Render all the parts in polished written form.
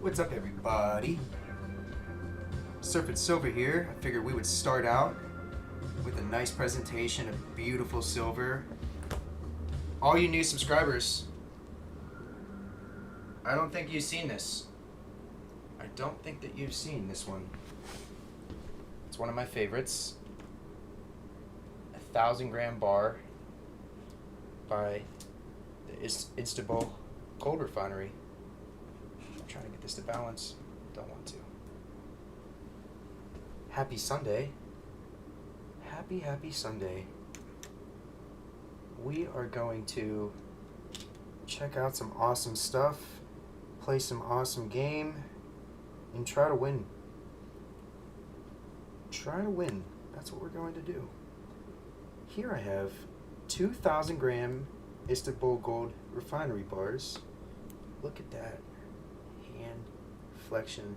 What's up, everybody? Surfing Silver here. I figured we would start out with a nice presentation of beautiful silver. All you new subscribers, I don't think you've seen this. I don't think that you've seen this one. It's one of my favorites. 1,000-gram bar by the Istanbul Gold Refinery. I'm trying to get this to balance. Don't want to. Happy Sunday. Happy Sunday. We are going to check out some awesome stuff, play some awesome game, and try to win. Try to win. That's what we're going to do. Here I have 2,000-gram Istanbul Gold Refinery bars. Look at that. Hand flexion.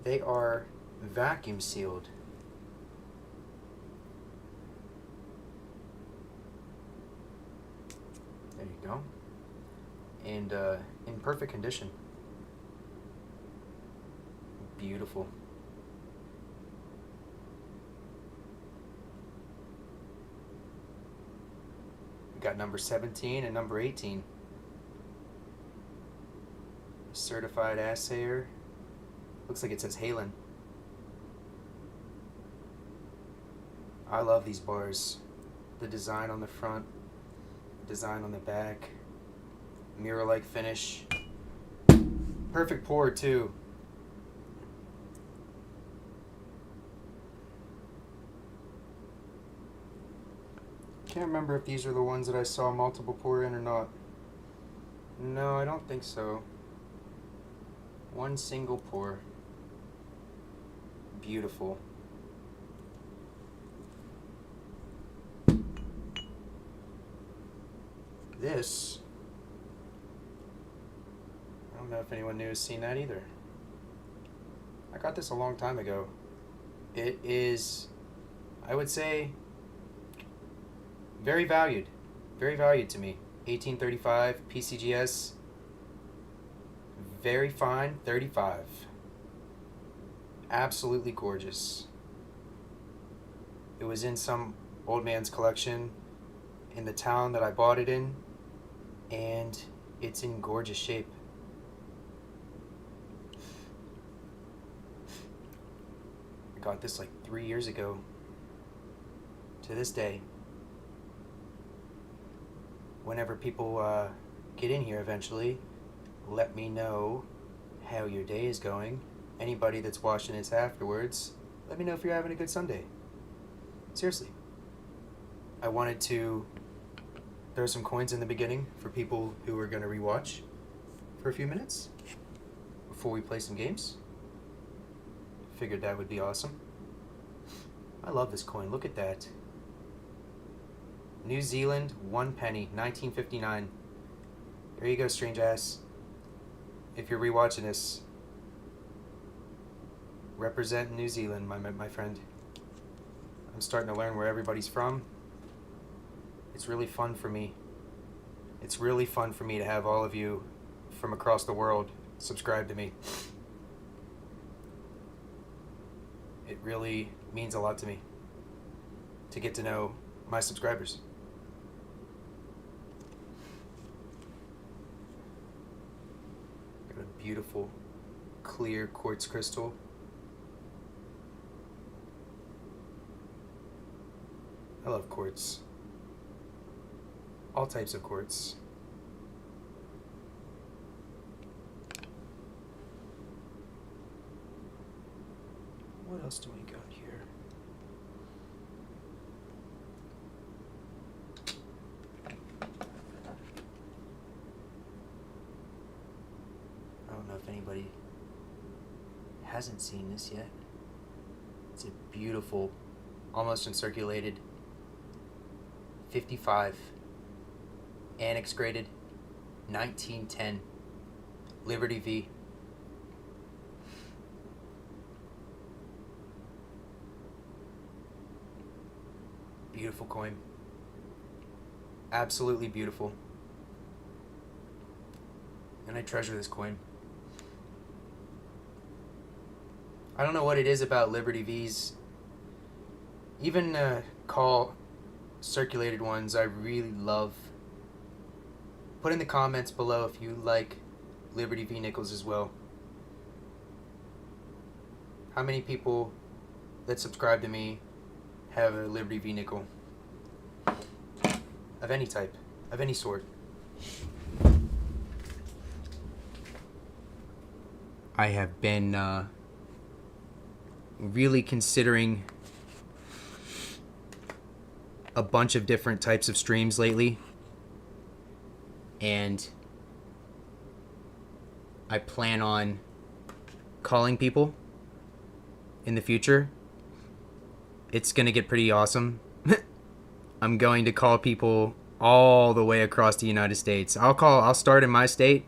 They are vacuum sealed. There you go. And in perfect condition. Beautiful. We got number 17 and number 18. Certified assayer. Looks like it says Halen. I love these bars. The design on the front, design on the back, mirror-like finish. Perfect pour too. Can't remember if these are the ones that I saw multiple pour in or not. No, I don't think so. One single pour. Beautiful. This, I don't know if anyone new has seen that either. I got this a long time ago. It is, I would say, very valued to me. 1835 PCGS, very fine 35. Absolutely gorgeous. It was in some old man's collection in the town that I bought it in, and it's in gorgeous shape. I got this like 3 years ago. To this day, whenever people get in here eventually, let me know how your day is going. Anybody that's watching this afterwards, let me know if you're having a good Sunday. Seriously. I wanted to throw some coins in the beginning for people who are going to rewatch for a few minutes before we play some games. Figured that would be awesome. I love this coin. Look at that. New Zealand, 1 penny, 1959. There you go, strange ass. If you're rewatching this, represent New Zealand, my friend. I'm starting to learn where everybody's from. It's really fun for me. It's really fun for me to have all of you from across the world subscribe to me. It really means a lot to me to get to know my subscribers. Got a beautiful, clear quartz crystal. I love quartz. All types of quartz. What else do we got here? I don't know if anybody hasn't seen this yet. It's a beautiful, almost uncirculated 55 annex graded 1910 Liberty V. Beautiful coin. Absolutely beautiful. And I treasure this coin. I don't know what it is about Liberty V's. Even call circulated ones I really love. Put in the comments below if you like Liberty V nickels as well. How many people that subscribe to me have a Liberty V nickel? Of any type, of any sort. I have been really considering a bunch of different types of streams lately, and I plan on calling people in the future. It's gonna get pretty awesome. I'm going to call people all the way across the United States. I'll start in my state,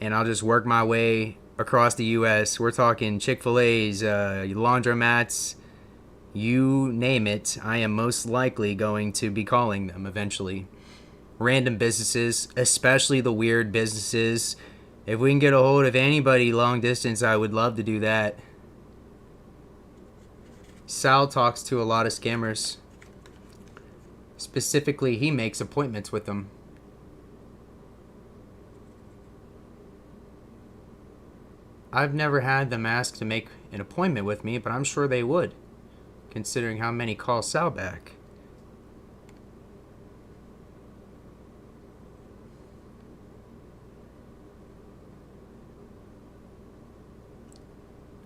and I'll just work my way across the U.S. We're talking Chick-fil-A's, laundromats, you name it. I am most likely going to be calling them eventually. Random businesses, especially the weird businesses. If we can get a hold of anybody long distance, I would love to do that. Sal talks to a lot of scammers. Specifically, he makes appointments with them. I've never had them ask to make an appointment with me, but I'm sure they would, considering how many call Sal back.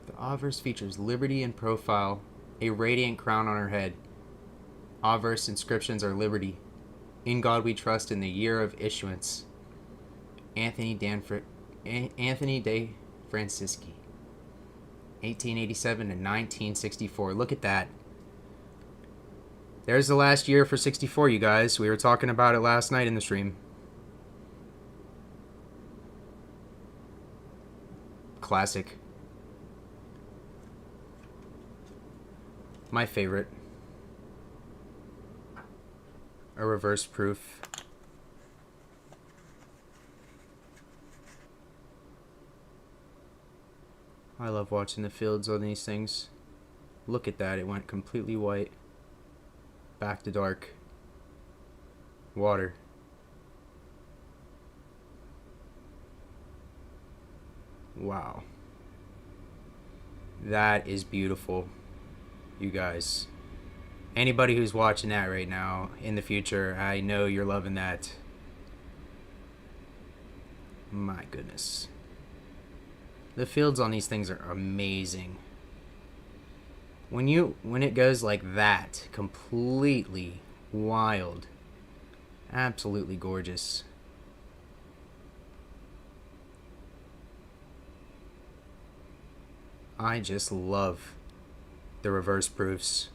The obverse features Liberty in profile, a radiant crown on her head. Obverse inscriptions are Liberty. In God we trust in the year of issuance. Anthony de Francisci. 1887 to 1964. Look at that. There's the last year for 64, you guys. We were talking about it last night in the stream. Classic. My favorite. A reverse proof. I love watching the fields on these things. Look at that, it went completely white. Back to dark. Water. Wow. That is beautiful, you guys. Anybody who's watching that right now, in the future, I know you're loving that. My goodness. The fields on these things are amazing. When it goes like that, completely wild, absolutely gorgeous. I just love the reverse proofs.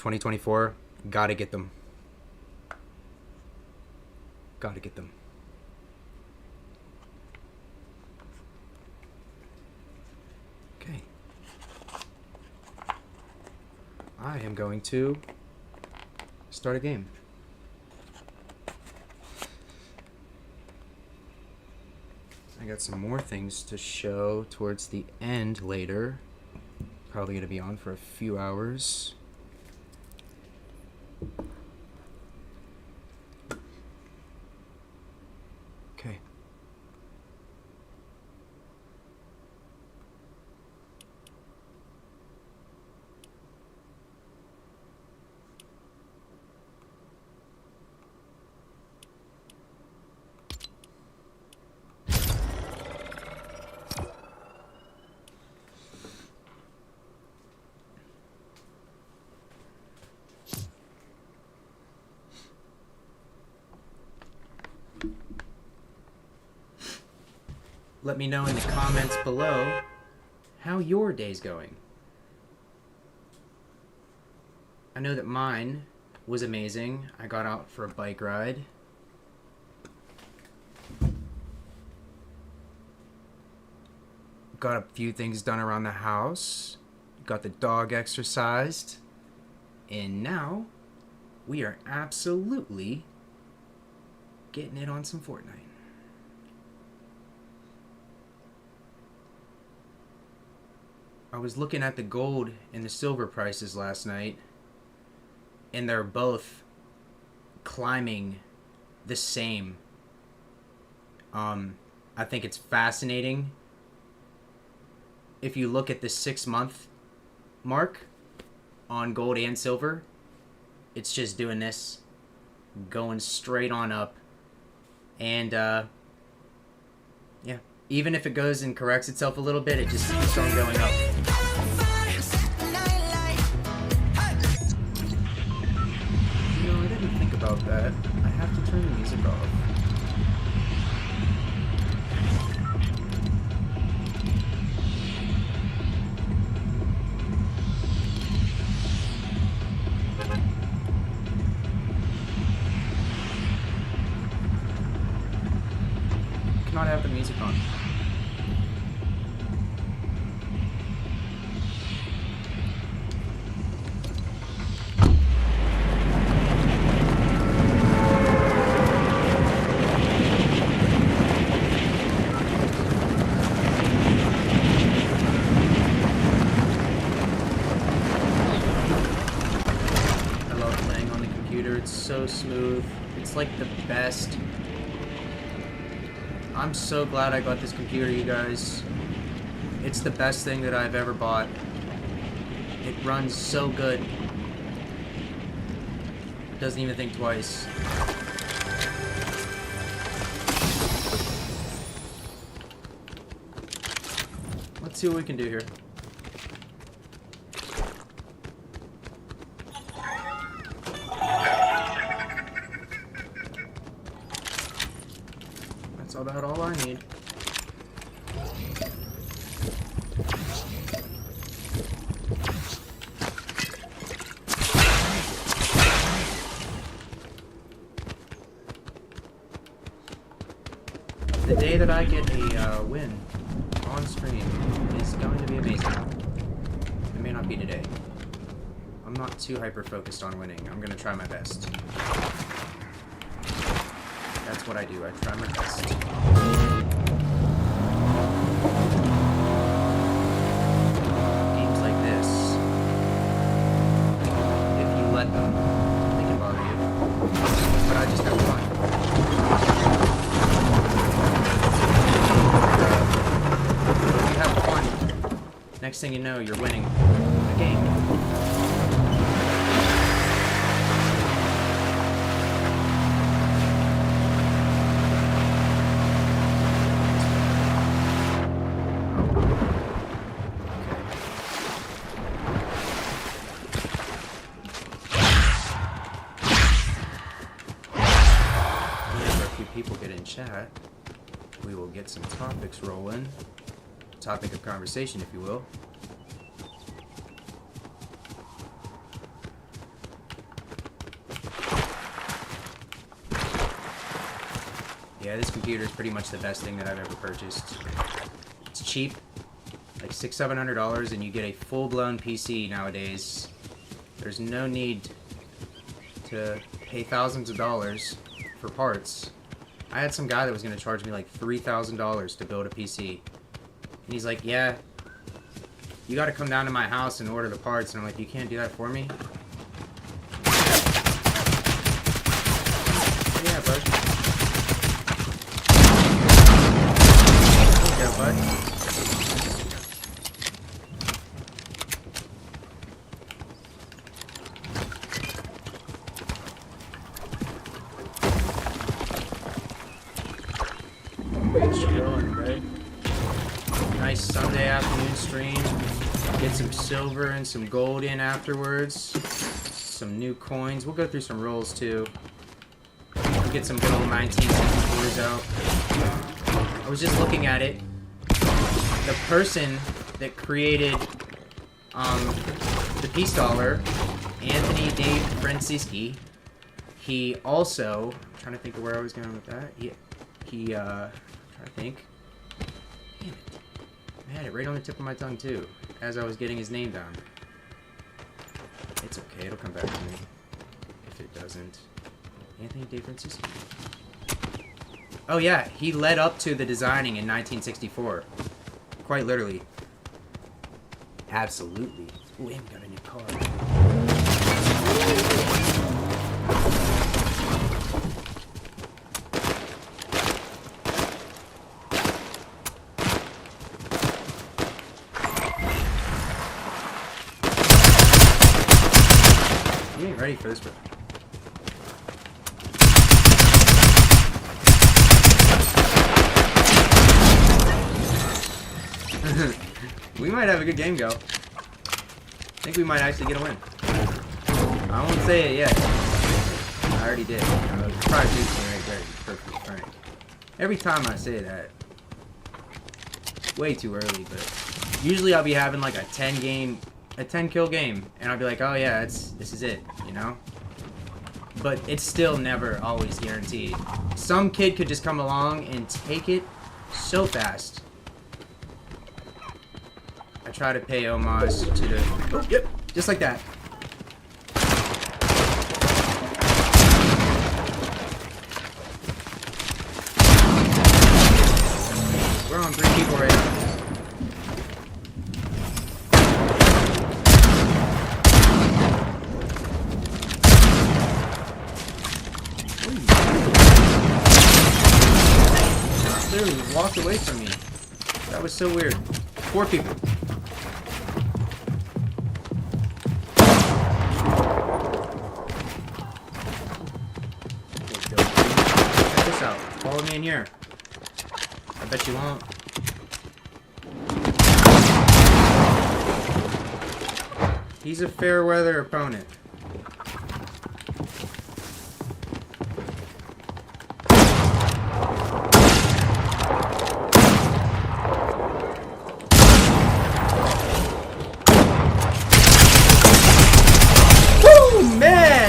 2024, gotta get them. Gotta get them. Okay. I am going to start a game. I got some more things to show towards the end later. Probably going to be on for a few hours. Okay. Let me know in the comments below how your day's going. I know that mine was amazing. I got out for a bike ride. Got a few things done around the house. Got the dog exercised. And now we are absolutely getting it on some Fortnite. I was looking at the gold and the silver prices last night, and they're both climbing the same. I think it's fascinating. If you look at the 6-month mark on gold and silver, it's just doing this, going straight on up. And yeah, even if it goes and corrects itself a little bit, it just keeps on going up. I didn't think about that. I have to turn the music off. Cannot have the music on. It's so smooth. It's like the best. I'm so glad I got this computer, you guys. It's the best thing that I've ever bought. It runs so good. It doesn't even think twice. Let's see what we can do here. That's about all I need. The day that I get a win on stream is going to be amazing. It may not be today. I'm not too hyper-focused on winning. I'm gonna try my best. That's what I do. I try my best. Games like this, if you let them, they can bother you. But I just have fun. If you have fun, next thing you know, you're winning a game. People get in chat, we will get some topics rolling. Topic of conversation, if you will. Yeah, this computer is pretty much the best thing that I've ever purchased. It's cheap, like $600–700, and you get a full-blown PC nowadays. There's no need to pay thousands of dollars for parts. I had some guy that was going to charge me like $3,000 to build a PC. And he's like, yeah, you got to come down to my house and order the parts. And I'm like, you can't do that for me? Yeah, bud. There you go, bud. Nice Sunday afternoon stream. Get some silver and some gold in afterwards. Some new coins. We'll go through some rolls too. We'll get some good old 1964s out. I was just looking at it. The person that created the peace dollar, Anthony Dave Francisci, he also, I'm trying to think of where I was going with that. I think. Damn it. I had it right on the tip of my tongue, too, as I was getting his name down. It's okay, it'll come back to me. If it doesn't. Anthony De Francisco. Oh, yeah, he led up to the designing in 1964. Quite literally. Absolutely. Ooh, and got a new car. You ain't ready for this, bro. We might have a good game go. I think we might actually get a win. I won't say it yet. I already did. Probably right there, to be perfectly frank. Every time I say that, way too early, but usually I'll be having like a 10 kill game, and I'll be like, oh yeah, this is it, you know? But it's still never always guaranteed. Some kid could just come along and take it so fast. I try to pay homage to the... Oh, yep, just like that. We're on 3 people right now. Literally walked away from me. That was so weird. 4 people. Check this out. Follow me in here. I bet you won't. He's a fair weather opponent.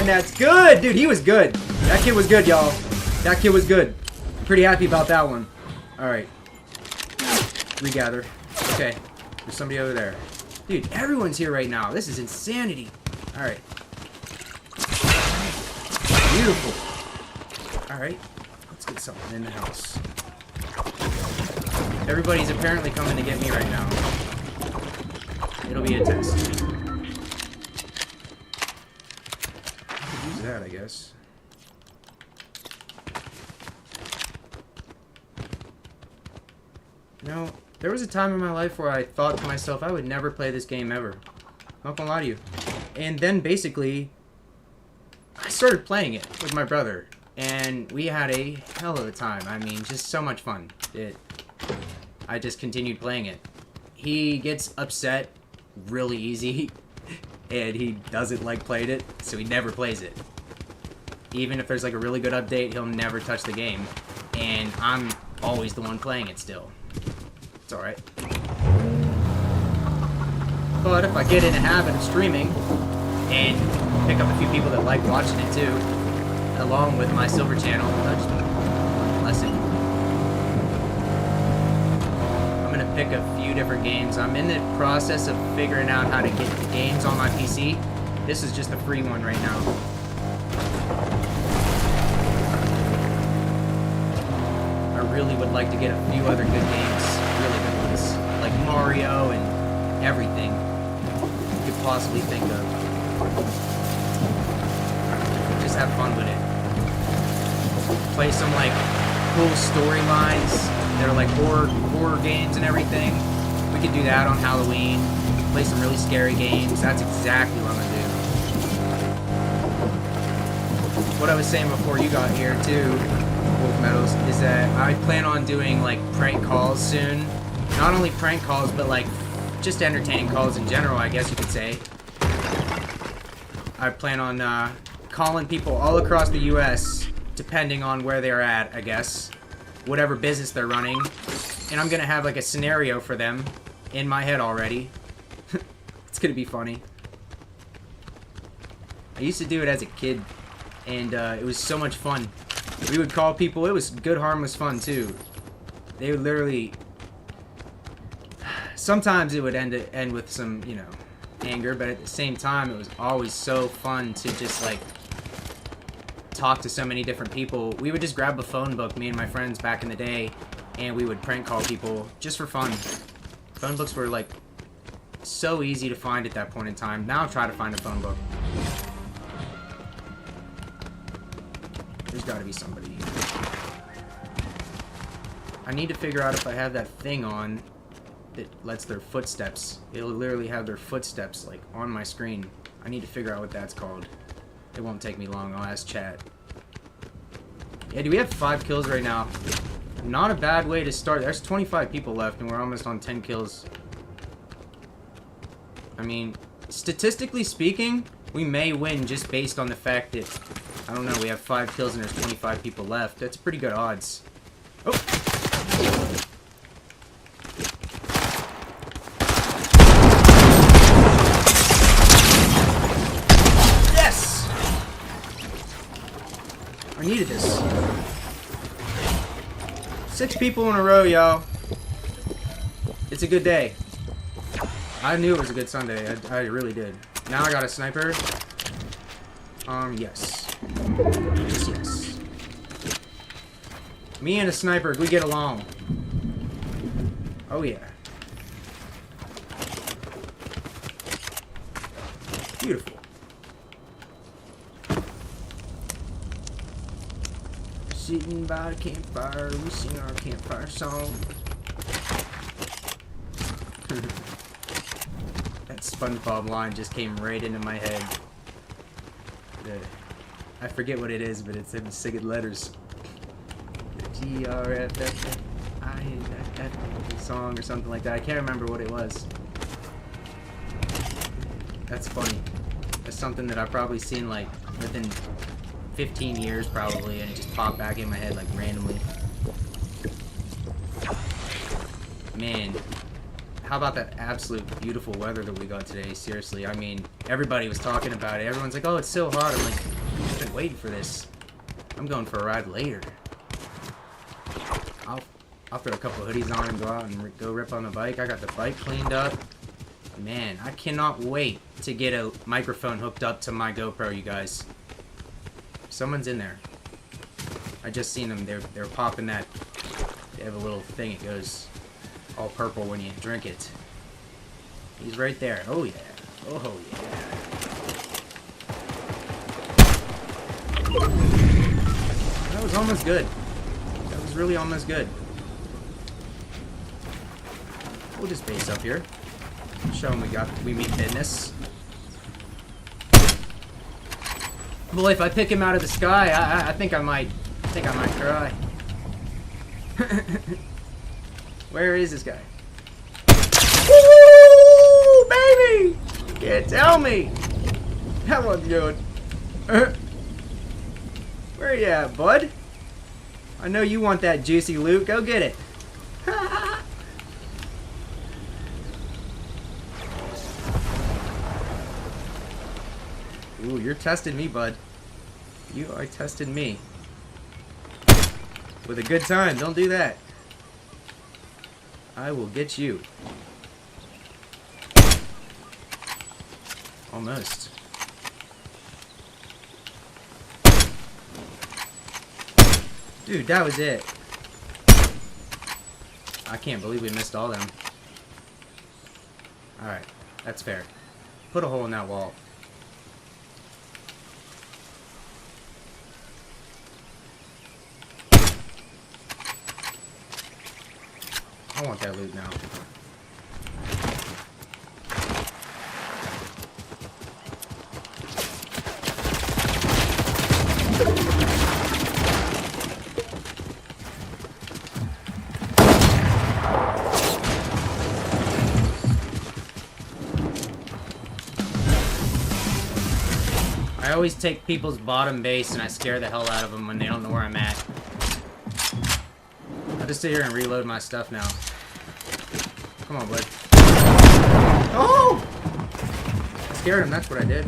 That's good! Dude, he was good. That kid was good, y'all. That kid was good. I'm pretty happy about that one. Alright. Regather. Okay. There's somebody over there. Dude, everyone's here right now. This is insanity. Alright. Beautiful. Alright. Let's get something in the house. Everybody's apparently coming to get me right now. It'll be a test. That, I guess. You know, there was a time in my life where I thought to myself, I would never play this game ever. Not gonna lie to you. And then basically, I started playing it with my brother, and we had a hell of a time. I mean, just so much fun. I just continued playing it. He gets upset really easy, and he doesn't like playing it, so he never plays it. Even if there's like a really good update, he'll never touch the game. And I'm always the one playing it still. It's alright. But if I get in a habit of streaming, and pick up a few people that like watching it too, along with my silver channel, I'll just lessen pick a few different games. I'm in the process of figuring out how to get the games on my PC. This is just a free one right now. I really would like to get a few other good games, really good ones, like Mario and everything you could possibly think of. Just have fun with it. Play some like cool storylines. They're like horror games and everything. We could do that on Halloween. Play some really scary games. That's exactly what I'm gonna do. What I was saying before you got here too, Wolf Metals, is that I plan on doing like prank calls soon. Not only prank calls, but like just entertaining calls in general, I guess you could say. I plan on calling people all across the US, depending on where they're at, I guess. Whatever business they're running. And I'm gonna have like a scenario for them in my head already. It's gonna be funny. I used to do it as a kid, and it was so much fun. We would call people. It was good, harmless fun too. They would literally. Sometimes it would end with some, you know, anger, but at the same time, it was always so fun to just like talk to so many different people. We would just grab a phone book, me and my friends back in the day, and we would prank call people just for fun. Phone books were like so easy to find at that point in time. Now try to find a phone book. There's got to be somebody. I need to figure out if I have that thing on that lets their footsteps. It'll literally have their footsteps like on my screen. I need to figure out what that's called. It won't take me long. I'll ask chat. Yeah, do we have 5 kills right now? Not a bad way to start. There's 25 people left, and we're almost on 10 kills. I mean, statistically speaking, we may win just based on the fact that, I don't know, we have 5 kills and there's 25 people left. That's pretty good odds. Oh! I needed this. 6 people in a row, y'all. It's a good day. I knew it was a good Sunday. I really did. Now I got a sniper. Yes. Yes. Me and a sniper, we get along. Oh, yeah. Beautiful. Sitting by the campfire, we sing our campfire song. That SpongeBob line just came right into my head. I forget what it is, but it's in 6 letters. G-R-F-F-I-F-F song or something like that. I can't remember what it was. That's funny. That's something that I've probably seen like within 15 years probably, and it just popped back in my head like randomly. Man, how about that absolute beautiful weather that we got today? Seriously, I mean, everybody was talking about it. Everyone's like, oh, it's so hot. I'm like, I've been waiting for this. I'm going for a ride later. I'll throw a couple hoodies on and go out and go rip on the bike. I got the bike cleaned up. Man, I cannot wait to get a microphone hooked up to my GoPro, you guys. Someone's in there. I just seen them. They're popping that. They have a little thing. It goes all purple when you drink it. He's right there. Oh yeah. Oh yeah. That was almost good. That was really almost good. We'll just base up here. Show them we mean business. Boy, if I pick him out of the sky, I think I might cry. Where is this guy? Woo, baby! You can't tell me. That wasn't good. Where you at, bud? I know you want that juicy loot. Go get it. Ooh, you're testing me, bud. You are testing me. With a good time. Don't do that. I will get you. Almost. Dude, that was it. I can't believe we missed all them. Alright, that's fair. Put a hole in that wall. I want that loot now. I always take people's bottom base and I scare the hell out of them when they don't know where I'm at. I'll just sit here and reload my stuff now. Come on, bud. Oh! I scared him, that's what I did.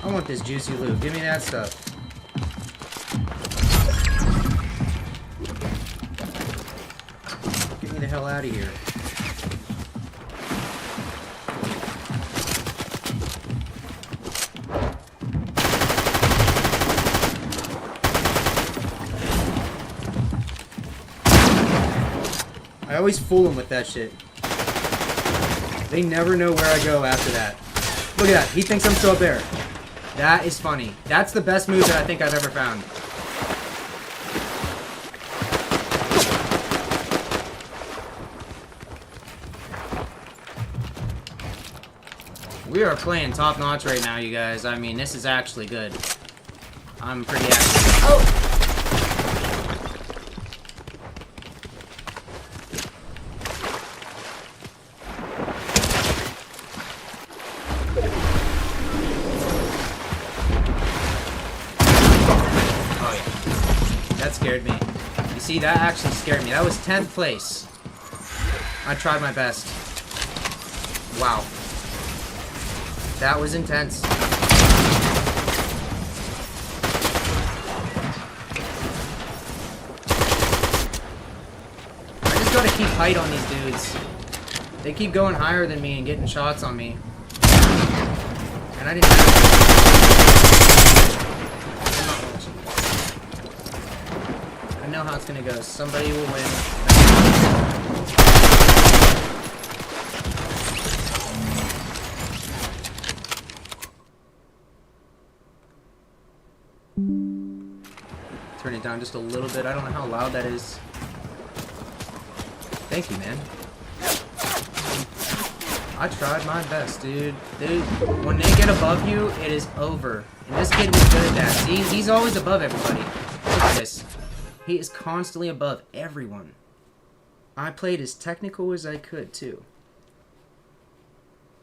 I want this juicy loot. Give me that stuff. Get me the hell out of here. I always fool them with that shit. They never know where I go after that. Look at that. He thinks I'm still up there. That is funny. That's the best move that I think I've ever found. We are playing top notch right now, you guys. I mean, this is actually good. I'm pretty happy. Oh! That scared me. You see, that actually scared me. That was 10th place. I tried my best. Wow. That was intense. I just gotta keep height on these dudes. They keep going higher than me and getting shots on me. And I didn't have... I know how it's gonna go. Somebody will win. Turn it down just a little bit. I don't know how loud that is. Thank you, man. I tried my best, dude. Dude, when they get above you, it is over. And this kid was good at that. See, he's always above everybody. Look at this. He is constantly above everyone. I played as technical as I could, too.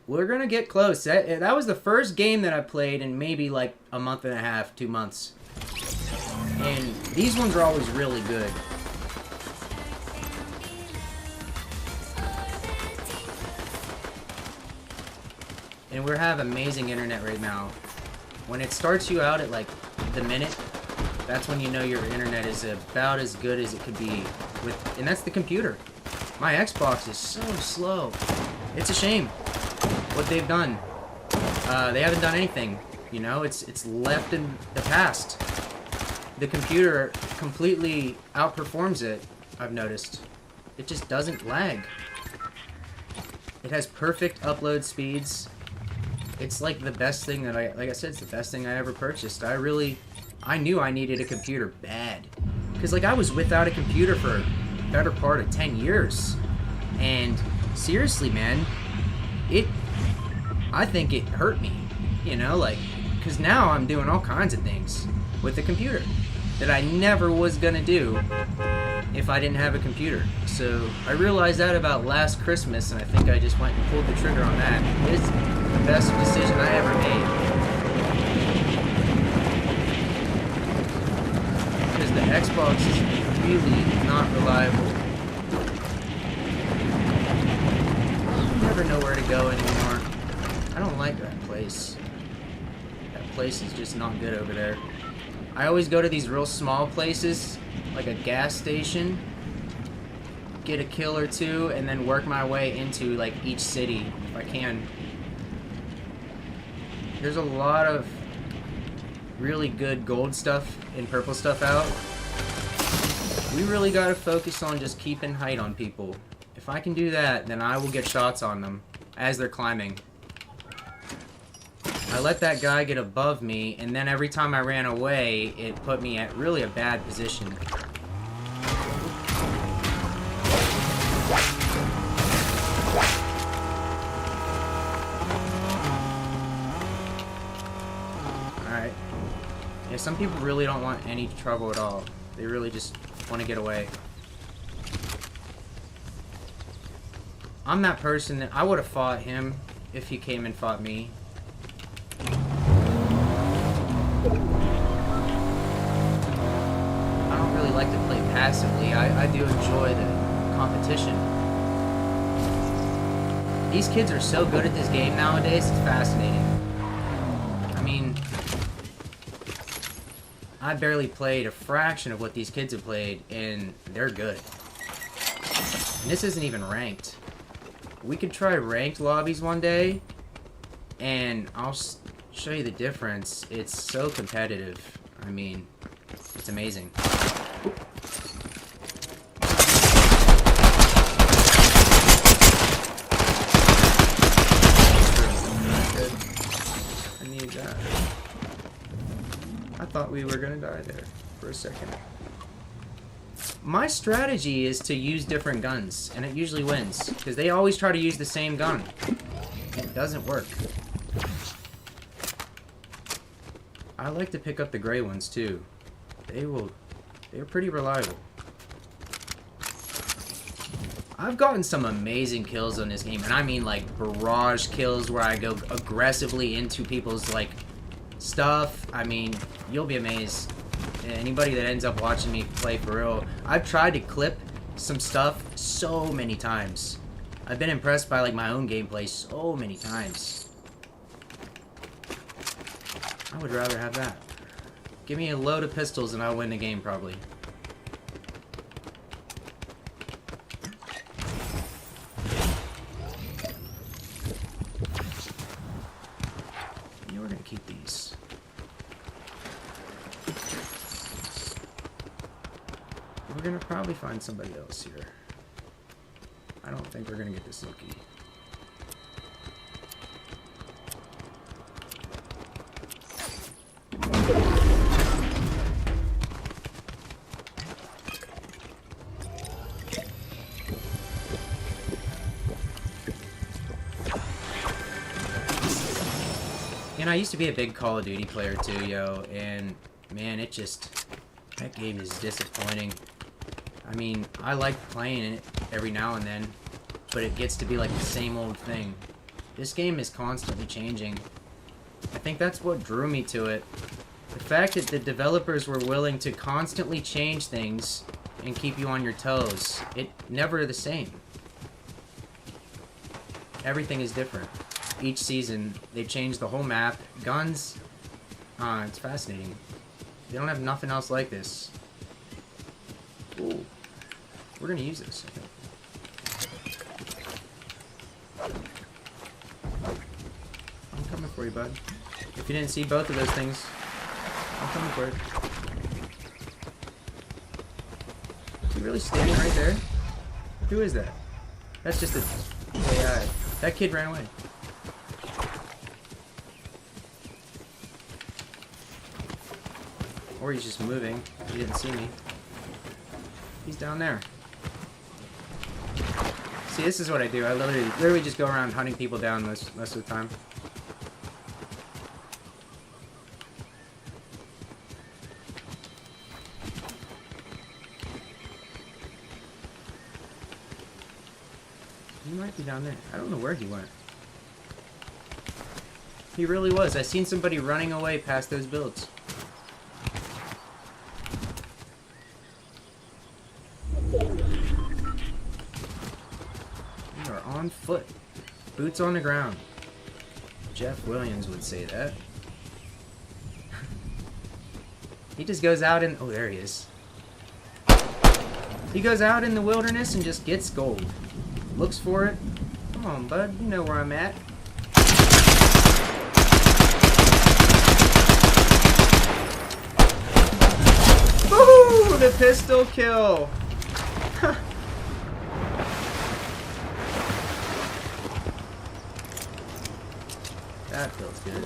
We're gonna get close. That was the first game that I played in maybe like a month and a half, 2 months. And these ones are always really good. And we have amazing internet right now. When it starts you out at like the minute, that's when you know your internet is about as good as it could be. And that's the computer. My Xbox is so slow. It's a shame what they've done. They haven't done anything. You know, it's left in the past. The computer completely outperforms it, I've noticed. It just doesn't lag. It has perfect upload speeds. It's like the best thing that like I said, it's the best thing I ever purchased. I knew I needed a computer bad. Because like I was without a computer for a better part of 10 years. And seriously, man, I think it hurt me, you know, like, because now I'm doing all kinds of things with the computer that I never was gonna do if I didn't have a computer. So I realized that about last Christmas, and I think I just went and pulled the trigger on that. It's the best decision I ever made. Because the Xbox is really not reliable. You never know where to go anymore. I don't like that place. That place is just not good over there. I always go to these real small places, like a gas station, get a kill or two, and then work my way into like each city if I can. There's a lot of really good gold stuff and purple stuff out. We really gotta focus on just keeping height on people. If I can do that, then I will get shots on them as they're climbing. I let that guy get above me, and then every time I ran away, it put me at really a bad position. Alright. Yeah, some people really don't want any trouble at all. They really just want to get away. I'm that person that I would have fought him if he came and fought me. I don't really like to play passively. I do enjoy the competition. These kids are so good at this game nowadays, it's fascinating. I mean, I barely played a fraction of what these kids have played, and they're good. And this isn't even ranked. We could try ranked lobbies one day, and I'll show you the difference. It's so competitive. I mean, it's amazing. I need that. I thought we were gonna die there for a second. My strategy is to use different guns, and it usually wins, because they always try to use the same gun. It doesn't work. I like to pick up the gray ones too. They're pretty reliable. I've gotten some amazing kills on this game, and I mean like barrage kills where I go aggressively into people's like stuff. I mean, you'll be amazed. Anybody that ends up watching me play for real, I've tried to clip some stuff so many times. I've been impressed by like my own gameplay so many times. I would rather have that. Give me a load of pistols and I'll win the game probably. Yeah, we're gonna keep these. We're gonna probably find somebody else here. I don't think we're gonna get this lucky. You know, I used to be a big Call of Duty player too, yo, and man, that game is disappointing. I mean, I like playing it every now and then, but it gets to be like the same old thing. This game is constantly changing. I think that's what drew me to it. The fact that the developers were willing to constantly change things and keep you on your toes. It never the same. Everything is different. Each season, they change the whole map. Guns, it's fascinating. They don't have nothing else like this. Ooh. We're gonna use this, I think. I'm coming for you, bud. If you didn't see both of those things, I'm coming for it. Is he really standing right there? Who is that? That's just a AI. That kid ran away. Or he's just moving. He didn't see me. He's down there. See, this is what I do. I literally just go around hunting people down most of the time. He might be down there. I don't know where he went. He really was. I seen somebody running away past those builds. We are on foot. Boots on the ground. Jeff Williams would say that. He just goes out in... Oh, there he is. He goes out in the wilderness and just gets gold. Looks for it. Come on, bud. You know where I'm at. Woohoo! The pistol kill! That feels good.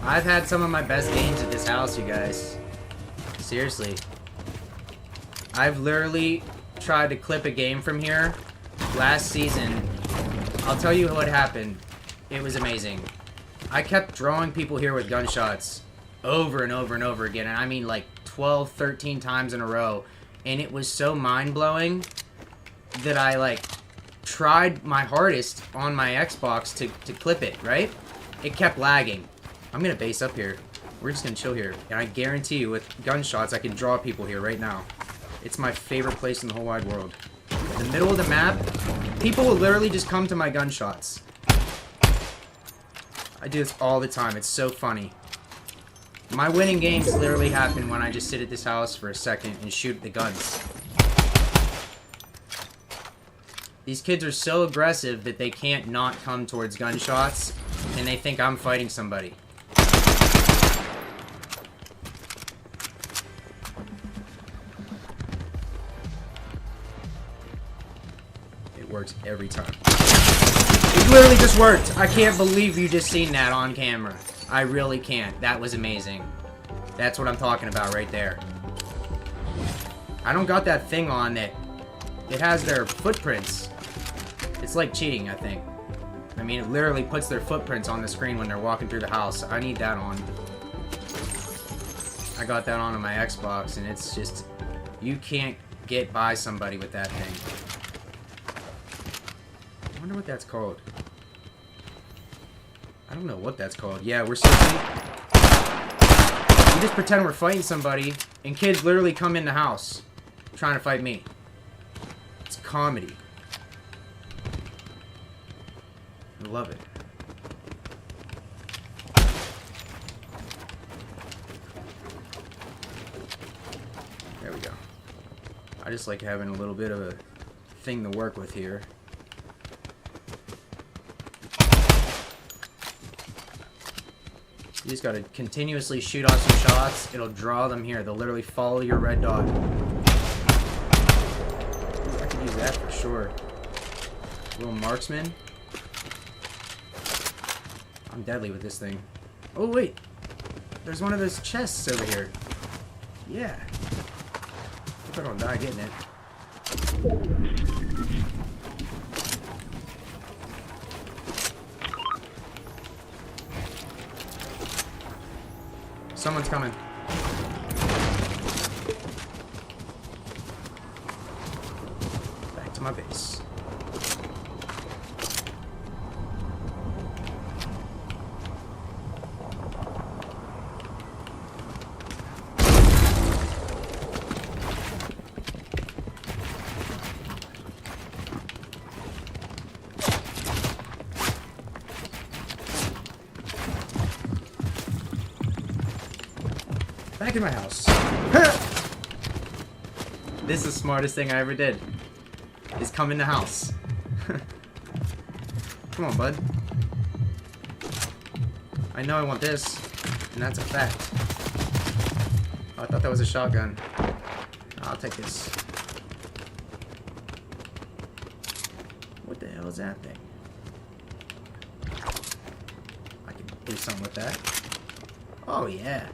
I've had some of my best games at this house, you guys. Seriously. I've literally tried to clip a game from here last season. I'll tell you what happened. It was amazing. I kept drawing people here with gunshots over and over and over again. And I mean like 12, 13 times in a row. And it was so mind-blowing that I like tried my hardest on my Xbox to clip it, right? It kept lagging. I'm gonna base up here. We're just gonna chill here. And I guarantee you with gunshots I can draw people here right now. It's my favorite place in the whole wide world. In the middle of the map, people will literally just come to my gunshots. I do this all the time. It's so funny. My winning games literally happen when I just sit at this house for a second and shoot the guns. These kids are so aggressive that they can't not come towards gunshots, and they think I'm fighting somebody. It works every time. It literally just worked. I can't believe you just seen that on camera. I really can't. That was amazing. That's what I'm talking about right there. I don't got that thing on that it has their footprints. It's like cheating, I think. I mean, it literally puts their footprints on the screen when they're walking through the house. I need that on. I got that on my Xbox, and it's just... You can't get by somebody with that thing. I wonder what that's called. I don't know what that's called. Yeah, we're switching. We just pretend we're fighting somebody, and kids literally come in the house trying to fight me. It's comedy. I love it. There we go. I just like having a little bit of a thing to work with here. You just gotta continuously shoot off some shots. It'll draw them here. They'll literally follow your red dot. Ooh, I could use that for sure. Little marksman. I'm deadly with this thing. Oh, wait. There's one of those chests over here. Yeah. Hope I don't die getting it. Someone's coming. Back to my base. Back in my house. This is the smartest thing I ever did. Is come in the house. Come on, bud. I know I want this, and that's a fact. Oh, I thought that was a shotgun. I'll take this. What the hell is that thing? I can do something with that. Oh, yeah.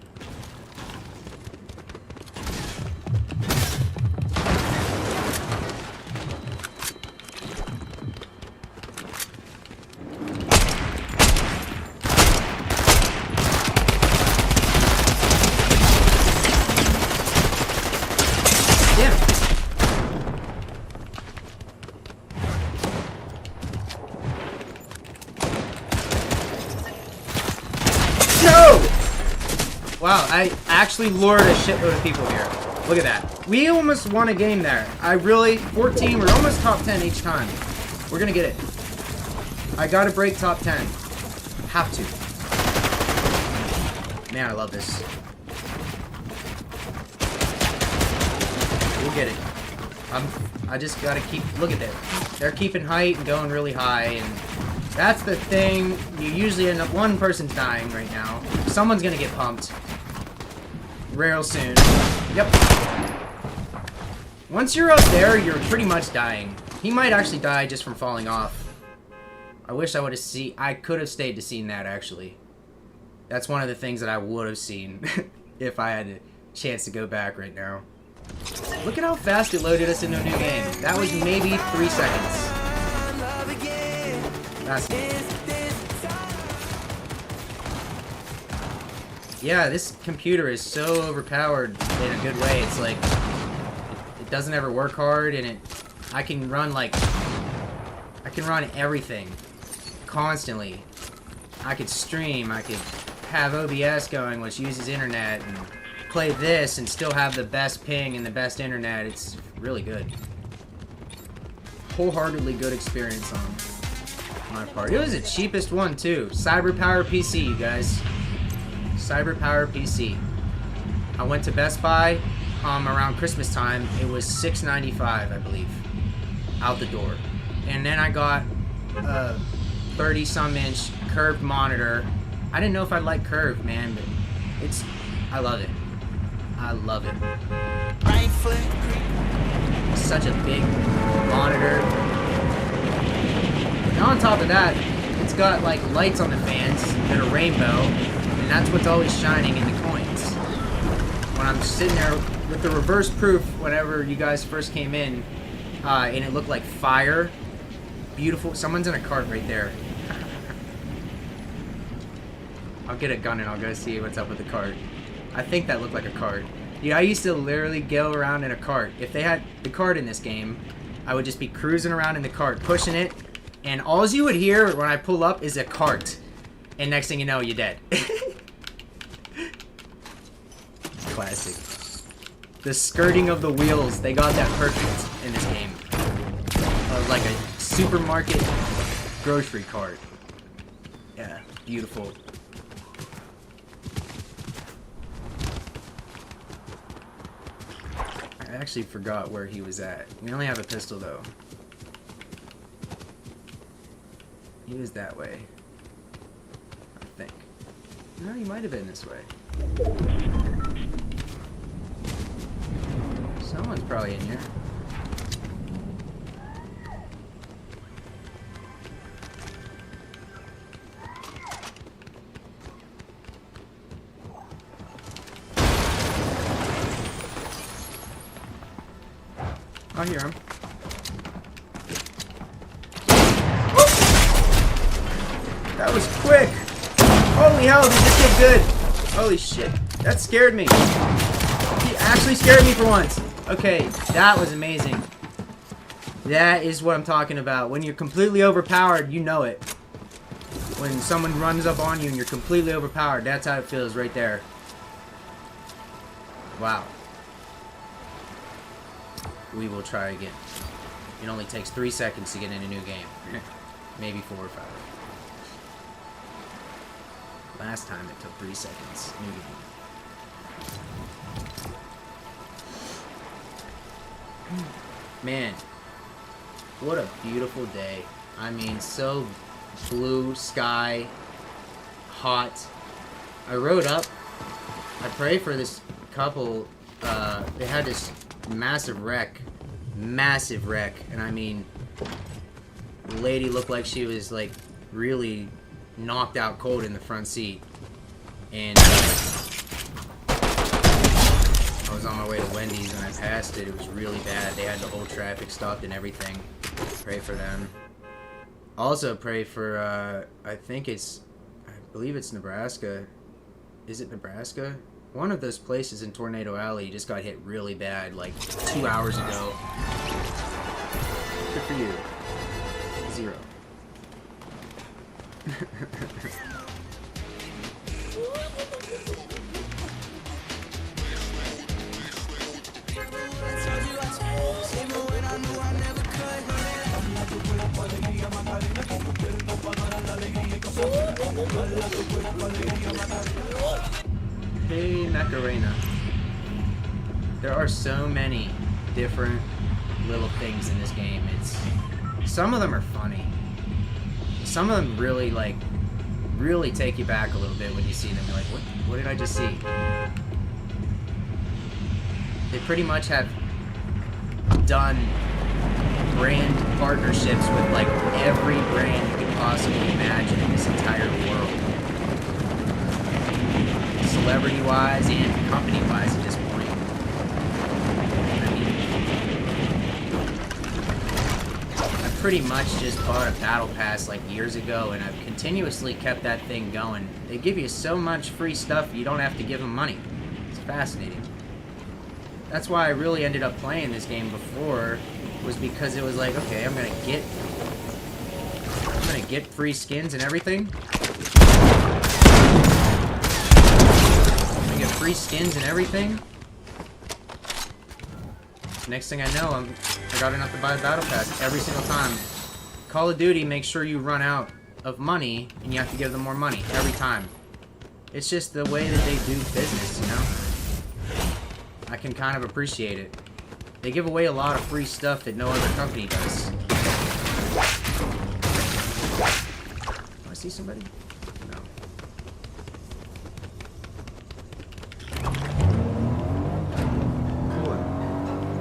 Wow, I actually lured a shitload of people here. Look at that. We almost won a game there. 14, we're almost top 10 each time. We're gonna get it. I gotta break top 10. Have to. Man, I love this. We'll get it. I just gotta keep... Look at that. They're keeping height and going really high, and that's the thing. You usually end up... One person's dying right now. Someone's gonna get pumped. Real soon. Yep. Once you're up there, you're pretty much dying. He might actually die just from falling off. I wish I would have seen... I could have stayed to seen that, actually. That's one of the things that I would have seen if I had a chance to go back right now. Look at how fast it loaded us into a new game. That was maybe 3 seconds. That's... Yeah, this computer is so overpowered in a good way. It's like... It doesn't ever work hard, and I can run, like... I can run everything. Constantly. I could stream, I could have OBS going, which uses internet, and play this and still have the best ping and the best internet. It's really good. Wholeheartedly good experience on my part. It was the cheapest one too. CyberPower PC, you guys. CyberPower PC. I went to Best Buy around Christmas time. It was $6.95, I believe, out the door. And then I got a 30-some inch curved monitor. I didn't know if I'd like curved, man, but I love it. I love it. It's such a big monitor. And on top of that, it's got like lights on the fans that are rainbow, and that's what's always shining in the coins. When I'm sitting there with the reverse proof, whenever you guys first came in, and it looked like fire. Beautiful. Someone's in a cart right there. I'll get a gun and I'll go see what's up with the cart. I think that looked like a cart. Dude, I used to literally go around in a cart. If they had the cart in this game, I would just be cruising around in the cart, pushing it, and all you would hear when I pull up is a cart. And next thing you know, you're dead. Classic. The skirting of the wheels, they got that perfect in this game. Like a supermarket grocery cart. Yeah, beautiful. I actually forgot where he was at. We only have a pistol though. He was that way, I think. No, he might have been this way. Someone's probably in here. I hear him. That was quick! Holy hell, did this get good? Holy shit. That scared me. He actually scared me for once. Okay, that was amazing. That is what I'm talking about. When you're completely overpowered, you know it. When someone runs up on you and you're completely overpowered, that's how it feels right there. Wow. We will try again. It only takes 3 seconds to get in a new game. Maybe 4 or 5. Last time it took 3 seconds. New game. Man, what a beautiful day. I mean, so blue sky, hot. I rode up. I pray for this couple. They had this massive wreck, and I mean, the lady looked like she was like really knocked out cold in the front seat, and I was on my way to Wendy's and I passed it. It was really bad. They had the whole traffic stopped and everything. Pray for them. Also pray for I believe it's Nebraska. Is it Nebraska? One of those places in Tornado Alley just got hit really bad, like 2 hours ago. Good for you. 0. Hey, Macarena. There are so many different little things in this game. Some of them are funny. Some of them really, like, really take you back a little bit when you see them. You're like, what did I just see? They pretty much have done brand partnerships with, like, every brand you could possibly imagine in this entire world. Celebrity-wise and company-wise at this point. I mean, I pretty much just bought a battle pass like years ago, and I've continuously kept that thing going. They give you so much free stuff, you don't have to give them money. It's fascinating. That's why I really ended up playing this game before, was because it was like, okay, I'm gonna get free skins and everything. I get free skins and everything. Next thing I know, I got enough to buy a battle pass every single time. Call of Duty makes sure you run out of money, and you have to give them more money every time. It's just the way that they do business, you know? I can kind of appreciate it. They give away a lot of free stuff that no other company does. Do I see somebody? No. Cool.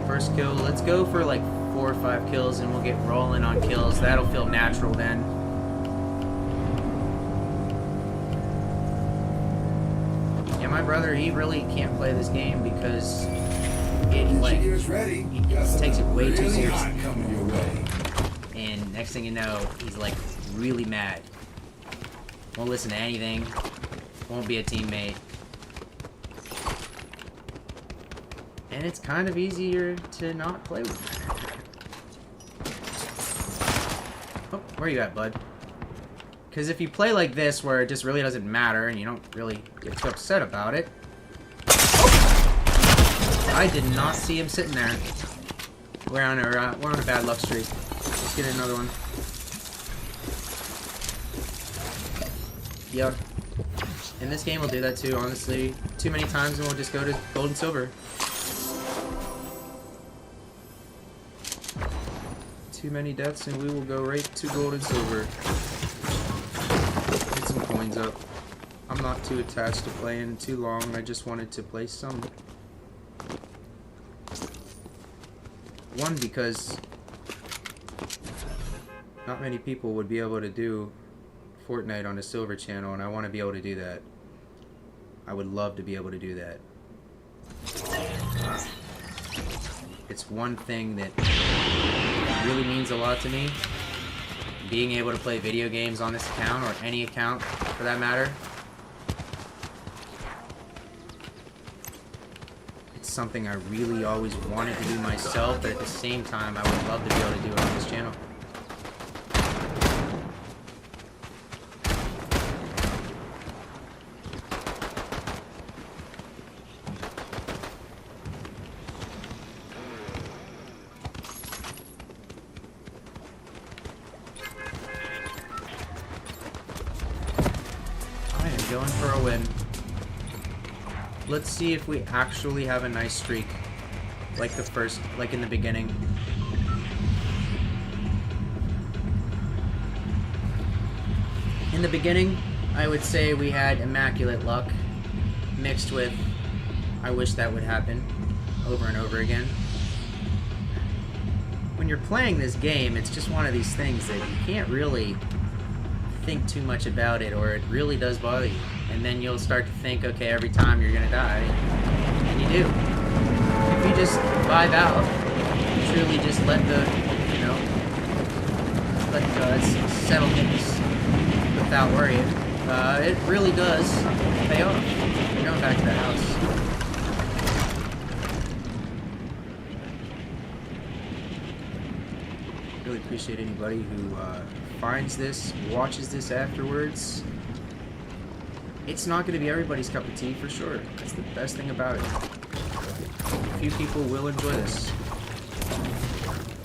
First kill. Let's go for like 4 or 5 kills and we'll get rolling on kills. That'll feel natural then. Yeah, my brother, he really can't play this game because it takes it way too seriously. And next thing you know, he's like really mad. Won't listen to anything. Won't be a teammate. And it's kind of easier to not play with him. Oh, where you at, bud? Because if you play like this, where it just really doesn't matter, and you don't really get too upset about it. I did not see him sitting there. We're on a bad luck streak. Let's get another one. Yuck. In this game, we'll do that too, honestly. Too many times, and we'll just go to gold and silver. Too many deaths, and we will go right to gold and silver. Get some coins up. I'm not too attached to playing too long. I just wanted to play some. One, because not many people would be able to do Fortnite on a silver channel, and I want to be able to do that. I would love to be able to do that. It's one thing that really means a lot to me. Being able to play video games on this account, or any account for that matter. It's something I really always wanted to do myself, but at the same time I would love to be able to do it on this channel. Going for a win. Let's see if we actually have a nice streak. Like in the beginning. In the beginning, I would say we had immaculate luck mixed with I wish that would happen over and over again. When you're playing this game, it's just one of these things that you can't really think too much about it, or it really does bother you, and then you'll start to think, okay, every time you're gonna die, and you do. If you just vibe out, truly just let the, let God settle things without worrying, it really does pay off. You're going back to the house. Really appreciate anybody who finds this, watches this afterwards. It's not going to be everybody's cup of tea for sure. That's the best thing about it. A few people will enjoy this.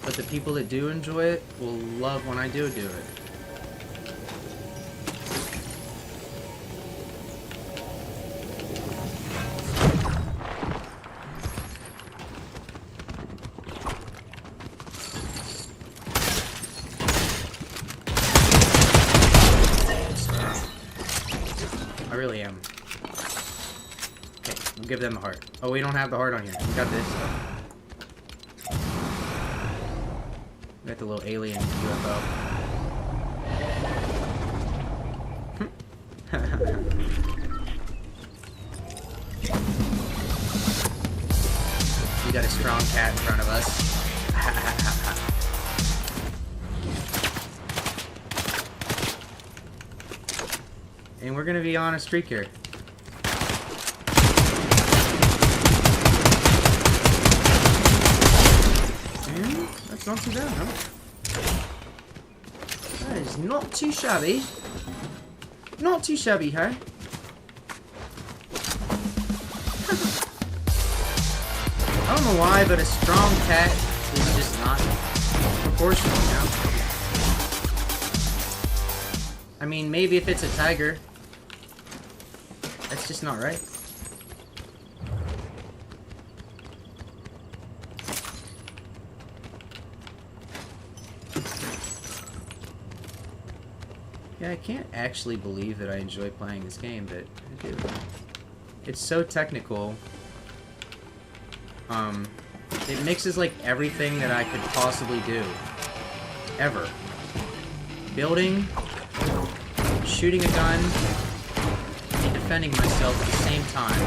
But the people that do enjoy it will love when I do it. I really am. Okay, we'll give them a heart. Oh, we don't have the heart on here. We got this. We got the little alien UFO. We got a strong cat in front of us. And we're gonna be on a streak here. And that's not too bad, huh? That is not too shabby. Not too shabby, huh? I don't know why, but a strong cat is just not proportional, you know? I mean, maybe if it's a tiger, that's just not right. Yeah, I can't actually believe that I enjoy playing this game, but I do. It's so technical. It mixes like everything that I could possibly do. Ever. Building, shooting a gun, and defending myself at the same time.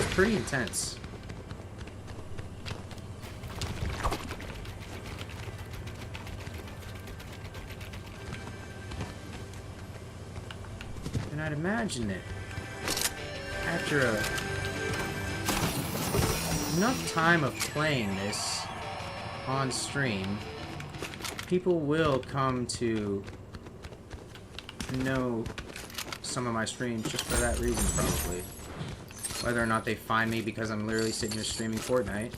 It's pretty intense. And I'd imagine that after enough time of playing this on stream, people will come to know some of my streams just for that reason, probably. Whether or not they find me because I'm literally sitting here streaming Fortnite,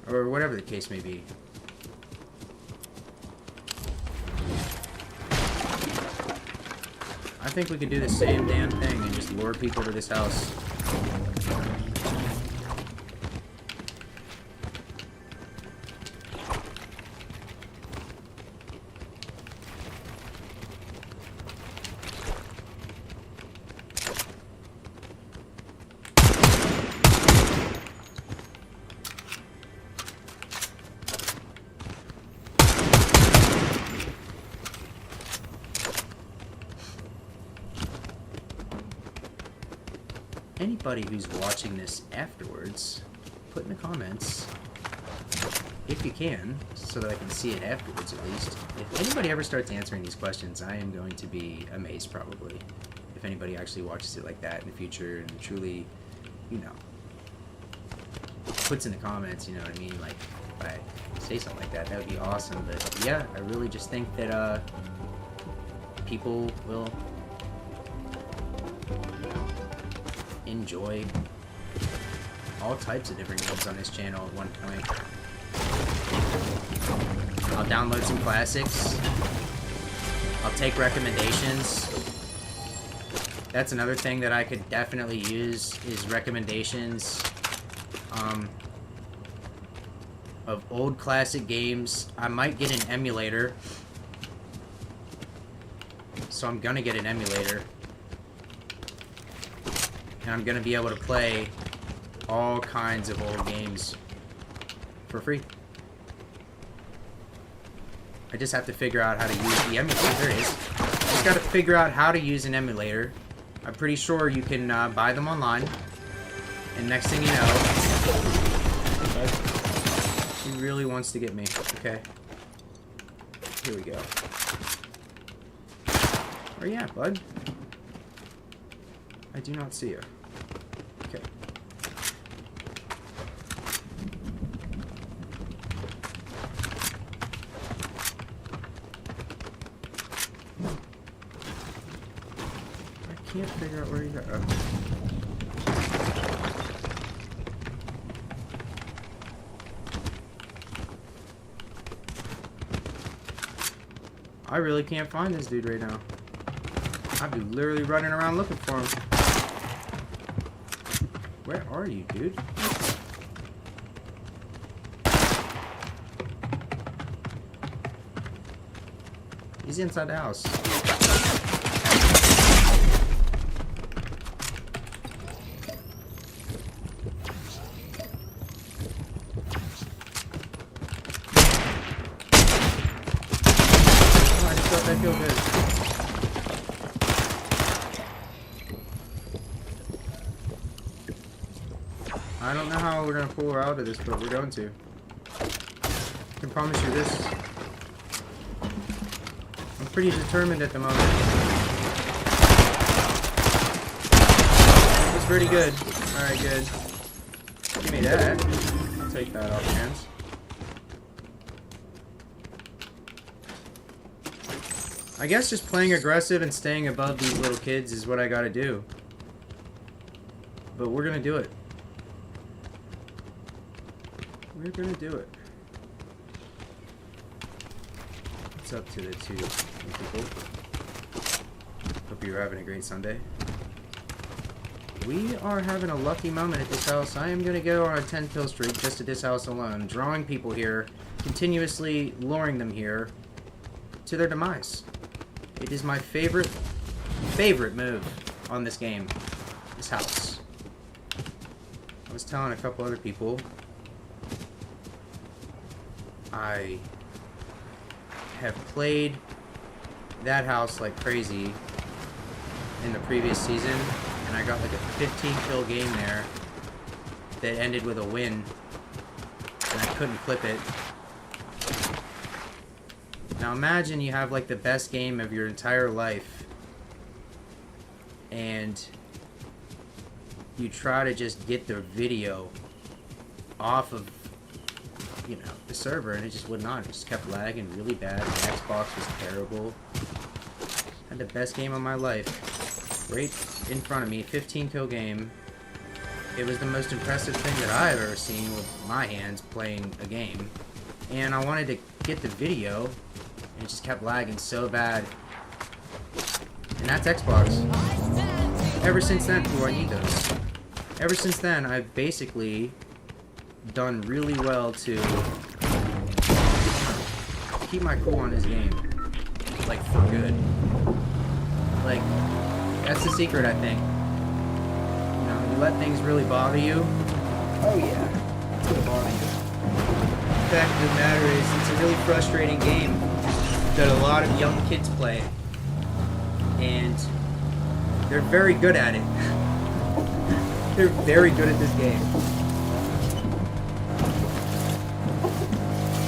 or whatever the case may be. I think we could do the same damn thing and just lure people to this house. Anybody who's watching this afterwards, put in the comments, if you can, so that I can see it afterwards at least. If anybody ever starts answering these questions, I am going to be amazed, probably. If anybody actually watches it like that in the future and truly, you know, puts in the comments, you know what I mean? Like, if I say something like that, that would be awesome. But yeah, I really just think that people will enjoy all types of different games on this channel at one point. I'll download some classics. I'll take recommendations. That's another thing that I could definitely use is recommendations of old classic games. I might get an emulator. So I'm gonna get an emulator. And I'm gonna be able to play all kinds of old games for free. I just have to figure out how to use the emulator. There it is. I just gotta figure out how to use an emulator. I'm pretty sure you can buy them online. And next thing you know... She really wants to get me. Okay. Here we go. Where you at, bud? I do not see you. Okay. I can't figure out where you are. I really can't find this dude right now. I'd be literally running around looking for him. Where are you, dude? He's inside the house. I don't know how we're gonna pull her out of this, but we're going to. I can promise you this. I'm pretty determined at the moment. That was pretty good. Alright, good. Give me that. I'll take that off hands. I guess just playing aggressive and staying above these little kids is what I gotta do. But we're gonna do it. We're gonna do it. What's up to the two people? Hope you're having a great Sunday. We are having a lucky moment at this house. I am gonna go on a 10 kill streak just at this house alone, drawing people here, continuously luring them here to their demise. It is my favorite move on this game. This house. I was telling a couple other people I have played that house like crazy in the previous season, and I got like a 15 kill game there that ended with a win, and I couldn't clip it. Now imagine you have like the best game of your entire life and you try to just get the video off of, you know, the server, and it just would not. It just kept lagging really bad. The Xbox was terrible. Had the best game of my life right in front of me, 15 kill game. It was the most impressive thing that I've ever seen with my hands playing a game. And I wanted to get the video, and it just kept lagging so bad. And that's Xbox. Ever since then, do I need those? Ever since then, I've basically done really well to keep my cool on this game. Like, for good. Like, that's the secret, I think. You know, you let things really bother you. Oh yeah, it's gonna bother you. The fact of the matter is, it's a really frustrating game that a lot of young kids play. And they're very good at it. They're very good at this game.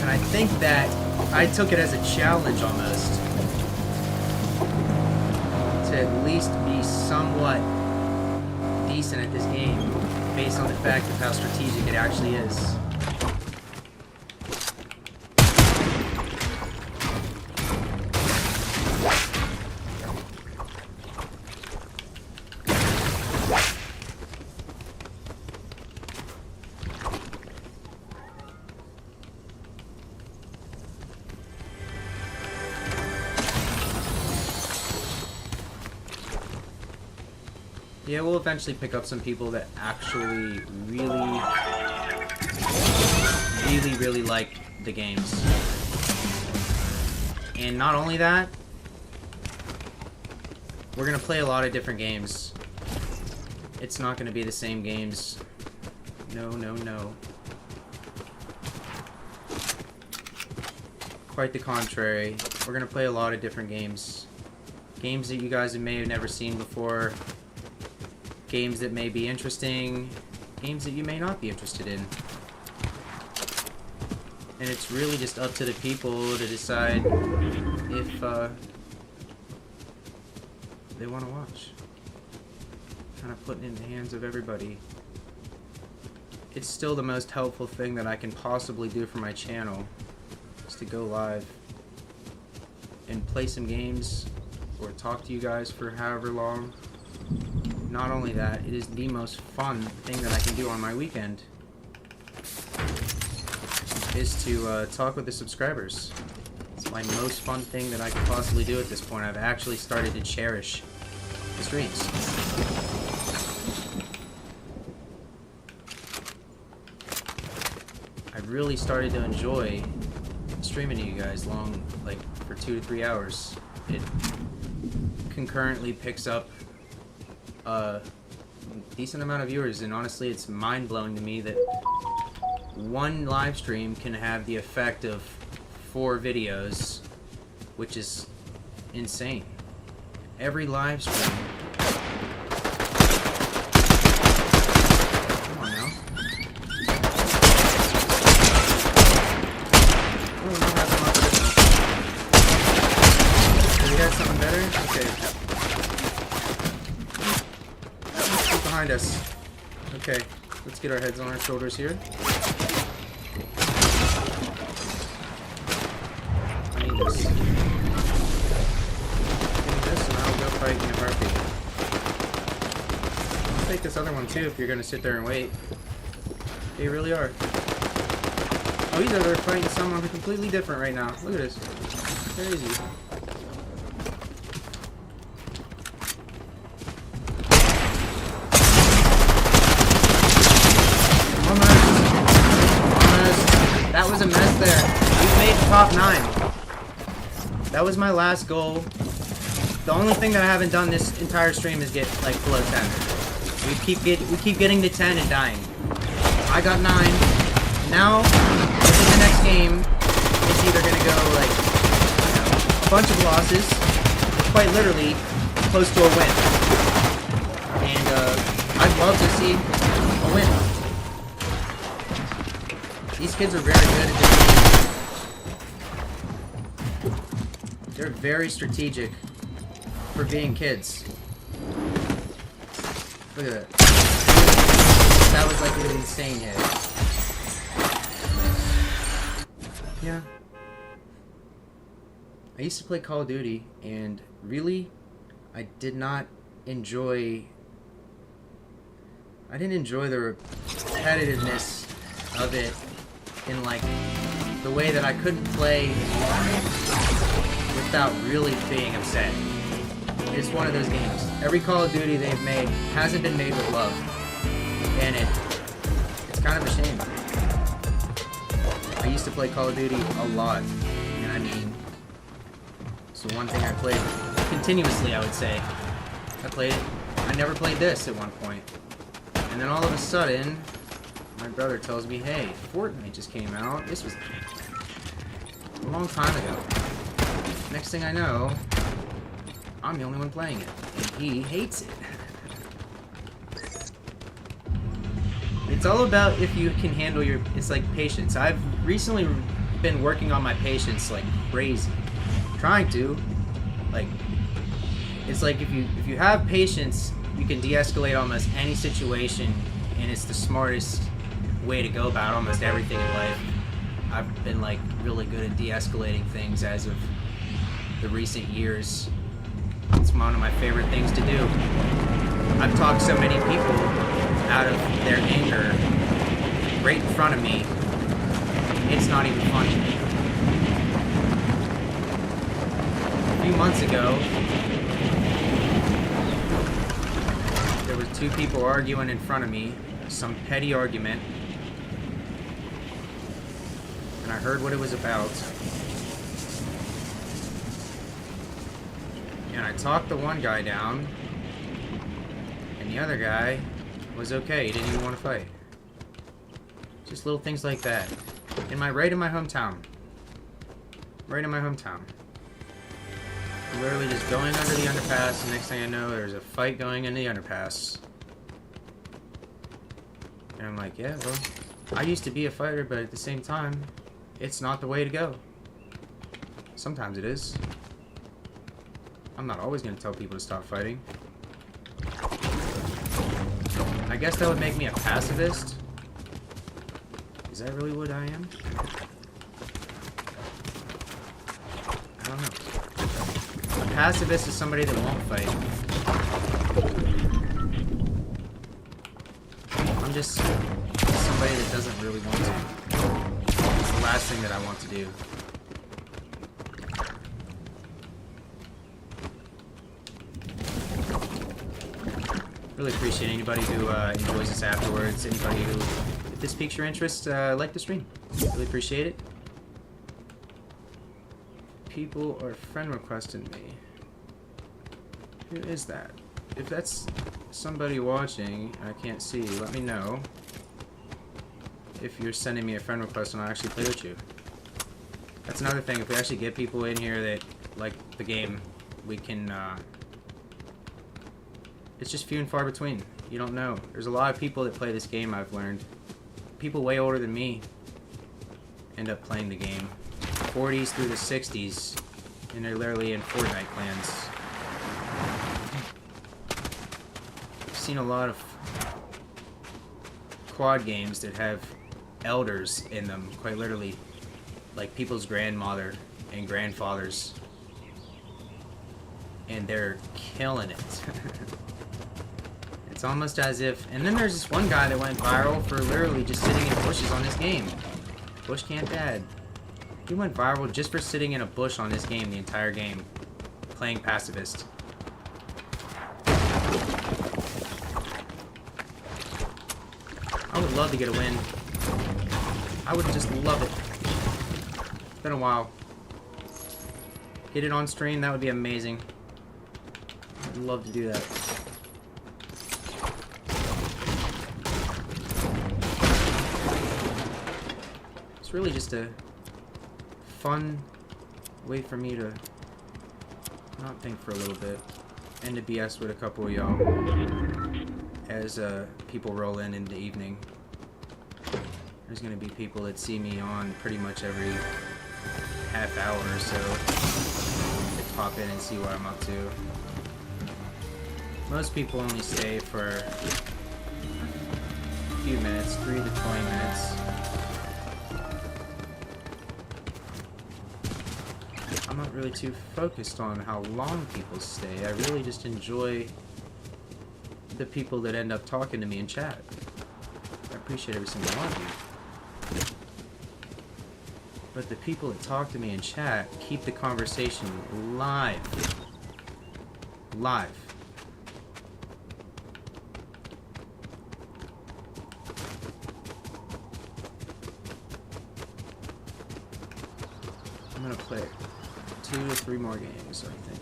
And I think that I took it as a challenge almost to at least be somewhat decent at this game based on the fact of how strategic it actually is. Yeah, we'll eventually pick up some people that actually really like the games. And not only that, we're gonna play a lot of different games. It's not gonna be the same games. No, no, no. Quite the contrary. We're gonna play a lot of different games. Games that you guys may have never seen before. Games that may be interesting, games that you may not be interested in. And it's really just up to the people to decide if they want to watch. Kind of putting it in the hands of everybody. It's still the most helpful thing that I can possibly do for my channel, is to go live and play some games or talk to you guys for however long. Not only that, it is the most fun thing that I can do on my weekend, is to talk with the subscribers. It's my most fun thing that I could possibly do at this point. I've actually started to cherish the streams. I've really started to enjoy streaming to you guys long, like for 2 to 3 hours. It concurrently picks up a decent amount of viewers, and honestly it's mind-blowing to me that one live stream can have the effect of 4 videos, which is insane. Every live stream. Come on now. behind us. Okay, let's get our heads on our shoulders here. I need this. Give me this and I'll go fight in a heartbeat. I'll take this other one too if you're gonna sit there and wait. They really are. Oh, he's over there fighting someone completely different right now. Look at this. Crazy. That was a mess there. We made top 9. That was my last goal. The only thing that I haven't done this entire stream is get like below 10. We keep getting to 10 and dying. I got 9. Now, in the next game, it's either gonna go like, you know, a bunch of losses, or quite literally close to a win. And I'd love to see a win. These kids are very good at this game. They're very strategic for being kids. Look at that. That was like an insane hit. Yeah. I used to play Call of Duty, and really, I didn't enjoy the repetitiveness of it in like the way that I couldn't play without really being upset. It's one of those games. Every Call of Duty they've made hasn't been made with love, and it's kind of a shame. I used to play Call of Duty a lot, and I mean, it's the one thing I played continuously, I would say. I never played this at one point. And then all of a sudden, my brother tells me, hey, Fortnite just came out. This was a long time ago. Next thing I know, I'm the only one playing it. And he hates it. It's all about if you can handle it's like patience. I've recently been working on my patience like crazy. Trying to. Like, it's like if you have patience, you can de-escalate almost any situation, and it's the smartest way to go about almost everything in life. I've been like really good at de-escalating things as of the recent years. It's one of my favorite things to do. I've talked so many people out of their anger right in front of me. It's not even funny. A few months ago, there were 2 people arguing in front of me, some petty argument. And I heard what it was about. And I talked the one guy down, and the other guy was okay. He didn't even want to fight. Just little things like that. Right in my hometown. Right in my hometown. I'm literally just going under the underpass, and next thing I know, there's a fight going in the underpass. And I'm like, yeah, well, I used to be a fighter, but at the same time, it's not the way to go. Sometimes it is. I'm not always going to tell people to stop fighting. I guess that would make me a pacifist. Is that really what I am? I don't know. A pacifist is somebody that won't fight. I'm just somebody that doesn't really want to. It's the last thing that I want to do. Really appreciate anybody who enjoys this afterwards. Anybody who, if this piques your interest, like the stream. Really appreciate it. People are friend requesting me. Who is that? If that's somebody watching, I can't see. Let me know if you're sending me a friend request and I'll actually play with you. That's another thing. If we actually get people in here that like the game, we can. It's just few and far between. You don't know. There's a lot of people that play this game, I've learned. People way older than me end up playing the game. 40s through the 60s, and they're literally in Fortnite clans. seen a lot of quad games that have elders in them, quite literally, like people's grandmother and grandfathers, and they're killing it. It's almost as if, and then there's this one guy that went viral for literally just sitting in bushes on this game. Bush can't dad. He went viral just for sitting in a bush on this game the entire game, playing pacifist. I would love to get a win. I would just love it. It's been a while. Get it on stream, that would be amazing. I'd love to do that. It's really just a fun way for me to not think for a little bit and to BS with a couple of y'all as people roll in the evening. There's gonna be people that see me on pretty much every half hour or so that pop in and see what I'm up to. Most people only stay for a few minutes, 3 to 20 minutes. I'm not really too focused on how long people stay. I really just enjoy the people that end up talking to me in chat. I appreciate every single one of you. But the people that talk to me in chat keep the conversation live. Live. I'm gonna play 2 to 3 more games, I think.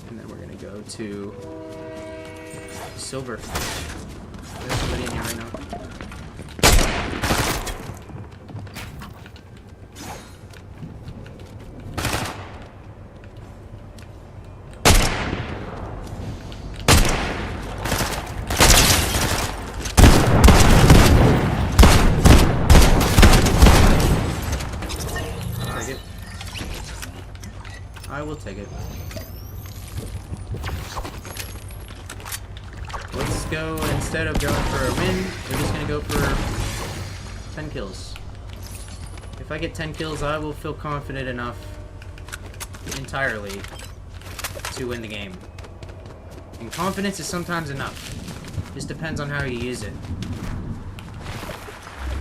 And then we're gonna go to Silver. There's somebody in here right now. Take it. I will take it. Let's go, instead of going for a win, we're just gonna go for 10 kills. If I get 10 kills, I will feel confident enough entirely to win the game. And confidence is sometimes enough. Just depends on how you use it.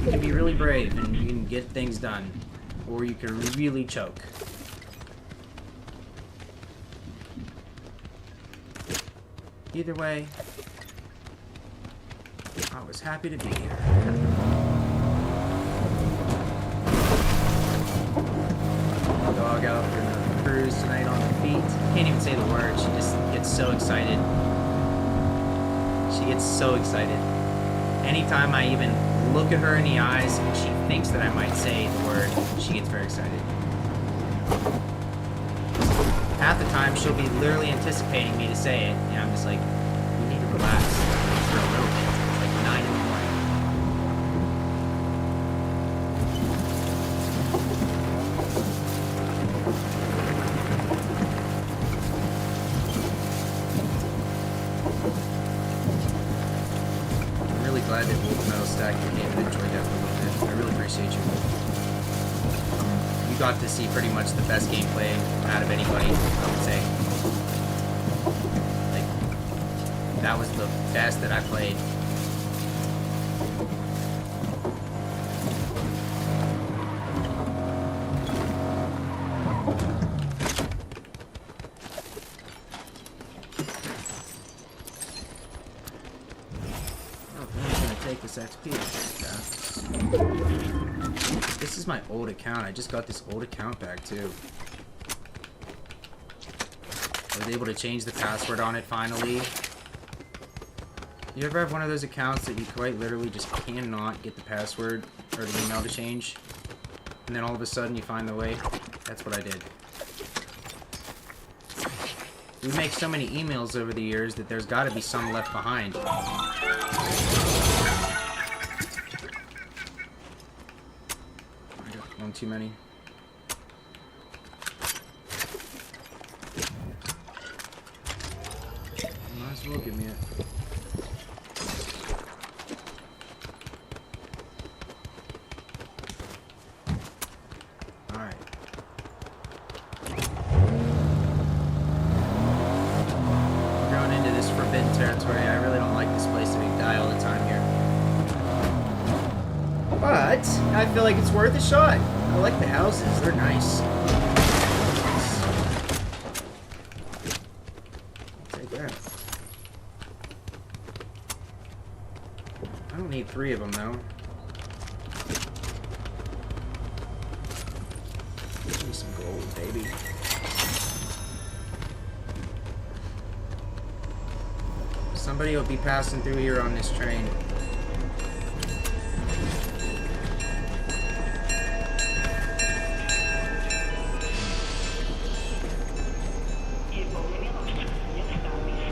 You can be really brave and you can get things done, or you can really choke. Either way, I was happy to be here. Dog out for the cruise tonight on the feet. Can't even say the word. She just gets so excited. She gets so excited. Anytime I even look at her in the eyes and she thinks that I might say the word, she gets very excited. Half the time she'll be literally anticipating me to say it, and I'm just like, you need to relax for a little bit. It's like 9 in the morning. I'm really glad that Wolf Metal Stack came and enjoyed that for a little bit. I really appreciate you. You got to see pretty much the best gameplay out of anybody, I would say. Like, that was the best that I played. Oh, I'm gonna take this XP. This is my old account. I just got this old account back too. I was able to change the password on it finally. You ever have one of those accounts that you quite literally just cannot get the password or the email to change? And then all of a sudden you find the way? That's what I did. We make so many emails over the years that there's got to be some left behind. One too many. Might as well give me it. I feel like it's worth a shot. I like the houses. They're nice. Take that. I don't need 3 of them, though. Give me some gold, baby. Somebody will be passing through here on this train.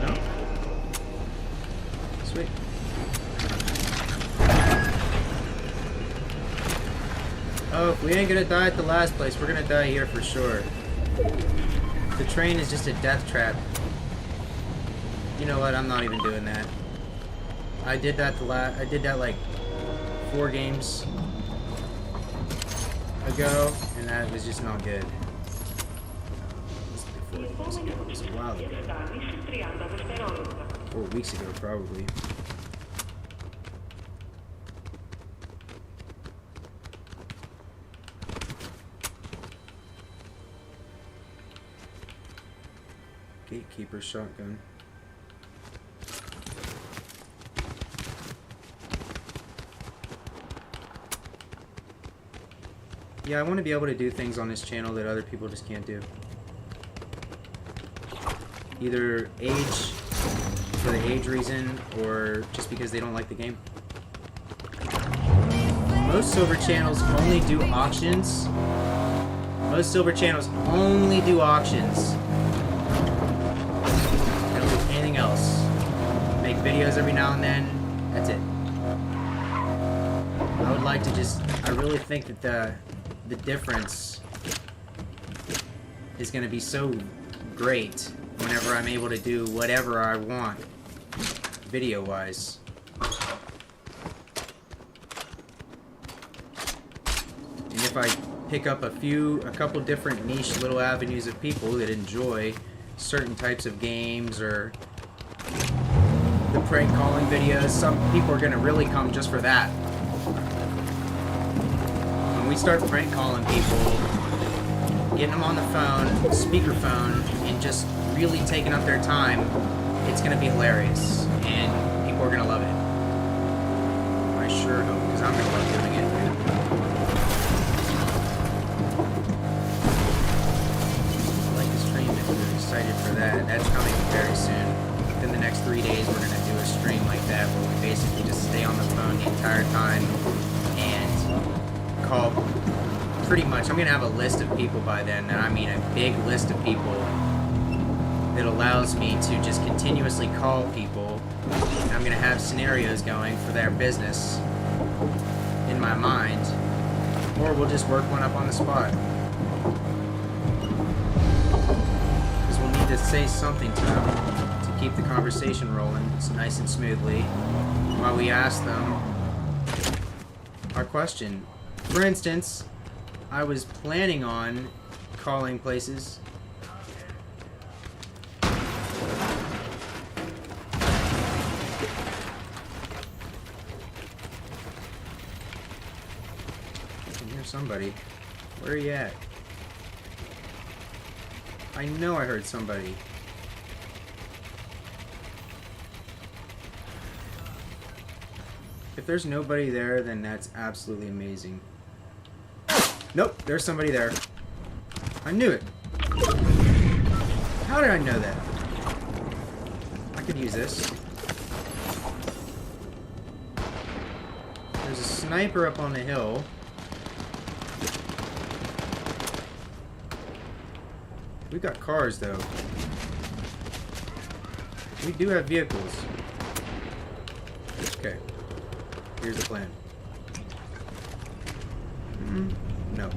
No? Sweet. Oh, if we ain't gonna die at the last place, we're gonna die here for sure. The train is just a death trap. You know what? I'm not even doing that. I did that I did that like 4 games ago, and that was just not good. It was a while ago. 4 weeks ago, probably. Gatekeeper shotgun. Yeah, I want to be able to do things on this channel that other people just can't do. Either age, for the age reason, or just because they don't like the game. Most silver channels only do auctions. Most silver channels only do auctions. They don't do anything else. Make videos every now and then. That's it. I would like to just... I really think that the difference is going to be so great whenever I'm able to do whatever I want video-wise. And if I pick up a couple different niche little avenues of people that enjoy certain types of games or the prank calling videos, some people are going to really come just for that. When we start prank calling people, getting them on the phone, speakerphone, and just really taking up their time, it's going to be hilarious, and people are going to love it. I sure hope, because I'm going to love doing it. I like this stream, and we're excited for that. That's coming very soon. Within the next 3 days, we're going to do a stream like that, where we basically just stay on the phone the entire time, and call pretty much, I'm going to have a list of people by then, and I mean a big list of people that allows me to just continuously call people, and I'm going to have scenarios going for their business in my mind, or we'll just work one up on the spot. Because we'll need to say something to them to keep the conversation rolling nice and smoothly while we ask them our question. For instance, I was planning on calling places. I can hear somebody. Where are you at? I know I heard somebody. If there's nobody there, then that's absolutely amazing. Nope, there's somebody there. I knew it. How did I know that? I could use this. There's a sniper up on the hill. We've got cars, though. We do have vehicles. Okay. Here's the plan. No.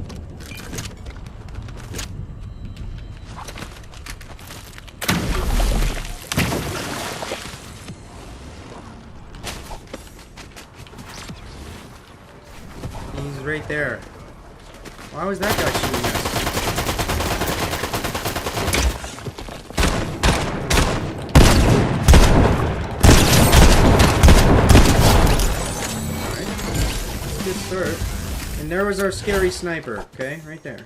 He's right there. Why was that guy shooting us? Alright. Good start. And there was our scary sniper, okay? Right there.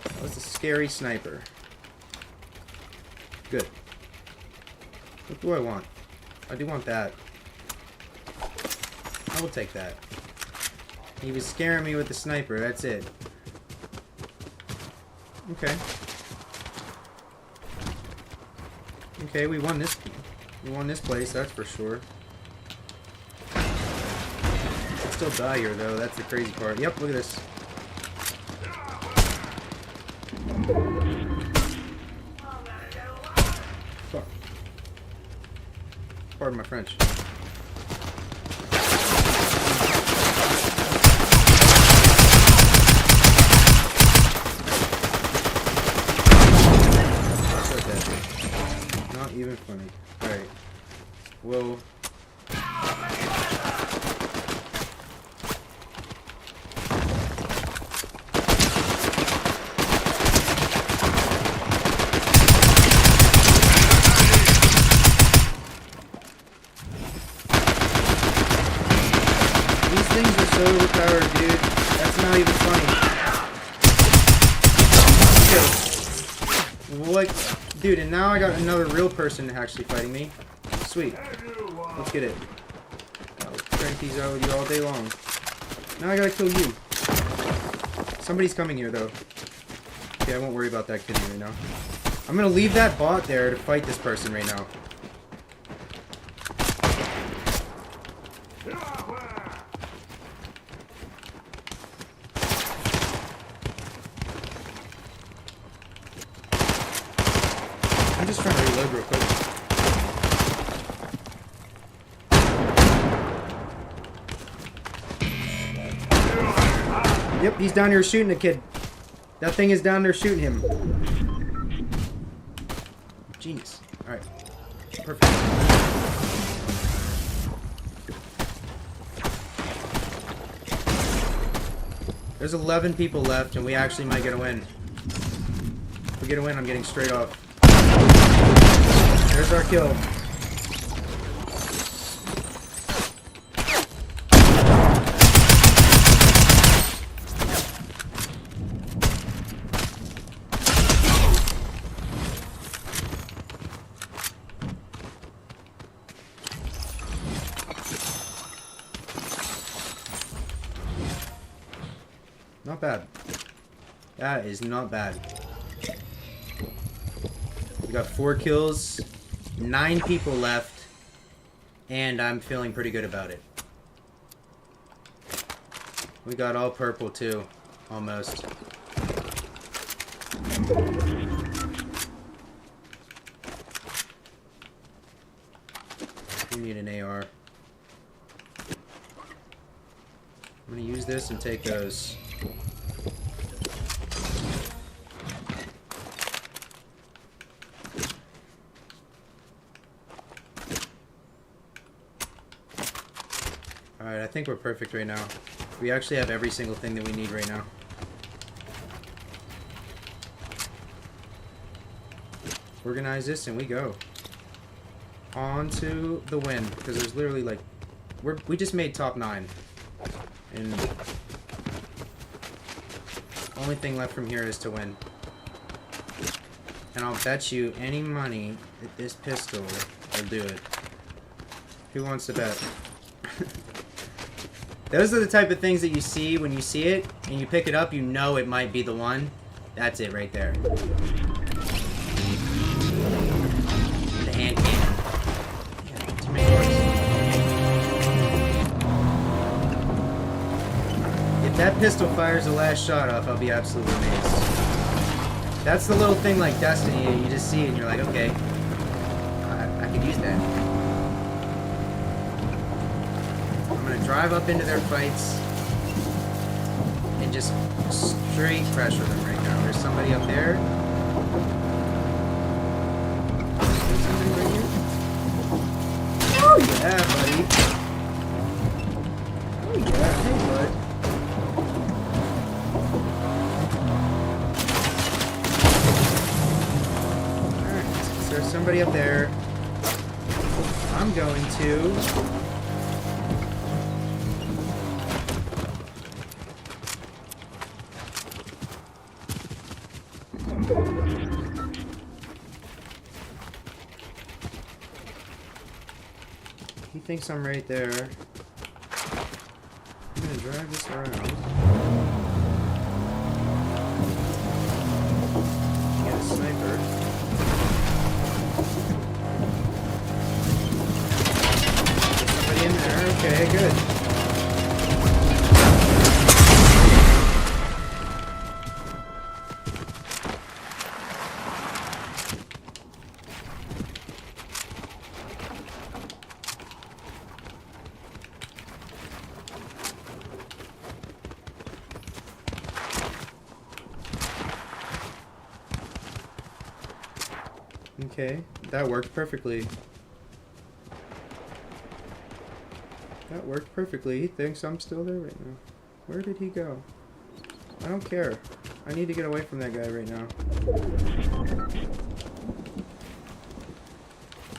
That was the scary sniper. Good. What do I want? I do want that. I will take that. He was scaring me with the sniper, that's it. Okay. Okay, we won this. We won this place, that's for sure. I'll still die here, though. That's the crazy part. Yep, look at this. Fuck. Pardon my French. Not even funny. Alright. Whoa. These things are so overpowered, dude. That's not even funny. What? Dude, and now I got another real person actually fighting me. Sweet. Let's get it. I'll crank these out with you all day long. Now I gotta kill you. Somebody's coming here, though. Okay, I won't worry about that kidding right now. I'm gonna leave that bot there to fight this person right now. I'm just trying to reload real quick. Yep, he's down here shooting a kid. That thing is down there shooting him. Genius. Alright. Perfect. There's 11 people left, and we actually might get a win. If we get a win, I'm getting straight off. There's our kill. Not bad. That is not bad. We got 4 kills, 9 people left, and I'm feeling pretty good about it. We got all purple too, almost. We need an AR. I'm gonna use this and take those. Alright, I think we're perfect right now. We actually have every single thing that we need right now. Organize this and we go. On to the win. Because there's literally like... We just made top 9. And... only thing left from here is to win. And I'll bet you any money that this pistol will do it. Who wants to bet? Those are the type of things that you see when you see it, and you pick it up, you know it might be the one. That's it right there. The hand cannon. Yeah, too many words. If that pistol fires the last shot off, I'll be absolutely amazed. That's the little thing like Destiny, you just see it and you're like, okay, I could use that. I'm gonna drive up into their fights and just straight pressure them right now. There's somebody up there. There's somebody right here. Oh yeah, buddy. Oh yeah, hey bud. Alright, so there's somebody up there. I'm going to He thinks I'm right there. I'm gonna drive this around. Get a sniper. There's somebody in there. Okay, good. Okay, that worked perfectly. That worked perfectly. He thinks I'm still there right now. Where did he go? I don't care. I need to get away from that guy right now.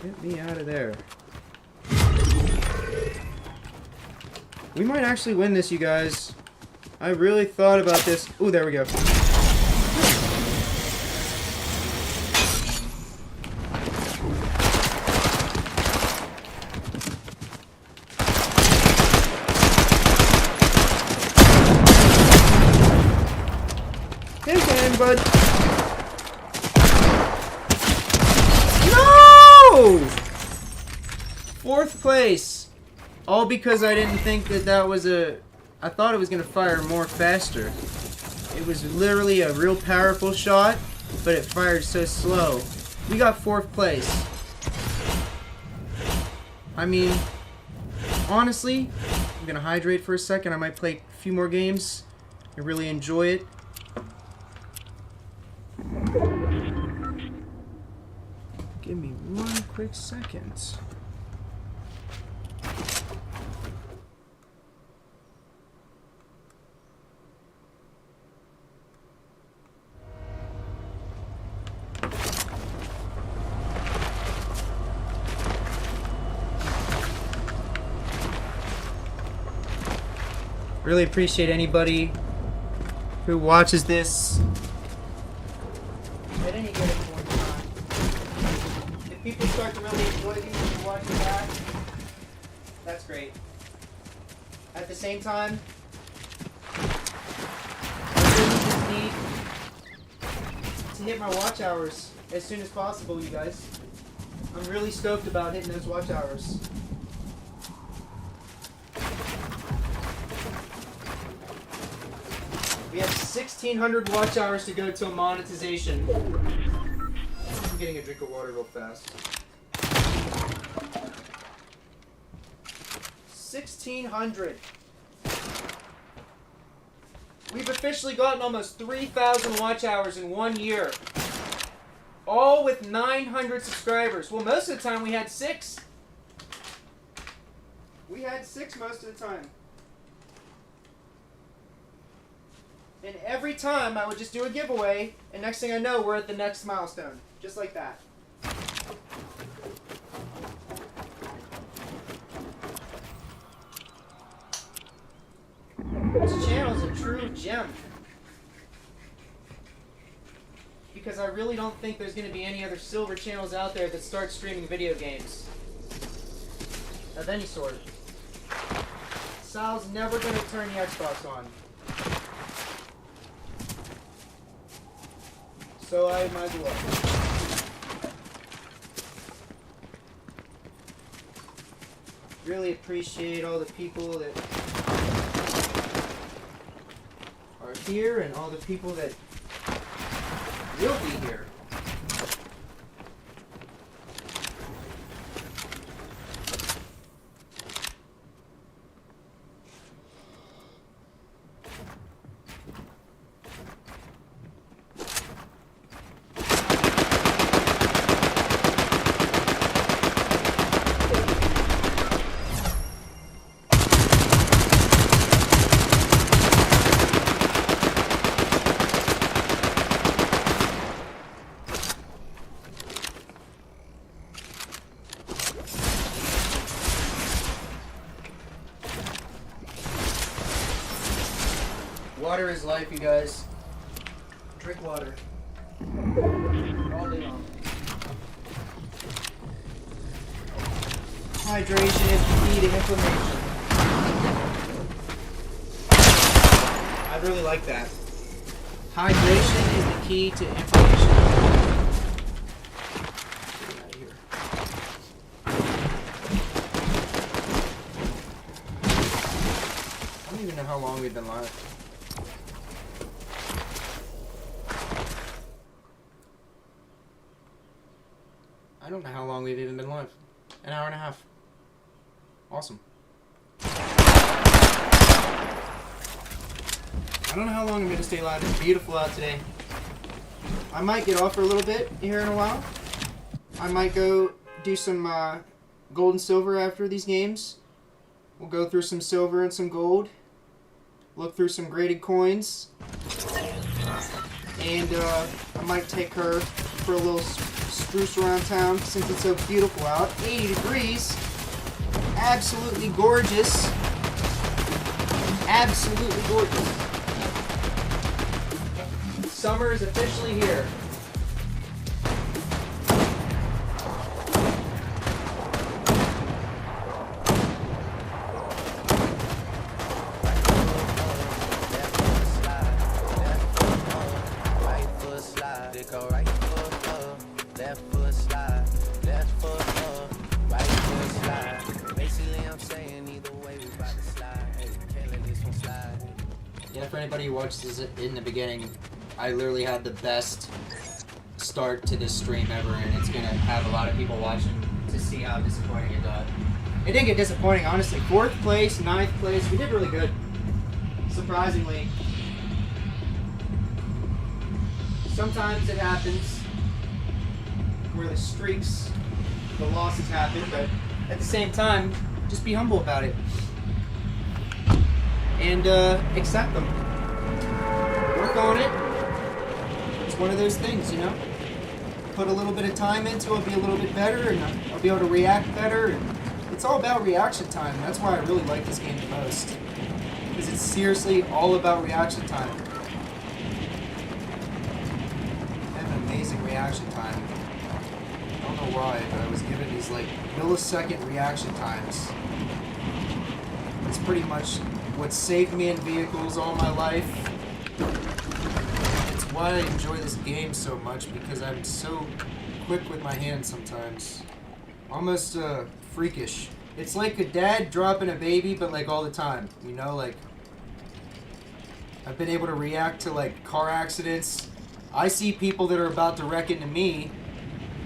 Get me out of there. We might actually win this, you guys. I really thought about this. Ooh, there we go. Bud. No! 4th place. All because I didn't think that was a... I thought it was going to fire more faster. It was literally a real powerful shot, but it fired so slow. We got 4th place. I mean, honestly, I'm going to hydrate for a second. I might play a few more games. I really enjoy it. Give me one quick second. Really appreciate anybody who watches this at any given point in time. If people start to really enjoy these and watch it back, that's great. At the same time, I really just need to hit my watch hours as soon as possible, you guys. I'm really stoked about hitting those watch hours. We have 1,600 watch hours to go till monetization. I'm getting a drink of water real fast. 1,600. We've officially gotten almost 3,000 watch hours in 1 year. All with 900 subscribers. Well, most of the time we had 6. We had 6 most of the time. And every time I would just do a giveaway, and next thing I know, we're at the next milestone. Just like that. This channel is a true gem. Because I really don't think there's going to be any other silver channels out there that start streaming video games. Of any sort. Sal's never going to turn the Xbox on. So I might as well. Really appreciate all the people that are here and all the people that will be here. Water is life, you guys. Drink water. All day long. Hydration is the key to inflammation. I really like that. Hydration is the key to inflammation. Get out of here. I don't even know how long we've been live. I don't know how long we've even been live. An hour and a half. Awesome. I don't know how long I'm going to stay live. It's beautiful out today. I might get off for a little bit here in a while. I might go do some gold and silver after these games. We'll go through some silver and some gold. Look through some graded coins. And I might take her for a little spruce around town since it's so beautiful out. 80 degrees. Absolutely gorgeous. Absolutely gorgeous. Summer is officially here. Yeah, for anybody who watched this in the beginning, I literally had the best start to this stream ever, and it's gonna have a lot of people watching to see how disappointing it got. It didn't get disappointing, honestly. 4th place, 9th place, we did really good. Surprisingly. Sometimes it happens where the streaks, the losses happen, but at the same time, just be humble about it. And accept them. Work on it. It's one of those things, you know? Put a little bit of time into it, be a little bit better, and I'll be able to react better. And it's all about reaction time. That's why I really like this game the most. Because it's seriously all about reaction time. I have an amazing reaction time. I don't know why, but I was given these like millisecond reaction times. It's pretty much what saved me in vehicles all my life. It's why I enjoy this game so much, because I'm so quick with my hands sometimes. Almost freakish. It's like a dad dropping a baby, but like all the time. You know, like I've been able to react to like car accidents. I see people that are about to wreck into me.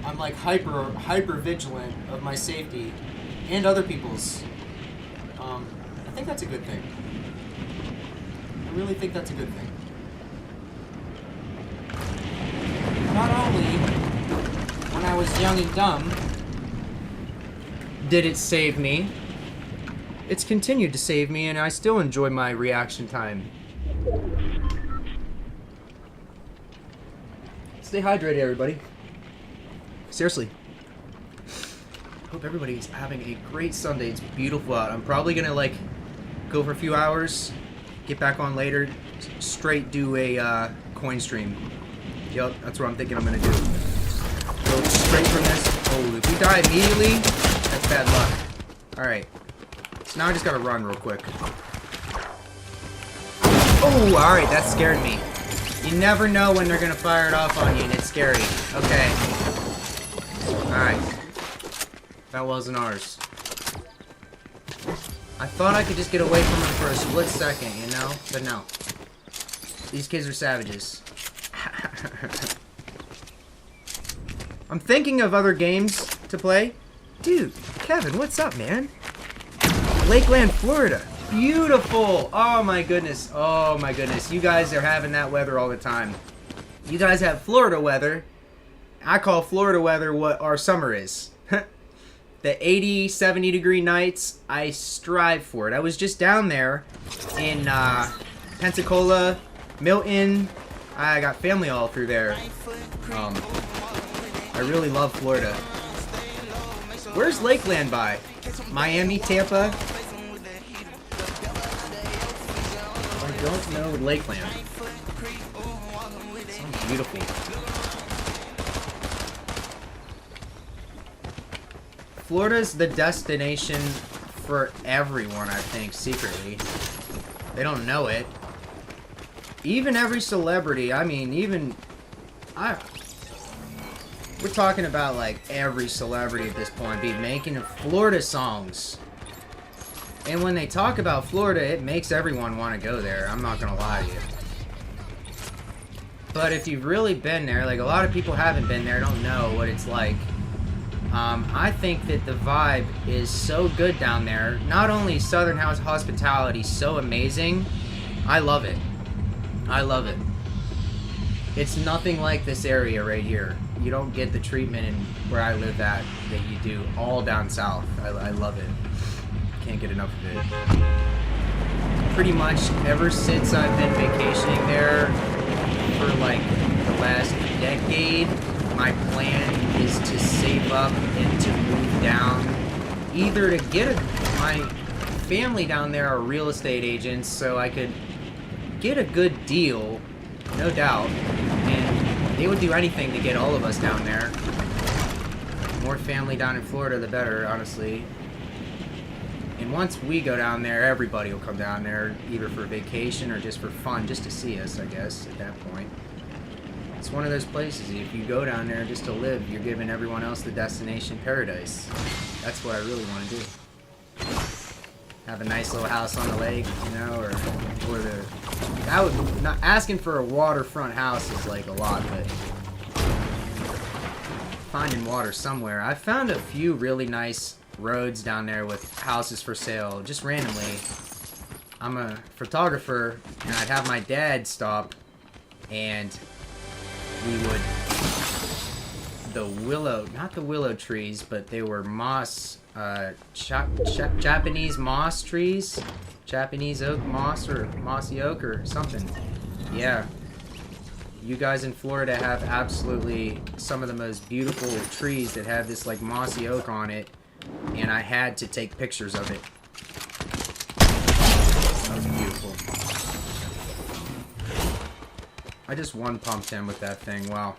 I'm like hyper vigilant of my safety and other people's. I think that's a good thing. I really think that's a good thing. Not only when I was young and dumb did it save me, it's continued to save me, and I still enjoy my reaction time. Stay hydrated, everybody. Seriously. Hope everybody's having a great Sunday. It's beautiful out. I'm probably gonna like go for a few hours, get back on later, straight do a coin stream. Yep, that's what I'm thinking I'm gonna do. Go straight from this. Oh, if we die immediately, that's bad luck. Alright. So now I just gotta run real quick. Oh, alright, that scared me. You never know when they're gonna fire it off on you, and it's scary. Okay. Alright. That wasn't ours. I thought I could just get away from them for a split second, you know? But no. These kids are savages. I'm thinking of other games to play. Dude, Kevin, what's up, man? Lakeland, Florida. Beautiful. Oh my goodness. Oh my goodness. You guys are having that weather all the time. You guys have Florida weather. I call Florida weather what our summer is. The 80, 70 degree nights, I strive for it. I was just down there in Pensacola, Milton. I got family all through there. I really love Florida. Where's Lakeland by? Miami, Tampa? I don't know Lakeland. Sounds beautiful. Florida's the destination for everyone, I think, secretly. They don't know it. Even every celebrity, I mean, we're talking about, like, every celebrity at this point be making Florida songs. And when they talk about Florida, it makes everyone want to go there. I'm not gonna lie to you. But if you've really been there, like, a lot of people haven't been there, don't know what it's like. I think that the vibe is so good down there. Not only Southern hospitality so amazing, I love it. I love it. It's nothing like this area right here. You don't get the treatment in where I live at that you do all down south. I love it. Can't get enough of it. Pretty much ever since I've been vacationing there for like the last decade, my plan is to save up and to move down, either to get my family down there are real estate agents, so I could get a good deal, no doubt, and they would do anything to get all of us down there. More family down in Florida, the better, honestly. And once we go down there, everybody will come down there, either for vacation or just for fun, just to see us, I guess, at that point. It's one of those places, if you go down there just to live, you're giving everyone else the destination paradise. That's what I really want to do. Have a nice little house on the lake, you know, or that would, not asking for a waterfront house is like a lot, but finding water somewhere. I found a few really nice roads down there with houses for sale, just randomly. I'm a photographer, and I'd have my dad stop, and we would, not the willow trees, but they were moss, Japanese moss trees, Japanese oak moss, or mossy oak, or something. Yeah. You guys in Florida have absolutely some of the most beautiful trees that have this like mossy oak on it, and I had to take pictures of it. That was beautiful. I just one-pumped him with that thing, wow.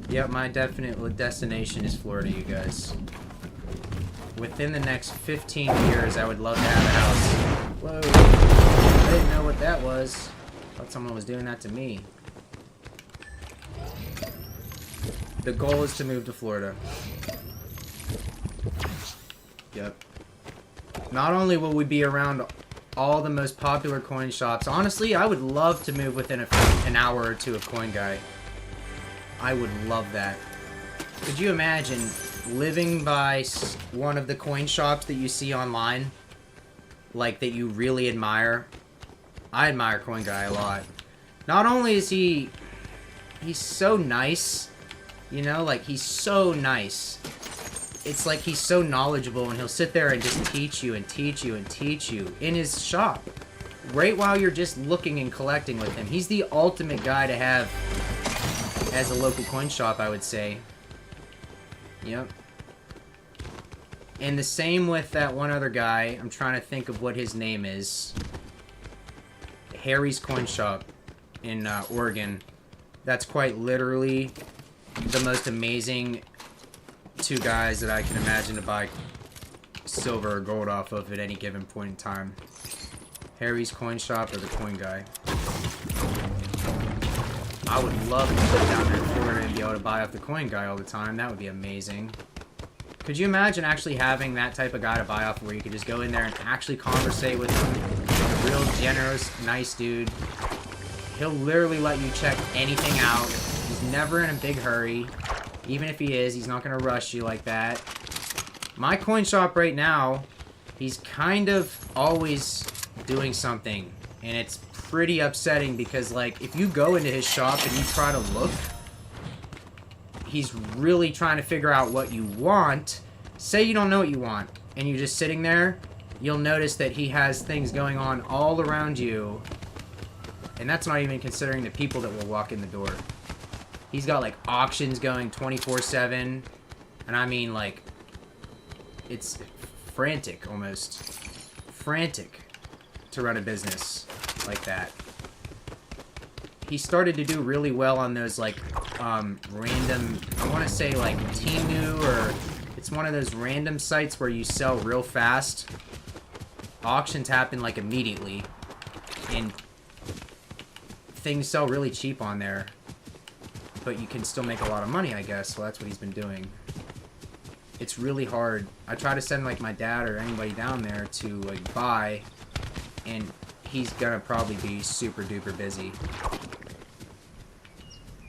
Yep, my definite destination is Florida, you guys. Within the next 15 years, I would love to have a house. Whoa, I didn't know what that was. Thought someone was doing that to me. The goal is to move to Florida. Yep. Not only will we be around all the most popular coin shops, honestly, I would love to move within an hour or two of Coin Guy. I would love that. Could you imagine living by one of the coin shops that you see online? Like, that you really admire? I admire Coin Guy a lot. Not only is he's so nice, you know, like, he's so nice. It's like he's so knowledgeable, and he'll sit there and just teach you and teach you and teach you in his shop. Right while you're just looking and collecting with him. He's the ultimate guy to have as a local coin shop, I would say. Yep. And the same with that one other guy. I'm trying to think of what his name is. Harry's Coin Shop in Oregon. That's quite literally the most amazing two guys that I can imagine to buy silver or gold off of at any given point in time. Harry's Coin Shop or the Coin Guy. I would love to live down there in Florida and be able to buy off the Coin Guy all the time. That would be amazing. Could you imagine actually having that type of guy to buy off where you could just go in there and actually conversate with him? A real generous, nice dude. He'll literally let you check anything out. He's never in a big hurry. Even if he is, he's not going to rush you like that. My coin shop right now, he's kind of always doing something. And it's pretty upsetting because, like, if you go into his shop and you try to look, he's really trying to figure out what you want. Say you don't know what you want, and you're just sitting there, you'll notice that he has things going on all around you. And that's not even considering the people that will walk in the door. He's got, like, auctions going 24/7. And I mean, like, it's frantic, almost. Frantic to run a business like that. he started to do really well on those, like, random, I want to say, like, Temu, or it's one of those random sites where you sell real fast. Auctions happen, like, immediately, and things sell really cheap on there, but you can still make a lot of money, I guess. Well, that's what he's been doing. It's really hard. I try to send, like, my dad or anybody down there to, like, buy, and he's gonna probably be super duper busy.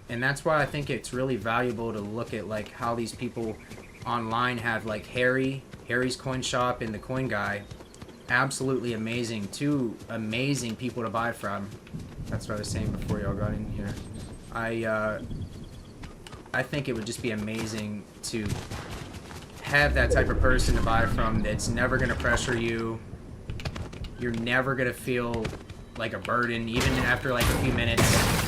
And that's why I think it's really valuable to look at, like, how these people online have, like, Harry's Coin Shop and the Coin Guy. Absolutely amazing. Two amazing people to buy from. That's what I was saying before y'all got in here. I think it would just be amazing to have that type of person to buy from that's never going to pressure you. You're never going to feel like a burden, even after like a few minutes.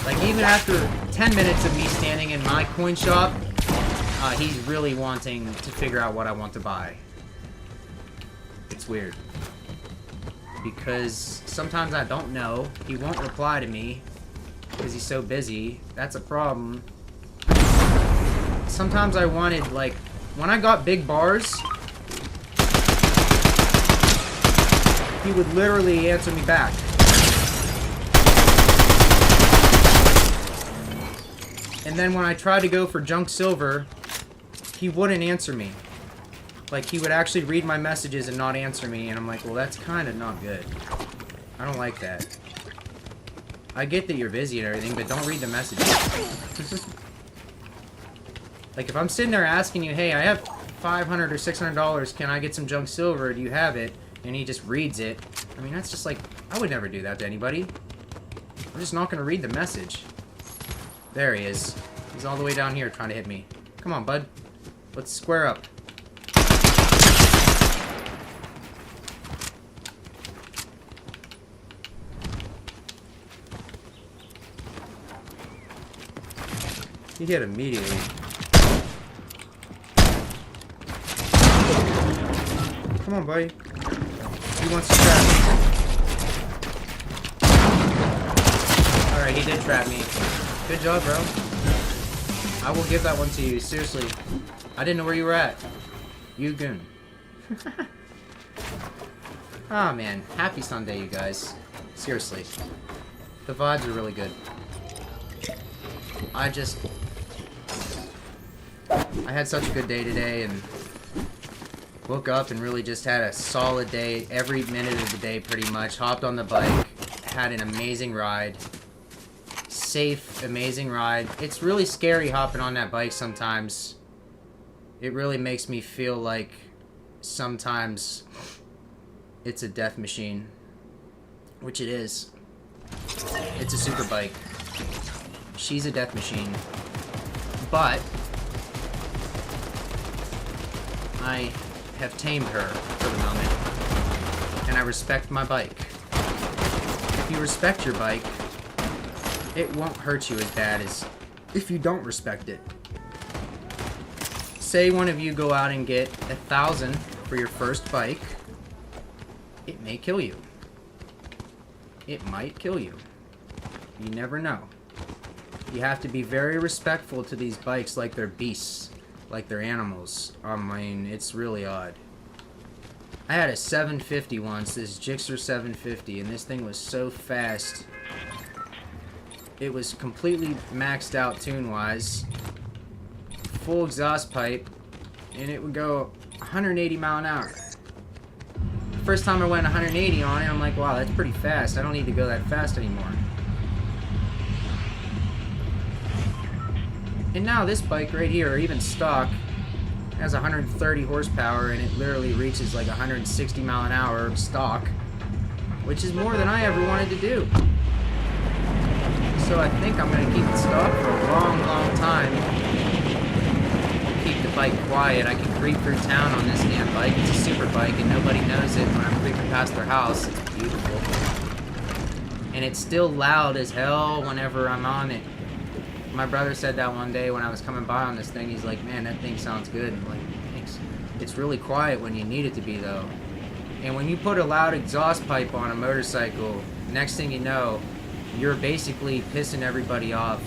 Like, even after 10 minutes of me standing in my coin shop, he's really wanting to figure out what I want to buy. It's weird. Because sometimes I don't know. He won't reply to me because he's so busy. That's a problem. Sometimes I wanted, like, when I got big bars, he would literally answer me back. And then when I tried to go for junk silver, he wouldn't answer me. Like, he would actually read my messages and not answer me, and I'm like, well, that's kind of not good. I don't like that. I get that you're busy and everything, but don't read the messages. Like, if I'm sitting there asking you, hey, I have $500 or $600, can I get some junk silver? Do you have it? And he just reads it. I mean, that's just like, I would never do that to anybody. I'm just not going to read the message. There he is. He's all the way down here trying to hit me. Come on, bud. Let's square up. He hit immediately. Come on, buddy. He wants to trap me. Alright, he did trap me. Good job, bro. I will give that one to you. Seriously. I didn't know where you were at. You goon. Oh, man. Happy Sunday, you guys. Seriously. The vibes are really good. I had such a good day today, and woke up and really just had a solid day. Every minute of the day, pretty much. Hopped on the bike. Had an amazing ride. Safe, amazing ride. It's really scary hopping on that bike sometimes. It really makes me feel like sometimes it's a death machine. Which it is. It's a super bike. She's a death machine. But I have tamed her for the moment. And I respect my bike. If you respect your bike, it won't hurt you as bad as if you don't respect it. Say one of you go out and get 1,000 for your first bike. It may kill you. It might kill you. You never know. You have to be very respectful to these bikes like they're beasts. Like they're animals. I mean, it's really odd. I had a 750 once, this Gixxer 750, and this thing was so fast. It was completely maxed out tune-wise. Full exhaust pipe, and it would go 180 mile an hour. The first time I went 180 on it, I'm like, wow, that's pretty fast. I don't need to go that fast anymore. And now this bike right here, or even stock, has 130 horsepower, and it literally reaches like 160 mile an hour stock, which is more than I ever wanted to do. So I think I'm going to keep it stock for a long, long time. Keep the bike quiet. I can creep through town on this damn bike. It's a super bike, and nobody knows it when I'm creeping past their house. It's beautiful. And it's still loud as hell whenever I'm on it. My brother said that one day when I was coming by on this thing. He's like, man, that thing sounds good. I'm like, thanks. It's really quiet when you need it to be, though. And when you put a loud exhaust pipe on a motorcycle, next thing you know, you're basically pissing everybody off.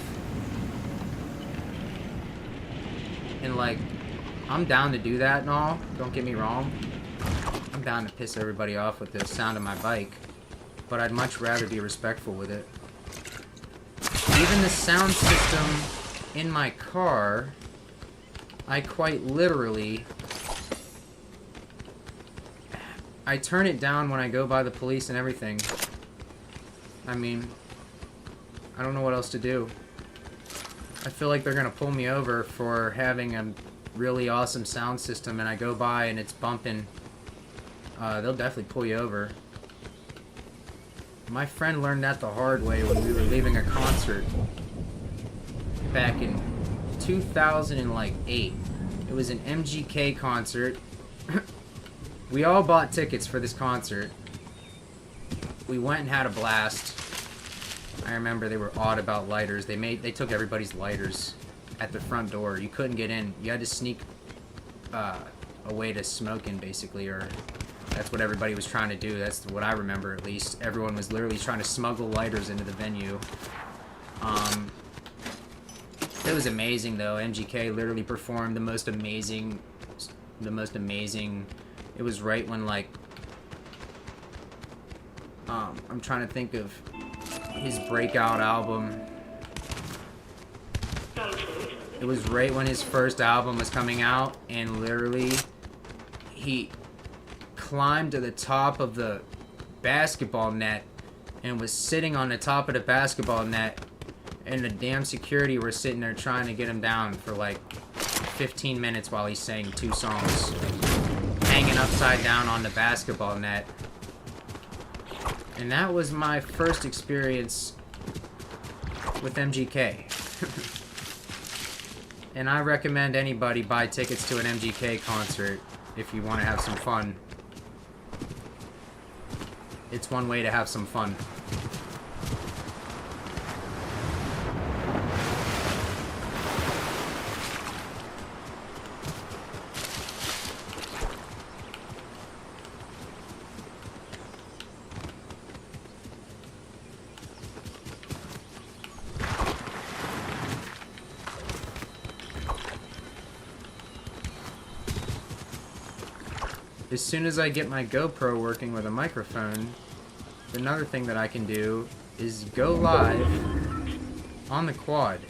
And like, I'm down to do that and all, don't get me wrong. I'm down to piss everybody off with the sound of my bike, but I'd much rather be respectful with it. Even the sound system in my car, I quite literally, I turn it down when I go by the police and everything. I mean, I don't know what else to do. I feel like they're gonna pull me over for having a really awesome sound system, and I go by and it's bumping. They'll definitely pull you over. My friend learned that the hard way when we were leaving a concert back in 2008. It was an MGK concert. We all bought tickets for this concert. We went and had a blast. I remember they were odd about lighters. They took everybody's lighters at the front door. You couldn't get in. You had to sneak a way to smoke in, basically, or that's what everybody was trying to do. That's what I remember, at least. Everyone was literally trying to smuggle lighters into the venue. It was amazing, though. MGK literally performed the most amazing. It was right when, like, I'm trying to think of his breakout album. It was right when his first album was coming out, and literally he climbed to the top of the basketball net and was sitting on the top of the basketball net, and the damn security were sitting there trying to get him down for like 15 minutes while he sang 2 songs, hanging upside down on the basketball net. And that was my first experience with MGK. And I recommend anybody buy tickets to an MGK concert if you want to have some fun. It's one way to have some fun. As soon as I get my GoPro working with a microphone, another thing that I can do is go live on the quad.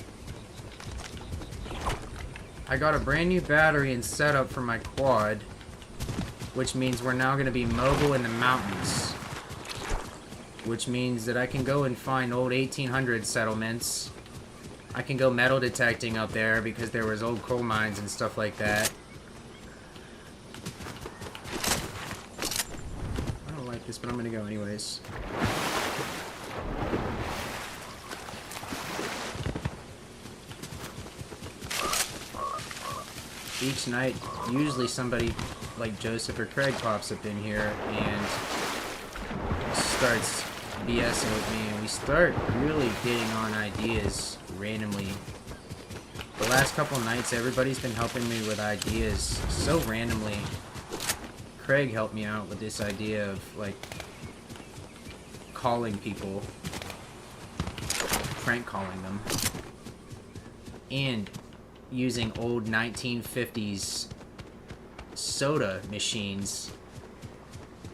I got a brand new battery and setup for my quad, which means we're now going to be mobile in the mountains. Which means that I can go and find old 1800 settlements. I can go metal detecting up there because there was old coal mines and stuff like that. But I'm gonna go anyways. Each night, usually somebody like Joseph or Craig pops up in here and starts BSing with me, and we start really getting on ideas randomly. The last couple nights, everybody's been helping me with ideas so randomly. Craig helped me out with this idea of, like, calling people, prank calling them, and using old 1950s soda machines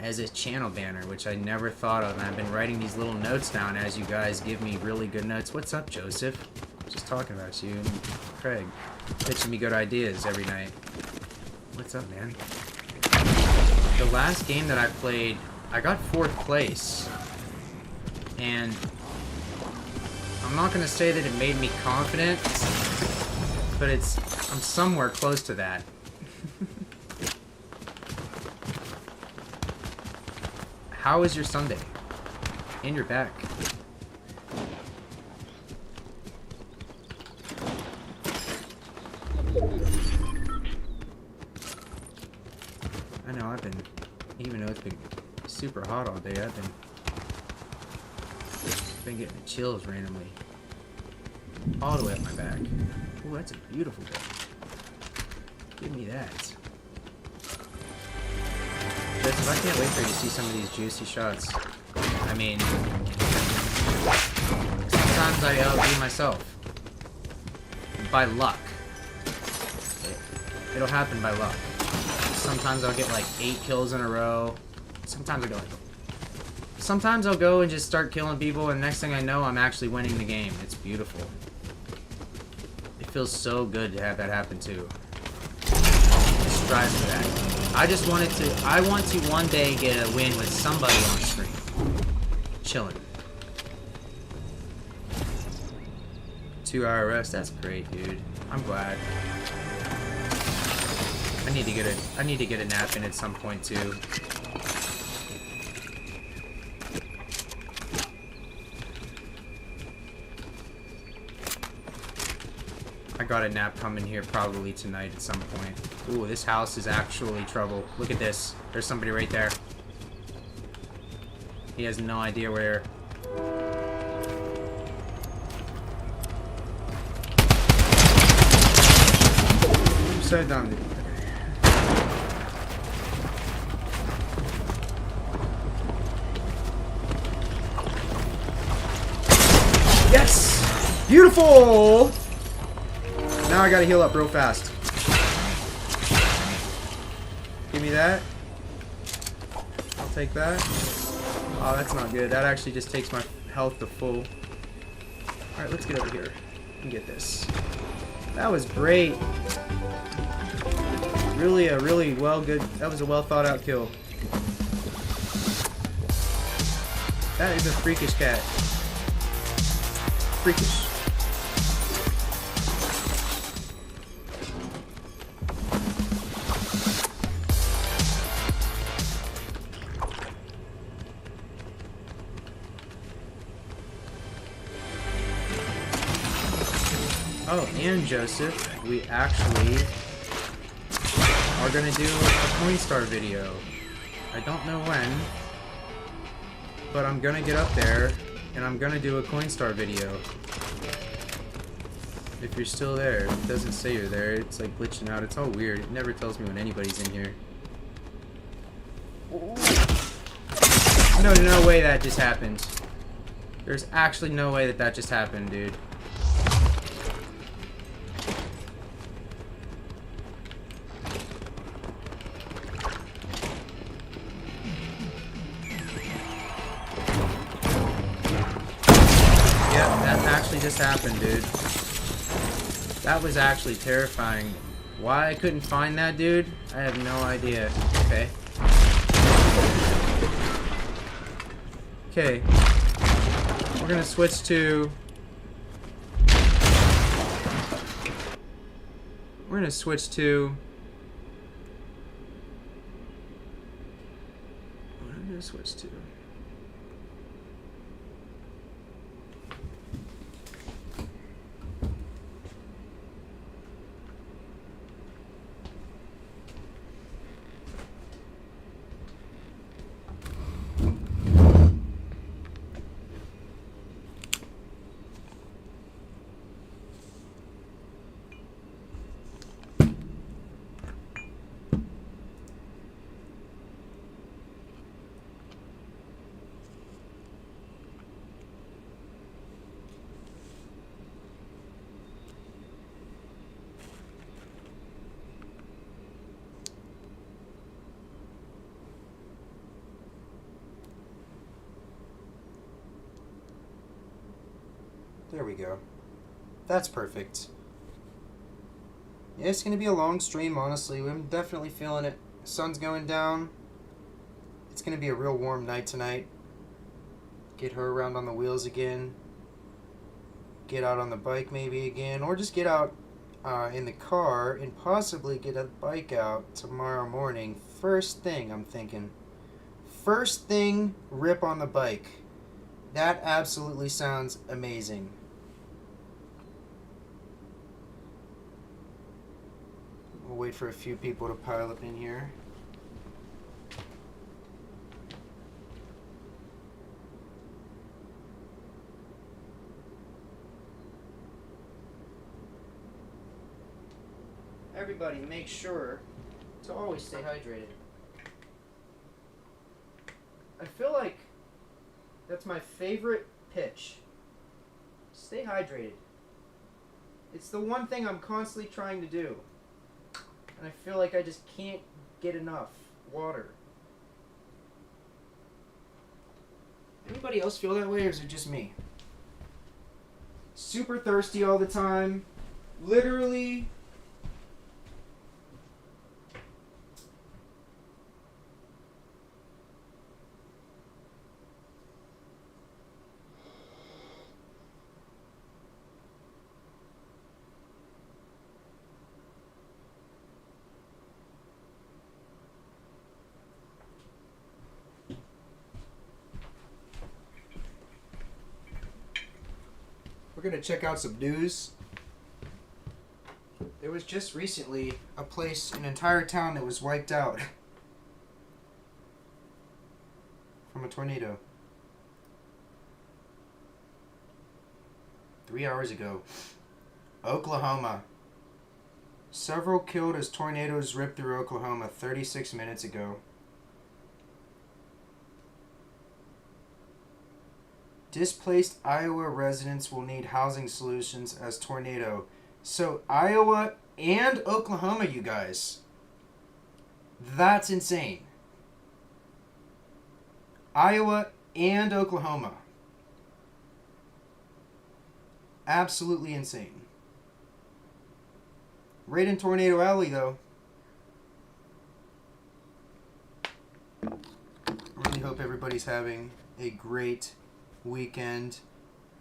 as a channel banner, which I never thought of, and I've been writing these little notes down as you guys give me really good notes. What's up, Joseph? Just talking about you and Craig. Pitching me good ideas every night. What's up, man? The last game that I played, I got 4th place, and I'm not gonna say that it made me confident, but I'm somewhere close to that. How is your Sunday? And your back? I know, even though it's been super hot all day, I've been getting the chills randomly. All the way up my back. Oh, that's a beautiful day. Give me that. Joseph, I can't wait for you to see some of these juicy shots. I mean, sometimes I outdo myself. By luck. It'll happen by luck. Sometimes I'll get like 8 kills in a row. Sometimes I'll go and just start killing people, and next thing I know, I'm actually winning the game. It's beautiful. It feels so good to have that happen too. Strive for that. I want to one day get a win with somebody on stream. Chilling. 2-hour rest, that's great, dude. I'm glad. I need to get a nap in at some point too. I got a nap coming here probably tonight at some point. Ooh, this house is actually trouble. Look at this. There's somebody right there. He has no idea where. I'm so dumb, dude. Yes! Beautiful! Now I gotta heal up real fast. Give me that. I'll take that. Oh, that's not good. That actually just takes my health to full. Alright, let's get over here and get this. That was great. Really well good. That was a well thought out kill. That is a freakish cat. Freakish. Oh, and Joseph, we actually are gonna do a Coinstar video. I don't know when, but I'm gonna get up there and I'm gonna do a Coinstar video. If you're still there, it doesn't say you're there. It's like glitching out. It's all weird. It never tells me when anybody's in here. No way that just happened. There's actually no way that just happened, dude. Just happened, dude. That was actually terrifying. Why I couldn't find that dude, I have no idea. Okay. Okay. We're gonna switch to... What am I gonna switch to? There we go. That's perfect. Yeah, it's going to be a long stream, honestly. I'm definitely feeling it. The sun's going down. It's going to be a real warm night tonight. Get her around on the wheels again. Get out on the bike maybe again. Or just get out in the car and possibly get a bike out tomorrow morning. First thing, I'm thinking. First thing, rip on the bike. That absolutely sounds amazing. We'll wait for a few people to pile up in here. Everybody make sure to always stay hydrated. I feel like that's my favorite pitch. Stay hydrated. It's the one thing I'm constantly trying to do. And I feel like I just can't get enough water. Anybody else feel that way, or is it just me? Super thirsty all the time. Literally. We're going to check out some news. There was just recently an entire town that was wiped out from a tornado. 3 hours ago. Oklahoma. Several killed as tornadoes ripped through Oklahoma 36 minutes ago. Displaced Iowa residents will need housing solutions as tornado. So Iowa and Oklahoma, you guys. That's insane. Iowa and Oklahoma. Absolutely insane. Right in Tornado Alley, though. I really hope everybody's having a great weekend.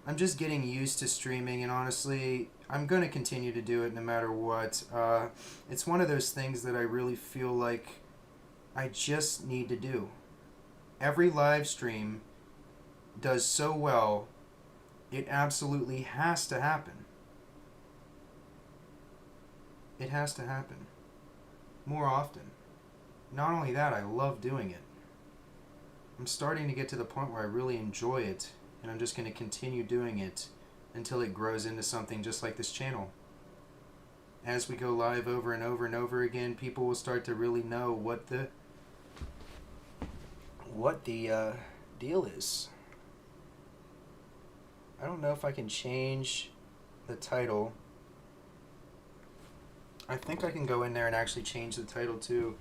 I'm just getting used to streaming, and honestly, I'm going to continue to do it no matter what. It's one of those things that I really feel like I just need to do. Every live stream does so well, it absolutely has to happen. It has to happen. More often. Not only that, I love doing it. I'm starting to get to the point where I really enjoy it, and I'm just going to continue doing it until it grows into something just like this channel. As we go live over and over and over again, people will start to really know what the deal is. I don't know if I can change the title. I think I can go in there and actually change the title too.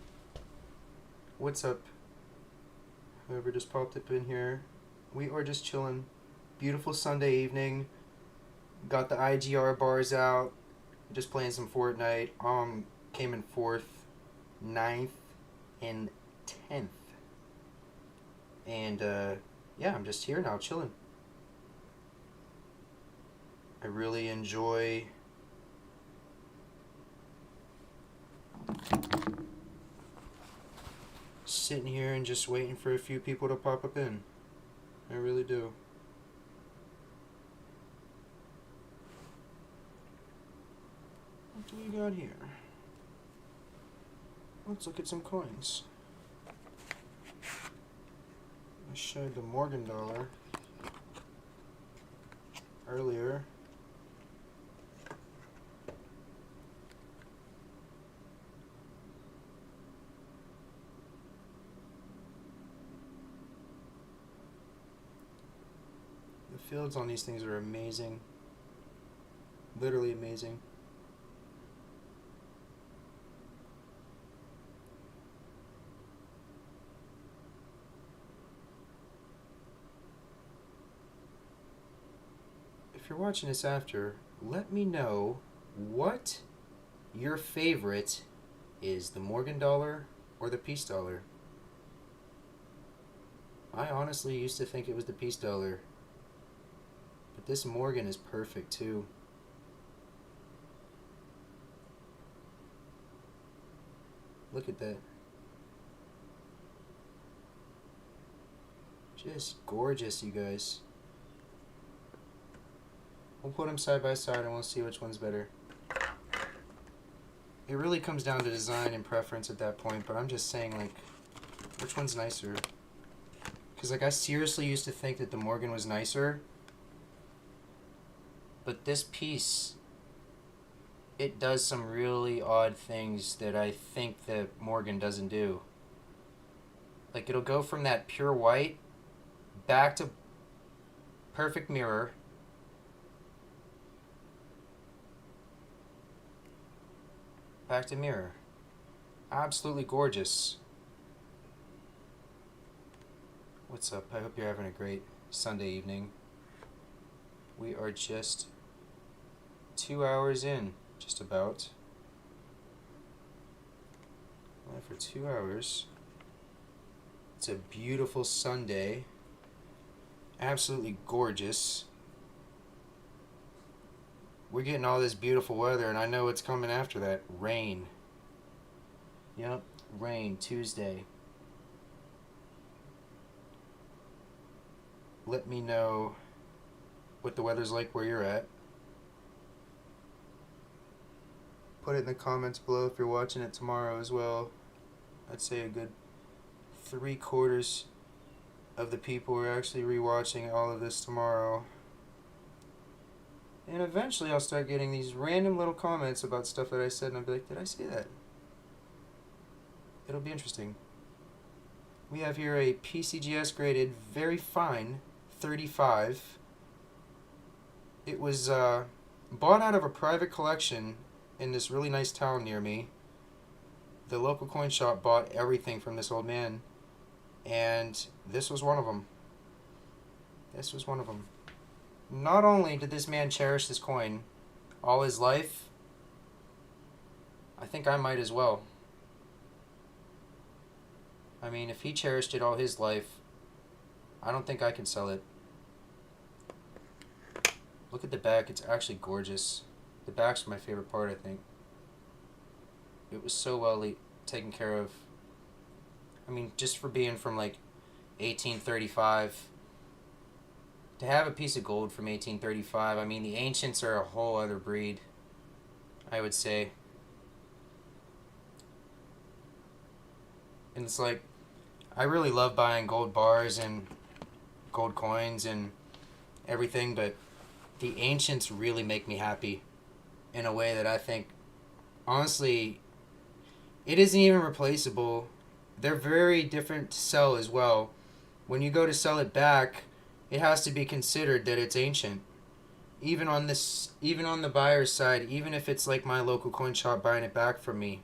What's up? Whoever just popped up in here. We are just chilling. Beautiful Sunday evening. Got the IGR bars out. Just playing some Fortnite. Came in 4th, 9th, and 10th. And yeah, I'm just here now chilling. I really enjoy sitting here and just waiting for a few people to pop up in. I really do. What do we got here? Let's look at some coins. I showed the Morgan dollar earlier. The fields on these things are amazing. Literally amazing. If you're watching this after, let me know what your favorite is, the Morgan dollar or the peace dollar. I honestly used to think it was the peace dollar. But this Morgan is perfect too. Look at that. Just gorgeous, you guys. We'll put them side by side and we'll see which one's better. It really comes down to design and preference at that point, but I'm just saying, like, which one's nicer? Because, like, I seriously used to think that the Morgan was nicer. But this piece, it does some really odd things that I think that Morgan doesn't do. Like, it'll go from that pure white back to perfect mirror, Back to mirror. Absolutely gorgeous. What's up? I hope you're having a great Sunday evening. We are just 2 hours in, just about. Well, for 2 hours. It's a beautiful Sunday. Absolutely gorgeous. We're getting all this beautiful weather, and I know what's coming after that. Rain. Yep, rain, Tuesday. Let me know what the weather's like where you're at. Put it in the comments below if you're watching it tomorrow as well. I'd say a good 3/4 of the people are actually rewatching all of this tomorrow. And eventually I'll start getting these random little comments about stuff that I said, and I'll be like, did I say that? It'll be interesting. We have here a PCGS graded, very fine 35. It was bought out of a private collection in this really nice town near me. The local coin shop bought everything from this old man, and this was one of them. This was one of them. Not only did this man cherish this coin all his life, I think I might as well. I mean, if he cherished it all his life, I don't think I can sell it. Look at the back. It's actually gorgeous. The back's my favorite part, I think. It was so well taken care of. I mean, just for being from like 1835. To have a piece of gold from 1835, I mean, the ancients are a whole other breed, I would say. And it's like, I really love buying gold bars and gold coins and everything, but the ancients really make me happy in a way that I think, honestly, it isn't even replaceable. They're very different to sell as well. When you go to sell it back, it has to be considered that it's ancient. Even on the buyer's side, even if it's like my local coin shop buying it back from me,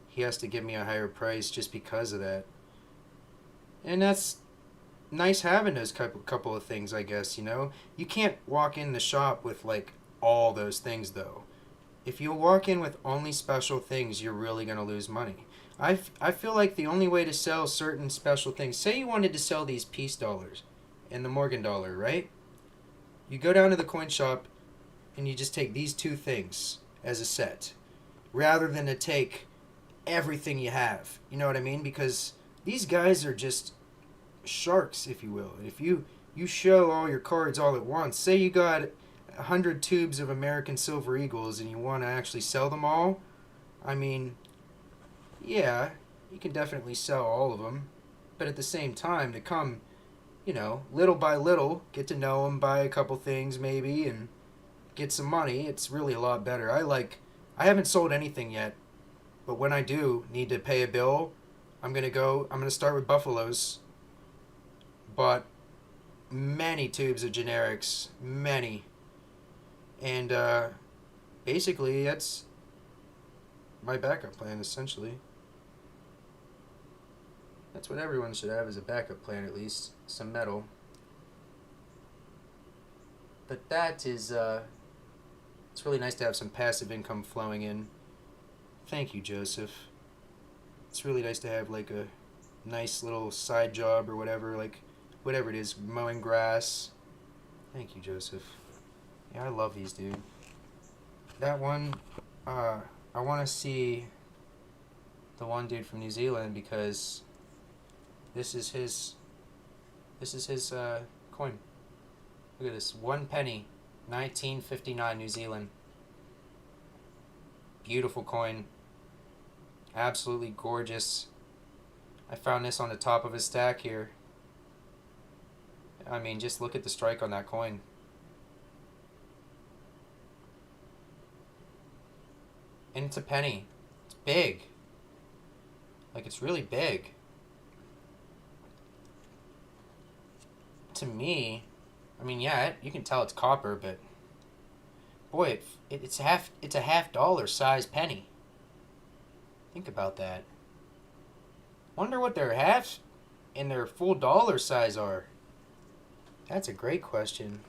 he has to give me a higher price just because of that. And that's nice having those couple of things, I guess, you know? You can't walk in the shop with like all those things though. If you walk in with only special things, you're really going to lose money. I feel like the only way to sell certain special things, say you wanted to sell these peace dollars and the Morgan dollar, right? You go down to the coin shop and you just take these two things as a set rather than to take everything you have. You know what I mean? Because these guys are just sharks, if you will. If you show all your cards all at once, say you got 100 tubes of American Silver Eagles and you want to actually sell them all, I mean, yeah, you can definitely sell all of them. But at the same time, to come, you know, little by little, get to know them, buy a couple things maybe, and get some money, it's really a lot better. I haven't sold anything yet, but when I do need to pay a bill, I'm going to start with Buffaloes. Bought many tubes of generics, many. And basically, that's my backup plan, essentially. That's what everyone should have as a backup plan, at least. Some metal. But that is, it's really nice to have some passive income flowing in. Thank you, Joseph. It's really nice to have, like, a nice little side job or whatever, like, whatever it is, mowing grass. Thank you, Joseph. Yeah, I love these, dude. That one, I want to see the one dude from New Zealand because this is his coin. Look at this, 1 penny, 1959 New Zealand. Beautiful coin. Absolutely gorgeous. I found this on the top of his stack here. I mean, just look at the strike on that coin. And it's a penny. It's big. Like, it's really big. To me, I mean, yeah, you can tell it's copper, but boy, it's a half dollar size penny. Think about that. Wonder what their halves and their full dollar size are. That's a great question.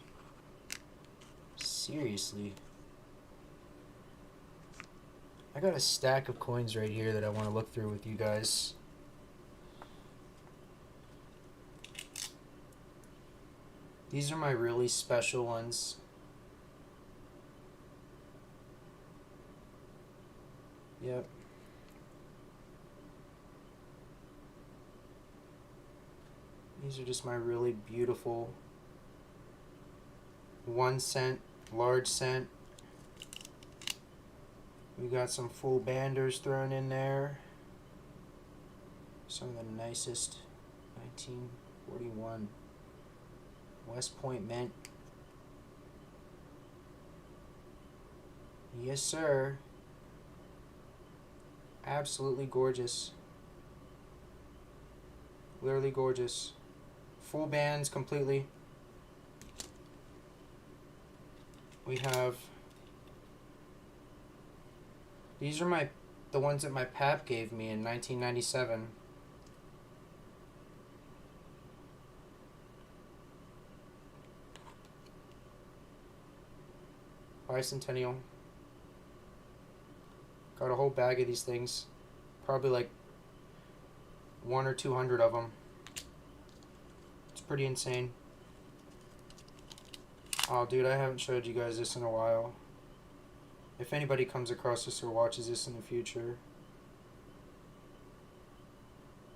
Seriously. I got a stack of coins right here that I want to look through with you guys. These are my really special ones. Yep. These are just my really beautiful 1 cent, large cent. We got some full banders thrown in there. Some of the nicest 1941 West Point Mint. Yes, sir. Absolutely gorgeous. Literally gorgeous. Full bands completely. We have, these are the ones that my pap gave me in 1997. Bicentennial. Got a whole bag of these things. Probably like 100 or 200 of them. It's pretty insane. Oh, dude, I haven't showed you guys this in a while. If anybody comes across this or watches this in the future,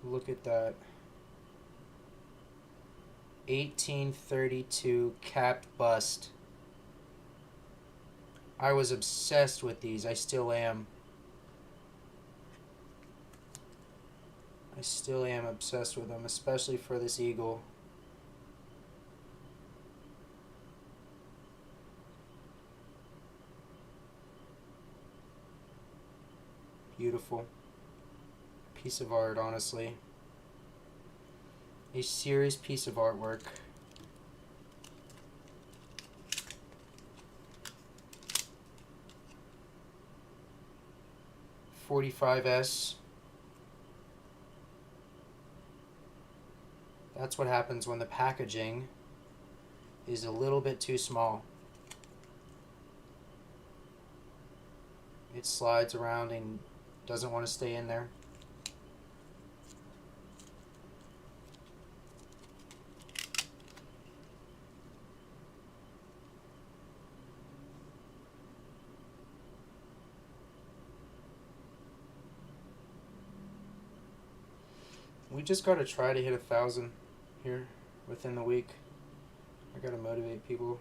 look at that. 1832 capped bust. I was obsessed with these. I still am. I still am obsessed with them, especially for this eagle. Beautiful piece of art, honestly. A serious piece of artwork. .45S. That's what happens when the packaging is a little bit too small. It slides around and doesn't want to stay in there. We just got to try to hit 1,000 here within the week. I got to motivate people.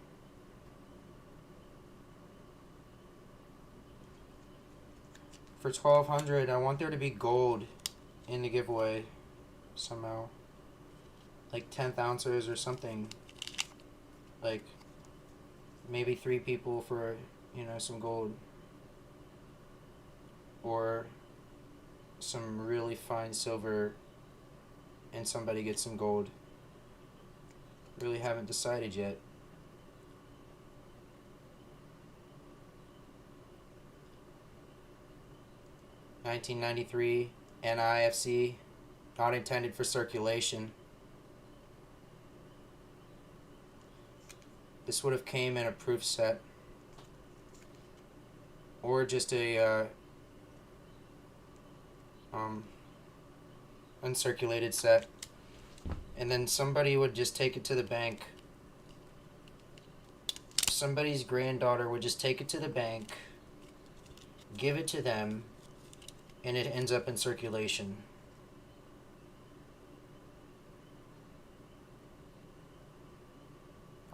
For 1,200, I want there to be gold in the giveaway somehow. Like 10th ounces or something. Like maybe 3 people for, some gold. Or some really fine silver and somebody gets some gold. Really haven't decided yet. $19.93 NIFC, not intended for circulation. This would have came in a proof set, or just a uncirculated set, and then somebody would just take it to the bank. Somebody's granddaughter would just take it to the bank, give it to them, and it ends up in circulation.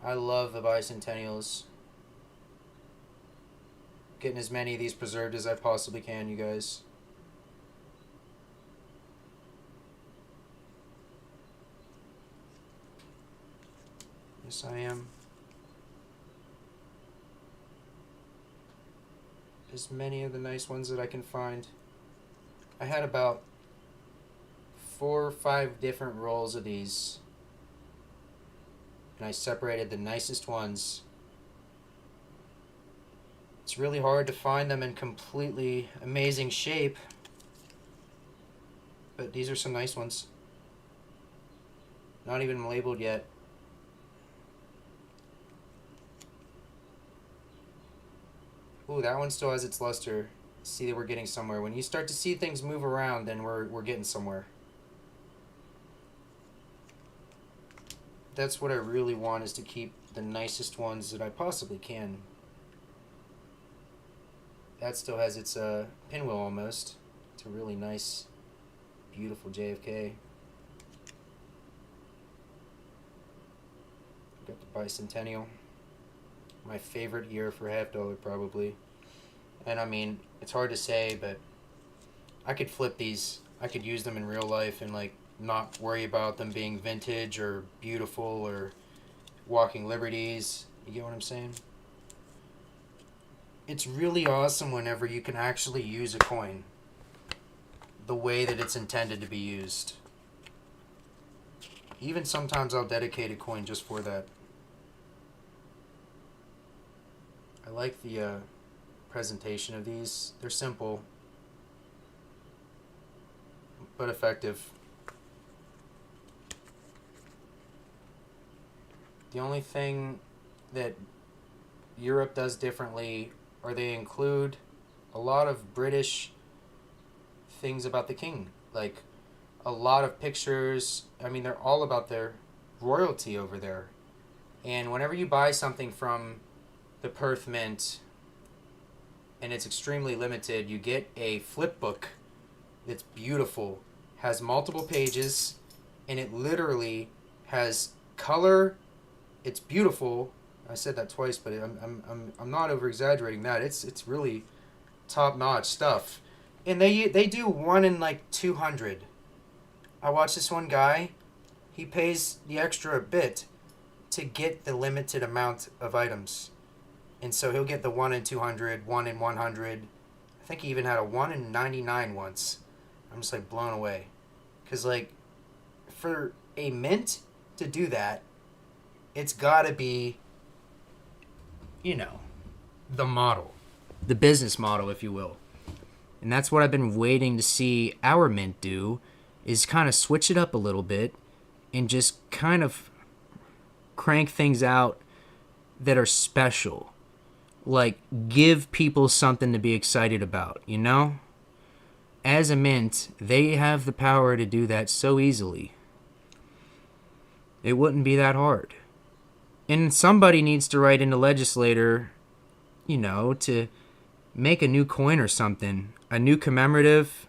I love the bicentennials. Getting as many of these preserved as I possibly can, you guys. Yes, I am. As many of the nice ones that I can find. I had about 4 or 5 different rolls of these, and I separated the nicest ones. It's really hard to find them in completely amazing shape, But these are some nice ones. Not even labeled yet. Ooh, that one still has its luster. See that we're getting somewhere. When you start to see things move around, then we're getting somewhere. That's what I really want, is to keep the nicest ones that I possibly can. That still has its pinwheel almost. It's a really nice, beautiful JFK. Got the Bicentennial. My favorite year for $50 probably. And I mean, it's hard to say, but I could flip these. I could use them in real life and like not worry about them being vintage or beautiful or walking liberties. You get what I'm saying? It's really awesome whenever you can actually use a coin the way that it's intended to be used. Even sometimes I'll dedicate a coin just for that. I like the presentation of these. They're simple but effective. The only thing that Europe does differently, or they include a lot of British things about the king. Like a lot of pictures. I mean, they're all about their royalty over there. And whenever you buy something from the Perth Mint, and it's extremely limited, you get a flip book that's beautiful, has multiple pages, and it literally has color. It's beautiful. I said that twice, but I'm not over exaggerating that. It's really top notch stuff, and they do 1 in like 200. I watched this one guy. He pays the extra a bit to get the limited amount of items. And so he'll get the 1 in 200, 1 in 100. I think he even had a 1 in 99 once. I'm just like blown away. Because like for a mint to do that, it's got to be, you know, the model. The business model, if you will. And that's what I've been waiting to see our mint do, is kind of switch it up a little bit and just kind of crank things out that are special. Like, give people something to be excited about, you know? As a mint, they have the power to do that so easily. It wouldn't be that hard. And somebody needs to write in the legislator, you know, to make a new coin or something. A new commemorative.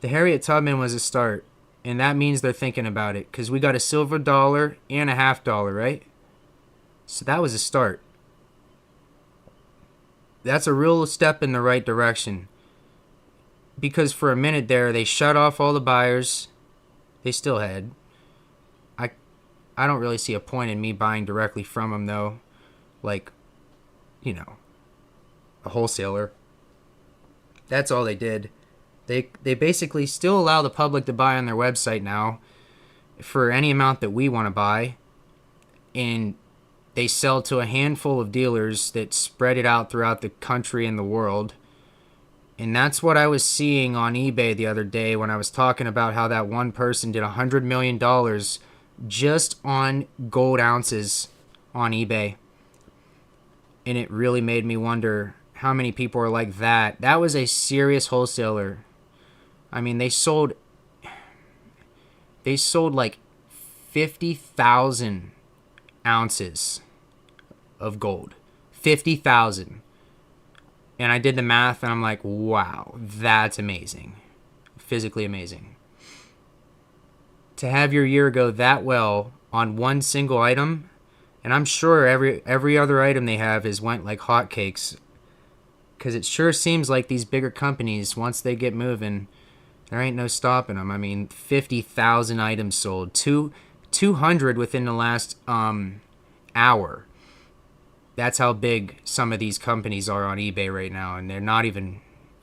The Harriet Tubman was a start. And that means they're thinking about it. Because we got a silver dollar and a $50, right? So that was a start. That's a real step in the right direction. Because for a minute there, they shut off all the buyers. They still had. I don't really see a point in me buying directly from them, though. Like, you know, a wholesaler. That's all they did. They basically still allow the public to buy on their website now for any amount that we want to buy. And they sell to a handful of dealers that spread it out throughout the country and the world. And that's what I was seeing on eBay the other day when I was talking about how that one person did $100 million just on gold ounces on eBay. And it really made me wonder how many people are like that. That was a serious wholesaler. I mean, they sold like 50,000 ounces of gold. 50,000. And I did the math and I'm like, wow, that's amazing. Physically amazing. To have your year go that well on one single item, and I'm sure every other item they have is went like hotcakes, because it sure seems like these bigger companies, once they get moving, there ain't no stopping them. I mean, 50,000 items sold, 200 within the last hour. That's how big some of these companies are on eBay right now, and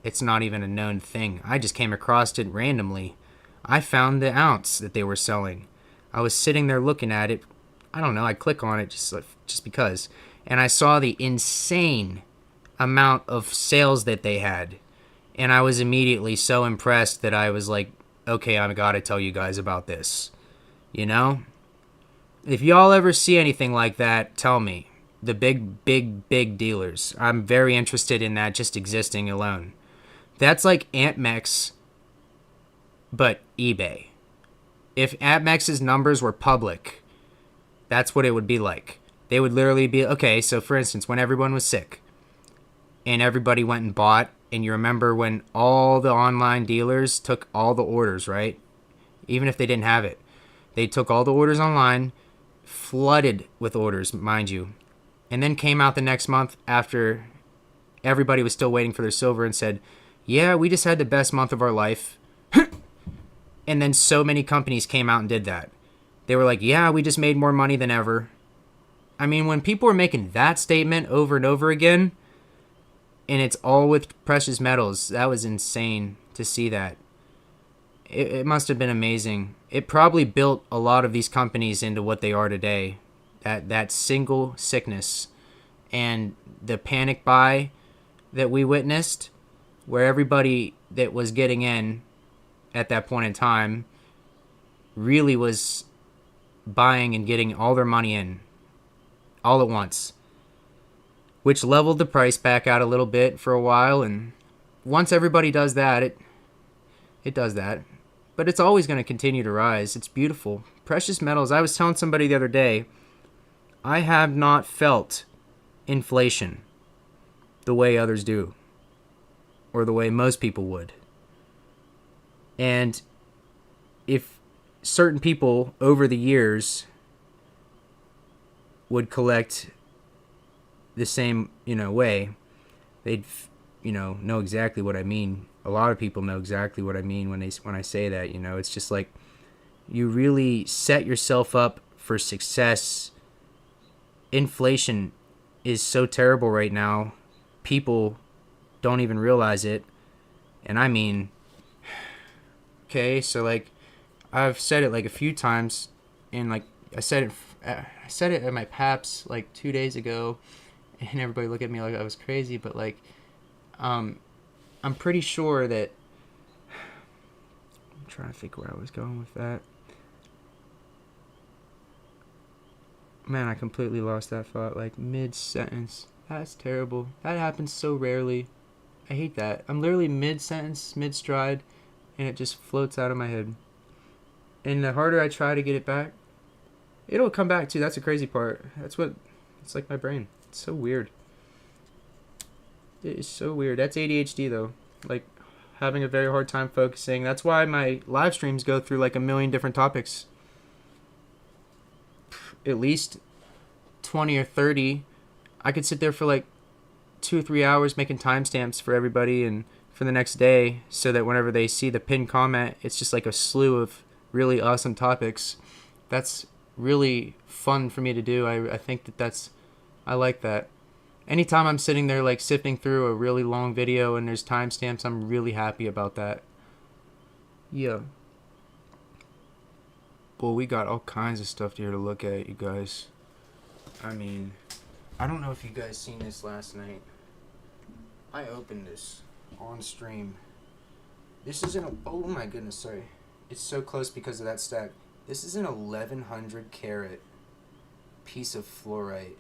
it's not even a known thing. I just came across it randomly. I found the ounce that they were selling. I was sitting there looking at it. I don't know, I click on it just because. And I saw the insane amount of sales that they had. And I was immediately so impressed that I was like, okay, I gotta tell you guys about this. You know? If y'all ever see anything like that, tell me. The big dealers. I'm very interested in that just existing alone. That's like AntMex, but eBay. If AntMex's numbers were public, that's what it would be like. They would literally be, okay, so for instance, when everyone was sick and everybody went and bought, and you remember when all the online dealers took all the orders, right? Even if they didn't have it. They took all the orders online, flooded with orders, mind you, and then came out the next month after everybody was still waiting for their silver and said, yeah, we just had the best month of our life. And then so many companies came out and did that. They were like, yeah, we just made more money than ever. I mean, when people are making that statement over and over again, and it's all with precious metals, that was insane to see that. It must have been amazing. It probably built a lot of these companies into what they are today. That single sickness and the panic buy that we witnessed, where everybody that was getting in at that point in time really was buying and getting all their money in all at once, which leveled the price back out a little bit for a while. And once everybody does that, it does that. But it's always going to continue to rise. It's beautiful. Precious metals, I was telling somebody the other day, I have not felt inflation the way others do, or the way most people would. And if certain people over the years would collect the same, way, they'd, know exactly what I mean. A lot of people know exactly what I mean when I say that. It's just like you really set yourself up for success. Inflation is so terrible right now. People don't even realize it. And I mean, okay, so like I've said it like a few times, and like I said it at my PAPS like 2 days ago, and everybody looked at me like I was crazy, but like I'm pretty sure that I'm trying to think where I was going with that. Man, I completely lost that thought, like mid-sentence. That's terrible. That happens so rarely. I hate that. I'm literally mid-sentence, mid-stride, and it just floats out of my head. And the harder I try to get it back, it'll come back too. That's the crazy part. It's like my brain. It's so weird. It is so weird. That's ADHD though. Like having a very hard time focusing. That's why my live streams go through like a million different topics. At least 20 or 30. I could sit there for like 2 or 3 hours making timestamps for everybody and for the next day, so that whenever they see the pinned comment, it's just like a slew of really awesome topics. That's really fun for me to do. I think I like that. Anytime I'm sitting there like sifting through a really long video and there's timestamps, I'm really happy about that. Yeah. Well, we got all kinds of stuff here to look at, you guys. I mean, I don't know if you guys seen this last night. I opened this on stream. This is oh my goodness, sorry. It's so close because of that stack. This is an 1100 carat piece of fluorite.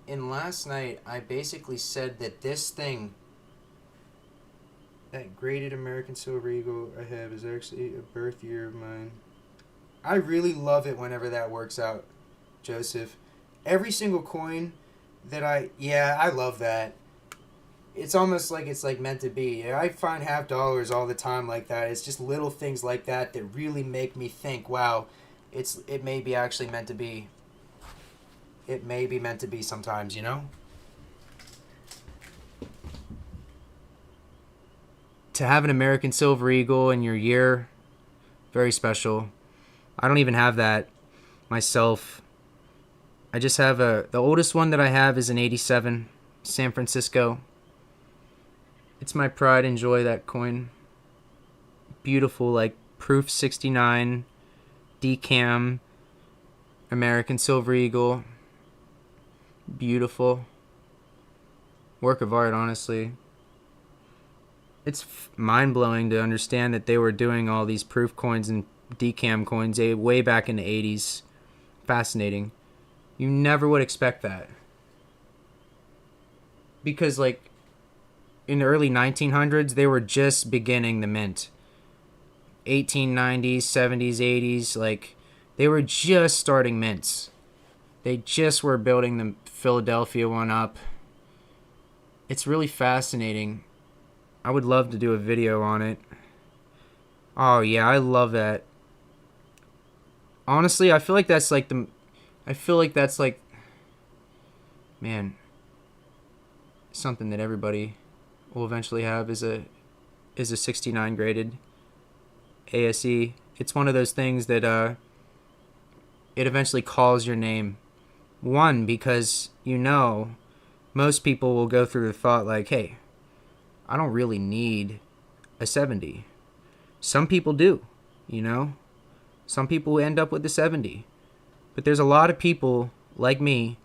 And last night, I basically said that this thing, that graded American Silver Eagle I have, is actually a birth year of mine. I really love it whenever that works out, Joseph. Every single coin that I love that. It's almost like it's like meant to be. I find $50 all the time like that. It's just little things like that that really make me think, wow, it may be actually meant to be. It may be meant to be sometimes, To have an American Silver Eagle in your year, very special. I don't even have that myself. I just have the oldest one that I have is an 87 San Francisco. It's my pride and joy, that coin. Beautiful, like proof 69 decam American Silver Eagle. Beautiful work of art, honestly. it's mind-blowing to understand that they were doing all these proof coins and decam coins way back in the 80s. Fascinating. You never would expect that. Because, like, in the early 1900s, they were just beginning the mint. 1890s, 70s, 80s, like, they were just starting mints. They just were building the Philadelphia one up. It's really fascinating. I would love to do a video on it. Oh, yeah, I love that. Honestly, I feel like that's like man, something that everybody will eventually have is a 69 graded ASE. It's one of those things that it eventually calls your name. One, because most people will go through the thought like, hey, I don't really need a 70. Some people do, Some people end up with the 70. But there's a lot of people like me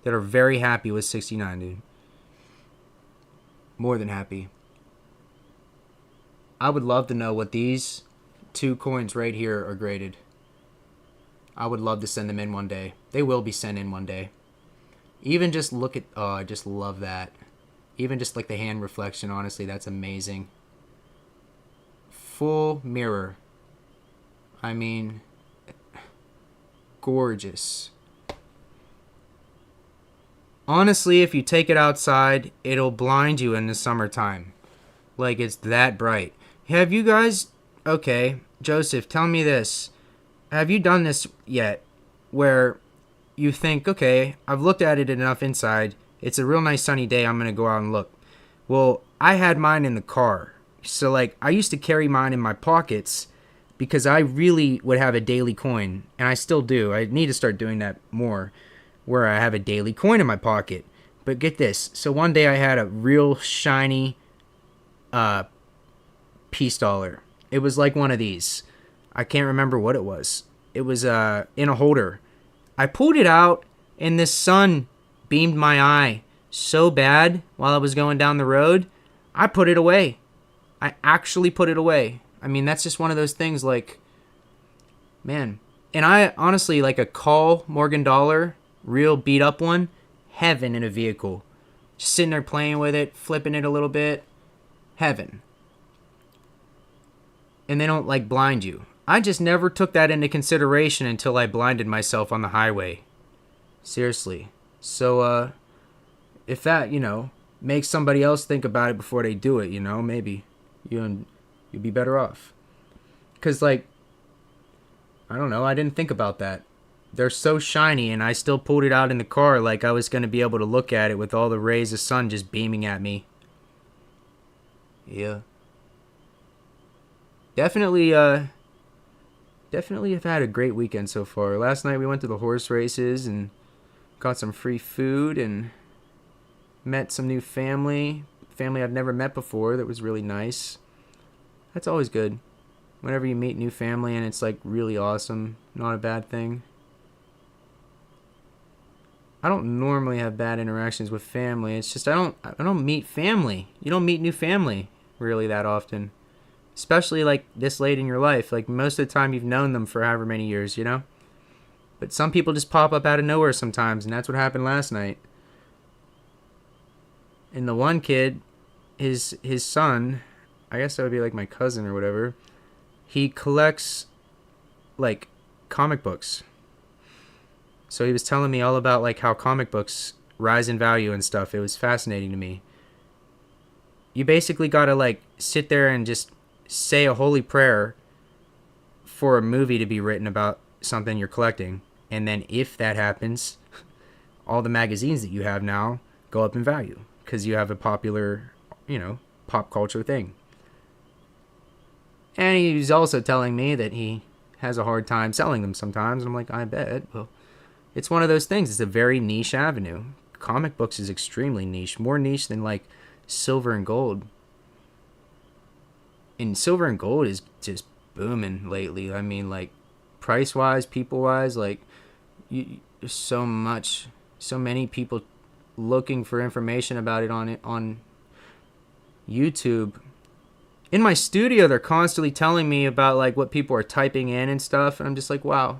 that are very happy with 69, dude. More than happy. I would love to know what these 2 coins right here are graded. I would love to send them in one day. They will be sent in one day. Even just look at... Oh, I just love that. Even just like the hand reflection, honestly, that's amazing. Full mirror. I mean... gorgeous. Honestly, if you take it outside, it'll blind you in the summertime. Like, it's that bright. Have you guys... Okay, Joseph, tell me this. Have you done this yet? Where you think, okay, I've looked at it enough inside. It's a real nice sunny day. I'm going to go out and look. Well, I had mine in the car. So, like, I used to carry mine in my pockets because I really would have a daily coin. And I still do. I need to start doing that more, where I have a daily coin in my pocket. But get this. So one day I had a real shiny peace dollar. It was like one of these. I can't remember what it was. It was in a holder. I pulled it out, and the sun beamed my eye so bad while I was going down the road. I put it away. I actually put it away. I mean, that's just one of those things, like, man. And I honestly, like a Call Morgan dollar, real beat up one, heaven in a vehicle. Just sitting there playing with it, flipping it a little bit. Heaven. And they don't, like, blind you. I just never took that into consideration until I blinded myself on the highway. Seriously. So, if that, makes somebody else think about it before they do it, maybe you'd be better off. Because, like, I don't know, I didn't think about that. They're so shiny, and I still pulled it out in the car like I was going to be able to look at it with all the rays of sun just beaming at me. Yeah. Definitely have had a great weekend so far. Last night we went to the horse races and got some free food and met some new family I've never met before. That was really nice. That's always good. Whenever you meet new family and it's like really awesome, not a bad thing. I don't normally have bad interactions with family. It's just I don't meet family. You don't meet new family really that often. Especially like this late in your life. Like most of the time you've known them for however many years, But some people just pop up out of nowhere sometimes, and that's what happened last night. And the one kid, his son, I guess that would be like my cousin or whatever, he collects like comic books. So he was telling me all about like how comic books rise in value and stuff. It was fascinating to me. You basically gotta like sit there and just say a holy prayer for a movie to be written about something you're collecting. And then if that happens, all the magazines that you have now go up in value because you have a popular, pop culture thing. And he's also telling me that he has a hard time selling them sometimes. And I'm like, I bet. Well, it's one of those things. It's a very niche avenue. Comic books is extremely niche. More niche than like silver and gold. And silver and gold is just booming lately. I mean, like, price-wise, people-wise, like, there's so many people looking for information about it on YouTube. in my studio, they're constantly telling me about like what people are typing in and stuff, and I'm just like, wow,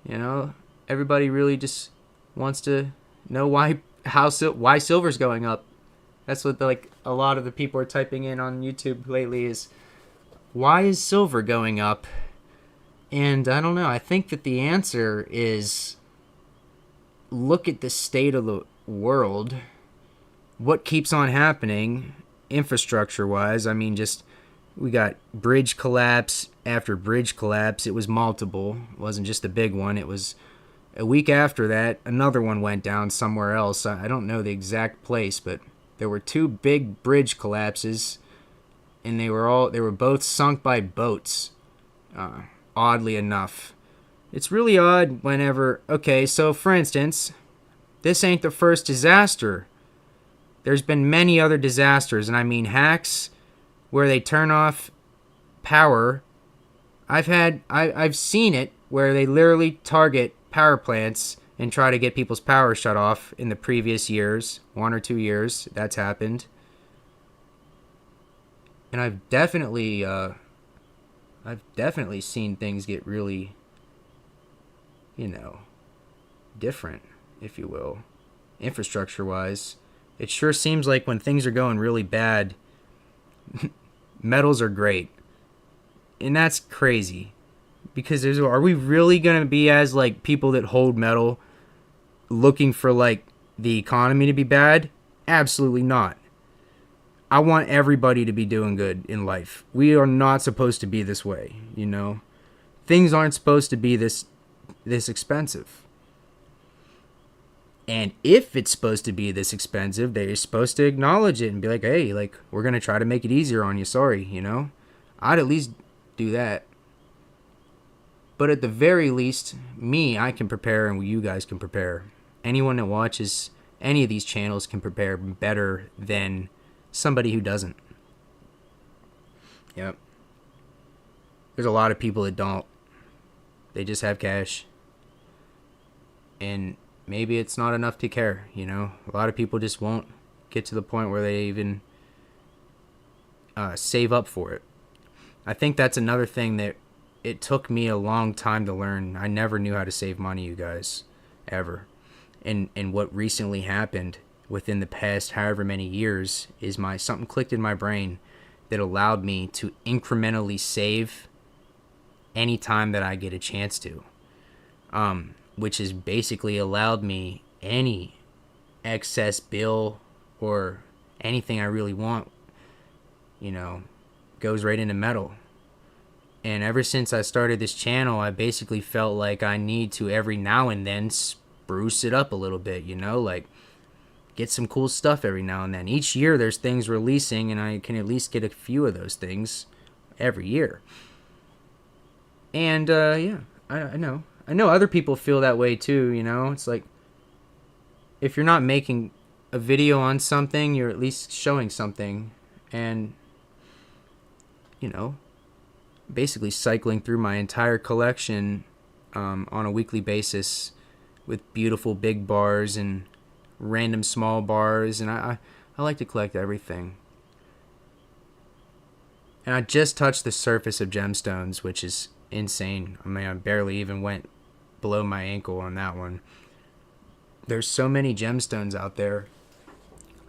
you know, everybody really just wants to know why silver's going up. That's what like a lot of the people are typing in on YouTube lately is why is silver going up? And I don't know. I think that the answer is look at the state of the world. What keeps on happening infrastructure wise? I mean, just we got bridge collapse after bridge collapse. It was multiple. It wasn't just a big one. It was a week after that, another one went down somewhere else. I don't know the exact place, but there were two big bridge collapses, and they were both sunk by boats. Oddly enough, it's really odd whenever. Okay, so for instance, this ain't the first disaster. There's been many other disasters, and I mean hacks where they turn off power. I've seen it where they literally target power plants and try to get people's power shut off in the previous years, 1 or 2 years. That's happened. And I've definitely seen things get really, different, if you will, infrastructure-wise. It sure seems like when things are going really bad, metals are great. And that's crazy. Because are we really going to be as, like, people that hold metal looking for, like, the economy to be bad? Absolutely not. I want everybody to be doing good in life. We are not supposed to be this way, Things aren't supposed to be this expensive. And if it's supposed to be this expensive, they're supposed to acknowledge it and be like, hey, like, we're going to try to make it easier on you. Sorry, I'd at least do that. But at the very least, I can prepare and you guys can prepare. Anyone that watches any of these channels can prepare better than somebody who doesn't. Yep. There's a lot of people that don't. They just have cash. And maybe it's not enough to care, A lot of people just won't get to the point where they even save up for it. I think that's another thing that it took me a long time to learn. I never knew how to save money, you guys, ever. And what recently happened within the past however many years is something clicked in my brain that allowed me to incrementally save any time that I get a chance to. Which has basically allowed me any excess bill or anything I really want, goes right into metal. And ever since I started this channel, I basically felt like I need to every now and then spruce it up a little bit, like get some cool stuff every now and then. Each year there's things releasing, and I can at least get a few of those things every year. And yeah, I know. I know other people feel that way too, It's like if you're not making a video on something, you're at least showing something. And, basically cycling through my entire collection on a weekly basis with beautiful big bars and random small bars. And I like to collect everything. And I just touched the surface of gemstones, which is insane. I mean, I barely even went below my ankle on that one. There's so many gemstones out there.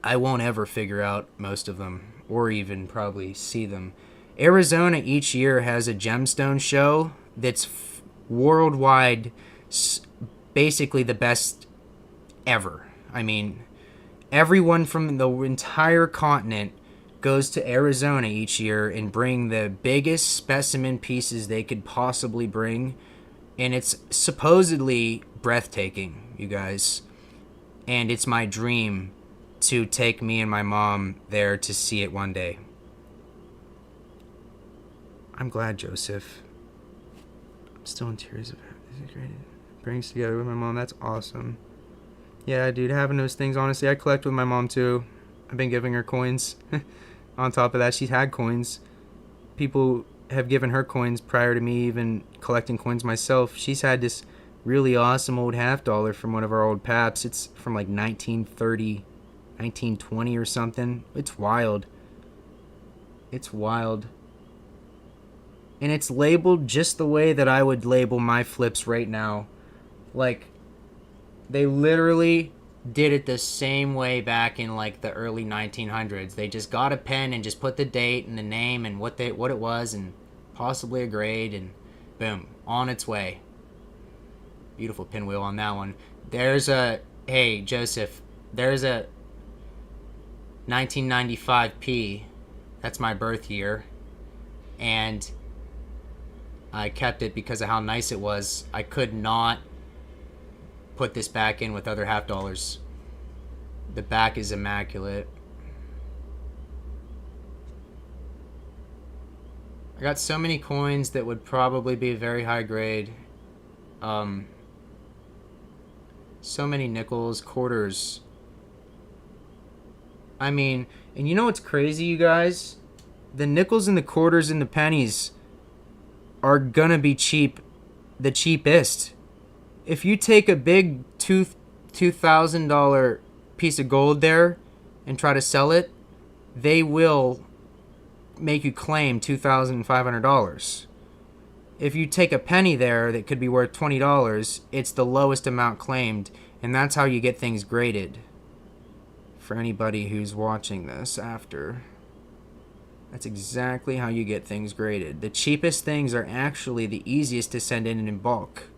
I won't ever figure out most of them or even probably see them. Arizona each year has a gemstone show that's worldwide, basically the best ever. I mean, everyone from the entire continent goes to Arizona each year and bring the biggest specimen pieces they could possibly bring. And it's supposedly breathtaking, you guys. And it's my dream to take me and my mom there to see it one day. I'm glad, Joseph. I'm still in tears of it. Great. Brings together with my mom. That's awesome. Yeah, dude, having those things, honestly, I collect with my mom too. I've been giving her coins. On top of that, she's had coins. People have given her coins prior to me even collecting coins myself. She's had this really awesome old $50 from one of our old paps. It's from like 1930, 1920 or something. It's wild. It's wild. And it's labeled just the way that I would label my flips right now. Like, they literally did it the same way back in like the early 1900s. They just got a pen and just put the date and the name and what it was and possibly a grade, and boom, on its way. Beautiful pinwheel on that one. Hey Joseph, there's a 1995P. That's my birth year, and I kept it because of how nice it was. I could not put this back in with other half dollars. The back is immaculate. I got so many coins that would probably be very high grade. So many nickels, quarters. I mean, and you know what's crazy, you guys? The nickels and the quarters and the pennies are gonna be cheap, the cheapest. If you take a big $2,000 piece of gold there and try to sell it, they will make you claim $2,500. If you take a penny there that could be worth $20, it's the lowest amount claimed, and that's how you get things graded. For anybody who's watching this after, that's exactly how you get things graded. The cheapest things are actually the easiest to send in bulk.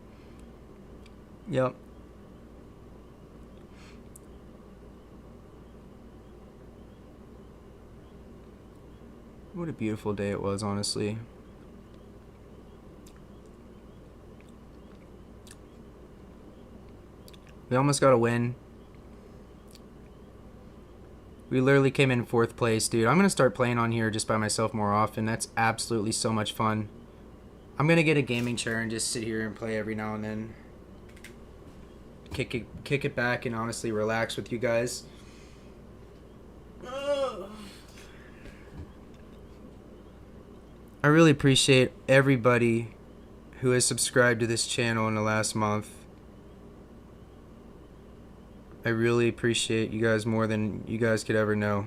Yep. What a beautiful day it was, honestly. We almost got a win. We literally came in 4th place, dude. I'm going to start playing on here just by myself more often. That's absolutely so much fun. I'm going to get a gaming chair and just sit here and play every now and then. Kick it back and honestly relax with you guys. I really appreciate everybody who has subscribed to this channel in the last month. I really appreciate you guys more than you guys could ever know.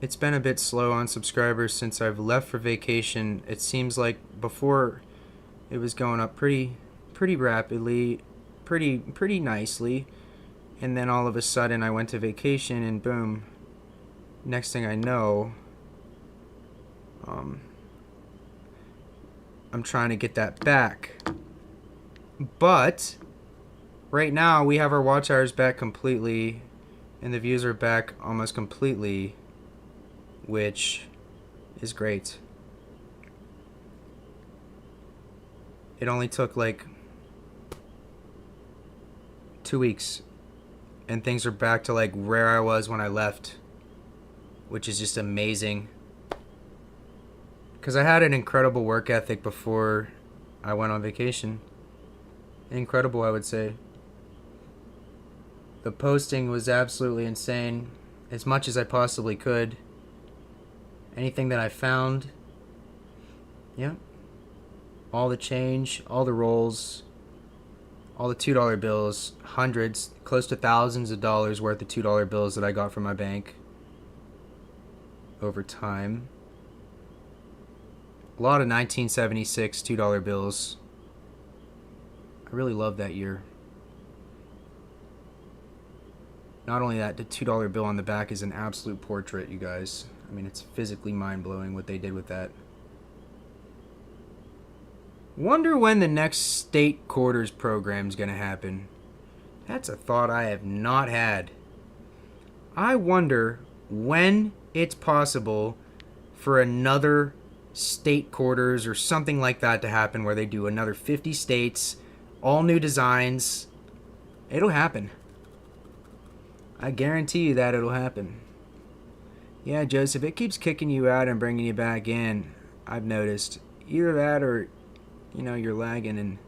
It's been a bit slow on subscribers since I've left for vacation. It seems like before it was going up pretty rapidly, pretty nicely, and then all of a sudden I went to vacation and boom, next thing I know, I'm trying to get that back. But right now we have our watch hours back completely and the views are back almost completely, which is great. It only took like 2 weeks and things are back to like where I was when I left, which is just amazing. Because I had an incredible work ethic before I went on vacation. Incredible, I would say. The posting was absolutely insane, as much as I possibly could. Anything that I found, yeah. All the change, all the rolls, all the $2 bills, hundreds, close to thousands of dollars worth of $2 bills that I got from my bank over time. A lot of 1976 $2 bills. I really love that year. Not only that, the $2 bill on the back is an absolute portrait, you guys. I mean, it's physically mind-blowing what they did with that. Wonder when the next state quarters program's gonna happen. That's a thought I have not had. I wonder when it's possible for another state quarters or something like that to happen, where they do another 50 states, all new designs. It'll happen. I guarantee you that it'll happen. Yeah, Joseph, it keeps kicking you out and bringing you back in. I've noticed. Either that or, you know, you're lagging and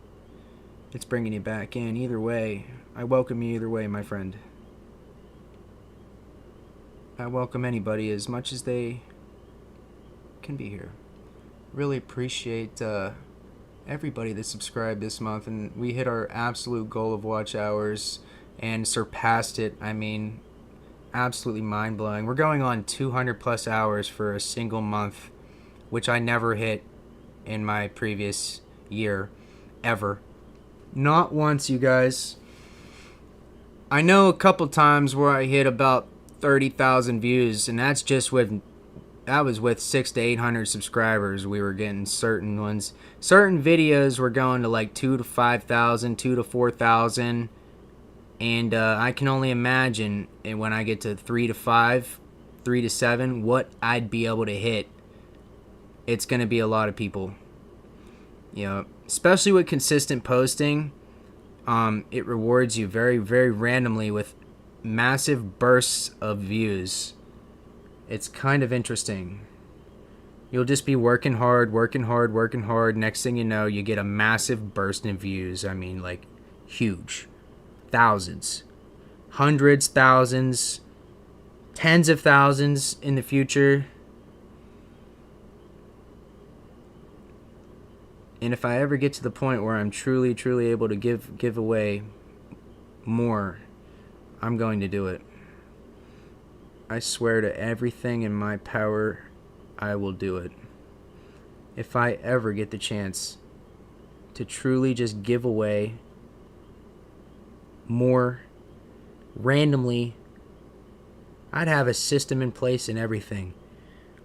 it's bringing you back in. Either way, I welcome you either way, my friend. I welcome anybody as much as they can be here. Really appreciate everybody that subscribed this month, and we hit our absolute goal of watch hours and surpassed it. I mean, absolutely mind blowing. We're going on 200 plus hours for a single month, which I never hit in my previous year ever. Not once, you guys. I know a couple times where I hit about 30,000 views, and that's just with that was with 600 to 800 subscribers. We were getting certain ones. Certain videos were going to like 2 to 5,000, 2 to 4,000, and I can only imagine when I get to 3 to 5, 3 to 7, what I'd be able to hit. It's gonna be a lot of people, you know, especially with consistent posting. It rewards you very, very randomly with massive bursts of views. It's kind of interesting. You'll just be working hard, working hard, working hard. Next thing you know, you get a massive burst in views. I mean, like, huge. Thousands. Hundreds, thousands, tens of thousands in the future. And if I ever get to the point where I'm truly, truly able to give away more, I'm going to do it. I swear to everything in my power, I will do it. If I ever get the chance to truly just give away more randomly, I'd have a system in place and everything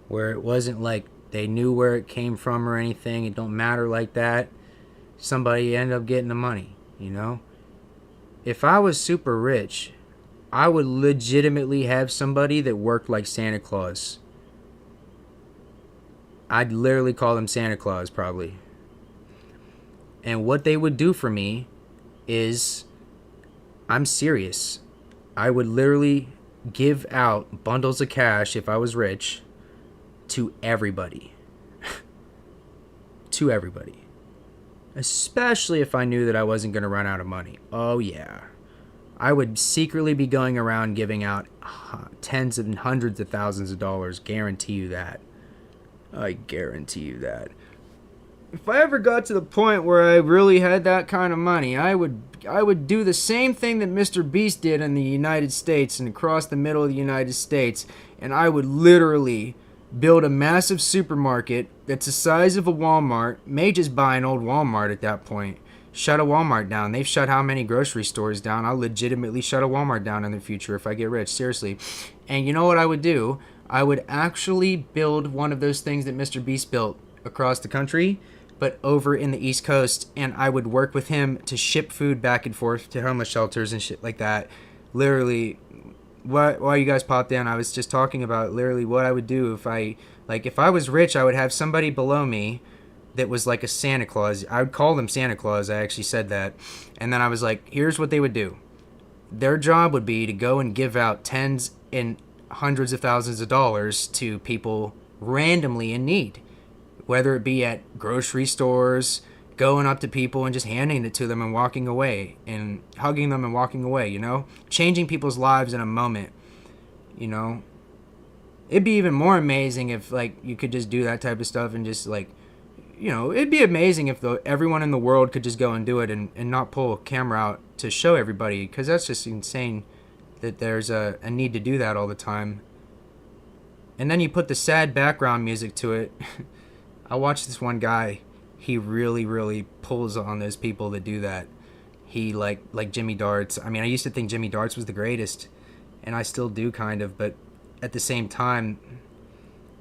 where it wasn't like they knew where it came from or anything. It don't matter like that. Somebody ended up getting the money, you know? If I was super rich, I would legitimately have somebody that worked like Santa Claus. I'd literally call them Santa Claus, probably. And what they would do for me is, I'm serious, I would literally give out bundles of cash if I was rich to everybody. To everybody. Especially if I knew that I wasn't going to run out of money. Oh, yeah. I would secretly be going around giving out tens and hundreds of thousands of dollars. Guarantee you that. I guarantee you that. If I ever got to the point where I really had that kind of money, I would do the same thing that Mr. Beast did in the United States and across the middle of the United States, and I would literally build a massive supermarket that's the size of a Walmart. May just buy an old Walmart at that point. Shut a Walmart down. They've shut how many grocery stores down? I'll legitimately shut a Walmart down in the future if I get rich. Seriously. And you know what I would do? I would actually build one of those things that Mr. Beast built across the country, but over in the East Coast, and I would work with him to ship food back and forth to homeless shelters and shit like that. Literally, while you guys popped in, I was just talking about literally what I would do if I was rich. I would have somebody below me that was like a Santa Claus. I would call them Santa Claus. I actually said that. And then I was like, here's what they would do. Their job would be to go and give out tens and hundreds of thousands of dollars to people randomly in need, whether it be at grocery stores, going up to people and just handing it to them and walking away and hugging them and walking away, you know, changing people's lives in a moment. You know, it'd be even more amazing if like you could just do that type of stuff and just like, you know, it'd be amazing if everyone in the world could just go and do it and not pull a camera out to show everybody, because that's just insane that there's a need to do that all the time. And then you put the sad background music to it. I watched this one guy. He really, really pulls on those people that do that. He like Jimmy Darts. I mean, I used to think Jimmy Darts was the greatest, and I still do kind of, but at the same time,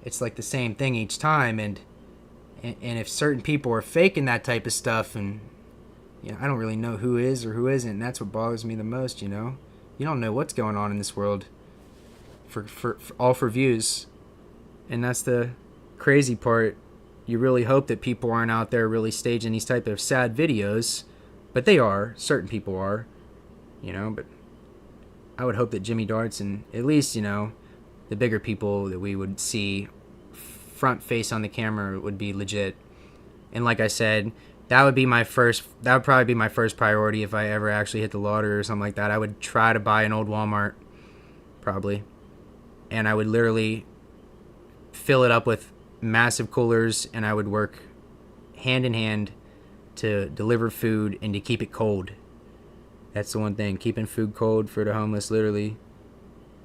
it's like the same thing each time. And if certain people are faking that type of stuff, and you know, I don't really know who is or who isn't. And that's what bothers me the most. You know, you don't know what's going on in this world for all for views, and that's the crazy part. You really hope that people aren't out there really staging these type of sad videos, but they are. Certain people are, you know. But I would hope that Jimmy Darts and at least, you know, the bigger people that we would see front face on the camera would be legit. And like I said, that would probably be my first priority if I ever actually hit the lottery or something like that. I would try to buy an old Walmart, probably, and I would literally fill it up with massive coolers, and I would work hand in hand to deliver food and to keep it cold. That's the one thing, keeping food cold for the homeless, literally.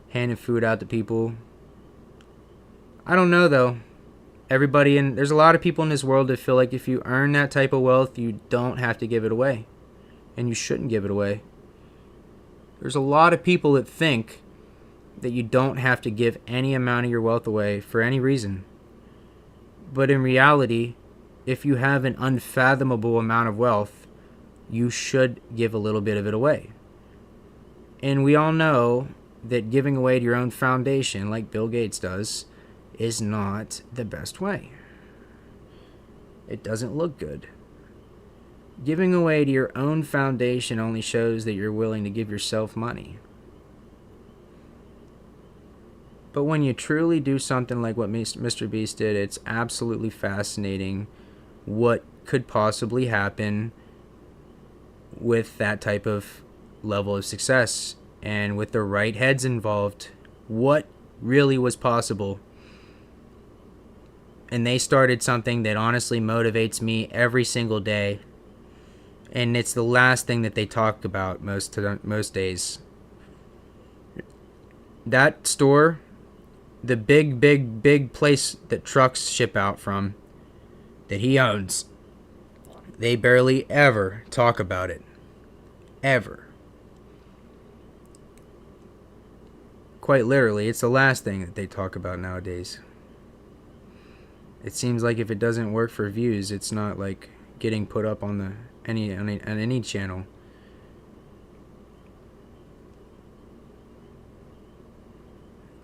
Handing food out to people. I don't know, though. There's a lot of people in this world that feel like if you earn that type of wealth, you don't have to give it away. And you shouldn't give it away. There's a lot of people that think that you don't have to give any amount of your wealth away for any reason. But in reality, if you have an unfathomable amount of wealth, you should give a little bit of it away. And we all know that giving away to your own foundation, like Bill Gates does, is not the best way. It doesn't look good. Giving away to your own foundation only shows that you're willing to give yourself money. But when you truly do something like what Mr. Beast did, it's absolutely fascinating what could possibly happen with that type of level of success. And with the right heads involved, what really was possible. And they started something that honestly motivates me every single day. And it's the last thing that they talk about most days. That store, the big place that trucks ship out from, that he owns, they barely ever talk about it. Ever. Quite literally, it's the last thing that they talk about nowadays. It seems like if it doesn't work for views, it's not like getting put up on any channel.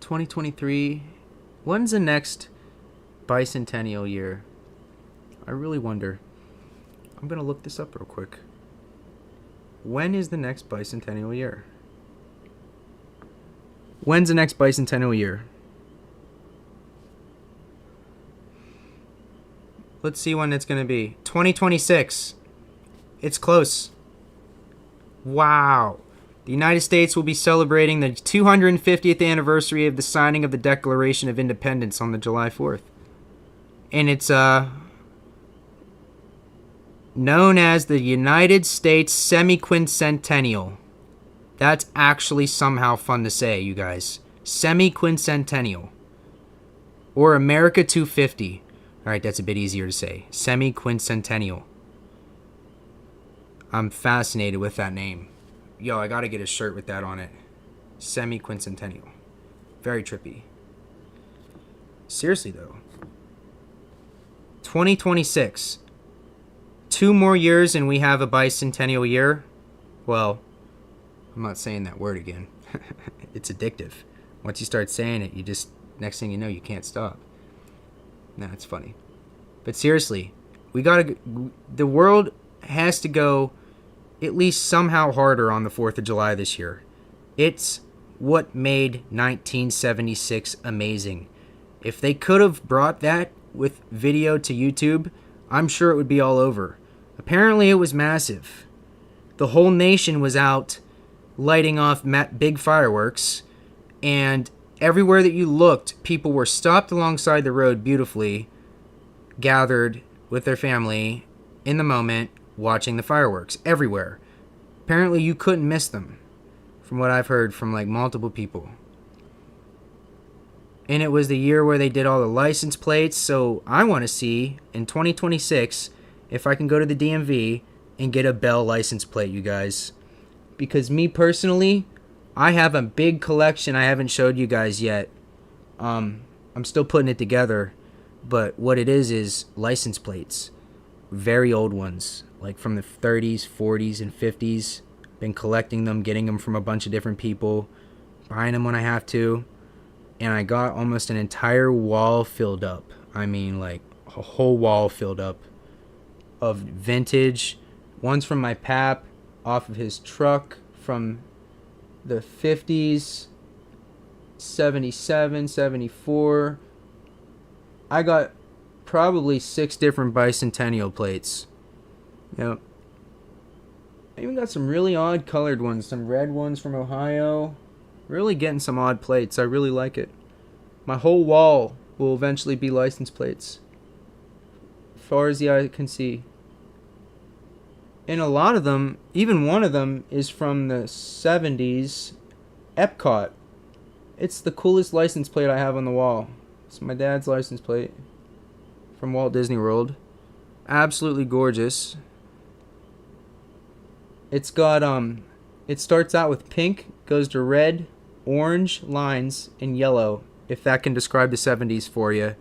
$2023. When's the next bicentennial year? I really wonder. I'm gonna look this up real quick. When is the next bicentennial year? When's the next bicentennial year? Let's see when it's going to be. 2026. It's close. Wow. The United States will be celebrating the 250th anniversary of the signing of the Declaration of Independence on the July 4th. And it's known as the United States Semi-Quincentennial. That's actually somehow fun to say, you guys. Semi-Quincentennial. Or America 250. Alright, that's a bit easier to say. Semi-Quincentennial. I'm fascinated with that name. Yo, I gotta get a shirt with that on it. Semi-Quincentennial. Very trippy. Seriously, though. 2026. 2 more years and we have a bicentennial year. Well, I'm not saying that word again. It's addictive. Once you start saying it, next thing you know, you can't stop. Nah, it's funny. But seriously, the world has to go at least somehow harder on the 4th of July this year. It's what made 1976 amazing. If they could have brought that with video to YouTube, I'm sure it would be all over. Apparently it was massive. The whole nation was out lighting off big fireworks, and everywhere that you looked, people were stopped alongside the road beautifully, gathered with their family in the moment, watching the fireworks everywhere. Apparently you couldn't miss them, from what I've heard from like multiple people. And it was the year where they did all the license plates, so I want to see in 2026 if I can go to the DMV and get a Bell license plate, you guys. Because me personally, I have a big collection I haven't showed you guys yet. I'm still putting it together. But what it is license plates. Very old ones. Like from the 30s, 40s, and 50s. Been collecting them, getting them from a bunch of different people. Buying them when I have to. And I got almost an entire wall filled up. I mean, like a whole wall filled up of vintage. One's from my pap off of his truck from the 50s, 77, 74. I got probably 6 different bicentennial plates. Yep. I even got some really odd colored ones. Some red ones from Ohio. Really getting some odd plates. I really like it. My whole wall will eventually be license plates. As far as the eye can see. And a lot of them, even one of them, is from the 70s Epcot. It's the coolest license plate I have on the wall. It's my dad's license plate from Walt Disney World. Absolutely gorgeous. It's got it starts out with pink, goes to red, orange lines, and yellow. If that can describe the 70s for you.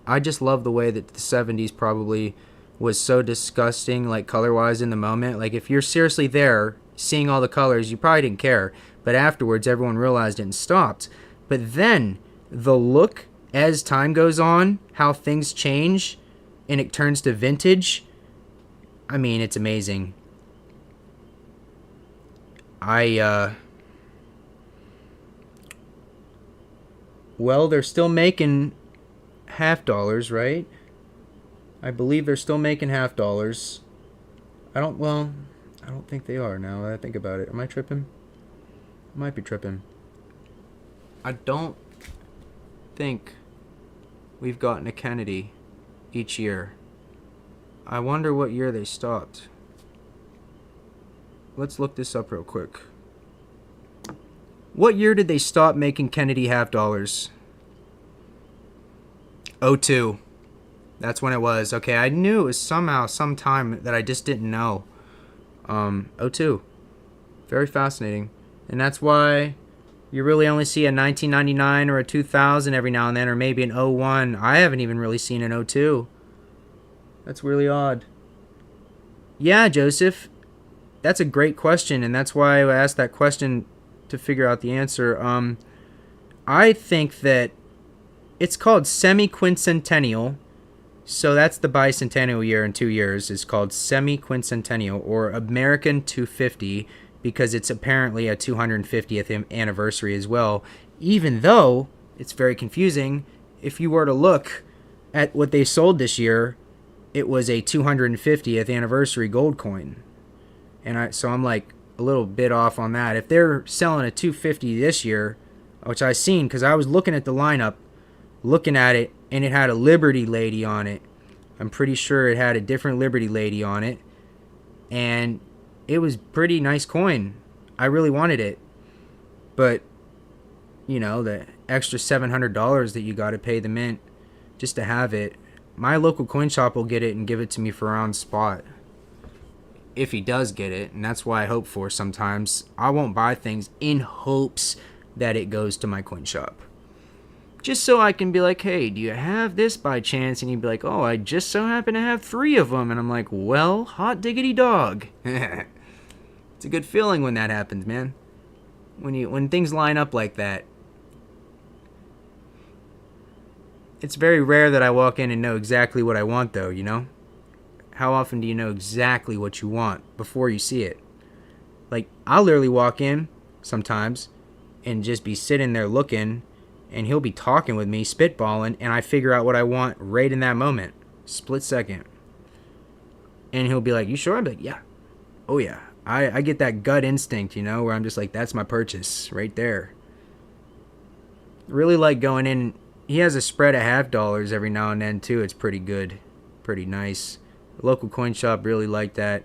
I just love the way that the 70s probably was so disgusting, like color-wise in the moment. Like if you're seriously there, seeing all the colors, you probably didn't care. But afterwards, everyone realized it and stopped. But then, the look as time goes on, how things change, and it turns to vintage, I mean, it's amazing. Well, they're still making $half, right? I believe they're still making $half. I don't think they are now that I think about it. Am I tripping? I might be tripping. I don't think we've gotten a Kennedy each year. I wonder what year they stopped. Let's look this up real quick. What year did they stop making Kennedy $half? 02. That's when it was. Okay, I knew it was sometime that I just didn't know. 02. Very fascinating. And that's why you really only see a 1999 or a 2000 every now and then, or maybe an 01. I haven't even really seen an 02. That's really odd. Yeah, Joseph. That's a great question, and that's why I asked that question to figure out the answer. I think that it's called semi-quincentennial. So that's the bicentennial year in 2 years is called semi-quincentennial or American 250 because it's apparently a 250th anniversary as well. Even though it's very confusing, if you were to look at what they sold this year, it was a 250th anniversary gold coin. And so I'm like a little bit off on that. If they're selling a 250 this year, which I seen because I was looking at the lineup, looking at it, and it had a Liberty Lady on it. I'm pretty sure it had a different Liberty Lady on it. And it was pretty nice coin. I really wanted it. But, you know, the extra $700 that you got to pay the mint just to have it. My local coin shop will get it and give it to me for around spot. If he does get it, and that's why I hope for sometimes. I won't buy things in hopes that it goes to my coin shop. Just so I can be like, hey, do you have this by chance? And he'd be like, oh, I just so happen to have 3 of them. And I'm like, well, hot diggity dog. It's a good feeling when that happens, man. When things line up like that. It's very rare that I walk in and know exactly what I want, though, you know? How often do you know exactly what you want before you see it? Like, I'll literally walk in sometimes and just be sitting there looking, and he'll be talking with me, spitballing, and I figure out what I want right in that moment. Split second. And he'll be like, you sure? I'm like, yeah. Oh, yeah. I get that gut instinct, you know, where I'm just like, that's my purchase right there. Really like going in. He has a spread of $half every now and then, too. It's pretty good. Pretty nice. The local coin shop really like that.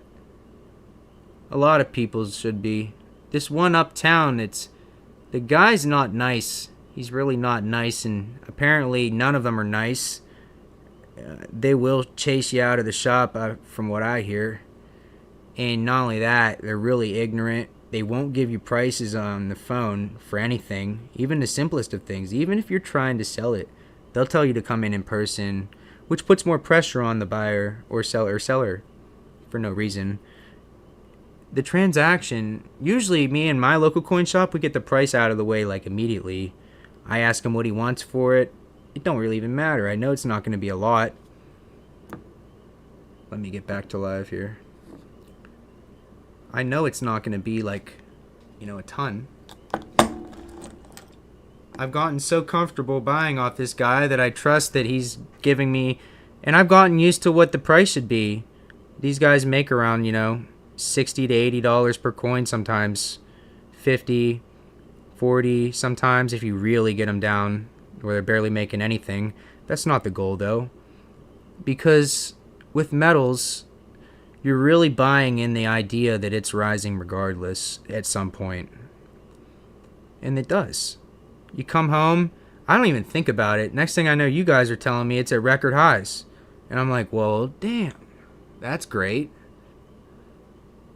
A lot of people should be. This one uptown, the guy's not nice. He's really not nice, and apparently none of them are nice. They will chase you out of the shop, from what I hear. And not only that, they're really ignorant. They won't give you prices on the phone for anything, even the simplest of things. Even if you're trying to sell it, they'll tell you to come in person, which puts more pressure on the buyer or seller for no reason. The transaction, usually me and my local coin shop, we get the price out of the way like immediately. I ask him what he wants for it. It don't really even matter. I know it's not going to be a lot. Let me get back to live here. I know it's not going to be like, a ton. I've gotten so comfortable buying off this guy that I trust that he's giving me, and I've gotten used to what the price should be. These guys make around, $60 to $80 per coin sometimes. 50, 40 sometimes if you really get them down where they're barely making anything. That's not the goal though. Because with metals, you're really buying in the idea that it's rising regardless at some point. And it does. You come home, I don't even think about it. Next thing I know, you guys are telling me it's at record highs. And I'm like, well, damn, that's great.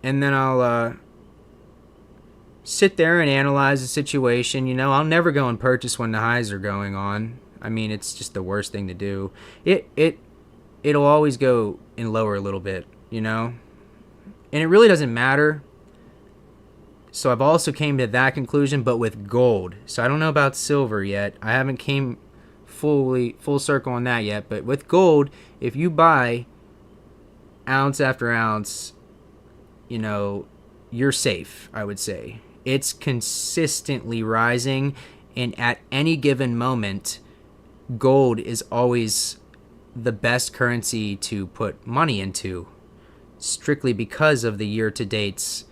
And then I'll sit there and analyze the situation. You know, I'll never go and purchase when the highs are going on. I mean, it's just the worst thing to do. It'll always go and lower a little bit, you know? And it really doesn't matter. So I've also came to that conclusion, but with gold. So I don't know about silver yet. I haven't came full circle on that yet. But with gold, if you buy ounce after ounce, you know, you're safe, I would say. It's consistently rising, and at any given moment, gold is always the best currency to put money into, strictly because of the year-to-date's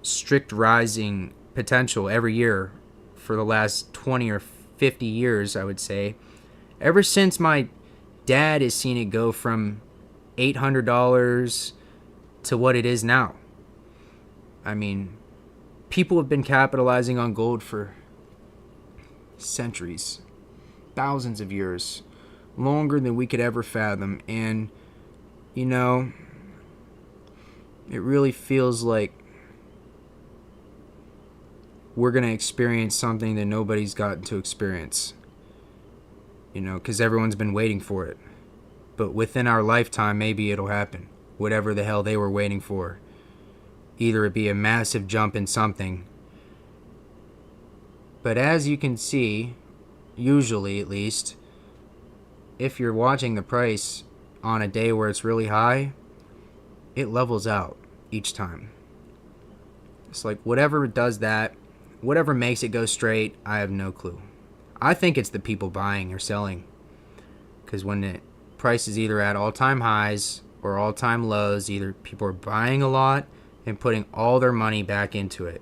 strict rising potential every year for the last 20 or 50 years, I would say. Ever since my dad has seen it go from $800 to what it is now. I mean, people have been capitalizing on gold for centuries, thousands of years, longer than we could ever fathom. And, you know, it really feels like we're going to experience something that nobody's gotten to experience, you know, because everyone's been waiting for it. But within our lifetime, maybe it'll happen, whatever the hell they were waiting for. Either it be a massive jump in something. But as you can see, usually at least, if you're watching the price on a day where it's really high, it levels out each time. It's like whatever does that, whatever makes it go straight, I have no clue. I think it's the people buying or selling. Because when the price is either at all-time highs or all-time lows, either people are buying a lot and putting all their money back into it,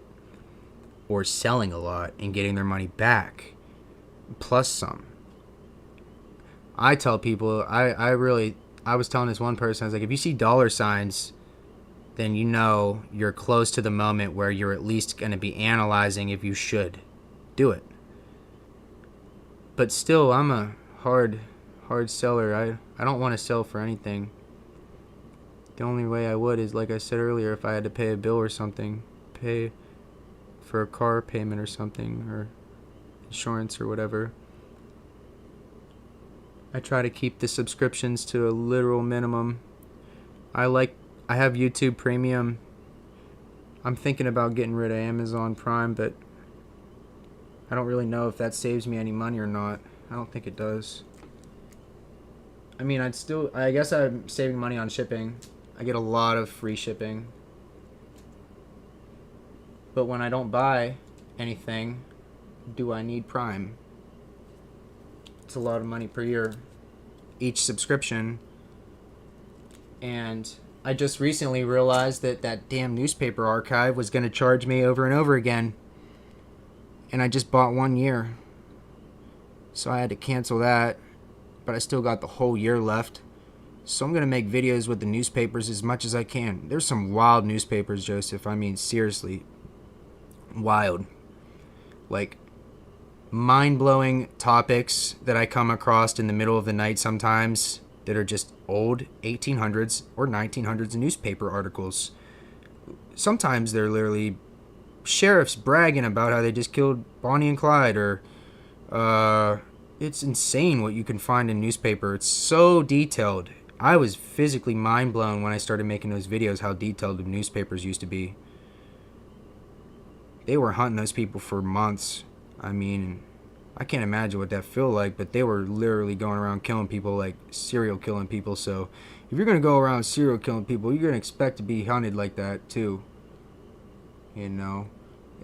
or selling a lot and getting their money back, plus some. I tell people, I was telling this one person, I was like, if you see dollar signs, then you know you're close to the moment where you're at least going to be analyzing if you should do it. But still, I'm a hard seller. I don't want to sell for anything. The only way I would is, like I said earlier, if I had to pay a bill or something, pay for a car payment or something, or insurance or whatever. I try to keep the subscriptions to a literal minimum. I have YouTube Premium. I'm thinking about getting rid of Amazon Prime, but I don't really know if that saves me any money or not. I don't think it does. I mean, I guess I'm saving money on shipping. I get a lot of free shipping. But when I don't buy anything, do I need Prime? It's a lot of money per year, each subscription. And I just recently realized that damn newspaper archive was going to charge me over and over again. And I just bought 1 year. So I had to cancel that. But I still got the whole year left. So I'm going to make videos with the newspapers as much as I can. There's some wild newspapers, Joseph. I mean, seriously. Wild. Like, mind-blowing topics that I come across in the middle of the night sometimes that are just old 1800s or 1900s newspaper articles. Sometimes they're literally sheriffs bragging about how they just killed Bonnie and Clyde, or it's insane what you can find in newspaper. It's so detailed. I was physically mind blown when I started making those videos how detailed the newspapers used to be. They were hunting those people for months. I mean, I can't imagine what that felt like, but they were literally going around killing people, like serial killing people. So if you're going to go around serial killing people, you're going to expect to be hunted like that too. You know,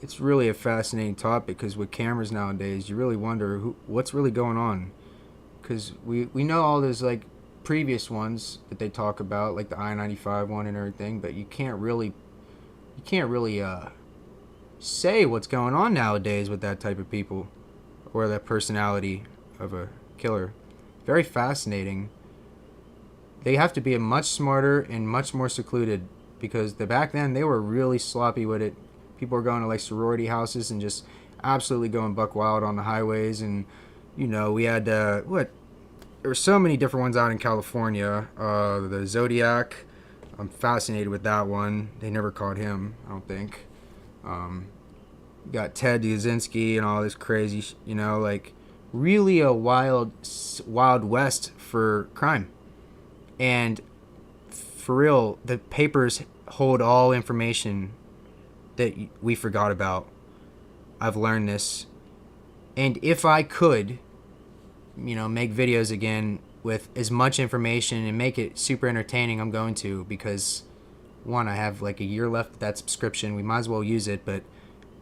it's really a fascinating topic, because with cameras nowadays, you really wonder what's really going on. Because we know all those like previous ones that they talk about, like the I-95 one and everything, but you can't really say what's going on nowadays with that type of people, or that personality of a killer. Very fascinating. they have to be much smarter and much more secluded, because back then they were really sloppy with it. People were going to like sorority houses and just absolutely going buck wild on the highways. And we had what there were so many different ones out in California. The Zodiac, I'm fascinated with that one. They never caught him, I don't think. Got Ted Kaczynski and all this crazy, like really a wild west for crime. And for real, the papers hold all information that we forgot about. I've learned this. And if I could, make videos again with as much information and make it super entertaining, I'm going to, because one, I have like a year left with that subscription. We might as well use it, but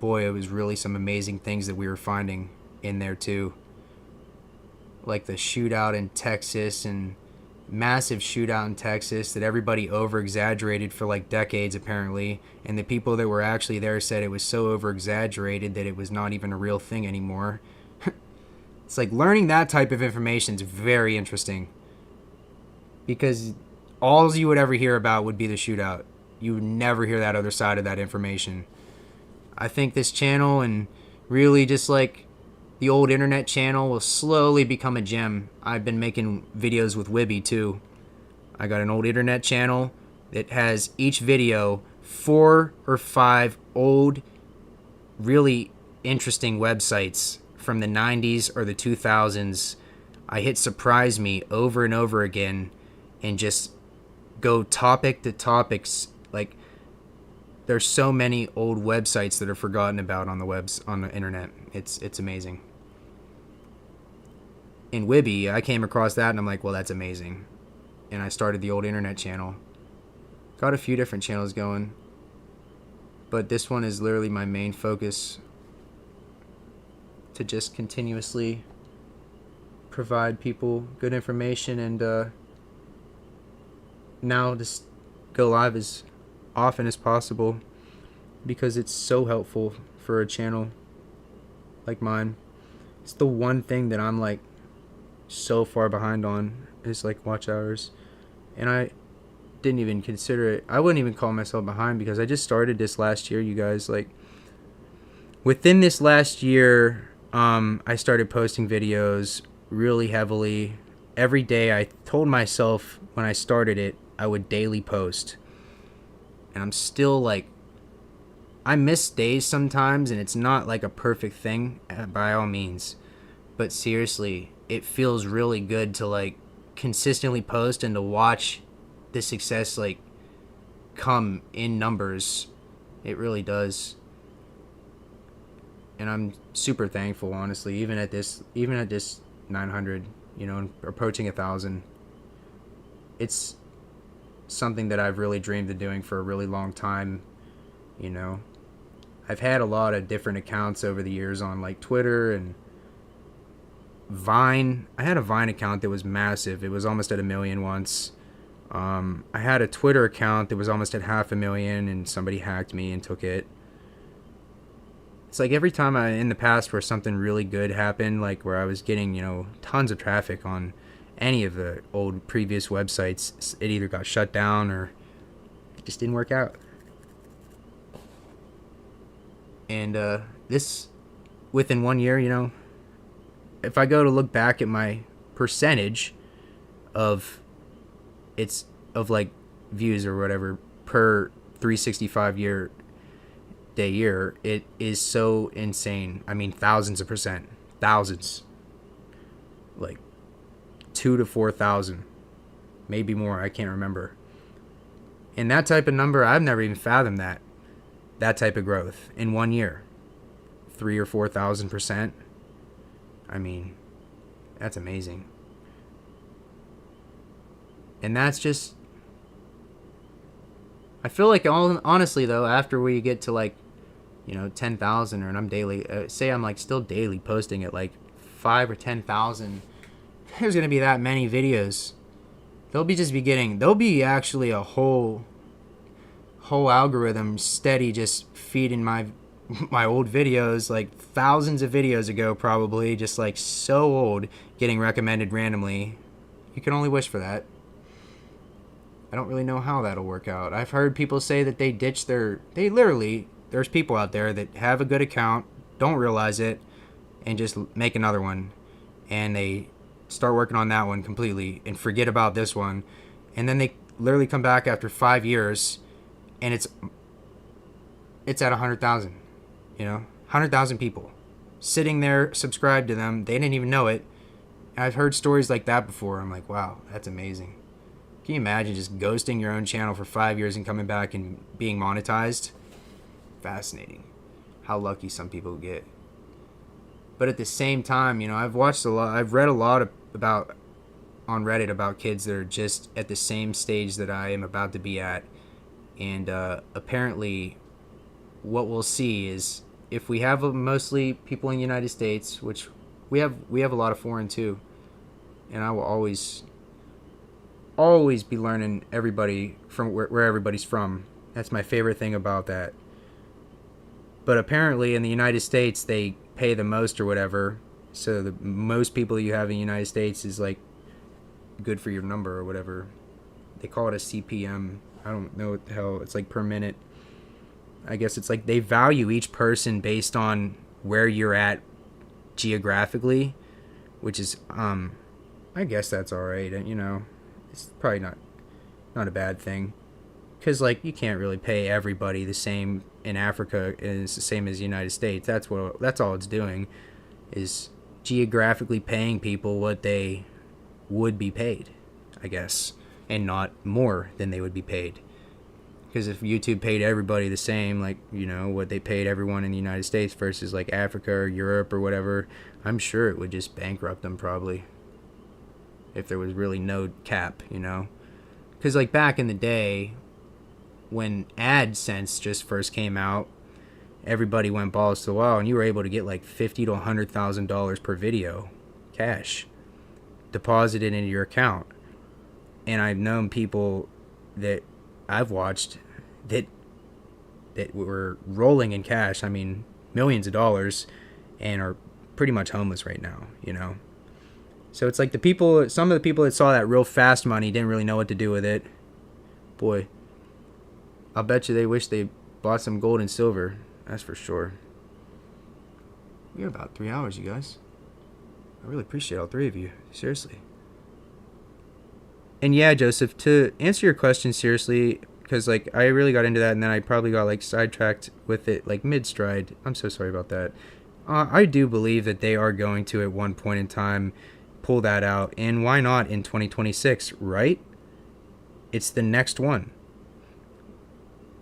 boy, it was really some amazing things that we were finding in there too. Like the shootout in Texas, and massive shootout in Texas that everybody over exaggerated for like decades apparently, and the people that were actually there said it was so over exaggerated that it was not even a real thing anymore. It's like learning that type of information is very interesting, because all you would ever hear about would be the shootout. You would never hear that other side of that information. I think this channel, and really just like the old internet channel, will slowly become a gem. I've been making videos with Wibby too. I got an old internet channel that has each video 4 or 5 old, really interesting websites from the 90s or the 2000s. I hit surprise me over and over again and just go topic to topics. Like, there's so many old websites that are forgotten about on the internet. It's amazing. In Wibby, I came across that and I'm like, well, that's amazing. And I started the old internet channel. Got a few different channels going, but this one is literally my main focus, to just continuously provide people good information, and now just go live as often as possible, because it's so helpful for a channel like mine. It's the one thing that I'm like so far behind on, is like watch hours, and I didn't even consider it. I wouldn't even call myself behind, because I just started this last year, you guys. Like, within this last year, I started posting videos really heavily every day. I told myself when I started it I would daily post, and I'm still like, I miss days sometimes, and it's not like a perfect thing by all means, but seriously, it feels really good to like consistently post and to watch the success like come in numbers. It really does. And I'm super thankful, honestly, even at this 900, approaching 1,000. It's something that I've really dreamed of doing for a really long time. I've had a lot of different accounts over the years on like Twitter and Vine. I had a Vine account that was massive. It was almost at 1 million once. I had a Twitter account that was almost at 500,000, and somebody hacked me and took it. It's like every time in the past where something really good happened, like where I was getting, tons of traffic on any of the old previous websites, it either got shut down or it just didn't work out. And this, within 1 year, if I go to look back at my percentage of like views or whatever per 365 year, it is so insane. I mean, thousands of percent. Thousands. Like 2,000 to 4,000. Maybe more, I can't remember. And that type of number, I've never even fathomed that. That type of growth in 1 year. 3,000 or 4,000%. I mean, that's amazing. And that's just, I feel like, honestly though, after we get to like, 10,000, or I'm daily, say I'm like still daily posting at like 5 or 10,000, there's going to be that many videos. There'll be actually a whole algorithm steady just feeding my old videos, like thousands of videos ago probably, just like so old, getting recommended randomly. You can only wish for that. I don't really know how that'll work out. I've heard people say that they ditch their. They literally. There's people out there that have a good account, don't realize it, and just make another one. And they start working on that one completely and forget about this one. And then they literally come back after 5 years and it's at 100,000. 100,000 people sitting there subscribed to them. They didn't even know it. I've heard stories like that before. I'm like, wow, that's amazing. Can you imagine just ghosting your own channel for 5 years and coming back and being monetized? Fascinating. How lucky some people get. But at the same time, I've read a lot about on Reddit about kids that are just at the same stage that I am about to be at. And apparently what we'll see is if we have mostly people in the United States, which we have a lot of foreign too, and I will always be learning everybody from where everybody's from. That's my favorite thing about that. But apparently in the United States they pay the most or whatever, so the most people you have in the United States is like good for your number or whatever. They call it a CPM. I don't know what the hell. It's like per minute. I guess it's like they value each person based on where you're at geographically, which is I guess that's all right. It's probably not a bad thing, because like you can't really pay everybody the same in Africa as the same as the United States. That's all it's doing, is geographically paying people what they would be paid, I guess, and not more than they would be paid. Because if YouTube paid everybody the same, like, what they paid everyone in the United States versus like Africa or Europe or whatever, I'm sure it would just bankrupt them probably. If there was really no cap, Because like back in the day, when AdSense just first came out, everybody went balls to the wall, and you were able to get like $50,000 to $100,000 per video, cash, deposited into your account. And I've known people that I've watched that were rolling in cash. I mean, millions of dollars, and are pretty much homeless right now. So it's like some of the people that saw that real fast money didn't really know what to do with it. Boy, I'll bet you they wish they bought some gold and silver. That's for sure. We're about 3 hours, you guys. I really appreciate all three of you. Seriously. And yeah, Joseph, to answer your question seriously, because like I really got into that and then I probably got like sidetracked with it like mid-stride. I'm so sorry about that. I do believe that they are going to at one point in time pull that out, and why not in 2026, right? It's the next one.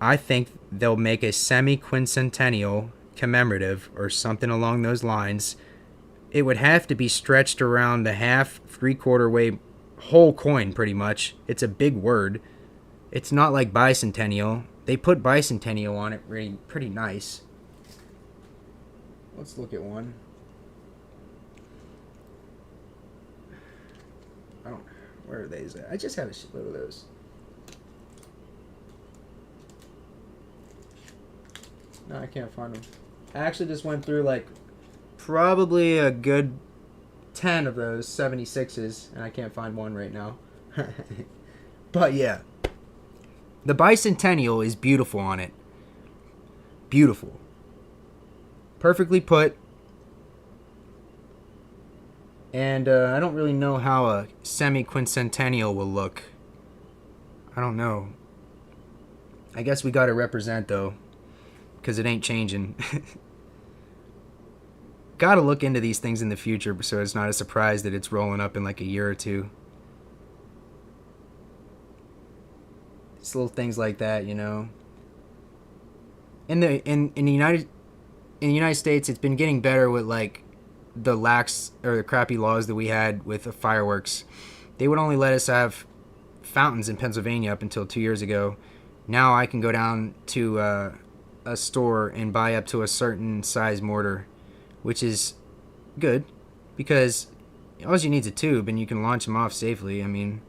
I think they'll make a semi-quincentennial commemorative or something along those lines. It would have to be stretched around the half, three-quarter way whole coin pretty much. It's a big word. It's not like bicentennial. They put bicentennial on it pretty nice. Let's look at one. Where are they at? I just have a shitload of those. No, I can't find them. I actually just went through like probably a good 10 of those 76s, and I can't find one right now. But yeah, the bicentennial is beautiful on it. Beautiful. Perfectly put. And I don't really know how a semi-quincentennial will look. I don't know. I guess we gotta represent though, because it ain't changing. Gotta look into these things in the future so it's not a surprise that it's rolling up in like a year or two. It's little things like that, In the United States, it's been getting better with like the lax or the crappy laws that we had with the fireworks. They would only let us have fountains in Pennsylvania up until 2 years ago. Now I can go down to a store and buy up to a certain size mortar, which is good because all you need is a tube and you can launch them off safely. I mean,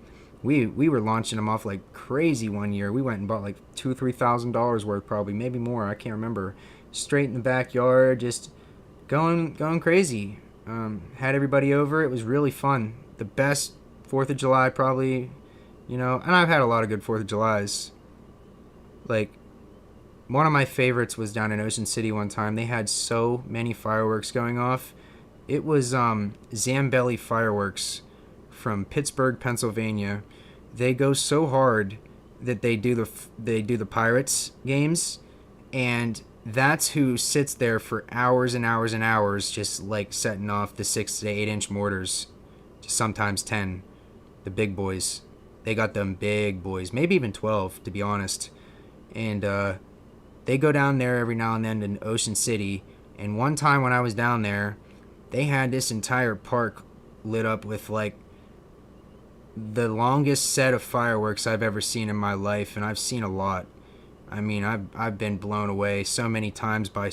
we were launching them off like crazy one year. We went and bought like $2,000-$3,000 worth, probably, maybe more. I can't remember. Straight in the backyard, just going crazy. Had everybody over. It was really fun. The best 4th of July probably You know, and I've had a lot of good 4th of Julys. Like, one of my favorites was down in Ocean City one time. They had so many fireworks going off. It was Zambelli Fireworks from Pittsburgh, Pennsylvania. They go so hard that they do the Pirates games, and that's who sits there for hours and hours and hours, just like setting off the 6 to 8 inch mortars, just sometimes 10. The big boys, they got them big boys, maybe even 12 to be honest, and they go down there every now and then in Ocean City. And one time when I was down there, they had this entire park lit up with like the longest set of fireworks I've ever seen in my life, and I've seen a lot. I mean, I've been blown away so many times by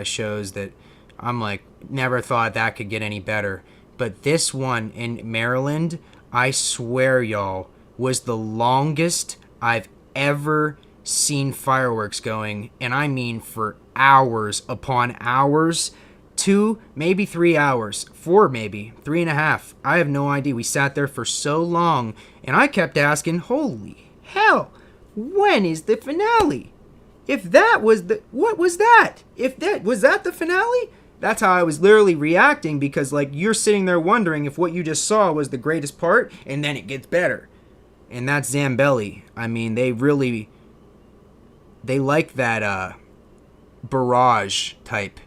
shows that I'm like, never thought that could get any better. But this one in Maryland, I swear, y'all, was the longest I've ever seen fireworks going, and I mean for hours upon hours. 2, maybe 3 hours, 4, maybe 3.5. I have no idea. We sat there for so long, and I kept asking, holy hell, when is the finale? If that was the, what was that? If that was that the finale? That's how I was literally reacting, because like you're sitting there wondering if what you just saw was the greatest part, and then it gets better. And that's Zambelli. I mean, they like that barrage type,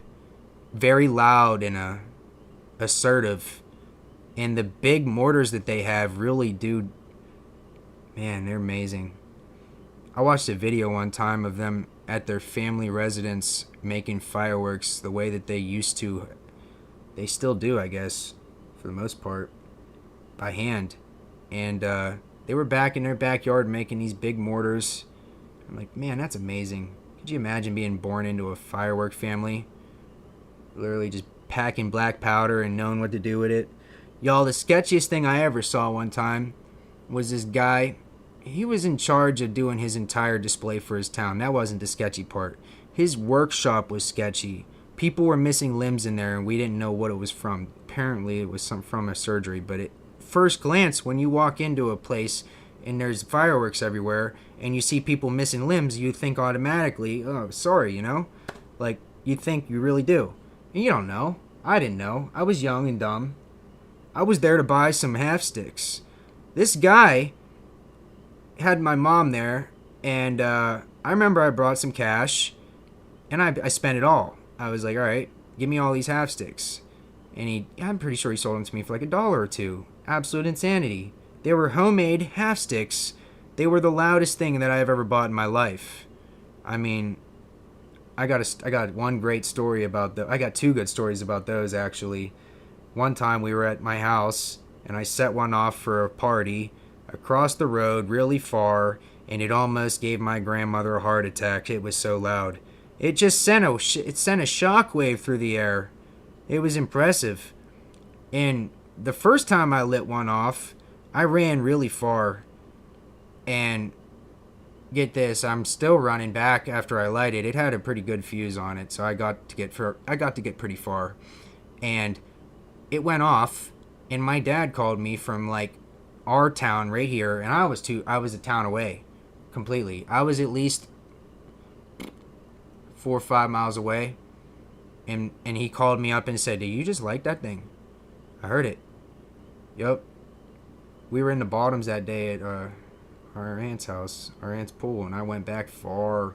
very loud and assertive, and the big mortars that they have really do, man, they're amazing. I watched a video one time of them at their family residence making fireworks the way that they used to. They still do, I guess, for the most part, by hand. And they were back in their backyard making these big mortars. I'm like, man, that's amazing. Could you imagine being born into a firework family? Literally just packing black powder and knowing what to do with it. Y'all, the sketchiest thing I ever saw one time was this guy. He was in charge of doing his entire display for his town. That wasn't the sketchy part. His workshop was sketchy. People were missing limbs in there, and we didn't know what it was from. Apparently, it was from a surgery. But at first glance, when you walk into a place and there's fireworks everywhere, and you see people missing limbs, you think automatically, oh, sorry, you know? Like, you think you really do. And you don't know. I didn't know. I was young and dumb. I was there to buy some half sticks. This guy had my mom there, and I remember I brought some cash, and I spent it all. I was like, all right, give me all these half sticks. And I'm pretty sure he sold them to me for like $1 or $2. Absolute insanity. They were homemade half sticks. They were the loudest thing that I've ever bought in my life. I mean, I got one great story about I got 2 good stories about those, actually. One time we were at my house, and I set one off for a party across the road really far, and it almost gave my grandmother a heart attack. It was so loud. It just sent a shockwave through the air. It was impressive. And the first time I lit one off, I ran really far. And get this, I'm still running back after I lighted. It had a pretty good fuse on it, so I got to get pretty far. And it went off, and my dad called me from like our town right here, and I was a town away completely. I was at least 4 or 5 miles away, and he called me up and said, "Do you just like that thing?" I heard it. Yup. We were in the bottoms that day at our aunt's house, our aunt's pool, and I went back far.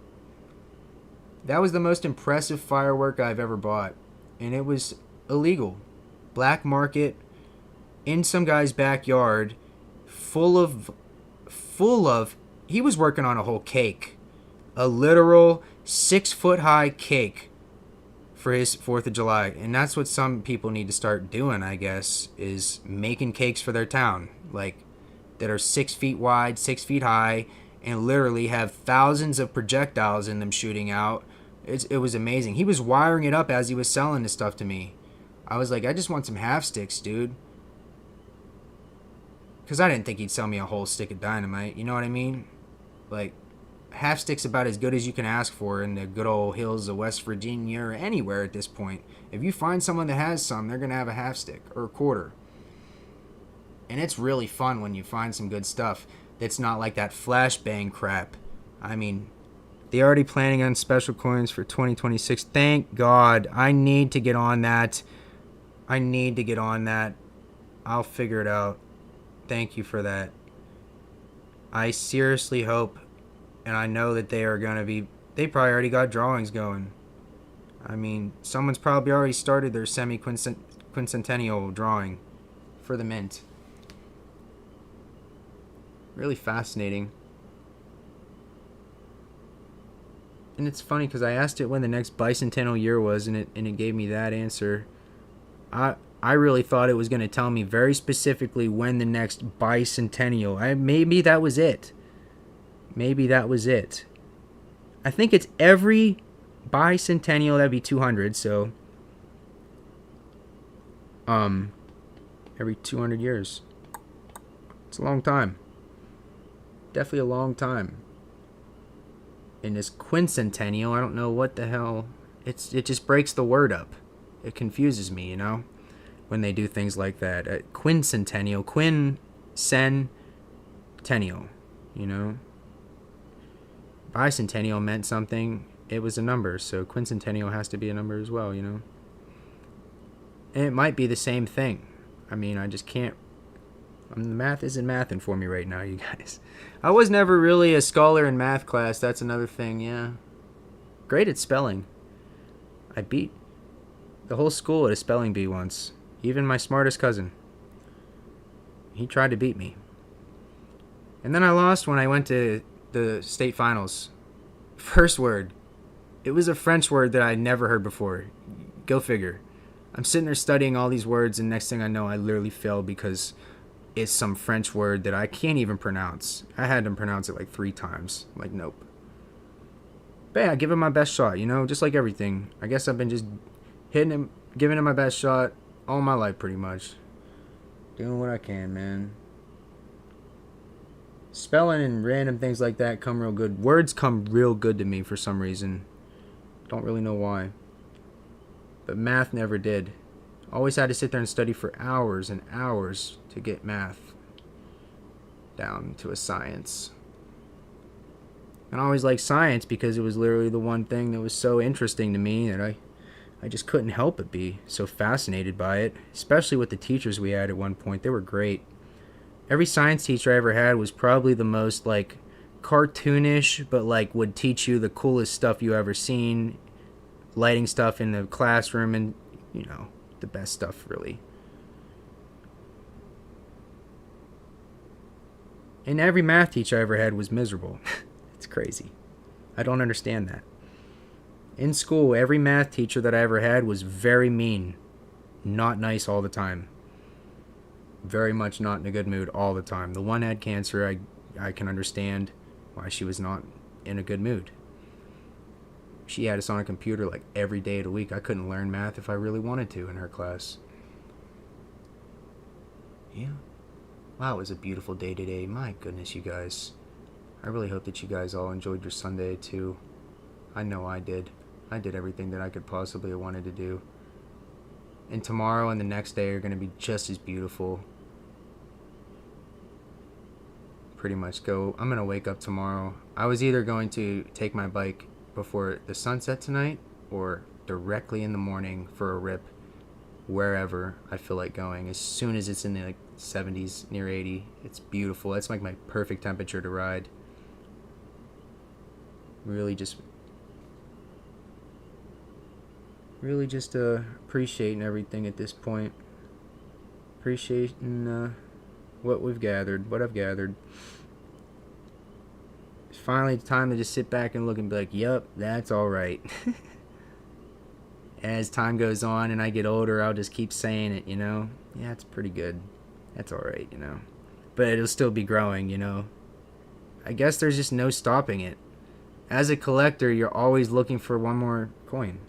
That was the most impressive firework I've ever bought, and it was illegal. Black market, in some guy's backyard, full of, he was working on a whole cake. A literal 6-foot high cake for his 4th of July. And that's what some people need to start doing, I guess, is making cakes for their town. Like, that are 6 feet wide, 6 feet high, and literally have thousands of projectiles in them shooting out. It was amazing. He was wiring it up as he was selling this stuff to me. I was like, I just want some half sticks, dude. Because I didn't think he'd sell me a whole stick of dynamite. You know what I mean? Like, half stick's about as good as you can ask for in the good old hills of West Virginia or anywhere at this point. If you find someone that has some, they're going to have a half stick or a quarter. And it's really fun when you find some good stuff. It's not like that flashbang crap. I mean, they're already planning on special coins for 2026. Thank God. I need to get on that. I'll figure it out. Thank you for that. I seriously hope, and I know that they are going to be, they probably already got drawings going. I mean, someone's probably already started their semi-quincentennial drawing for the mint. Really fascinating. And it's funny because I asked it when the next bicentennial year was, and it gave me that answer. I really thought it was going to tell me very specifically when the next bicentennial. Maybe that was it. I think it's every bicentennial. That'd be 200. So, every 200 years. It's a long time. Definitely a long time. In this quincentennial, I don't know what the hell. It just breaks the word up. It confuses me, when they do things like that. Quincentennial, quincentennial, Bicentennial meant something. It was a number, so quincentennial has to be a number as well, And it might be the same thing. I mean, I just can't. The math isn't mathing for me right now, you guys. I was never really a scholar in math class. That's another thing, yeah. Great at spelling. I beat the whole school at a spelling bee once. Even my smartest cousin. He tried to beat me. And then I lost when I went to the state finals. First word. It was a French word that I'd never heard before. Go figure. I'm sitting there studying all these words, and next thing I know, I literally failed because it's some French word that I can't even pronounce. I had to pronounce it like 3 times. Like, nope. But yeah, I give it my best shot, just like everything. I guess I've been just hitting him, giving it my best shot all my life, pretty much. Doing what I can, man. Spelling and random things like that come real good. Words come real good to me for some reason. Don't really know why. But math never did. Always had to sit there and study for hours and hours to get math down to a science. And I always liked science because it was literally the one thing that was so interesting to me that I just couldn't help but be so fascinated by it, especially with the teachers we had at one point. They were great. Every science teacher I ever had was probably the most, cartoonish, but, would teach you the coolest stuff you ever seen, lighting stuff in the classroom, and, the best stuff, really. And every math teacher I ever had was miserable. It's crazy. I don't understand that. In school, every math teacher that I ever had was very mean. Not nice all the time. Very much not in a good mood all the time. The one had cancer. I can understand why she was not in a good mood. She had us on a computer every day of the week. I couldn't learn math if I really wanted to in her class. Yeah. Wow, it was a beautiful day today. My goodness, you guys. I really hope that you guys all enjoyed your Sunday too. I know I did. I did everything that I could possibly have wanted to do. And tomorrow and the next day are going to be just as beautiful. Pretty much I'm going to wake up tomorrow. I was either going to take my bike before the sunset tonight or directly in the morning for a rip wherever I feel like going. As soon as it's in the 70s, near 80, it's beautiful. That's my perfect temperature to ride. Really just appreciating everything at this point. Appreciating what I've gathered. It's finally time to just sit back and look and be like, yup, that's alright. As time goes on and I get older, I'll just keep saying it, Yeah, it's pretty good. That's alright, But it'll still be growing, I guess there's just no stopping it. As a collector, you're always looking for one more coin.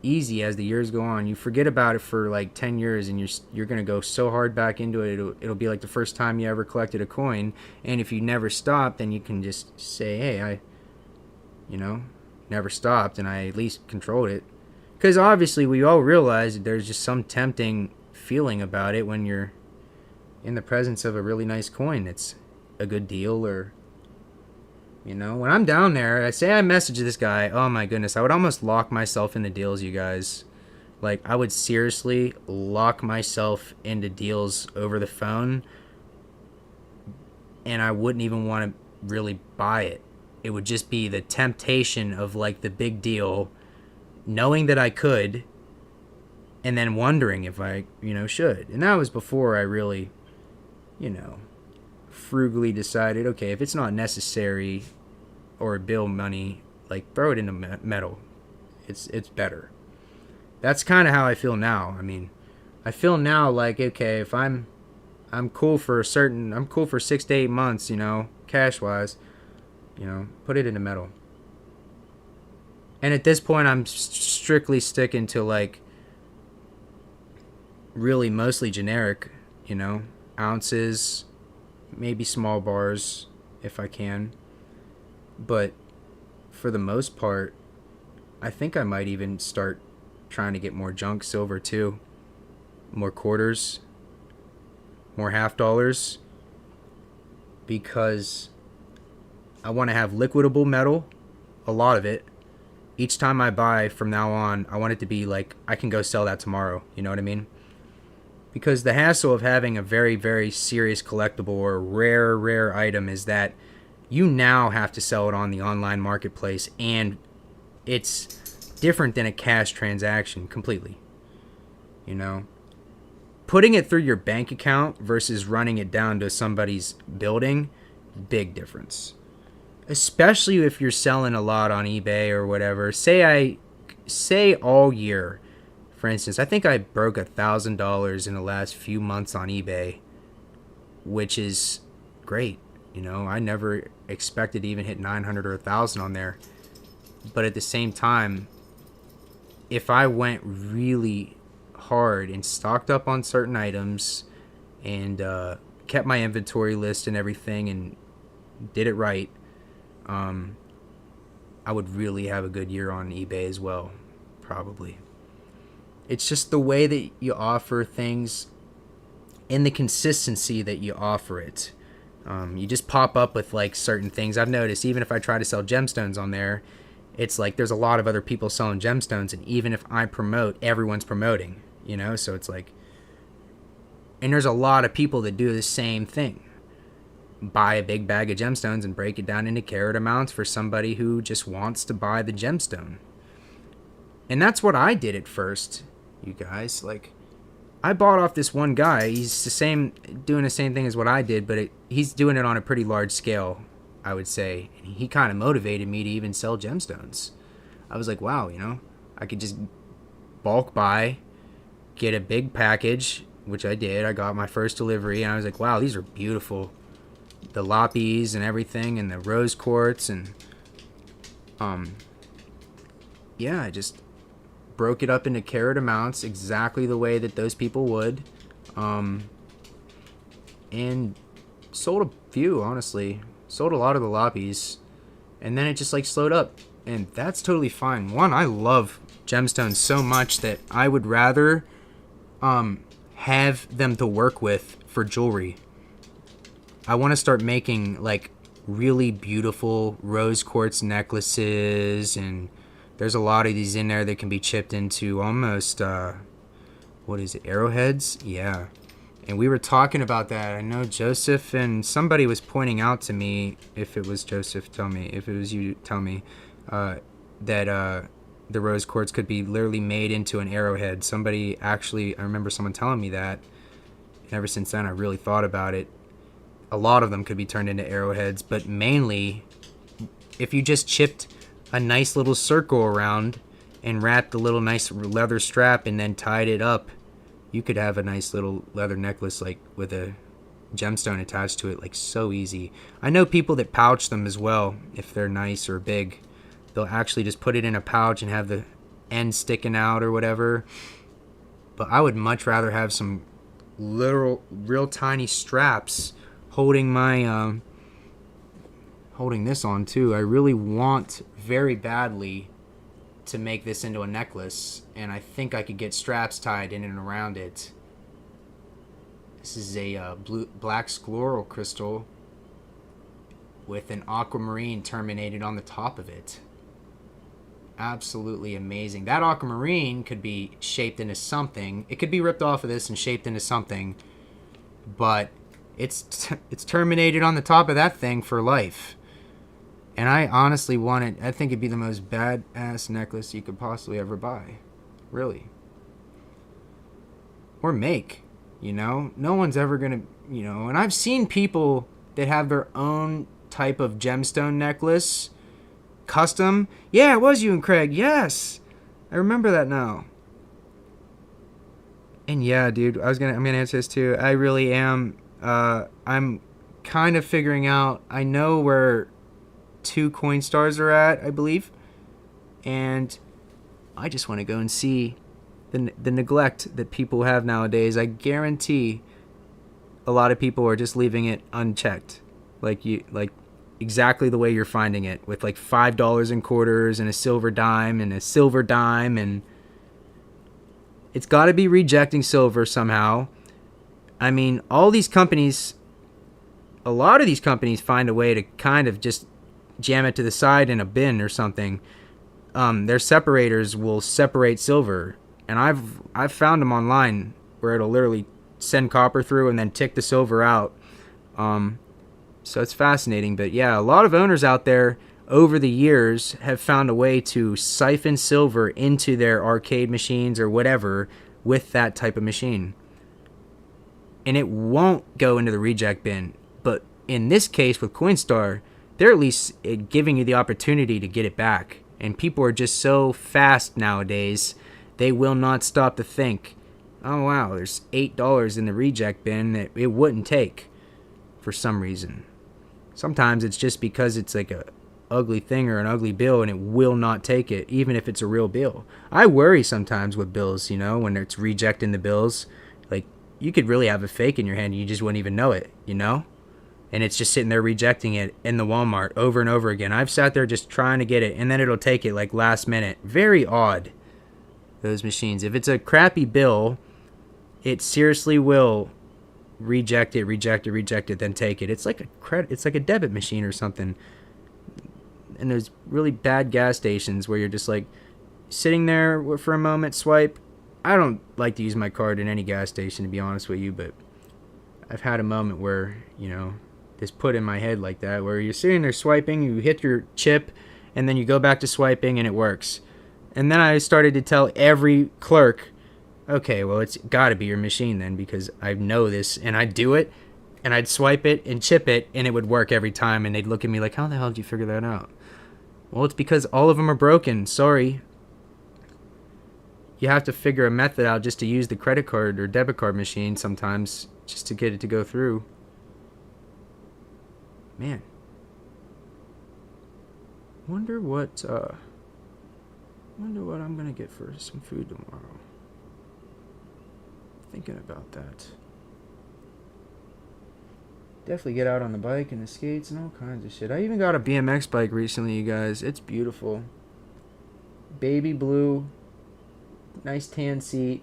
Easy as the years go on. You forget about it for 10 years and you're going to go so hard back into it. It'll be like the first time you ever collected a coin. And if you never stop, then you can just say, hey, I never stopped and I at least controlled it. Because obviously we all realize that there's just some tempting feeling about it when you're in the presence of a really nice coin, it's a good deal. Or, when I'm down there, I say I message this guy. Oh my goodness, I would almost lock myself into deals, you guys. Like, I would seriously lock myself into deals over the phone, and I wouldn't even want to really buy it. It would just be the temptation of, like, the big deal, knowing that I could, and then wondering if I, should. And that was before I really, frugally decided, okay, if it's not necessary or bill money, like, throw it into metal. It's better. That's kind of how I feel now. I mean, I feel now like, okay, if I'm cool for 6 to 8 months, cash wise, put it into metal. And at this point, I'm strictly sticking to, like, really mostly generic, ounces, maybe small bars if I can. But for the most part, I think I might even start trying to get more junk silver too. More quarters, more half dollars, because I want to have liquidable metal, a lot of it. Each time I buy from now on, I want it to be like I can go sell that tomorrow. You know what I mean? Because the hassle of having a very, very serious collectible or rare item is that you now have to sell it on the online marketplace, and it's different than a cash transaction completely. Putting it through your bank account versus running it down to somebody's building, big difference. Especially if you're selling a lot on eBay or whatever. Say all year, for instance, I think I broke $1,000 in the last few months on eBay, which is great. I never expected to even hit 900 or 1,000 on there. But at the same time, if I went really hard and stocked up on certain items and kept my inventory list and everything and did it right, I would really have a good year on eBay as well, probably. It's just the way that you offer things and the consistency that you offer it. You just pop up with, like, certain things. I've noticed even if I try to sell gemstones on there, it's like there's a lot of other people selling gemstones, and even if I promote, everyone's promoting, so it's like, and there's a lot of people that do the same thing. Buy a big bag of gemstones and break it down into carat amounts for somebody who just wants to buy the gemstone. And that's what I did at first, you guys. Like, I bought off this one guy. He's doing the same thing as what I did, but he's doing it on a pretty large scale, I would say. And he kind of motivated me to even sell gemstones. I was like, wow, I could just bulk buy, get a big package, which I did. I got my first delivery, and I was like, wow, these are beautiful. The lapis and everything, and the rose quartz, and I just broke it up into carat amounts exactly the way that those people would, and sold a few. Honestly, sold a lot of the lapis, and then it just, like, slowed up, and that's totally fine. I love gemstones so much that I would rather have them to work with for jewelry. I want to start making, like, really beautiful rose quartz necklaces, and there's a lot of these in there that can be chipped into almost, arrowheads? Yeah. And we were talking about that. I know Joseph and somebody was pointing out to me, if it was Joseph, tell me. If it was you, tell me, that the rose quartz could be literally made into an arrowhead. I remember someone telling me that. And ever since then, I really thought about it. A lot of them could be turned into arrowheads, but mainly, if you just chipped a nice little circle around and wrapped a little nice leather strap and then tied it up, you could have a nice little leather necklace, like, with a gemstone attached to it, like, so easy. I know people that pouch them as well, if they're nice or big. They'll actually just put it in a pouch and have the end sticking out or whatever. But I would much rather have some real tiny straps holding this on too. I really want very badly to make this into a necklace, and I think I could get straps tied in and around it This is a black scleral crystal with an aquamarine terminated on the top of it. Absolutely amazing. That aquamarine could be shaped into something. It could be ripped off of this and shaped into something, but it's terminated on the top of that thing for life. And I honestly want it. I think it'd be the most badass necklace you could possibly ever buy. Really. Or make. You know? No one's ever going to, you know. And I've seen people that have their own type of gemstone necklace. Custom. Yeah, it was you and Craig. Yes. I remember that now. And yeah, dude, I'm gonna answer this too. I really am. I'm kind of figuring out. I know where 2 coin stars are at, I believe, and I just want to go and see the neglect that people have nowadays. I guarantee a lot of people are just leaving it unchecked, like exactly the way you're finding it, with like $5 in quarters and a silver dime, and it's got to be rejecting silver somehow. I mean, all these companies, a lot of these companies find a way to kind of just jam it to the side in a bin or something. Their separators will separate silver, and I've found them online where it'll literally send copper through and then tick the silver out. So it's fascinating. But yeah, a lot of owners out there over the years have found a way to siphon silver into their arcade machines or whatever with that type of machine, and it won't go into the reject bin. But in this case with Coinstar, they're at least giving you the opportunity to get it back. And people are just so fast nowadays, they will not stop to think, oh wow, there's $8 in the reject bin that it wouldn't take for some reason. Sometimes it's just because it's like a ugly thing or an ugly bill and it will not take it, even if it's a real bill. I worry sometimes with bills, you know, when it's rejecting the bills. Like, you could really have a fake in your hand and you just wouldn't even know it, you know? And it's just sitting there rejecting it in the Walmart over and over again. I've sat there just trying to get it, and then it'll take it like last minute. Very odd, those machines. If it's a crappy bill, it seriously will reject it, then take it. It's like a debit machine or something. And there's really bad gas stations where you're just like sitting there for a moment, swipe. I don't like to use my card in any gas station, to be honest with you, but I've had a moment where, you know, this put in my head like that, where you're sitting there swiping, you hit your chip, and then you go back to swiping and it works. And then I started to tell every clerk, okay, well, it's got to be your machine then, because I know this, and I'd do it, and I'd swipe it and chip it, and it would work every time, and they'd look at me like, how the hell did you figure that out? Well, it's because all of them are broken. Sorry. You have to figure a method out just to use the credit card or debit card machine sometimes, just to get it to go through. Man. Wonder what I'm gonna get for some food tomorrow. Thinking about that. Definitely get out on the bike and the skates and all kinds of shit. I even got a BMX bike recently, you guys. It's beautiful. Baby blue. Nice tan seat.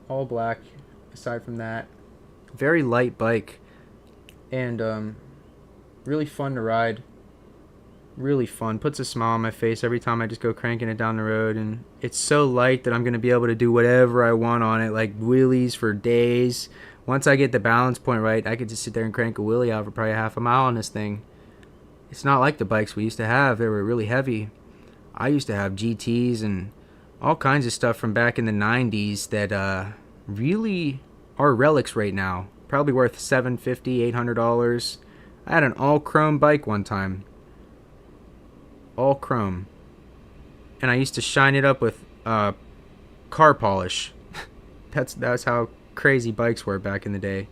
All black, aside from that. Very light bike. And really fun to ride. Really fun. Puts a smile on my face every time I just go cranking it down the road. And it's so light that I'm going to be able to do whatever I want on it. Like wheelies for days. Once I get the balance point right, I could just sit there and crank a wheelie out for probably half a mile on this thing. It's not like the bikes we used to have. They were really heavy. I used to have GTs and all kinds of stuff from back in the 90s that really are relics right now. Probably worth $750, $800. I had an all chrome bike one time. All chrome. And I used to shine it up with car polish. That's how crazy bikes were back in the day.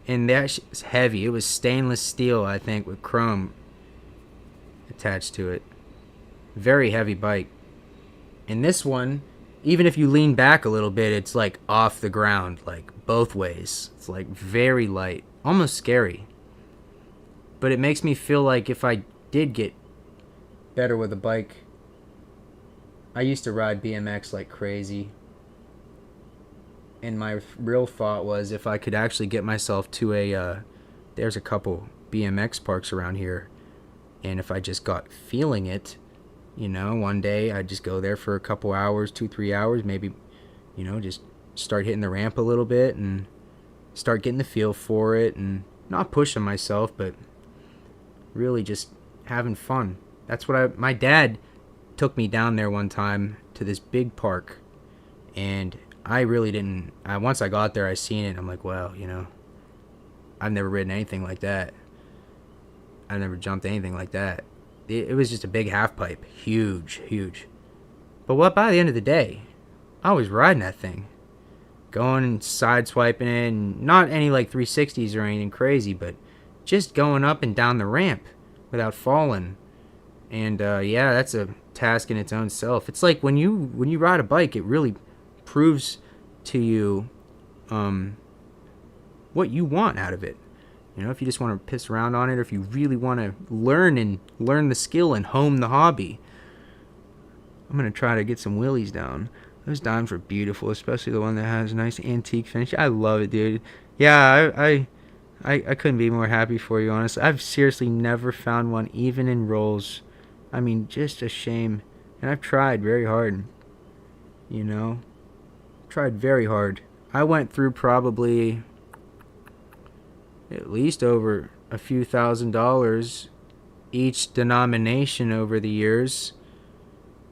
And that shit was heavy. It was stainless steel, I think, with chrome attached to it. Very heavy bike. And this one, even if you lean back a little bit, it's like off the ground, like both ways. It's like very light, almost scary. But it makes me feel like if I did get better with a bike, I used to ride BMX like crazy. And my real thought was if I could actually get myself to there's a couple BMX parks around here, and if I just got feeling it, one day I'd just go there for a couple hours, 2-3 hours, maybe, just start hitting the ramp a little bit and start getting the feel for it, and not pushing myself, but really just having fun. That's what my dad took me down there one time to this big park, and I really didn't. Once I got there, I seen it. I'm like, wow, I've never ridden anything like that. I've never jumped anything like that. It was just a big half pipe, huge, huge. But by the end of the day, I was riding that thing, going and side swiping it, and not any like 360s or anything crazy, but just going up and down the ramp without falling. And yeah, that's a task in its own self. It's like when you ride a bike, it really proves to you what you want out of it. If you just want to piss around on it, or if you really want to learn the skill and hone the hobby. I'm going to try to get some wheelies down. Those dimes are beautiful, especially the one that has a nice antique finish. I love it, dude. Yeah, I couldn't be more happy for you, honestly. I've seriously never found one, even in rolls. I mean, just a shame. And I've tried very hard. Tried very hard. I went through probably at least over a few $1,000s each denomination over the years.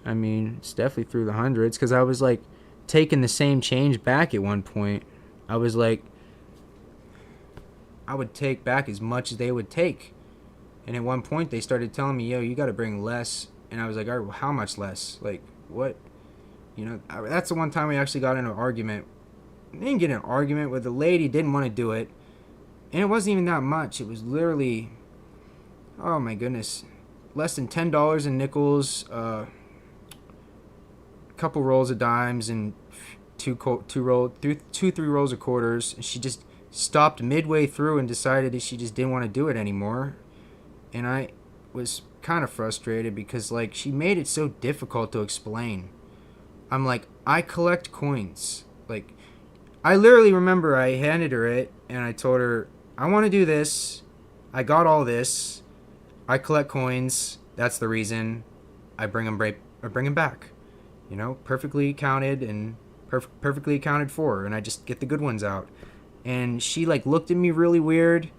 I mean, it's definitely through the hundreds, because I was like taking the same change back at one point. I was like, I would take back as much as they would take. And at one point they started telling me, yo, you got to bring less. And I was like, all right, well, how much less? Like, what? That's the one time we actually got in an argument. I didn't get in an argument with the lady, didn't want to do it. And it wasn't even that much. It was literally, oh my goodness, less than $10 in nickels, a couple rolls of dimes, and three rolls of quarters. And she just stopped midway through and decided that she just didn't want to do it anymore. And I was kind of frustrated because, like, she made it so difficult to explain. I'm like, I collect coins. Like, I literally remember I handed her it and I told her, I want to do this. I got all this. I collect coins. That's the reason. I bring them back. Perfectly counted and perfectly accounted for. And I just get the good ones out. And she like looked at me really weird.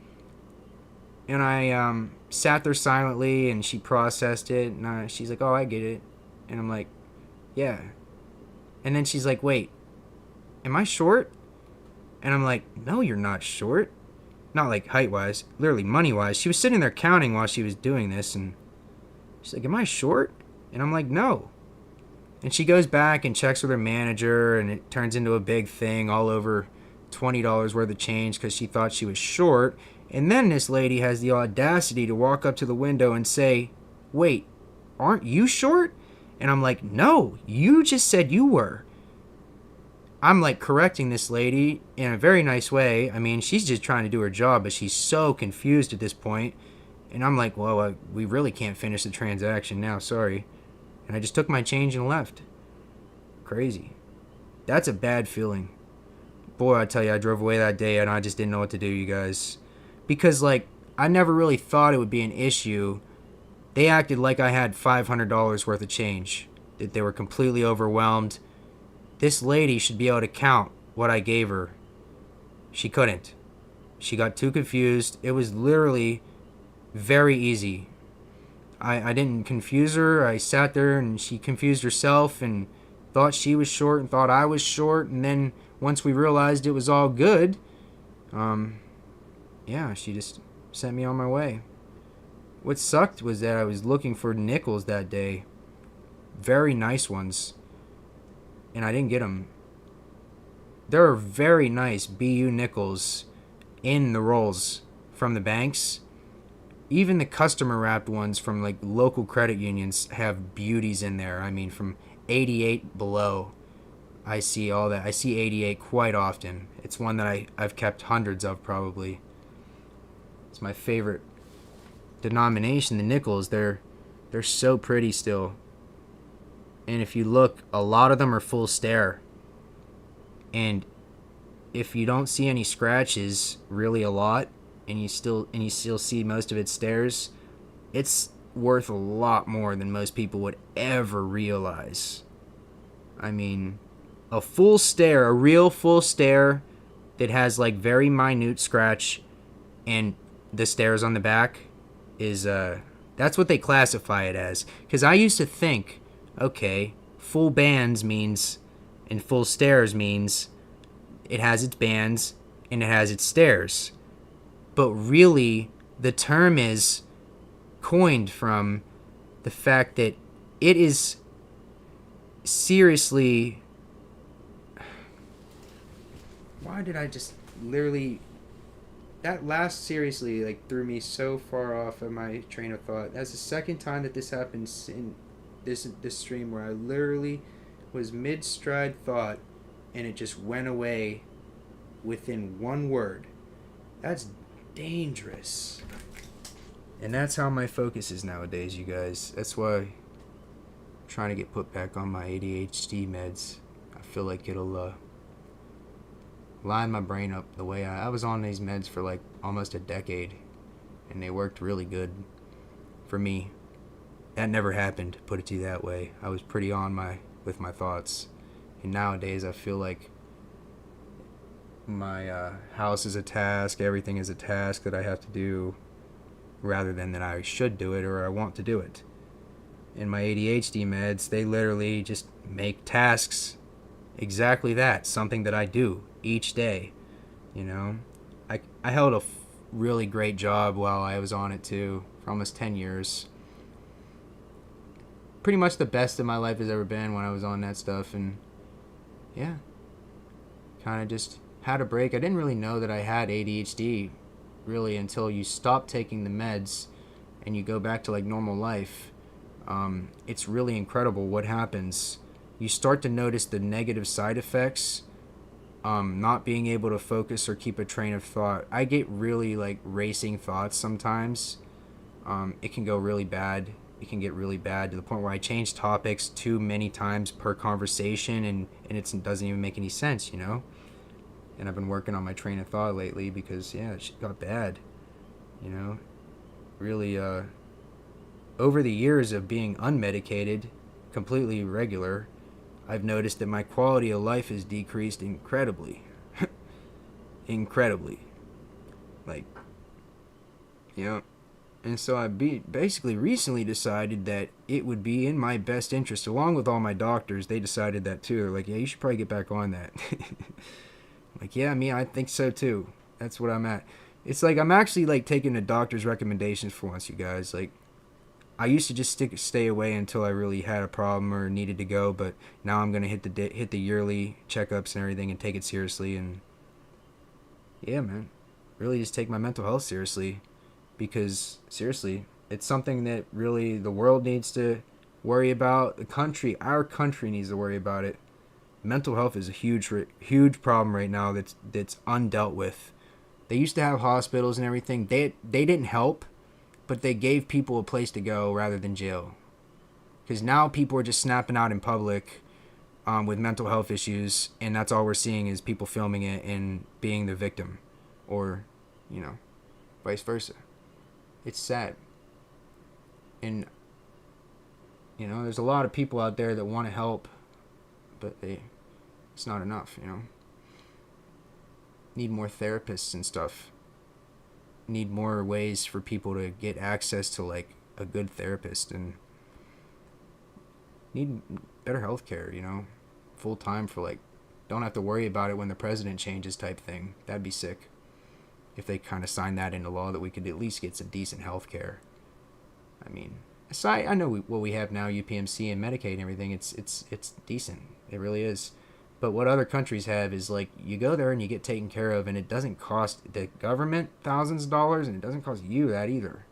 And I sat there silently, and she processed it. And she's like, oh, I get it. And I'm like, yeah. And then she's like, wait, am I short? And I'm like, no, you're not short. Not like height-wise, literally money-wise. She was sitting there counting while she was doing this, and she's like, am I short? And I'm like, no. And she goes back and checks with her manager, and it turns into a big thing, all over $20 worth of change because she thought she was short. And then this lady has the audacity to walk up to the window and say, wait, aren't you short? And I'm like, no, you just said you were. I'm like correcting this lady in a very nice way. I mean, she's just trying to do her job, but she's so confused at this point. And I'm like, well, we really can't finish the transaction now, sorry. And I just took my change and left. Crazy. That's a bad feeling. Boy, I tell you, I drove away that day and I just didn't know what to do, you guys. Because, like, I never really thought it would be an issue. They acted like I had $500 worth of change. That they were completely overwhelmed. This lady should be able to count what I gave her. She couldn't. She got too confused. It was literally very easy. I didn't confuse her. I sat there and she confused herself and thought she was short and thought I was short. And then once we realized it was all good, yeah, she just sent me on my way. What sucked was that I was looking for nickels that day. Very nice ones. And I didn't get them. There are very nice BU nickels in the rolls from the banks. Even the customer wrapped ones from like local credit unions have beauties in there. I mean, from 88 below, I see all that. I see 88 quite often. It's one that I've kept hundreds of probably. It's my favorite denomination, the nickels. They're so pretty still. And if you look, a lot of them are full stare. And if you don't see any scratches really a lot, and you still see most of its stairs, it's worth a lot more than most people would ever realize. I mean, a full stare, a real full stare that has like very minute scratch and the stairs on the back is that's what they classify it as. Because I used to think, okay, full bands means and full stairs means it has its bands and it has its stairs. But really, the term is coined from the fact that it is seriously. Why did I just literally. That last seriously like threw me so far off of my train of thought. That's the second time that this happens in this stream where I literally was mid stride thought and it just went away within one word. That's dangerous. And that's how my focus is nowadays, you guys. That's why I'm trying to get put back on my ADHD meds. I feel like it'll line my brain up the way I was on these meds for like almost a decade, and they worked really good for me. That never happened, put it to you that way. I was pretty on with my thoughts, and nowadays I feel like my house is a task, everything is a task that I have to do, rather than that I should do it or I want to do it. And my ADHD meds, they literally just make tasks exactly that, something that I do each day. You know, I held a really great job while I was on it too, for almost 10 years. Pretty much the best of my life has ever been when I was on that stuff. And yeah, kind of just had a break. I didn't really know that I had ADHD really until you stop taking the meds and you go back to like normal life. It's really incredible what happens. You start to notice the negative side effects, not being able to focus or keep a train of thought. I get really like racing thoughts sometimes. It can go really bad. It can get really bad to the point where I change topics too many times per conversation, and it doesn't even make any sense, you know? And I've been working on my train of thought lately because, yeah, it got bad, you know? Really, over the years of being unmedicated, completely regular, I've noticed that my quality of life has decreased incredibly. Incredibly. Like, you know? And so I basically recently decided that it would be in my best interest, along with all my doctors. They decided that too. They're like, yeah, you should probably get back on that. Like, yeah, I think so too. That's what I'm at. It's like I'm actually like taking the doctor's recommendations for once, you guys. Like, I used to just stay away until I really had a problem or needed to go, but now I'm gonna hit the yearly checkups and everything and take it seriously. And yeah, man, really just take my mental health seriously, because seriously, it's something that really the world needs to worry about. Our country needs to worry about it. Mental health is a huge problem right now that's undealt with. They used to have hospitals and everything. They didn't help, but they gave people a place to go rather than jail. Because now people are just snapping out in public with mental health issues, and that's all we're seeing is people filming it and being the victim, or, you know, vice versa. It's sad. And, you know, there's a lot of people out there that want to help, but it's not enough, you know. Need more therapists and stuff. Need more ways for people to get access to like a good therapist, and need better healthcare, you know, full time for like, don't have to worry about it when the president changes type thing. That'd be sick if they kind of signed that into law, that we could at least get some decent healthcare. I mean, aside, I know what we have now, UPMC and Medicaid and everything. It's decent. It really is. But what other countries have is like, you go there and you get taken care of, and it doesn't cost the government thousands of dollars, and it doesn't cost you that either.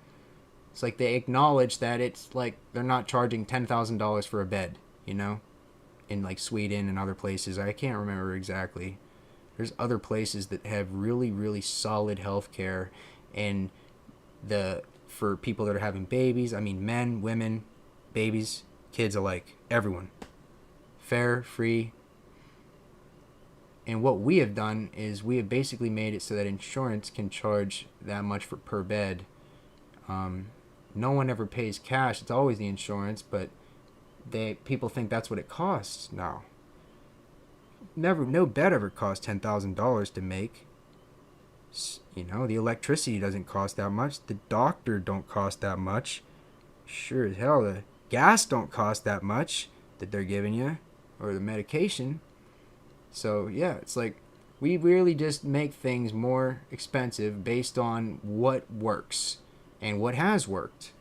It's like they acknowledge that it's like they're not charging $10,000 for a bed, you know, in like Sweden and other places. I can't remember exactly. There's other places that have really, really solid health care, and for people that are having babies, I mean men, women, babies, kids alike, everyone. Fair, free, And what we have done is we have basically made it so that insurance can charge that much for per bed. No one ever pays cash. It's always the insurance, but people think that's what it costs now. No bed ever cost $10,000 to make. You know, the electricity doesn't cost that much. The doctor don't cost that much. Sure as hell, the gas don't cost that much that they're giving you, or the medication. So yeah, it's like we really just make things more expensive based on what works and what has worked.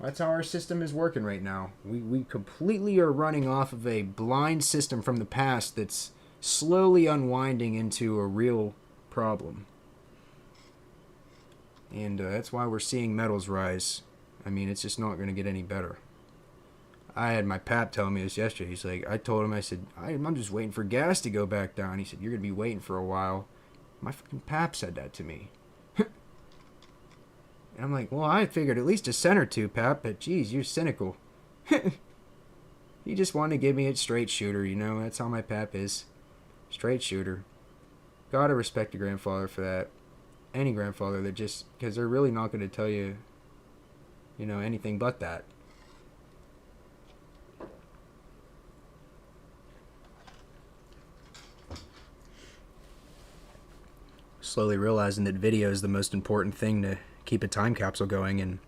That's how our system is working right now. We completely are running off of a blind system from the past that's slowly unwinding into a real problem. And that's why we're seeing metals rise. I mean, it's just not going to get any better. I had my pap tell me this yesterday. He's like, I told him, I said, I'm just waiting for gas to go back down. He said, you're going to be waiting for a while. My fucking pap said that to me. And I'm like, well, I figured at least a cent or two, Pap, but geez, you're cynical. He just wanted to give me a straight shooter, you know? That's how my Pap is. Straight shooter. Gotta respect your grandfather for that. Any grandfather that just, because they're really not going to tell you, you know, anything but that. Slowly realizing that video is the most important thing to keep a time capsule going, and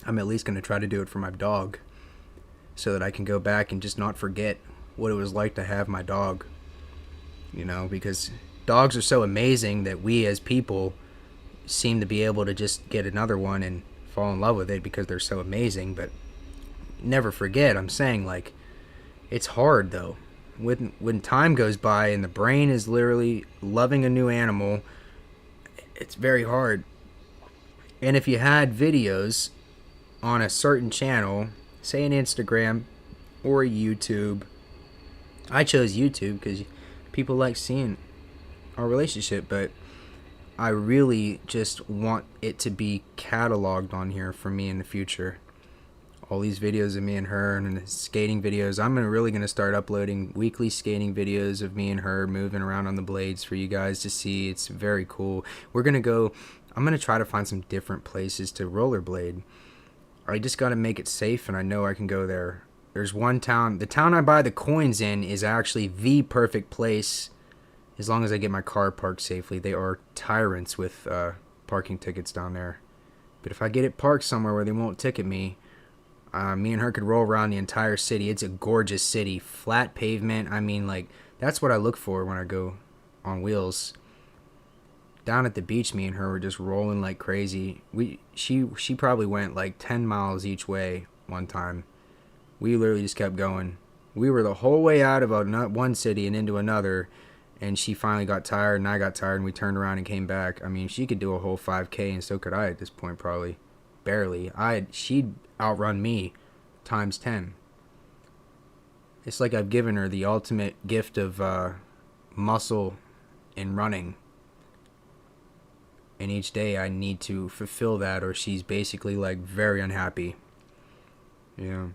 I'm at least going to try to do it for my dog so that I can go back and just not forget what it was like to have my dog, you know, because dogs are so amazing that we as people seem to be able to just get another one and fall in love with it because they're so amazing. But never forget, I'm saying, like, it's hard though when time goes by and the brain is literally loving a new animal. It's very hard. And if you had videos on a certain channel, say an Instagram or a YouTube, I chose YouTube because people like seeing our relationship, but I really just want it to be cataloged on here for me in the future. All these videos of me and her and the skating videos. I'm really going to start uploading weekly skating videos of me and her moving around on the blades for you guys to see. It's very cool. I'm going to try to find some different places to rollerblade. I just got to make it safe, and I know I can go there. There's one town. The town I buy the coins in is actually the perfect place as long as I get my car parked safely. They are tyrants with parking tickets down there. But if I get it parked somewhere where they won't ticket me, me and her could roll around the entire city. It's a gorgeous city. Flat pavement. I mean, like, that's what I look for when I go on wheels. Down at the beach, me and her were just rolling like crazy. She probably went like 10 miles each way one time. We literally just kept going. We were the whole way out of one city and into another, and she finally got tired, and I got tired, and we turned around and came back. I mean, she could do a whole 5K, and so could I at this point, probably. Barely. She'd outrun me times 10. It's like I've given her the ultimate gift of muscle in running. And each day I need to fulfill that, or she's basically like very unhappy. You know,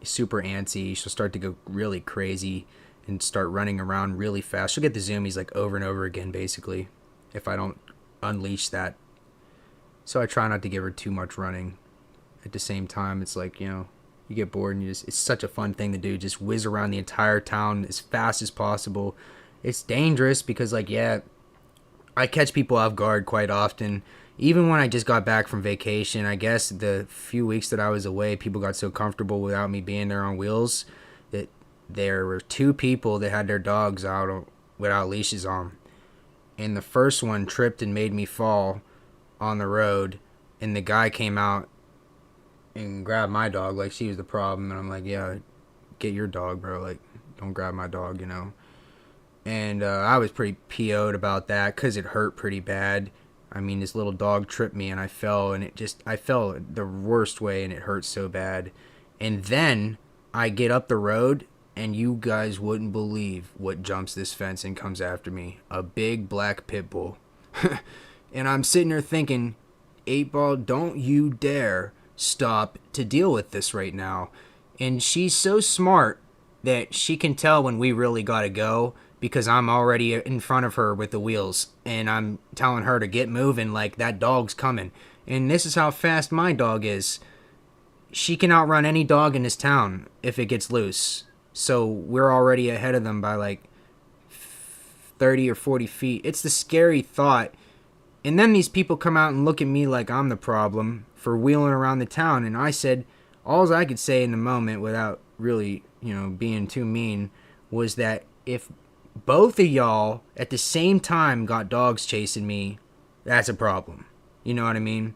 super antsy. She'll start to go really crazy and start running around really fast. She'll get the zoomies like over and over again, basically, if I don't unleash that. So I try not to give her too much running. At the same time, it's like, you know, you get bored and it's such a fun thing to do. Just whiz around the entire town as fast as possible. It's dangerous because, like, yeah, I catch people off guard quite often. Even when I just got back from vacation, I guess the few weeks that I was away, people got so comfortable without me being there on wheels that there were two people that had their dogs out without leashes on. And the first one tripped and made me fall on the road. And the guy came out and grabbed my dog like she was the problem. And I'm like, yeah, get your dog, bro. Like, don't grab my dog, you know. And I was pretty PO'd about that because it hurt pretty bad. I mean, this little dog tripped me and I fell, and I fell the worst way, and it hurt so bad. And then I get up the road, and you guys wouldn't believe what jumps this fence and comes after me. A big black pit bull. And I'm sitting there thinking, 8-Ball, don't you dare stop to deal with this right now. And she's so smart that she can tell when we really gotta go. because I'm already in front of her with the wheels and I'm telling her to get moving like that dog's coming. And this is how fast my dog is. She can outrun any dog in this town if it gets loose. So we're already ahead of them by like 30 or 40 feet. It's the scary thought. And then these people come out and look at me like I'm the problem for wheeling around the town. And I said, all I could say in the moment without really, being too mean was that if both of y'all at the same time got dogs chasing me, that's a problem. You know what I mean?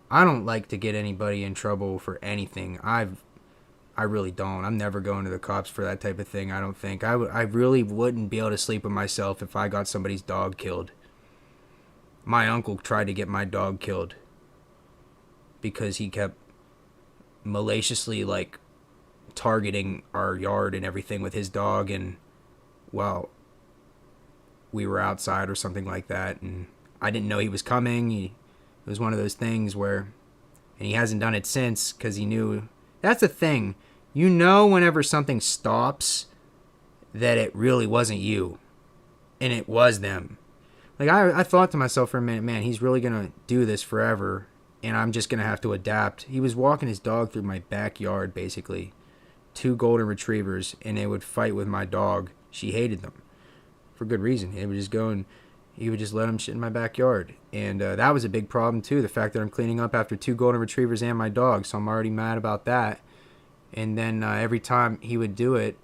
I don't like to get anybody in trouble for anything. I really don't. I'm never going to the cops for that type of thing. I don't think I really wouldn't be able to sleep with myself if I got somebody's dog killed. My uncle tried to get my dog killed because he kept maliciously like targeting our yard and everything with his dog, and well, we were outside or something like that, and I didn't know he was coming. It was one of those things where, and he hasn't done it since because he knew. That's the thing. Whenever something stops, that it really wasn't you, and it was them. Like, I thought to myself for a minute, man, he's really going to do this forever, and I'm just going to have to adapt. He was walking his dog through my backyard, basically. 2 golden retrievers, and they would fight with my dog. She hated them for good reason. They would just go and he would just let them shit in my backyard. And that was a big problem, too, the fact that I'm cleaning up after 2 golden retrievers and my dog, so I'm already mad about that. And then every time he would do it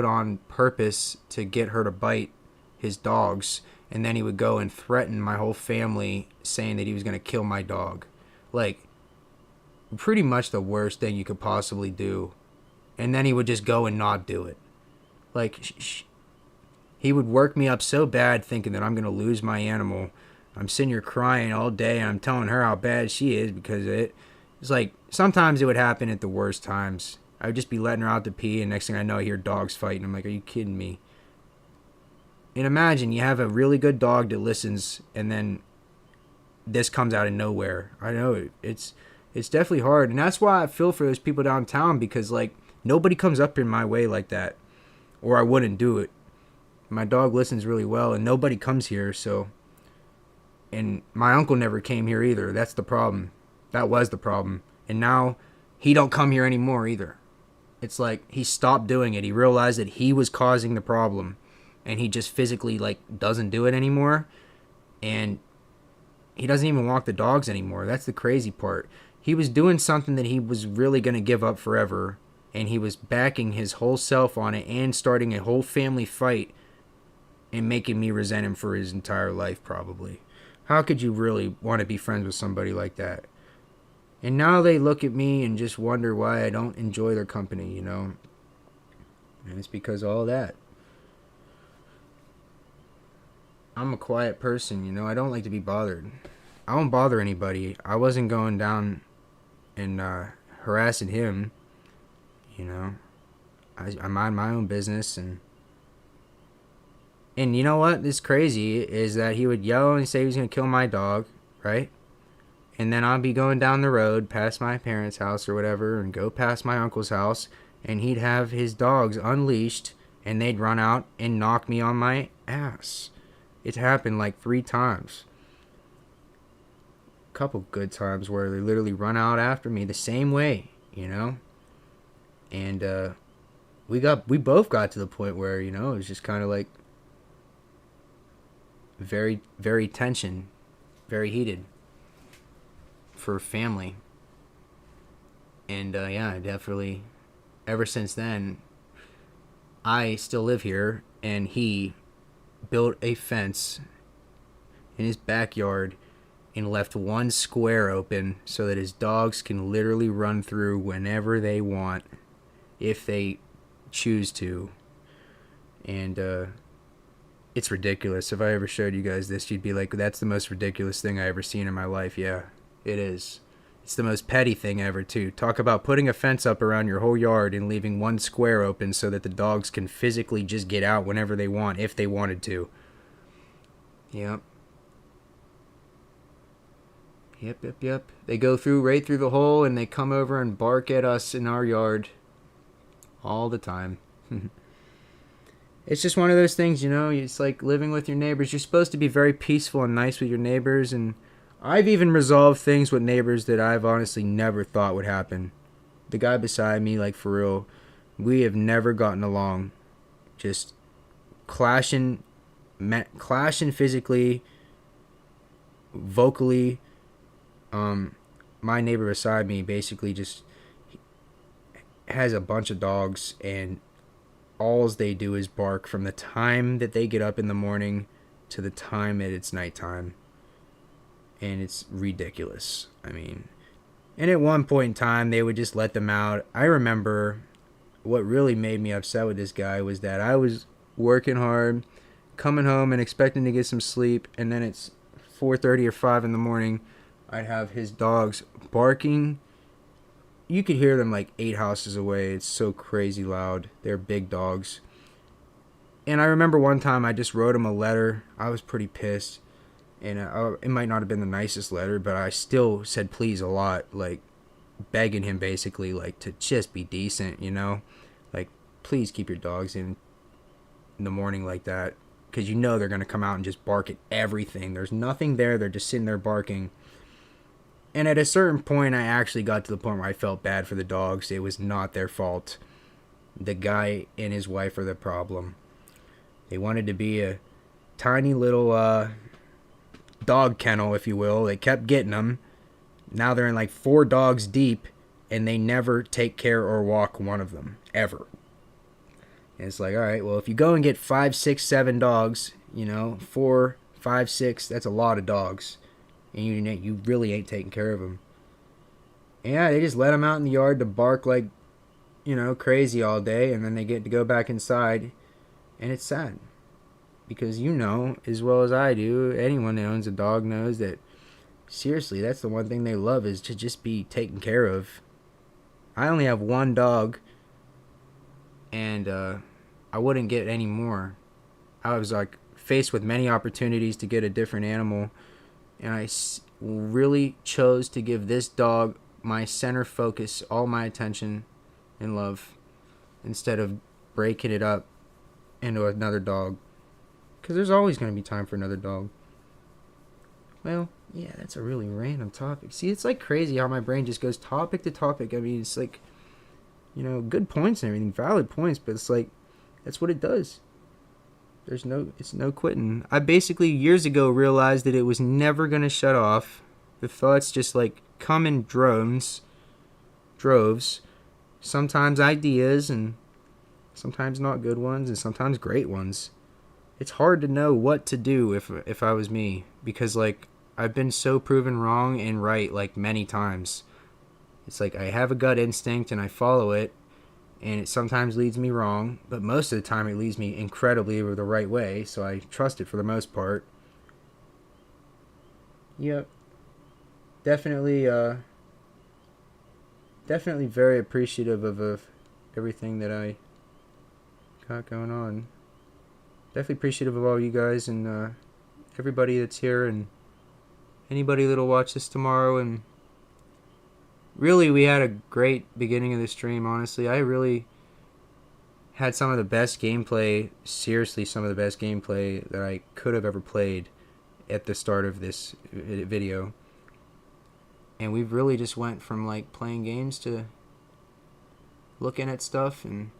on purpose to get her to bite his dogs. And then he would go and threaten my whole family, saying that he was going to kill my dog. Like, pretty much the worst thing you could possibly do. And then he would just go and not do it. Like, he would work me up so bad thinking that I'm going to lose my animal. I'm sitting here crying all day, and I'm telling her how bad she is because of it. It's like, sometimes it would happen at the worst times. I would just be letting her out to pee, and next thing I know, I hear dogs fighting. I'm like, are you kidding me? And imagine you have a really good dog that listens, and then this comes out of nowhere. I know it's definitely hard, and that's why I feel for those people downtown, because like nobody comes up in my way like that, or I wouldn't do it. My dog listens really well, and nobody comes here. So, and my uncle never came here either. That's the problem. That was the problem, and now he don't come here anymore either. It's like he stopped doing it. He realized that he was causing the problem. And he just physically, like, doesn't do it anymore. And he doesn't even walk the dogs anymore. That's the crazy part. He was doing something that he was really going to give up forever. And he was backing his whole self on it and starting a whole family fight and making me resent him for his entire life, probably. How could you really want to be friends with somebody like that? And now they look at me and just wonder why I don't enjoy their company, And it's because of all that. I'm a quiet person, I don't like to be bothered. I won't bother anybody. I wasn't going down and harassing him, I mind my own business, and you know what is crazy is that he would yell and say he was going to kill my dog, right? And then I'd be going down the road past my parents' house or whatever and go past my uncle's house, and he'd have his dogs unleashed, and they'd run out and knock me on my ass. It's happened like 3 times. A couple good times where they literally run out after me the same way, And we both got to the point where, it was just kind of like very, very tension, very heated for family. And yeah, definitely ever since then, I still live here, and he built a fence in his backyard and left one square open so that his dogs can literally run through whenever they want, if they choose to. And it's ridiculous. If I ever showed you guys this, you'd be like, that's the most ridiculous thing I ever seen in my life. Yeah, it is. It's the most petty thing ever, too. Talk about putting a fence up around your whole yard and leaving one square open so that the dogs can physically just get out whenever they want, if they wanted to. Yep. Yep. They go right through the hole, and they come over and bark at us in our yard all the time. it's just one of those things, you know. It's like living with your neighbors. You're supposed to be very peaceful and nice with your neighbors, and I've even resolved things with neighbors that I've honestly never thought would happen. The guy beside me, like for real, we have never gotten along. Just clashing, clashing physically, vocally. My neighbor beside me basically just has a bunch of dogs, and alls they do is bark from the time that they get up in the morning to the time that it's nighttime. And it's ridiculous. I mean, and at one point in time, they would just let them out. I remember what really made me upset with this guy was that I was working hard, coming home and expecting to get some sleep, and then it's 4:30 or 5 in the morning. I'd have his dogs barking. You could hear them like 8 houses away. It's so crazy loud. They're big dogs. And I remember one time I just wrote him a letter. I was pretty pissed. And it might not have been the nicest letter, but I still said please a lot, like begging him basically, like to just be decent, you know, like please keep your dogs in the morning like that, because you know they're gonna come out and just bark at everything. There's nothing there; they're just sitting there barking. And at a certain point, I actually got to the point where I felt bad for the dogs. It was not their fault. The guy and his wife are the problem. They wanted to be a tiny little dog kennel, if you will. They kept getting them. Now they're in like 4 dogs deep, and they never take care or walk one of them ever. And it's like, all right, well, if you go and get 5, 6, 7 dogs, you know, 4, 5, 6, that's a lot of dogs, and you really ain't taking care of them. And yeah, they just let them out in the yard to bark like, you know, crazy all day, and then they get to go back inside, and it's sad. Because you know, as well as I do, anyone that owns a dog knows that, seriously, that's the one thing they love is to just be taken care of. I only have 1 dog, and I wouldn't get any more. I was like faced with many opportunities to get a different animal, and I really chose to give this dog my center focus, all my attention and love, instead of breaking it up into another dog. Because there's always going to be time for another dog. Well, yeah, that's a really random topic. See, it's like crazy how my brain just goes topic to topic. I mean, it's like, you know, good points and everything, valid points, but it's like, that's what it does. It's no quitting. I basically years ago realized that it was never going to shut off. The thoughts just like come in droves. Sometimes ideas, and sometimes not good ones, and sometimes great ones. It's hard to know what to do if I was me, because like I've been so proven wrong and right like many times. It's like I have a gut instinct and I follow it, and it sometimes leads me wrong, but most of the time it leads me incredibly the right way, so I trust it for the most part. Yep. Definitely definitely very appreciative of everything that I got going on. Definitely appreciative of all you guys and everybody that's here and anybody that'll watch this tomorrow. And really, we had a great beginning of the stream, honestly. I really had some of the best gameplay, seriously some of the best gameplay that I could have ever played at the start of this video. And we've really just went from like playing games to looking at stuff, and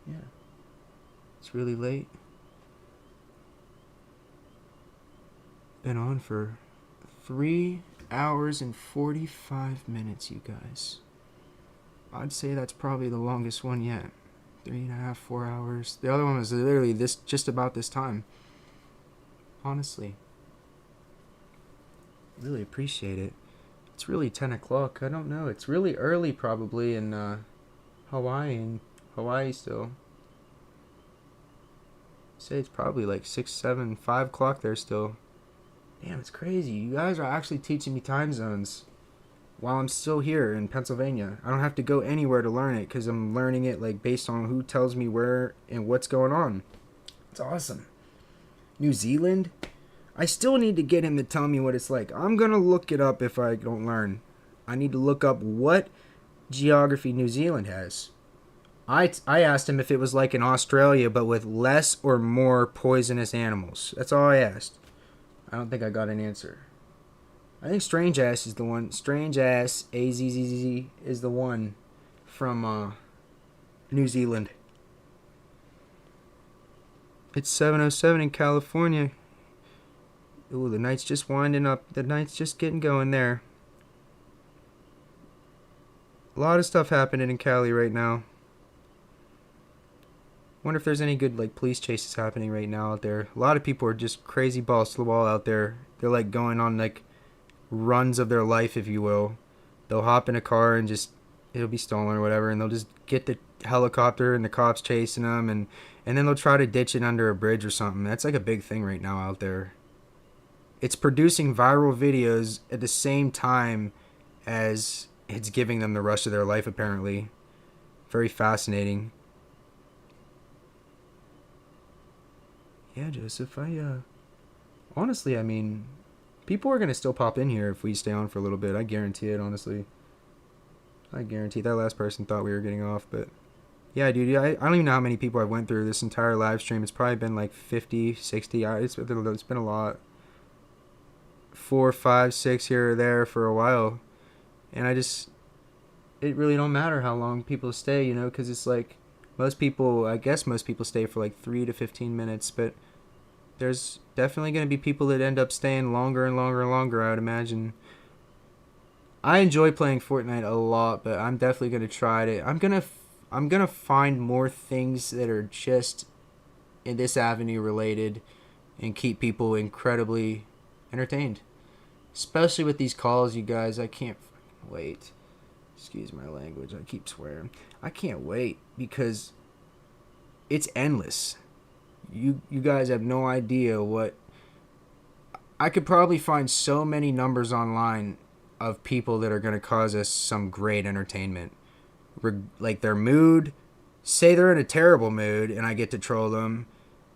yeah. It's really late. Been on for 3 hours and 45 minutes, you guys. I'd say that's probably the longest one yet. 3.5, 4 hours. The other one was literally just about this time. Honestly. Really appreciate it. It's really 10 o'clock. I don't know. It's really early probably in Hawaii still. Say it's probably like 6, 7, 5 o'clock there still. Damn, it's crazy. You guys are actually teaching me time zones while I'm still here in Pennsylvania. I don't have to go anywhere to learn it because I'm learning it like based on who tells me where and what's going on. It's awesome. New Zealand? I still need to get him to tell me what it's like. I'm going to look it up if I don't learn. I need to look up what geography New Zealand has. I asked him if it was like in Australia, but with less or more poisonous animals. That's all I asked. I don't think I got an answer. I think Strange Ass is the one. Strange Ass AZZZ is the one from New Zealand. It's 7:07 in California. Ooh, the night's just winding up. The night's just getting going there. A lot of stuff happening in Cali right now. Wonder if there's any good like police chases happening right now out there. A lot of people are just crazy balls to the wall out there. They're like going on like runs of their life, if you will. They'll hop in a car and just it'll be stolen or whatever, and they'll just get the helicopter and the cops chasing them, and then they'll try to ditch it under a bridge or something. That's like a big thing right now out there. It's producing viral videos at the same time as it's giving them the rush of their life, apparently. Very fascinating. Yeah, Joseph, honestly, I mean, people are gonna still pop in here if we stay on for a little bit. I guarantee it, honestly. I guarantee that last person thought we were getting off, but yeah, dude, yeah, I don't even know how many people I went through this entire live stream. It's probably been like 50, 60. It's been a lot. 4, 5, 6 here or there for a while, and it really don't matter how long people stay, you know, because it's like I guess most people stay for like 3 to 15 minutes, but there's definitely going to be people that end up staying longer and longer and longer, I would imagine. I enjoy playing Fortnite a lot, but I'm definitely going to try it. I'm going to find more things that are just in this avenue related and keep people incredibly entertained. Especially with these calls, you guys. I can't wait. Excuse my language. I keep swearing. I can't wait because it's endless. You guys have no idea what I could probably find so many numbers online of people that are going to cause us some great entertainment. Like their mood, say they're in a terrible mood and I get to troll them.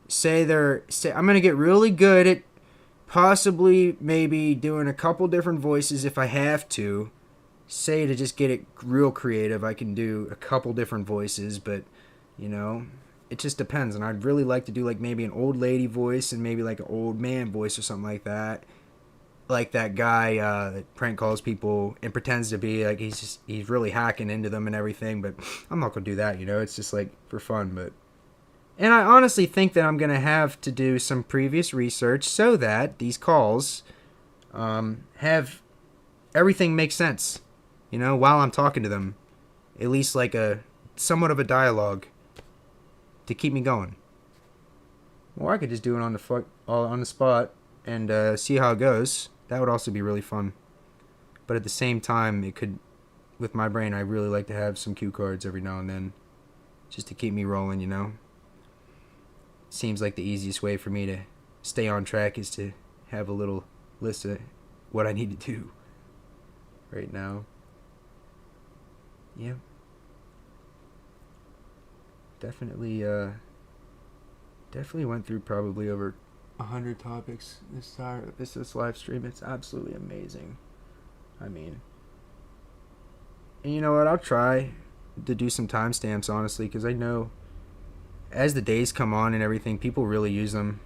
Say I'm going to get really good at possibly maybe doing a couple different voices if I have to. Say to just get it real creative, I can do a couple different voices, but you know, it just depends. And I'd really like to do like maybe an old lady voice and maybe like an old man voice or something like that. Like that guy that prank calls people and pretends to be like he's really hacking into them and everything, but I'm not gonna do that, you know. It's just like for fun, but. And I honestly think that I'm gonna have to do some previous research so that these calls have everything make sense. You know, while I'm talking to them, at least like a somewhat of a dialogue to keep me going. Or I could just do it all on the spot and see how it goes. That would also be really fun. But at the same time, it could, with my brain, I really like to have some cue cards every now and then, just to keep me rolling. You know. Seems like the easiest way for me to stay on track is to have a little list of what I need to do right now. Yeah. Definitely went through probably over 100 topics this live stream. It's absolutely amazing. I mean, and you know what? I'll try to do some timestamps, honestly, because I know as the days come on and everything, people really use them.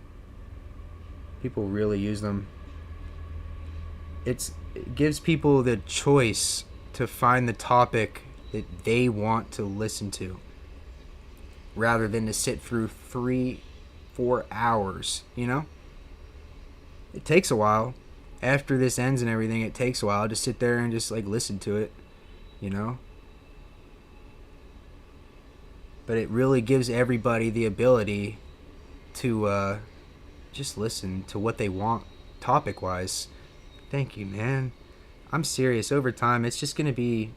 It gives people the choice to find the topic that they want to listen to rather than to sit through 3-4 hours, you know. It takes a while after this ends and everything. It takes a while to sit there and just like listen to it, you know. But it really gives everybody the ability to just listen to what they want topic wise. Thank you, man. I'm serious. Over time, it's just gonna be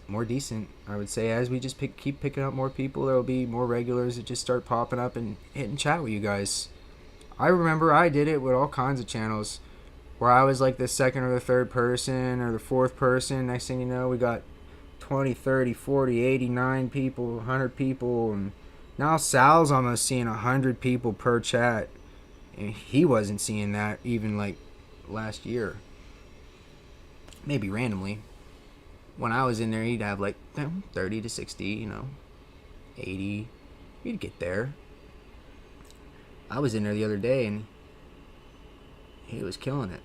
more decent, I would say. As we just keep picking up more people, there will be more regulars that just start popping up and hitting chat with you guys. I remember I did it with all kinds of channels where I was like the second or the third person or the fourth person. Next thing you know, we got 20, 30, 40, 89 people, 100 people, and now Sal's almost seeing 100 people per chat, and he wasn't seeing that even like last year. Maybe randomly. When I was in there, he'd have like 30 to 60, you know. 80. You'd get there. I was in there the other day and he was killing it.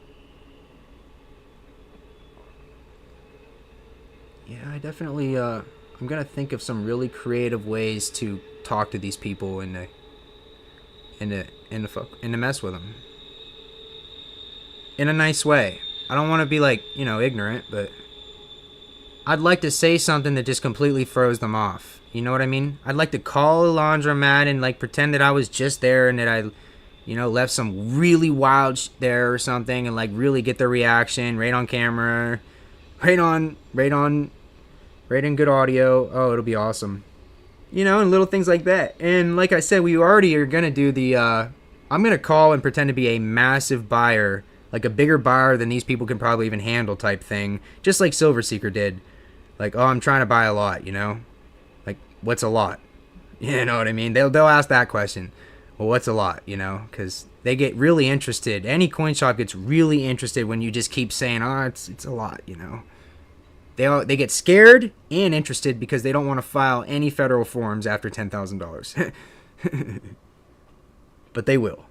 Yeah, I definitely I'm gonna think of some really creative ways to talk to these people and to mess with them in a nice way. I don't want to be like, ignorant, but I'd like to say something that just completely throws them off. You know what I mean? I'd like to call a laundromat and like pretend that I was just there and that I, left some really wild there or something and like really get their reaction right on camera, right in good audio. Oh, it'll be awesome. And little things like that. And like I said, we already are going to do the, I'm going to call and pretend to be a massive buyer, like a bigger buyer than these people can probably even handle type thing, just like Silver Seeker did. Like, oh, I'm trying to buy a lot, Like, what's a lot? You know what I mean? They'll ask that question. Well, what's a lot, Because they get really interested. Any coin shop gets really interested when you just keep saying, oh, it's a lot, They get scared and interested because they don't want to file any federal forms after $10,000. But they will.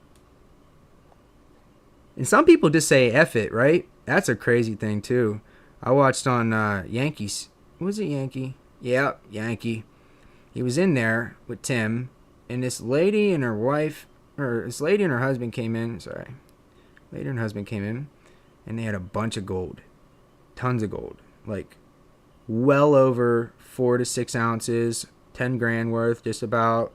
And some people just say F it, right? That's a crazy thing, too. I watched on Yankees. Was it Yankee? Yeah, Yankee. He was in there with Tim, and this lady and her husband came in. Sorry. Lady and her husband came in, and they had a bunch of gold. Tons of gold. Like, well over 4 to 6 ounces, 10 grand worth, just about.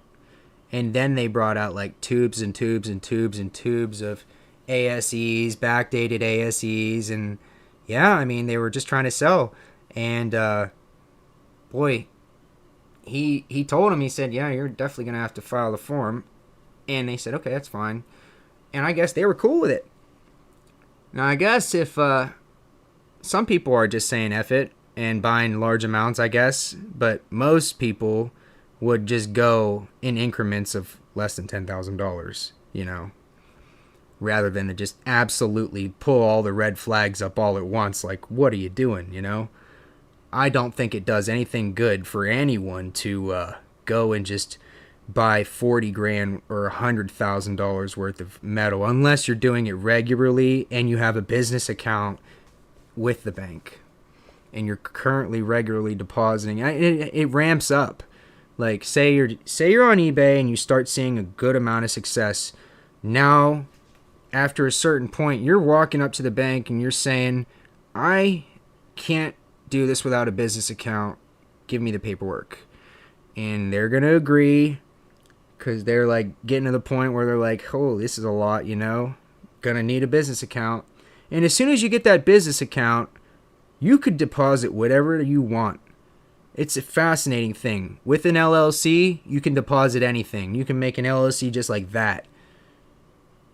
And then they brought out, like, tubes and tubes and tubes and tubes of ASEs, backdated ASEs, and yeah, I mean, they were just trying to sell. And, boy, he told him, he said, yeah, you're definitely going to have to file the form. And they said, okay, that's fine. And I guess they were cool with it. Now, I guess if some people are just saying F it and buying large amounts, I guess, but most people would just go in increments of less than $10,000, rather than to just absolutely pull all the red flags up all at once. Like, what are you doing, I don't think it does anything good for anyone to go and just buy 40 grand or $100,000 worth of metal unless you're doing it regularly and you have a business account with the bank and you're currently regularly depositing. It ramps up. Like, say you're on eBay and you start seeing a good amount of success. Now, after a certain point, you're walking up to the bank and you're saying, I can't do this without a business account. Give me the paperwork. And they're going to agree because they're like getting to the point where they're like, oh, this is a lot, Going to need a business account. And as soon as you get that business account, you could deposit whatever you want. It's a fascinating thing. With an LLC, you can deposit anything. You can make an LLC just like that.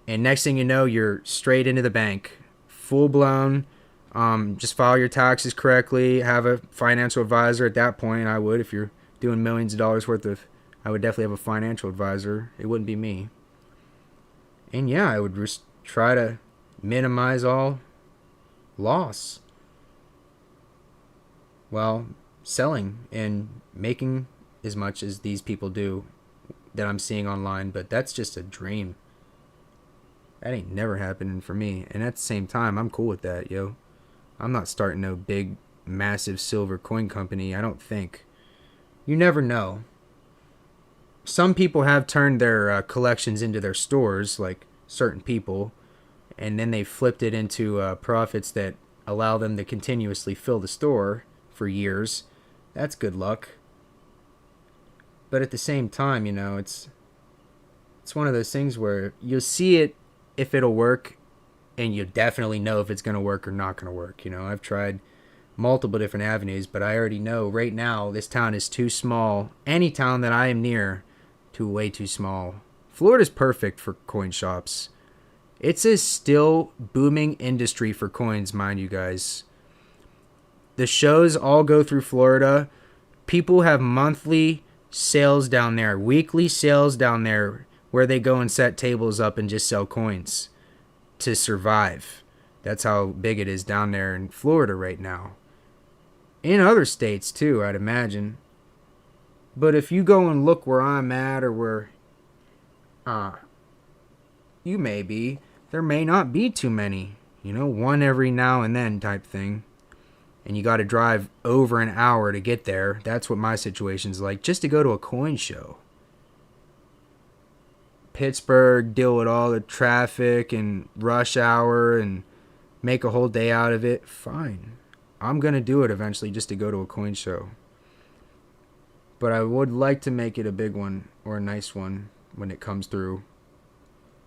And next thing you know, you're straight into the bank. Full blown. Just file your taxes correctly. Have a financial advisor at that point. I would, if you're doing millions of dollars worth of, I would definitely have a financial advisor. It wouldn't be me. And yeah, I would just try to minimize all loss. Well, selling and making as much as these people do that I'm seeing online, but that's just a dream. That ain't never happening for me. And at the same time, I'm cool with that, yo. I'm not starting no big, massive silver coin company, I don't think. You never know. Some people have turned their collections into their stores, like certain people, and then they flipped it into profits that allow them to continuously fill the store for years. That's good luck. But at the same time, it's one of those things where you'll see it if it'll work, and you definitely know if it's going to work or not going to work. I've tried multiple different avenues, but I already know right now this town is too small. Any town that I am near, way too small. Florida's perfect for coin shops. It's a still booming industry for coins, mind you guys. The shows all go through Florida. People have monthly sales down there, weekly sales down there, where they go and set tables up and just sell coins to survive. That's how big it is down there in Florida right now. In other states too, I'd imagine. But if you go and look where I'm at or where uh, you may be, there may not be too many. You know, one every now and then type thing. And you got to drive over an hour to get there. That's what my situation's like. Just to go to a coin show. Pittsburgh, deal with all the traffic and rush hour and make a whole day out of it. Fine. I'm going to do it eventually just to go to a coin show. But I would like to make it a big one or a nice one when it comes through.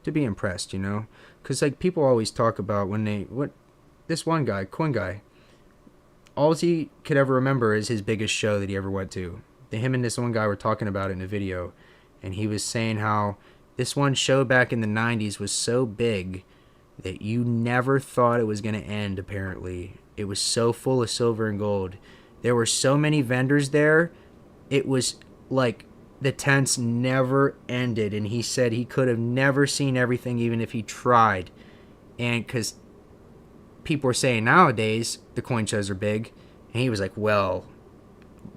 To be impressed, you know? Because, like, people always talk about when they... This one guy, coin guy, all he could ever remember is his biggest show that he ever went to. Him and this one guy were talking about it in a video. And he was saying how this one show back in the 90s was so big that you never thought it was going to end, apparently. It was so full of silver and gold. There were so many vendors there. It was like the tents never ended. And he said he could have never seen everything even if he tried. And because people were saying nowadays the coin shows are big. And he was like, well,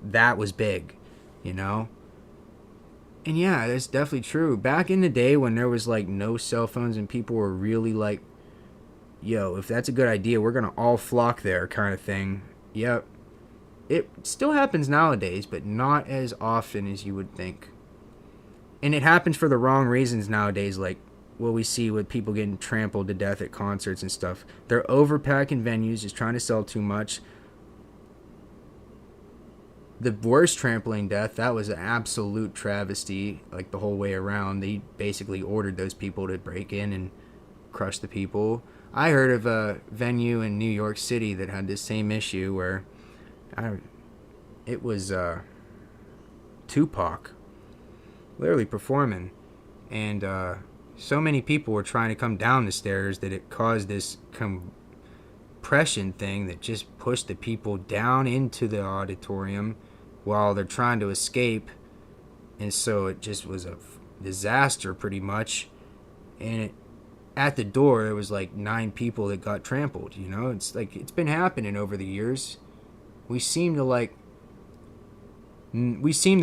that was big, you know? And yeah, that's definitely true. Back in the day when there was like no cell phones and people were really like, yo, if that's a good idea, we're going to all flock there kind of thing. Yep. It still happens nowadays, but not as often as you would think. And it happens for the wrong reasons nowadays, like what we see with people getting trampled to death at concerts and stuff. They're overpacking venues, just trying to sell too much. The worst trampling death, that was an absolute travesty, like the whole way around. They basically ordered those people to break in and crush the people. I heard of a venue in New York City that had this same issue where it was Tupac literally performing, and so many people were trying to come down the stairs that it caused this compression thing that just pushed the people down into the auditorium while they're trying to escape. And so it just was a disaster pretty much. And at the door there was like 9 people that got trampled, you know. It's like it's been happening over the years. We seem to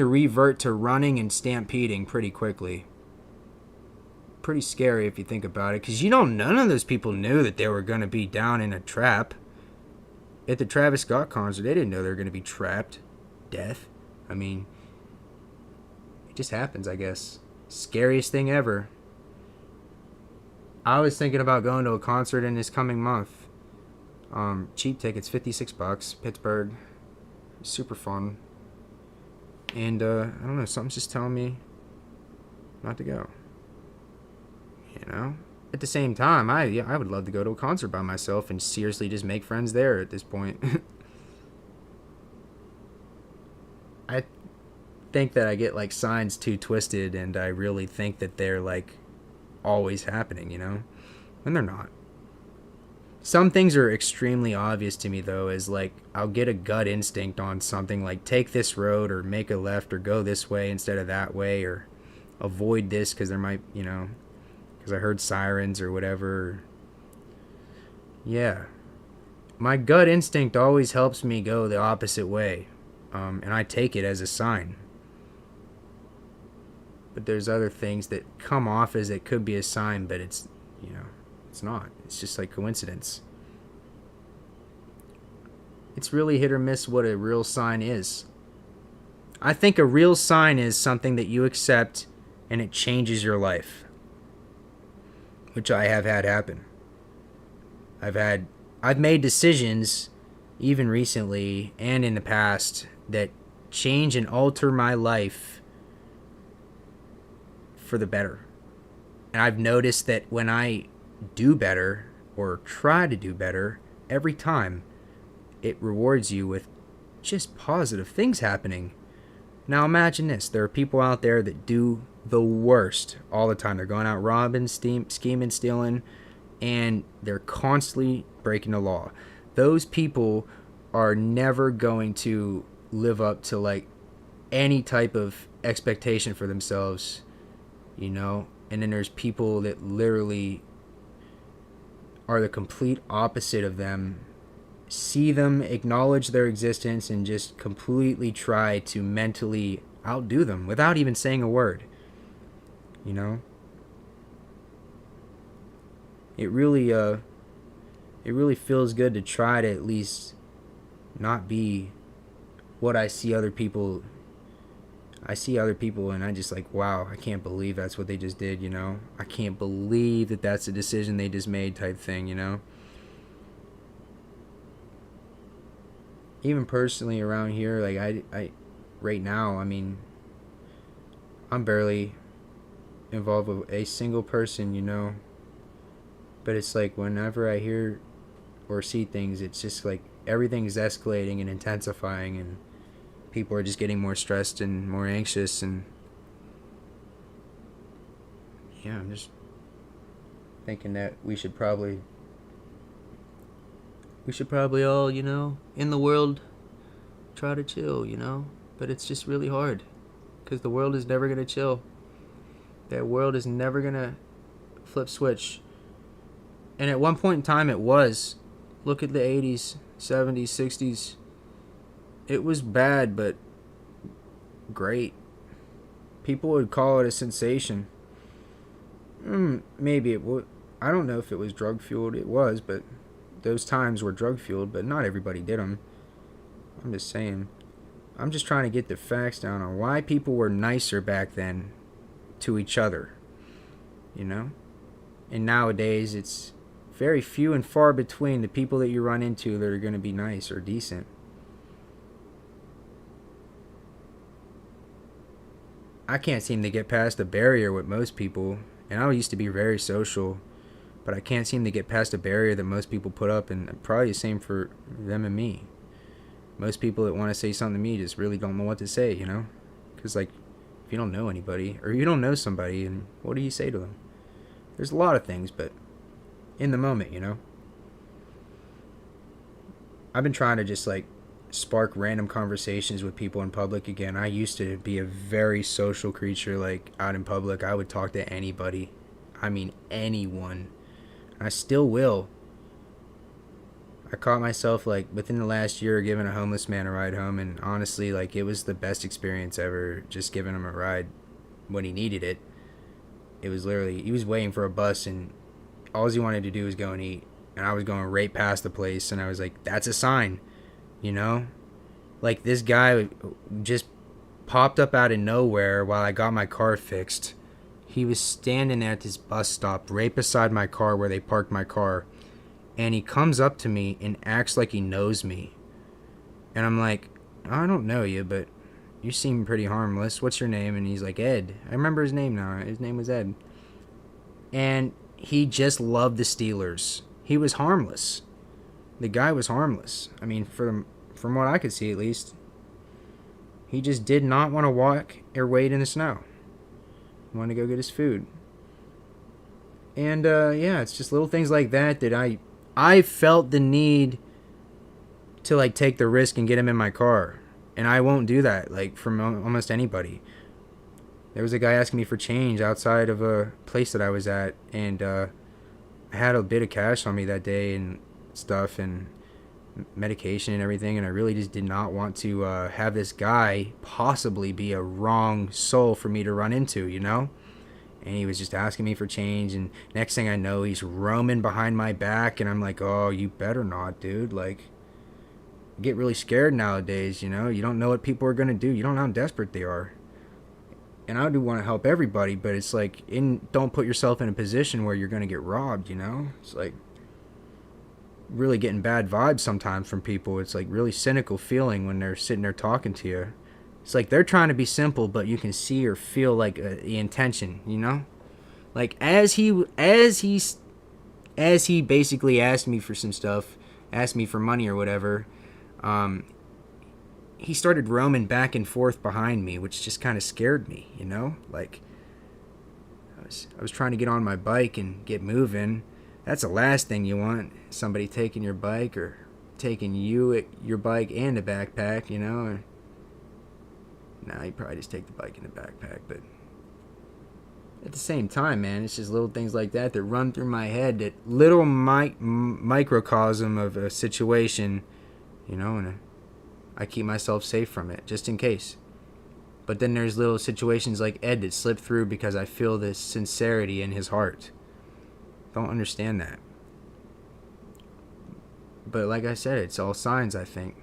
revert to running and stampeding pretty quickly. Pretty scary if you think about it, because none of those people knew that they were going to be down in a trap. At the Travis Scott concert, they didn't know they were going to be trapped. Death. I mean, it just happens, I guess. Scariest thing ever. I was thinking about going to a concert in this coming month. Cheap tickets, $56, Pittsburgh. Super fun. And, I don't know, something's just telling me not to go. You know? At the same time, I would love to go to a concert by myself and seriously just make friends there at this point. I think that I get, like, signs too twisted, and I really think that they're, like, always happening, you know? And they're not. Some things are extremely obvious to me, though, as, like, I'll get a gut instinct on something, like, take this road, or make a left, or go this way instead of that way, or avoid this because there might, you know, because I heard sirens or whatever. Yeah. My gut instinct always helps me go the opposite way, and I take it as a sign. But there's other things that come off as it could be a sign, but it's, you know, it's not. It's just like coincidence. It's really hit or miss what a real sign is. I think a real sign is something that you accept and it changes your life. Which I have had happen. I've made decisions, even recently and in the past, that change and alter my life for the better. And I've noticed that when I do better or try to do better, every time it rewards you with just positive things happening. Now imagine this. There are people out there that do the worst all the time. They're going out robbing, scheming, stealing, and they're constantly breaking the law. Those people are never going to live up to like any type of expectation for themselves, you know? And then there's people that literally are the complete opposite of them. See them, acknowledge their existence, and just completely try to mentally outdo them without even saying a word. You know, it really it really feels good to try to at least not be what I see other people. I see other people and I just like, wow, I can't believe that's what they just did, you know? I can't believe that that's a decision they just made type thing, you know? Even personally around here, like I right now, I mean, I'm barely involved with a single person, you know? But it's like whenever I hear or see things, it's just like everything's escalating and intensifying and people are just getting more stressed and more anxious and yeah, I'm just thinking that we should probably all, you know, in the world try to chill, you know? But it's just really hard cuz the world is never going to chill. That world is never going to flip switch. And at one point in time it was. Look at the 80s, 70s, 60s. It was bad, but great. People would call it a sensation. Maybe it would. I don't know if it was drug fueled. It was, but those times were drug fueled, but not everybody did them. I'm just saying. I'm just trying to get the facts down on why people were nicer back then to each other. You know? And nowadays, it's very few and far between the people that you run into that are going to be nice or decent. I can't seem to get past a barrier with most people, and I used to be very social, but I can't seem to get past a barrier that most people put up, and probably the same for them and me. Most people that want to say something to me just really don't know what to say, you know? Because, like, if you don't know anybody, or you don't know somebody, and what do you say to them? There's a lot of things, but in the moment, you know? I've been trying to just, like, spark random conversations with people in public again. I used to be a very social creature, like, out in public. I would talk to anybody. I mean, anyone. I still will. I caught myself, like, within the last year giving a homeless man a ride home, and honestly, like, it was the best experience ever, just giving him a ride when he needed it. It was literally, he was waiting for a bus, and all he wanted to do was go and eat, and I was going right past the place, and I was like, that's a sign, you know? Like, this guy just popped up out of nowhere while I got my car fixed. He was standing there at this bus stop right beside my car where they parked my car, and he comes up to me and acts like he knows me. And I'm like, I don't know you, but you seem pretty harmless. What's your name? And he's like, Ed. I remember his name now. His name was Ed. And he just loved the Steelers. He was harmless. The guy was harmless. I mean, from what I could see at least. He just did not want to walk or wait in the snow. He wanted to go get his food. And yeah, it's just little things like that that I felt the need to, like, take the risk and get him in my car. And I won't do that, like, from almost anybody. There was a guy asking me for change outside of a place that I was at, and I had a bit of cash on me that day and stuff and medication and everything, and I really just did not want to have this guy possibly be a wrong soul for me to run into, you know? And he was just asking me for change, and next thing I know, he's roaming behind my back, and I'm like, oh, you better not, dude. Like, I get really scared nowadays, you know? You don't know what people are going to do. You don't know how desperate they are. And I do want to help everybody, but it's like, don't put yourself in a position where you're going to get robbed, you know? It's like really getting bad vibes sometimes from people. It's like really cynical feeling when they're sitting there talking to you. It's like they're trying to be simple, but you can see or feel like the intention, you know? Like as he basically asked me for some stuff, asked me for money or whatever, he started roaming back and forth behind me, which just kind of scared me, you know? Like I was trying to get on my bike and get moving. That's the last thing you want, somebody taking your bike or taking your bike and a backpack, you know? Nah, you probably just take the bike in the backpack, but at the same time, man, it's just little things like that that run through my head, that little microcosm of a situation, you know, and I keep myself safe from it, just in case. But then there's little situations like Ed that slip through because I feel this sincerity in his heart. Don't understand that. But like I said, it's all signs, I think.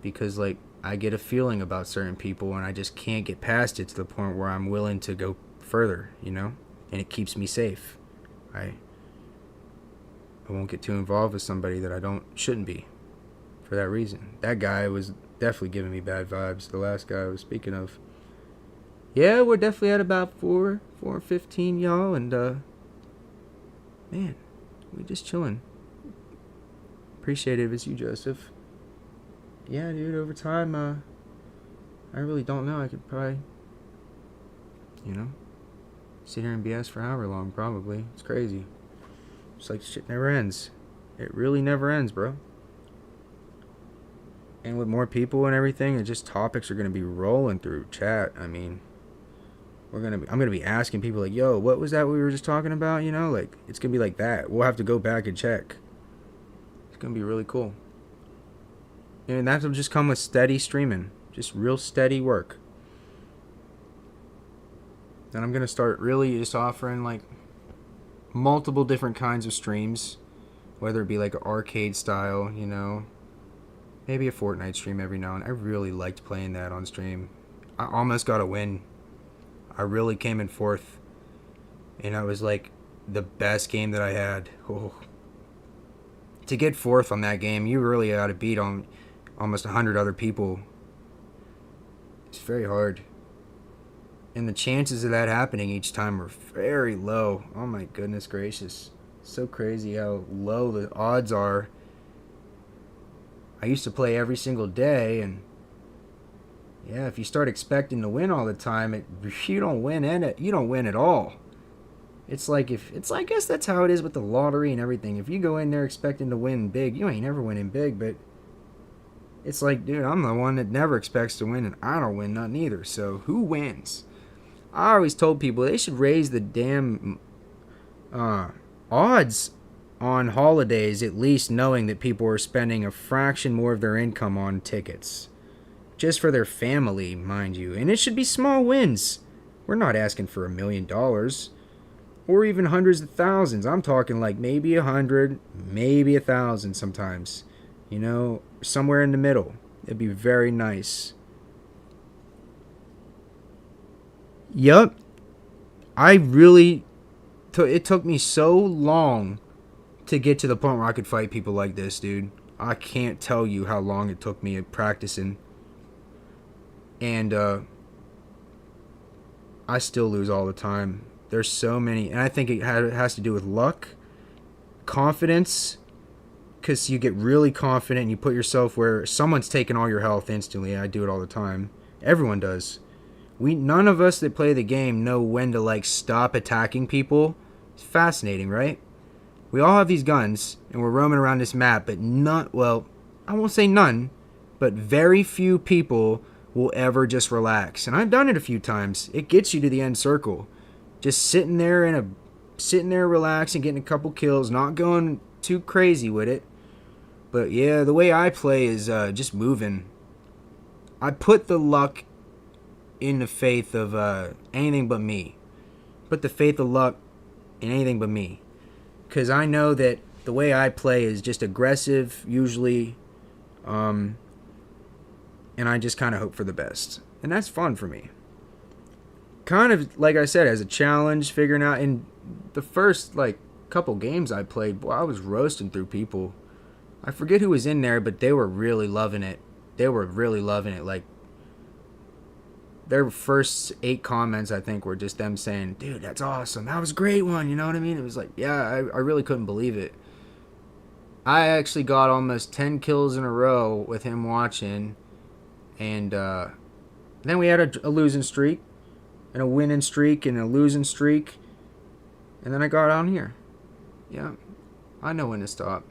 Because like I get a feeling about certain people and I just can't get past it to the point where I'm willing to go further, you know? And it keeps me safe. I won't get too involved with somebody that I shouldn't be for that reason. That guy was definitely giving me bad vibes. The last guy I was speaking of. Yeah, we're definitely at about 4:15, y'all, and man, we just chilling. Appreciate it if it's you, Joseph. Yeah, dude, over time, I really don't know. I could probably, sit here and BS for however long, probably. It's crazy. It's like shit never ends. It really never ends, bro. And with more people and everything, and just topics are gonna be rolling through chat. I mean, I'm gonna be asking people like, yo, what was that we were just talking about? Like it's gonna be like that. We'll have to go back and check. It's gonna be really cool. And that'll just come with steady streaming, just real steady work. And I'm gonna start really just offering like multiple different kinds of streams, whether it be like an arcade style, maybe a Fortnite stream every now and then. I really liked playing that on stream. I almost got a win. I really came in fourth, and I was like the best game that I had. Oh. To get fourth on that game, you really got to beat on almost 100 other people. It's very hard. And the chances of that happening each time are very low. Oh my goodness gracious. So crazy how low the odds are. I used to play every single day, and yeah, if you start expecting to win all the time, you don't win you don't win at all. I guess that's how it is with the lottery and everything. If you go in there expecting to win big, you ain't never winning big. But it's like, dude, I'm the one that never expects to win, and I don't win nothing either. So who wins? I always told people they should raise the damn odds on holidays, at least knowing that people are spending a fraction more of their income on tickets. Just for their family, mind you. And it should be small wins. We're not asking for $1 million. Or even hundreds of thousands. I'm talking like maybe 100, maybe 1,000 sometimes. Somewhere in the middle. It'd be very nice. Yup. It took me so long to get to the point where I could fight people like this, dude. I can't tell you how long it took me practicing. And I still lose all the time. There's so many, and I think it has to do with luck, confidence, because you get really confident and you put yourself where someone's taking all your health instantly. I do it all the time. Everyone does. None of us that play the game know when to like stop attacking people. It's fascinating, right? We all have these guns and we're roaming around this map, but I won't say none, but very few people will ever just relax. And I've done it a few times. It gets you to the end circle. Just sitting there relaxing, getting a couple kills, not going too crazy with it. But yeah, the way I play is just moving. I put the luck in the faith of anything but me. Put the faith of luck in anything but me. Because I know that the way I play is just aggressive, usually. And I just kind of hope for the best. And that's fun for me. Kind of, like I said, as a challenge, figuring out. In the first, couple games I played, boy, I was roasting through people. I forget who was in there, but they were really loving it. Like, their first 8 comments, I think, were just them saying, dude, that's awesome. That was a great one. You know what I mean? It was like, yeah, I really couldn't believe it. I actually got almost 10 kills in a row with him watching. And then we had a losing streak, and a winning streak, and a losing streak. And then I got on here. Yeah, I know when to stop.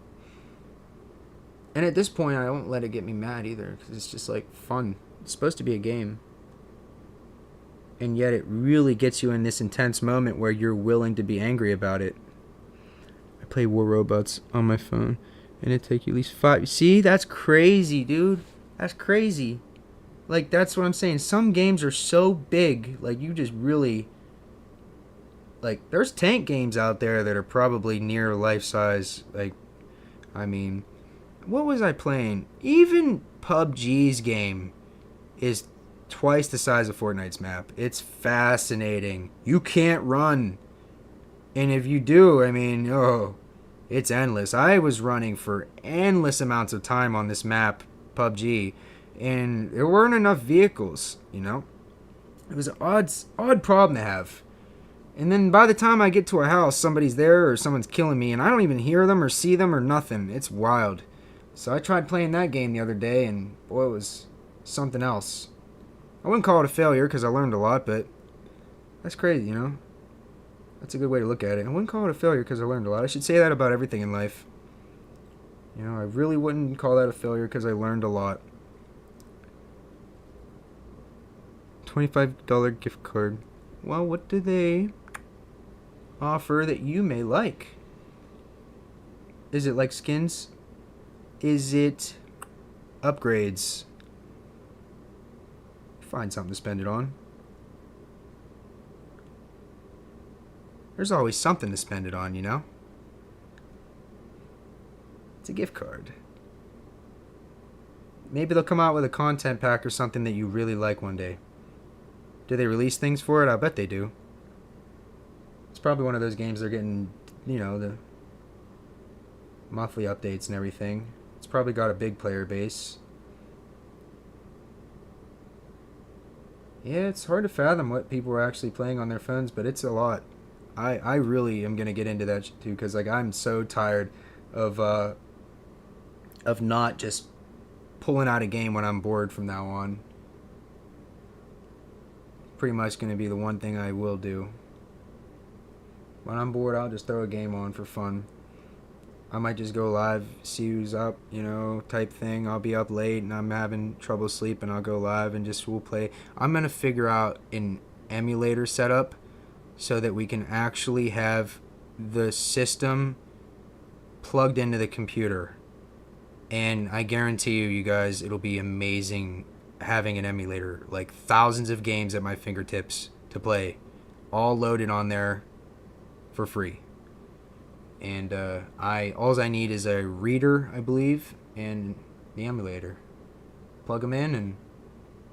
And at this point, I don't let it get me mad either, because it's just like fun. It's supposed to be a game. And yet it really gets you in this intense moment where you're willing to be angry about it. I play War Robots on my phone, and it takes you at least 5. See, that's crazy, dude. That's crazy. Like, that's what I'm saying. Some games are so big, like, you just really. Like, there's tank games out there that are probably near life size. Like, I mean, what was I playing? Even PUBG's game is twice the size of Fortnite's map. It's fascinating. You can't run. And if you do, I mean, oh, it's endless. I was running for endless amounts of time on this map, PUBG, and there weren't enough vehicles, you know? It was an odd problem to have. And then by the time I get to a house, somebody's there or someone's killing me, and I don't even hear them or see them or nothing. It's wild. So I tried playing that game the other day, and boy, it was something else. I wouldn't call it a failure because I learned a lot, but that's crazy, you know? That's a good way to look at it. I wouldn't call it a failure because I learned a lot. I should say that about everything in life. You know, I really wouldn't call that a failure because I learned a lot. $25 gift card. Well, what do they offer that you may like? Is it like skins? Is it upgrades? Find something to spend it on. There's always something to spend it on, you know? It's a gift card. Maybe they'll come out with a content pack or something that you really like one day. Do they release things for it? I bet they do. It's probably one of those games they're getting, you know, the monthly updates and everything. It's probably got a big player base. Yeah, it's hard to fathom what people are actually playing on their phones, but it's a lot. I really am gonna get into that too, because like I'm so tired of not just pulling out a game when I'm bored from now on. Pretty much gonna be the one thing I will do. When I'm bored, I'll just throw a game on for fun. I might just go live, see who's up, you know, type thing. I'll be up late and I'm having trouble sleeping. I'll go live and just we'll play. I'm gonna figure out an emulator setup so that we can actually have the system plugged into the computer. And I guarantee you guys, it'll be amazing having an emulator. Like thousands of games at my fingertips to play, all loaded on there for free. And all I need is a reader, I believe, and the emulator. Plug them in and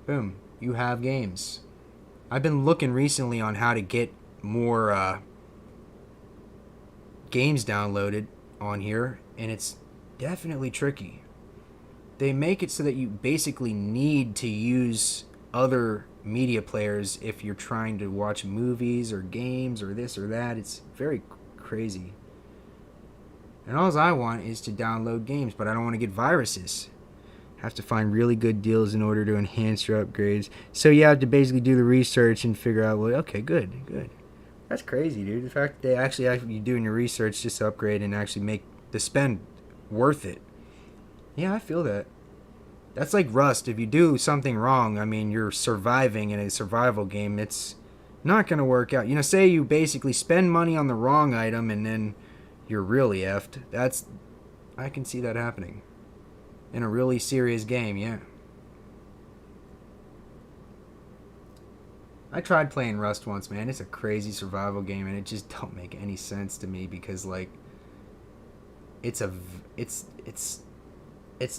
boom, you have games. I've been looking recently on how to get more games downloaded on here, and it's definitely tricky. They make it so that you basically need to use other media players if you're trying to watch movies or games or this or that. It's very crazy. And all I want is to download games, but I don't want to get viruses. Have to find really good deals in order to enhance your upgrades. So you have to basically do the research and figure out, well, okay, good. That's crazy, dude. The fact that they actually you doing your research just to upgrade and actually make the spend worth it. Yeah, I feel that. That's like Rust. If you do something wrong, I mean, you're surviving in a survival game. It's not going to work out. You know, say you basically spend money on the wrong item and then you're really effed. I can see that happening in a really serious game, yeah. I tried playing Rust once, man. It's a crazy survival game, and it just don't make any sense to me because, like, it's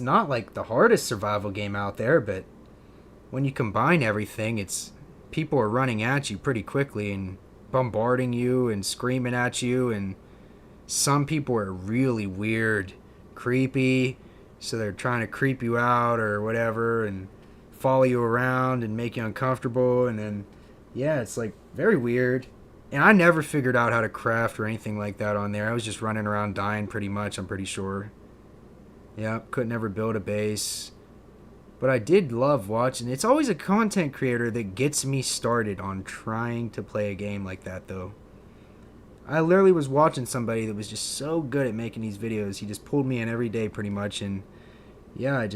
not like the hardest survival game out there, but when you combine everything, it's people are running at you pretty quickly and bombarding you and screaming at you, and some people are really weird, creepy, so they're trying to creep you out or whatever and follow you around and make you uncomfortable, and then yeah, it's like very weird. And I never figured out how to craft or anything like that on there. I was just running around dying pretty much, I'm pretty sure. Yeah, couldn't ever build a base. But I did love watching. It's always a content creator that gets me started on trying to play a game like that, though. I literally was watching somebody that was just so good at making these videos. He just pulled me in every day pretty much. And yeah,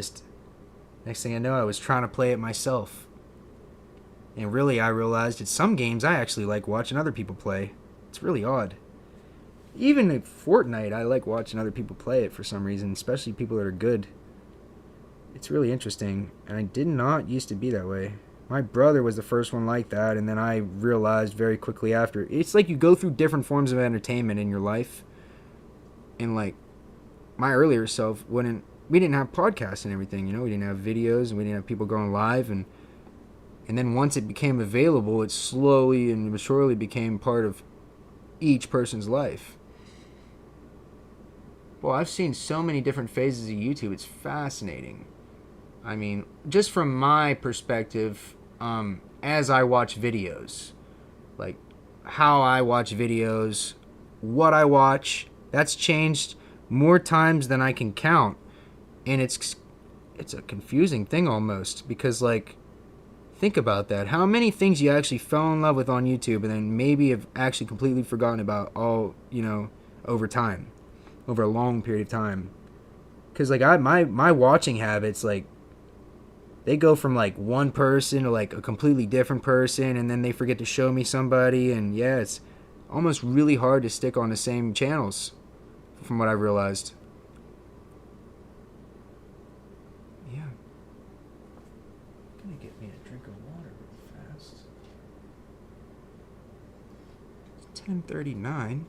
next thing I know, I was trying to play it myself. And really, I realized that some games I actually like watching other people play. It's really odd. Even at Fortnite, I like watching other people play it for some reason, especially people that are good. It's really interesting, and I did not used to be that way. My brother was the first one like that, and then I realized very quickly after. It's like you go through different forms of entertainment in your life. And like my earlier self wouldn't we didn't have podcasts and everything, you know, we didn't have videos and we didn't have people going live, and then once it became available, it slowly and surely became part of each person's life. Well, I've seen so many different phases of YouTube. It's fascinating. I mean, just from my perspective, as I watch videos, like how I watch videos, what I watch, that's changed more times than I can count, and it's a confusing thing almost because like think about that. How many things you actually fell in love with on YouTube and then maybe have actually completely forgotten about all, you know, over time, over a long period of time. Because like my watching habits, like they go from like one person to like a completely different person, and then they forget to show me somebody, and yeah, it's almost really hard to stick on the same channels from what I've realized. Yeah. Gonna get me a drink of water real fast. It's 10:39.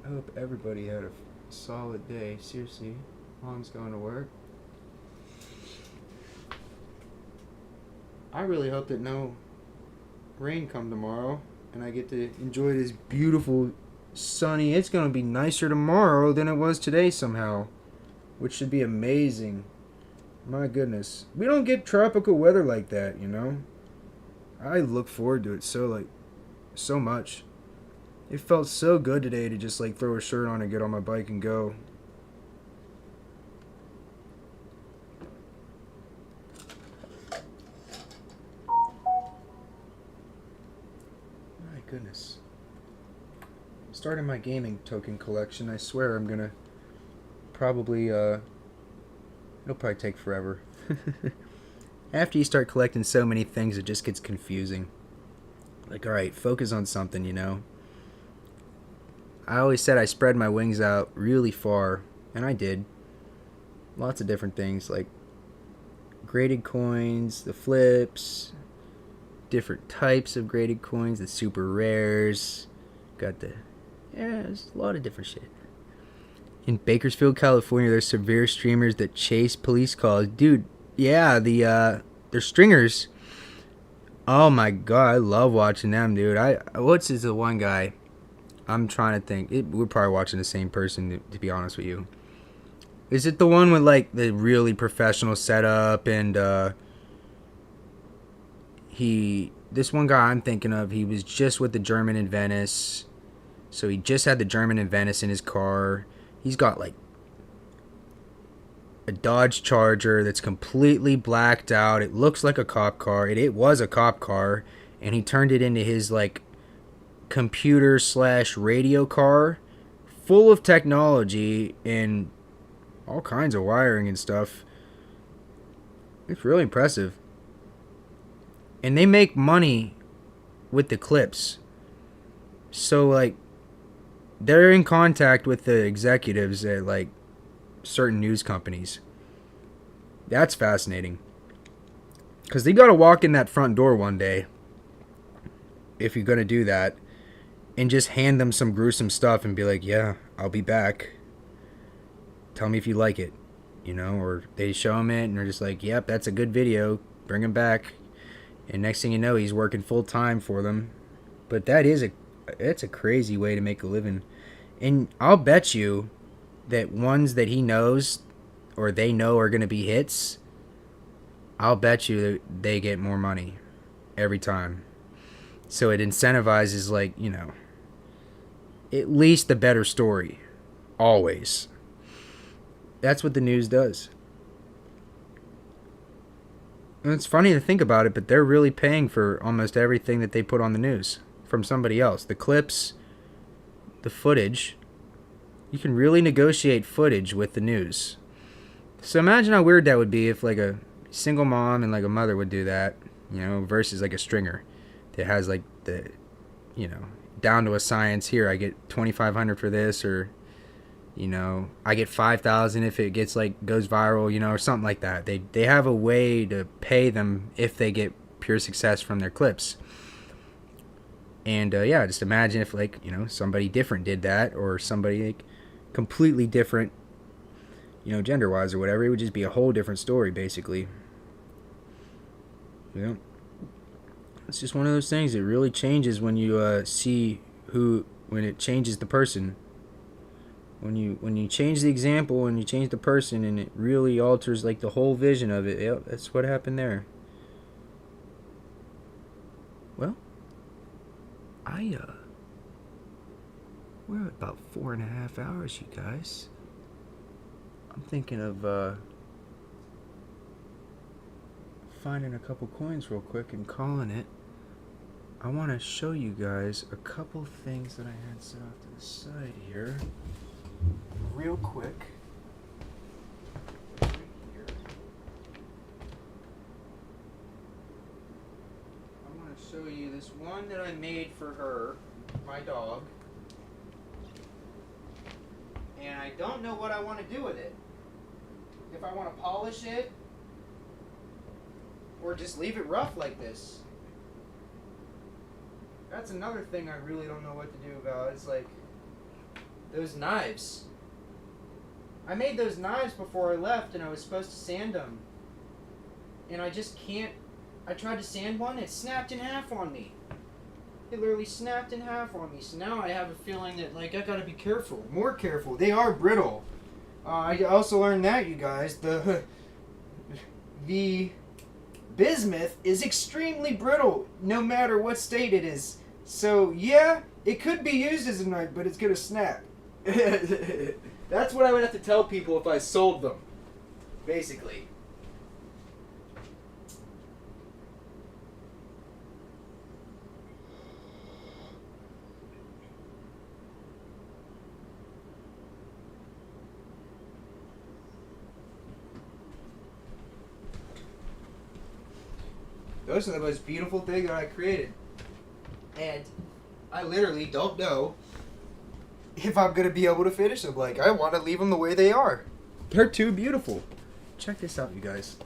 I hope everybody had a solid day. Seriously, Mom's going to work. I really hope that no rain come tomorrow and I get to enjoy this beautiful sunny. It's going to be nicer tomorrow than it was today somehow, which should be amazing. My goodness. We don't get tropical weather like that, you know? I look forward to it so much. It felt so good today to just like throw a shirt on and get on my bike and go. My goodness. Starting my gaming token collection. I swear I'm gonna probably it'll probably take forever. After you start collecting so many things, it just gets confusing. Like, alright, focus on something, you know? I always said I spread my wings out really far, and I did. Lots of different things, like graded coins, the flips, different types of graded coins, the super rares. Got the... yeah, there's a lot of different shit. In Bakersfield, California, there's severe streamers that chase police calls. Dude, yeah, they're stringers. Oh my god, I love watching them, dude. What's the one guy? I'm trying to think. We're probably watching the same person, to be honest with you. Is it the one with like the really professional setup and this one guy I'm thinking of, he was just with the German in Venice. So he just had the German in Venice in his car. He's got like a Dodge Charger that's completely blacked out. It looks like a cop car. It was a cop car, and he turned it into his like computer / radio car, full of technology and all kinds of wiring and stuff. It's really impressive. And they make money with the clips. So like they're in contact with the executives at like certain news companies. That's fascinating. Because they got to walk in that front door one day, if you're going to do that, and just hand them some gruesome stuff and be like, yeah, I'll be back. Tell me if you like it. You know, or they show him it and they're just like, yep, that's a good video. Bring him back. And next thing you know, he's working full time for them. But it's a crazy way to make a living. And I'll bet you that ones that he knows or they know are going to be hits, I'll bet you that they get more money every time. So it incentivizes, like, you know, at least the better story. Always. That's what the news does. And it's funny to think about it, but they're really paying for almost everything that they put on the news from somebody else. The clips, the footage. You can really negotiate footage with the news. So imagine how weird that would be if like a single mom and like a mother would do that, you know, versus like a stringer that has like the, you know, down to a science. Here, I get $2,500 for this, or You know, I get 5,000 if it gets like goes viral, you know, or something like that. They have a way to pay them if they get pure success from their clips. And yeah, just imagine if like, you know, somebody different did that, or somebody like completely different, you know, gender wise or whatever. It would just be a whole different story basically. You know, it's just one of those things. It really changes when you see when it changes the person. When you change the example and you change the person, and it really alters like the whole vision of it. Yep, that's what happened there. Well, we're at about 4.5 hours, you guys. I'm thinking of finding a couple coins real quick and calling it. I want to show you guys a couple things that I had set off to the side here real quick. Right here. I want to show you this one that I made for her, my dog. And I don't know what I want to do with it. If I want to polish it, or just leave it rough like this. That's another thing I really don't know what to do about. It's like those knives. I made those knives before I left, and I was supposed to sand them. And I just can't. I tried to sand one, it snapped in half on me. It literally snapped in half on me. So now I have a feeling that like I gotta be careful, more careful. They are brittle. I also learned that, you guys, the bismuth is extremely brittle, no matter what state it is. So yeah, it could be used as a knife, but it's gonna snap. That's what I would have to tell people if I sold them, basically. Those are the most beautiful things that I created. And I literally don't know if I'm going to be able to finish them. Like, I want to leave them the way they are. They're too beautiful. Check this out, you guys.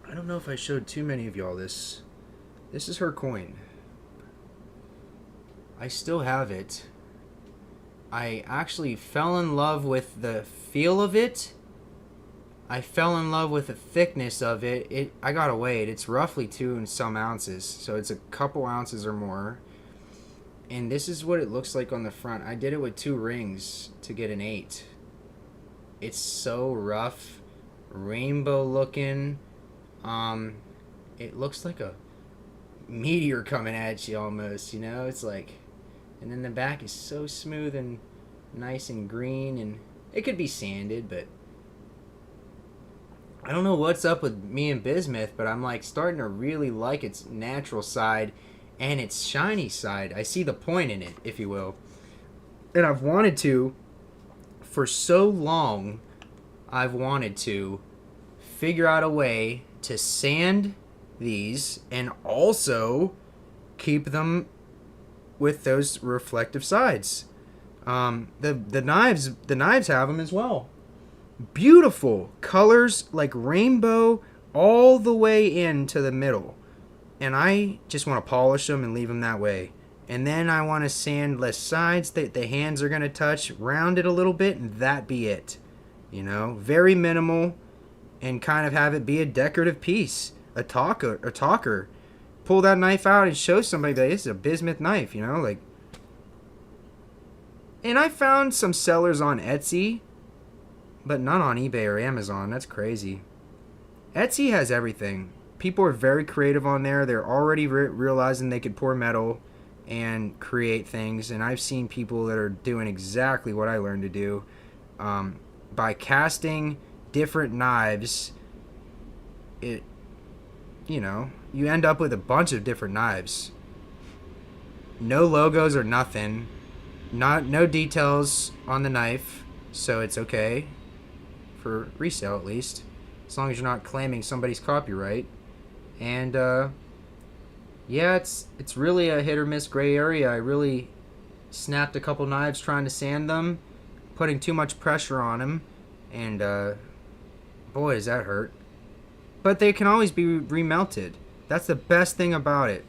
I don't know if I showed too many of y'all this. This is her coin. I still have it. I actually fell in love with the feel of it. I fell in love with the thickness of it. I gotta weigh it. It's roughly 2 and some ounces, so it's a couple ounces or more. And this is what it looks like on the front. I did it with 2 rings to get an 8. It's so rough, rainbow looking. It looks like a meteor coming at you almost, you know? It's like, and then the back is so smooth and nice and green, and it could be sanded, but I don't know what's up with me and bismuth, but I'm like starting to really like its natural side and its shiny side. I see the point in it, if you will. And I've wanted to, for so long, I've wanted to figure out a way to sand these and also keep them with those reflective sides. The knives have them as well. Beautiful colors, like rainbow, all the way into the middle. And I just want to polish them and leave them that way. And then I want to sand less sides that the hands are going to touch, round it a little bit, and that be it. You know, very minimal, and kind of have it be a decorative piece. A talker. Pull that knife out and show somebody that this is a bismuth knife, you know, like. And I found some sellers on Etsy, but none on eBay or Amazon. That's crazy. Etsy has everything. People are very creative on there. They're already realizing they could pour metal and create things. And I've seen people that are doing exactly what I learned to do. By casting different knives, you end up with a bunch of different knives. No logos or nothing. No details on the knife, so it's okay. For resale, at least, as long as you're not claiming somebody's copyright. And yeah, it's really a hit or miss gray area. I really snapped a couple knives trying to sand them, putting too much pressure on them, and boy, does that hurt. But they can always be remelted. That's the best thing about it.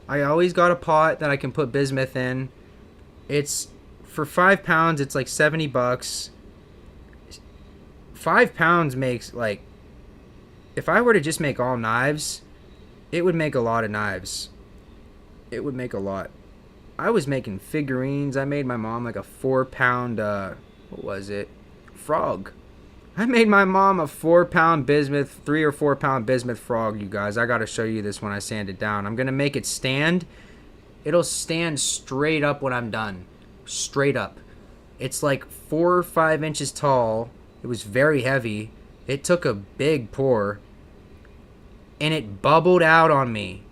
I always got a pot that I can put bismuth in. It's for 5 pounds. It's like $70. 5 pounds makes like, if I were to just make all knives, it would make a lot of knives. It would make a lot. I was making figurines. I made my mom like a 4-pound, what was it? Frog. I made my mom a 4-pound bismuth, 3 or 4 pound bismuth frog, you guys. I gotta show you this when I sand it down. I'm gonna make it stand. It'll stand straight up when I'm done. Straight up. It's like 4 or 5 inches tall. It was very heavy. It took a big pour. And it bubbled out on me.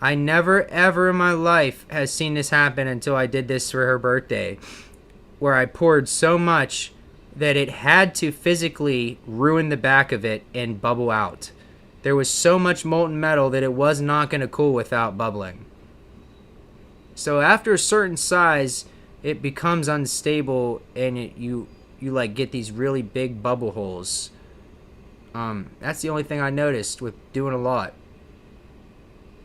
I never ever in my life has seen this happen until I did this for her birthday. Where I poured so much that it had to physically ruin the back of it and bubble out. There was so much molten metal that it was not going to cool without bubbling. So after a certain size, it becomes unstable and you like get these really big bubble holes. That's the only thing I noticed with doing a lot.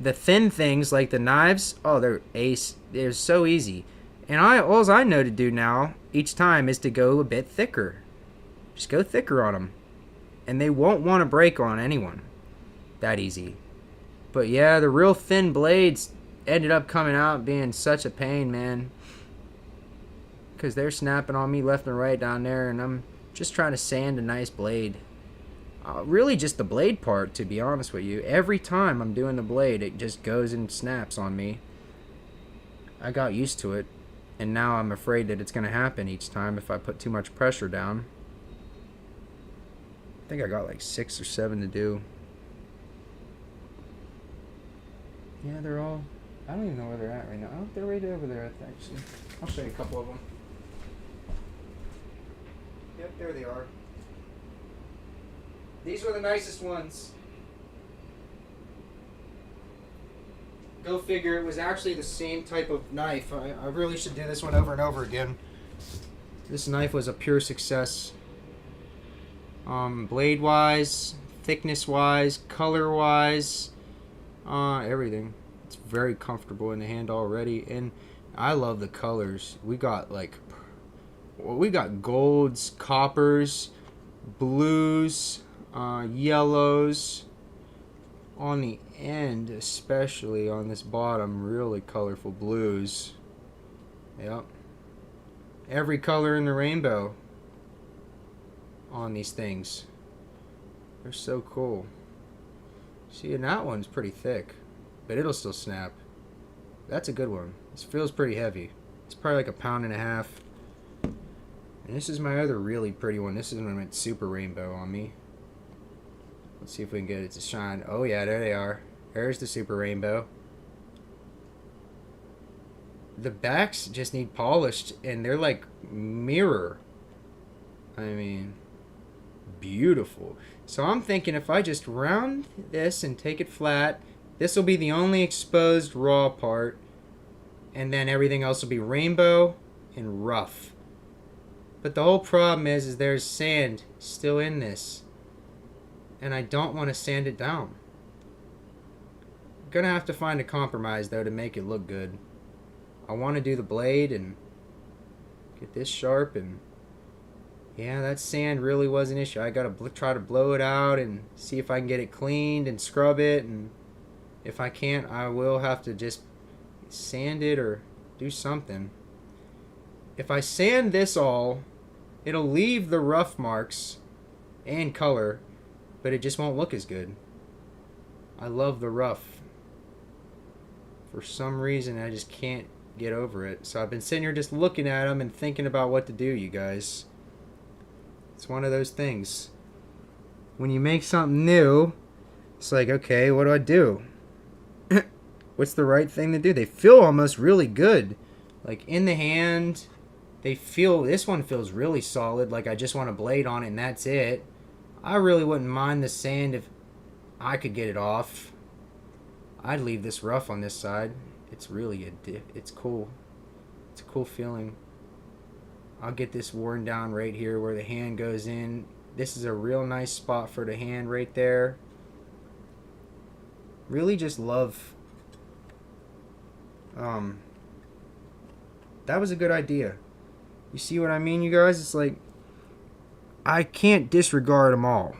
The thin things like the knives, oh, they're ace. They're so easy. And all I know to do now each time is to go a bit thicker. Just go thicker on them. And they won't want to break on anyone. That easy. But yeah, the real thin blades ended up coming out being such a pain, man. Because they're snapping on me left and right down there. And I'm just trying to sand a nice blade. Really just the blade part, to be honest with you. Every time I'm doing the blade, it just goes and snaps on me. I got used to it. And now I'm afraid that it's going to happen each time if I put too much pressure down. I think I got like 6 or 7 to do. Yeah, they're all... I don't even know where they're at right now. Oh, they're right over there, actually. I'll show you a couple of them. Yep, there they are. These were the nicest ones. Go figure, it was actually the same type of knife. I really should do this one over and over again. This knife was a pure success. Blade wise, thickness wise, color wise, everything. It's very comfortable in the hand already, and I love the colors. We got golds, coppers, blues, yellows. On the end, especially on this bottom, really colorful blues. Yep. Every color in the rainbow on these things. They're so cool. See, and that one's pretty thick, but it'll still snap. That's a good one. This feels pretty heavy. It's probably like 1.5 pounds. And this is my other really pretty one. This is when it went super rainbow on me. Let's see if we can get it to shine. Oh yeah, there they are. There's the super rainbow. The backs just need polished, and they're like mirror. I mean, beautiful. So I'm thinking if I just round this and take it flat, this will be the only exposed raw part, and then everything else will be rainbow and rough. But the whole problem is there's sand still in this. And I don't want to sand it down. I'm gonna have to find a compromise though to make it look good. I want to do the blade and get this sharp, and yeah, that sand really was an issue. I gotta try to blow it out and see if I can get it cleaned and scrub it, and if I can't, I will have to just sand it or do something. If I sand this all, it'll leave the rough marks and color, but it just won't look as good. I love the rough. For some reason, I just can't get over it. So I've been sitting here just looking at them and thinking about what to do, you guys. It's one of those things. When you make something new, it's like, okay, what do I do? What's the right thing to do? They feel almost really good. Like in the hand, they feel, this one feels really solid. Like I just want a blade on it and that's it. I really wouldn't mind the sand if I could get it off. I'd leave this rough on this side. It's really it's cool. It's a cool feeling. I'll get this worn down right here where the hand goes in. This is a real nice spot for the hand right there. Really just love. Um, that was a good idea. You see what I mean, you guys? It's like I can't disregard them all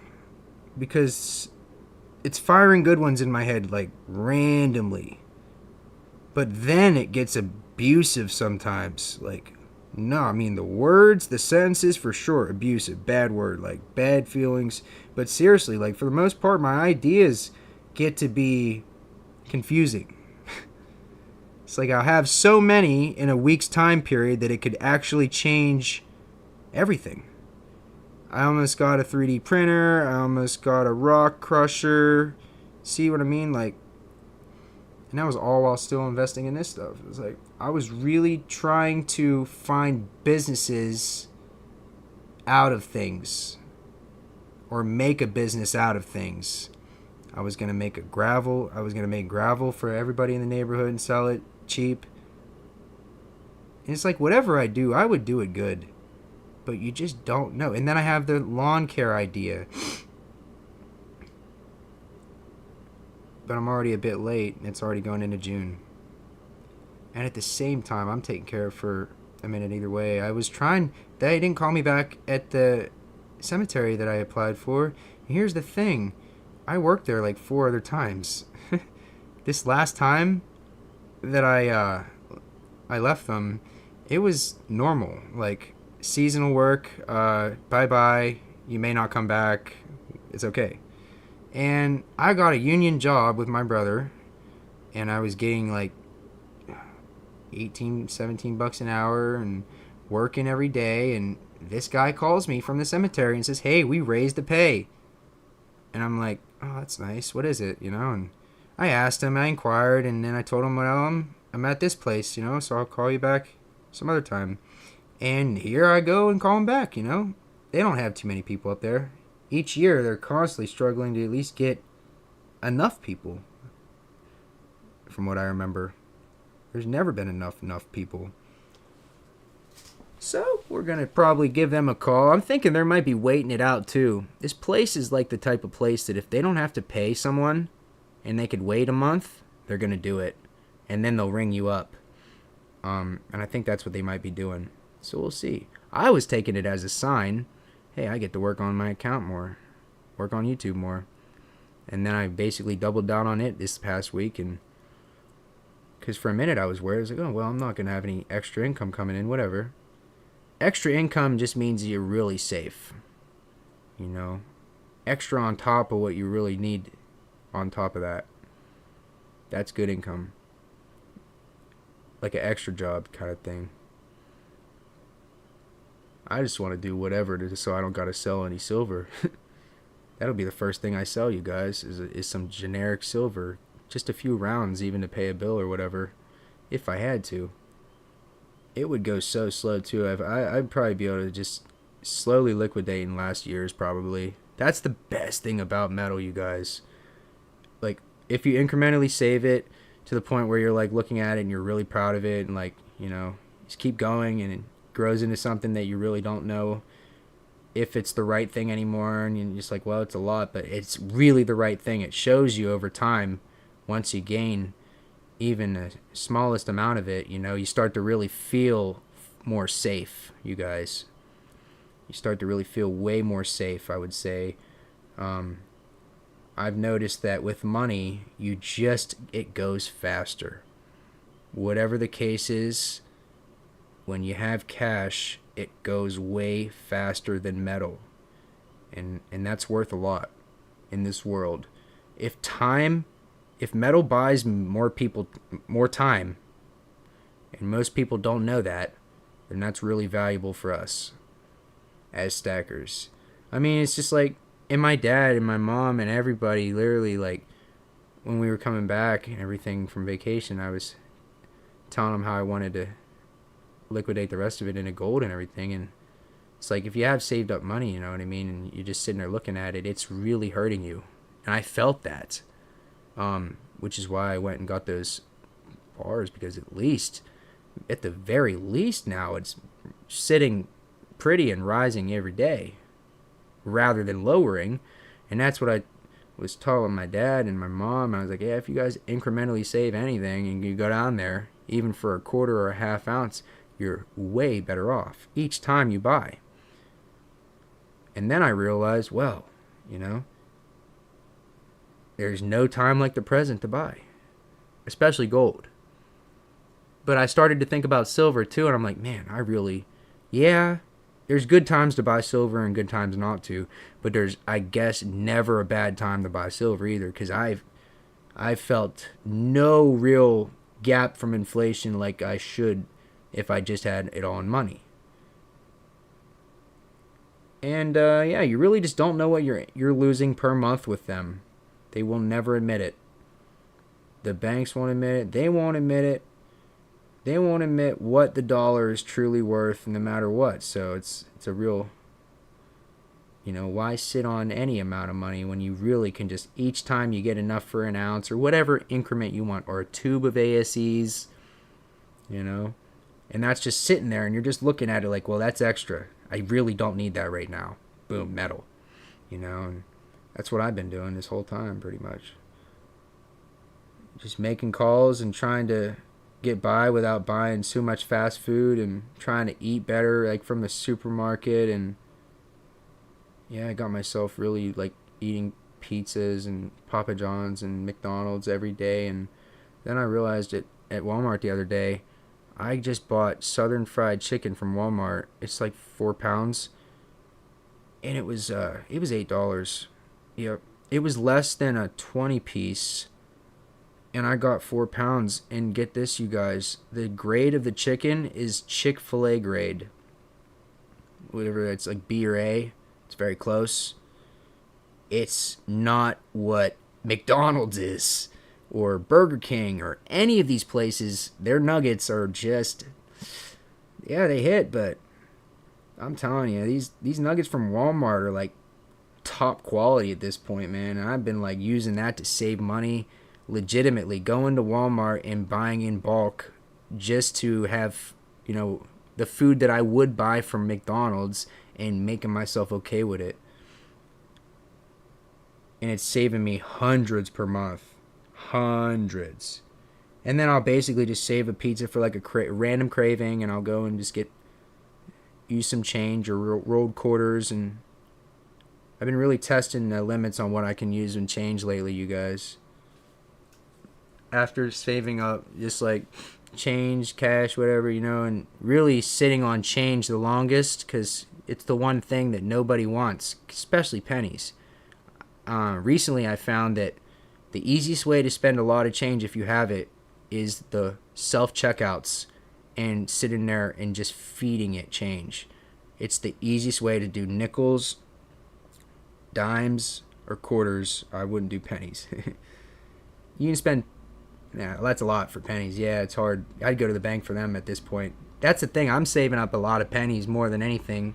because it's firing good ones in my head like randomly. But then it gets abusive sometimes. Like, no, I mean the words, the sentences for sure, abusive, bad word, like bad feelings. But seriously, like for the most part, my ideas get to be confusing. It's like I'll have so many in a week's time period that it could actually change everything. I almost got a 3D printer. I almost got a rock crusher. See what I mean? Like, and that was all while still investing in this stuff. It was like I was really trying to find businesses out of things or make a business out of things. I was going to make gravel for everybody in the neighborhood and sell it cheap. And it's like whatever I do, I would do it good. But you just don't know. And then I have the lawn care idea. But I'm already a bit late, and it's already going into June. And at the same time, I'm taking care of for a minute either way. I was trying. They didn't call me back at the cemetery that I applied for. And here's the thing. I worked there like 4 other times. This last time that I left them, it was normal. Like, seasonal work, bye-bye, you may not come back, it's okay. And I got a union job with my brother, and I was getting like 18, 17 bucks an hour and working every day, and this guy calls me from the cemetery and says, hey, we raised the pay. And I'm like, oh, that's nice, what is it, and I asked him, I inquired, and then I told him, well, I'm at this place, so I'll call you back some other time. And here I go and call him back, They don't have too many people up there. Each year, they're constantly struggling to at least get enough people. From what I remember. There's never been enough people. So, we're going to probably give them a call. I'm thinking they might be waiting it out, too. This place is like the type of place that if they don't have to pay someone and they could wait a month, they're going to do it. And then they'll ring you up. And I think that's what they might be doing. So we'll see. I was taking it as a sign. Hey, I get to work on my account more. Work on YouTube more. And then I basically doubled down on it this past week. And because for a minute I was worried. I was like, oh, well, I'm not going to have any extra income coming in. Whatever. Extra income just means you're really safe. Extra on top of what you really need on top of that. That's good income. Like an extra job kind of thing. I just want to do whatever so I don't got to sell any silver. That'll be the first thing I sell, you guys, is some generic silver. Just a few rounds even to pay a bill or whatever, if I had to. It would go so slow, too. I'd probably be able to just slowly liquidate in last year's, probably. That's the best thing about metal, you guys. Like, if you incrementally save it to the point where you're, like, looking at it and you're really proud of it and, like, just keep going and grows into something that you really don't know if it's the right thing anymore, and you're just like, well, it's a lot, but it's really the right thing. It shows you over time, once you gain even the smallest amount of it, you start to really feel more safe, you guys. You start to really feel way more safe, I would say. I've noticed that with money, it goes faster. Whatever the case is, when you have cash, it goes way faster than metal. And that's worth a lot in this world. If metal buys more people more time, and most people don't know that, then that's really valuable for us as stackers. I mean, it's just like, and my dad and my mom and everybody, literally, like, when we were coming back and everything from vacation, I was telling them how I wanted to liquidate the rest of it into gold and everything. And it's like, if you have saved up money, you know what I mean, and you're just sitting there looking at it, it's really hurting you. And I felt that, which is why I went and got those bars, because at the very least now, it's sitting pretty and rising every day rather than lowering. And that's what I was telling my dad and my mom. I was like, yeah, if you guys incrementally save anything and you go down there, even for a quarter or a half ounce, you're way better off each time you buy. And then I realized, well, you know, there's no time like the present to buy, especially gold. But I started to think about silver too, and I'm like, man, yeah, there's good times to buy silver and good times not to. But there's, I guess, never a bad time to buy silver either, because I've felt no real gap from inflation like I should if I just had it all in money. And yeah, you really just don't know what you're losing per month with them. They will never admit it. The banks won't admit it. They won't admit it. They won't admit what the dollar is truly worth no matter what. So it's a real, why sit on any amount of money when you really can just, each time you get enough for an ounce or whatever increment you want, or a tube of ASEs, and that's just sitting there and you're just looking at it like, well, that's extra. I really don't need that right now. Boom, metal. And that's what I've been doing this whole time pretty much. Just making calls and trying to get by without buying so much fast food and trying to eat better, like from the supermarket. And yeah, I got myself really like eating pizzas and Papa John's and McDonald's every day. And then I realized it at Walmart the other day. I just bought Southern Fried Chicken from Walmart. It's like 4 pounds, and it was $8. Yep, it was less than a 20 piece, and I got 4 pounds. And get this, you guys, the grade of the chicken is Chick-fil-A grade. Whatever that's like, B or A, it's very close. It's not what McDonald's is, or Burger King, or any of these places. Their nuggets are just, yeah, they hit. But I'm telling you, these nuggets from Walmart are like top quality at this point, man. And I've been like using that to save money, legitimately going to Walmart and buying in bulk just to have, the food that I would buy from McDonald's and making myself okay with it. And it's saving me hundreds per month. Hundreds. And then I'll basically just save a pizza for like a random craving, and I'll go and just use some change or rolled quarters. And I've been really testing the limits on what I can use in change lately, you guys. After saving up just like change, cash, whatever, and really sitting on change the longest, because it's the one thing that nobody wants, especially pennies. Recently I found that the easiest way to spend a lot of change, if you have it, is the self-checkouts and sitting there and just feeding it change. It's the easiest way to do nickels, dimes, or quarters. I wouldn't do pennies. You can spend, that's a lot for pennies. Yeah, it's hard. I'd go to the bank for them at this point. That's the thing. I'm saving up a lot of pennies more than anything.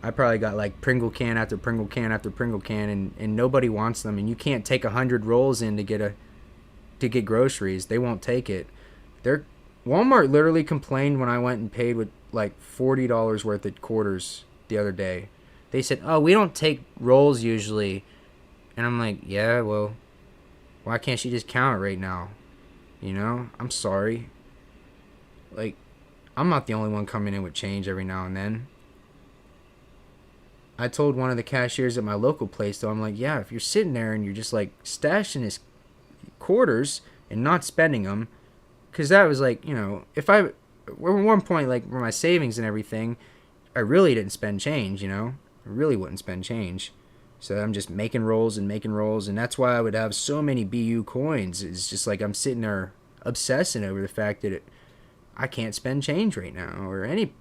I probably got like Pringle can after Pringle can after Pringle can, and nobody wants them. And you can't take 100 rolls in to get groceries. They won't take it. Walmart literally complained when I went and paid with like $40 worth of quarters the other day. They said, "Oh, we don't take rolls usually," and I'm like, "Yeah, well, why can't she just count it right now? I'm sorry. Like, I'm not the only one coming in with change every now and then." I told one of the cashiers at my local place, though, I'm like, yeah, if you're sitting there and you're just like stashing his quarters and not spending them, because that was like, if at one point, like for my savings and everything, I really didn't spend change, I really wouldn't spend change. So I'm just making rolls, and that's why I would have so many BU coins. It's just like I'm sitting there obsessing over the fact that I can't spend change right now, or any,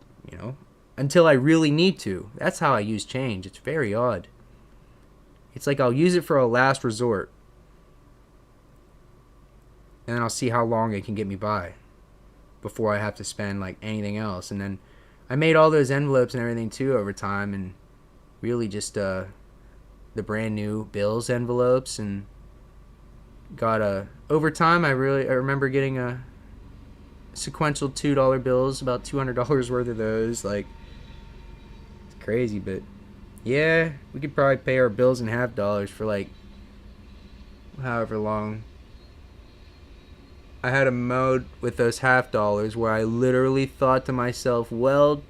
until I really need to. That's how I use change. It's very odd. It's like I'll use it for a last resort, and then I'll see how long it can get me by before I have to spend like anything else. And then I made all those envelopes and everything too over time, and really just the brand new bills envelopes, and got over time I remember getting a sequential $2 bills, about $200 worth of those. Like, it's crazy, but yeah, we could probably pay our bills in half dollars for like however long. I had a mode with those half dollars where I literally thought to myself, well,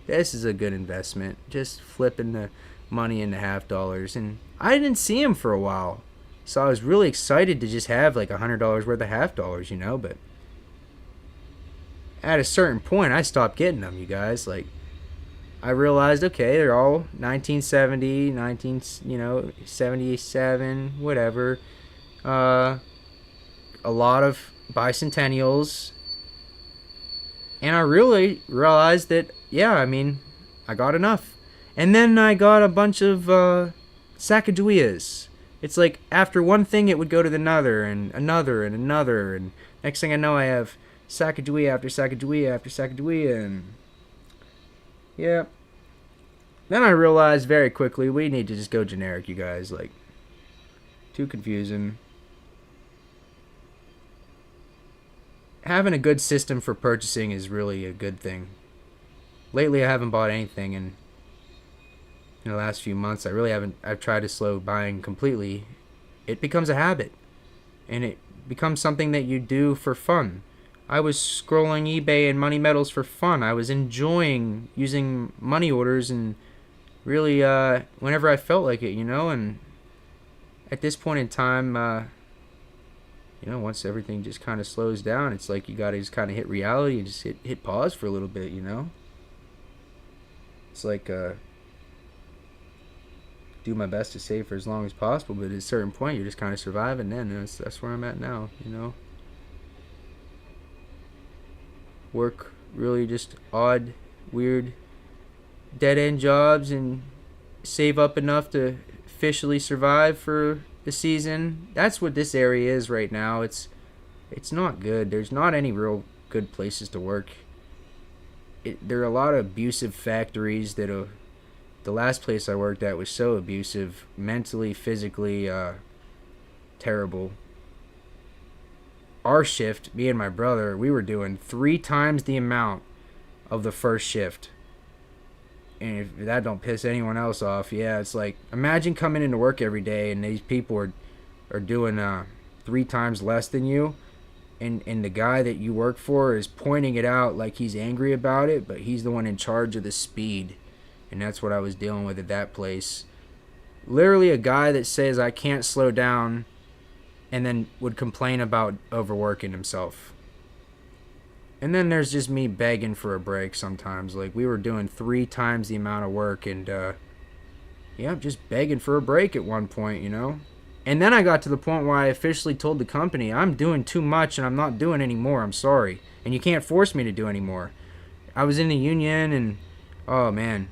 this is a good investment. Just flipping the money into half dollars. And I didn't see him for a while. So I was really excited to just have like $100 worth of half dollars, you know, but at a certain point I stopped getting them, you guys. Like, I realized, okay, they're all 1970, 77, whatever. A lot of bicentennials. And I really realized that, yeah, I mean, I got enough. And then I got a bunch of Sacagaweas. It's like after one thing, it would go to another and another and another. And next thing I know, I have Sacagawea after Sacagawea after Sacagawea. And yeah. Then I realized very quickly we need to just go generic, you guys. Like, too confusing. Having a good system for purchasing is really a good thing. Lately, I haven't bought anything in the last few months. I've tried to slow buying completely. It becomes a habit, and it becomes something that you do for fun. I was scrolling eBay and Money Metals for fun. I was enjoying using money orders and really whenever I felt like it, you know. And at this point in time, once everything just kind of slows down, it's like you gotta just kind of hit reality and just hit pause for a little bit, you know. It's like do my best to save for as long as possible, but at a certain point you're just kind of surviving. Then and that's where I'm at now, you know. Work really just odd, weird, dead end jobs and save up enough to officially survive for the season. That's what this area is right now. It's not good. There's not any real good places to work. There are a lot of abusive factories that are. The last place I worked at was so abusive, mentally, physically, terrible. Our shift, me and my brother, we were doing 3 times the amount of the first shift. And if that don't piss anyone else off, yeah, it's like, imagine coming into work every day and these people are doing 3 times less than you, and the guy that you work for is pointing it out like he's angry about it, but he's the one in charge of the speed. And that's what I was dealing with at that place. Literally a guy that says I can't slow down and then would complain about overworking himself. And then there's just me begging for a break sometimes. Like, we were doing 3 times the amount of work, and I'm just begging for a break at one point, you know. And then I got to the point where I officially told the company, I'm doing too much and I'm not doing any more. I'm sorry. And you can't force me to do any more. I was in the union, and oh man.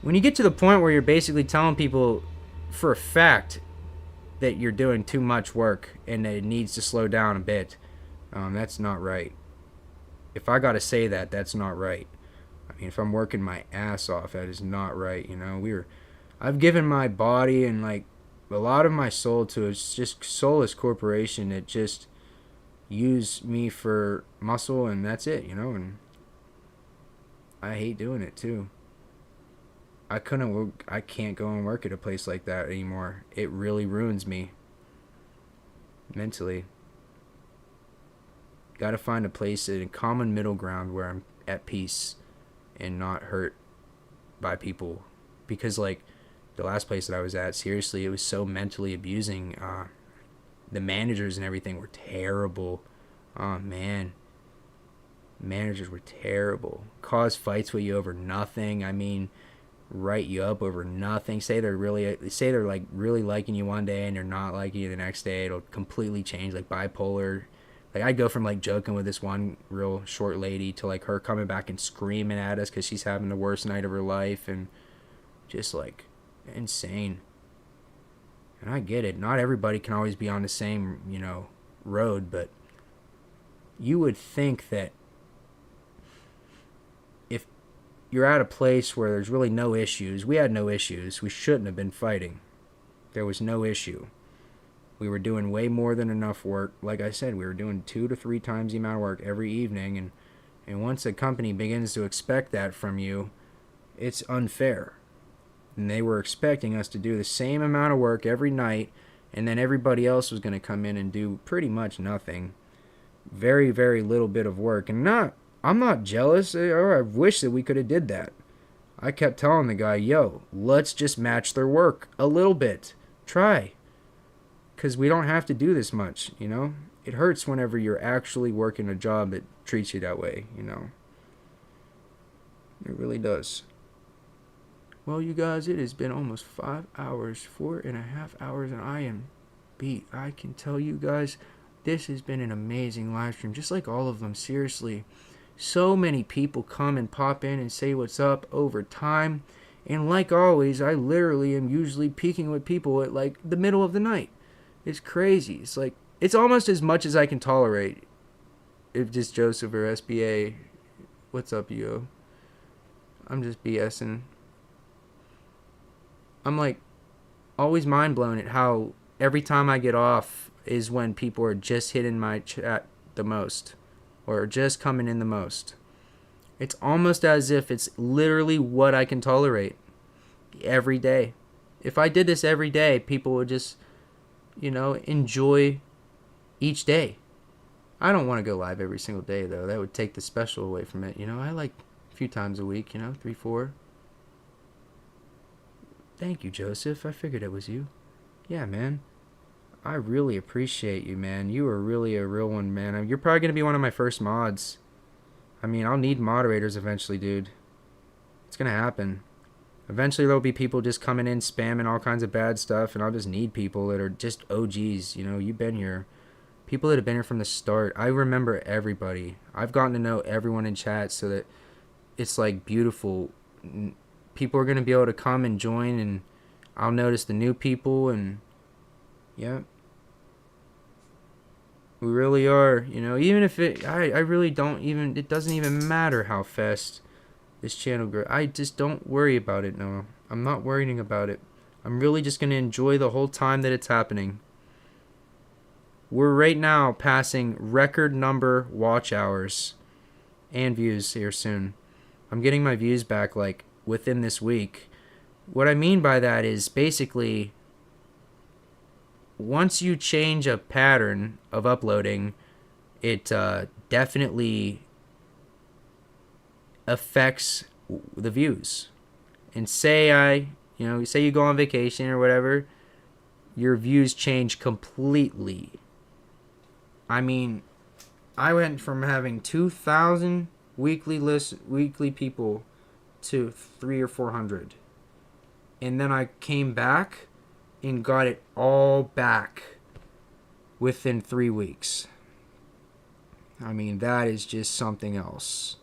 When you get to the point where you're basically telling people for a fact that you're doing too much work and that it needs to slow down a bit, that's not right. If I gotta say that, that's not right. I mean, if I'm working my ass off, that is not right, you know. I've given my body and like a lot of my soul to a just soulless corporation that just use me for muscle, and that's it, you know. And I hate doing it too. I can't go and work at a place like that anymore. It really ruins me mentally. Gotta find a place in a common middle ground where I'm at peace and not hurt by people. Because like the last place that I was at, seriously, it was so mentally abusing. The managers and everything were terrible. Oh man. Managers were terrible. Cause fights with you over nothing. I mean, write you up over nothing. Say they're like really liking you one day and they're not liking you the next day. It'll completely change, like bipolar. Like, I'd go from like joking with this one real short lady to like her coming back and screaming at us because she's having the worst night of her life, and just like insane. And I get it. Not everybody can always be on the same, road, but you would think that if you're at a place where there's really no issues, we had no issues, we shouldn't have been fighting. There was no issue. We were doing way more than enough work. Like I said, we were doing 2 to 3 times the amount of work every evening, and once a company begins to expect that from you, it's unfair. And they were expecting us to do the same amount of work every night, and then everybody else was going to come in and do pretty much nothing. Very, very little bit of work. And I'm not jealous, or I wish that we could have did that. I kept telling the guy, yo, let's just match their work a little bit. Try. Because we don't have to do this much, you know? It hurts whenever you're actually working a job that treats you that way, you know? It really does. Well, you guys, it has been almost 5 hours, 4.5 hours, and I am beat. I can tell you guys, this has been an amazing live stream, just like all of them, seriously. So many people come and pop in and say what's up over time. And like always, I literally am usually peeking with people at like the middle of the night. It's crazy. It's like, it's almost as much as I can tolerate. If just Joseph or SBA, what's up, yo? I'm just BSing. I'm like always mind blown at how every time I get off is when people are just hitting my chat the most. Or just coming in the most. It's almost as if it's literally what I can tolerate every day. If I did this every day, people would just, you know, enjoy each day. I don't want to go live every single day, though. That would take the special away from it. You know, I like a few times a week, you know, 3, 4. Thank you, Joseph. I figured it was you. Yeah, man. I really appreciate you, man. You are really a real one, man. You're probably going to be one of my first mods. I mean, I'll need moderators eventually, dude. It's going to happen. Eventually, there'll be people just coming in, spamming all kinds of bad stuff, and I'll just need people that are just OGs. You know, you've been here. People that have been here from the start. I remember everybody. I've gotten to know everyone in chat so that it's, like, beautiful. People are going to be able to come and join, and I'll notice the new people, and yeah. We really are, you know, even if I really don't even, it doesn't even matter how fast this channel grows. I just don't worry about it, no. I'm not worrying about it. I'm really just going to enjoy the whole time that it's happening. We're right now passing record number watch hours and views here soon. I'm getting my views back, like, within this week. What I mean by that is basically, once you change a pattern of uploading, it definitely affects the views. And say you go on vacation or whatever, your views change completely. I mean, I went from having 2,000 weekly people to 300 or 400. And then I came back and got it all back within 3 weeks. I mean, that is just something else.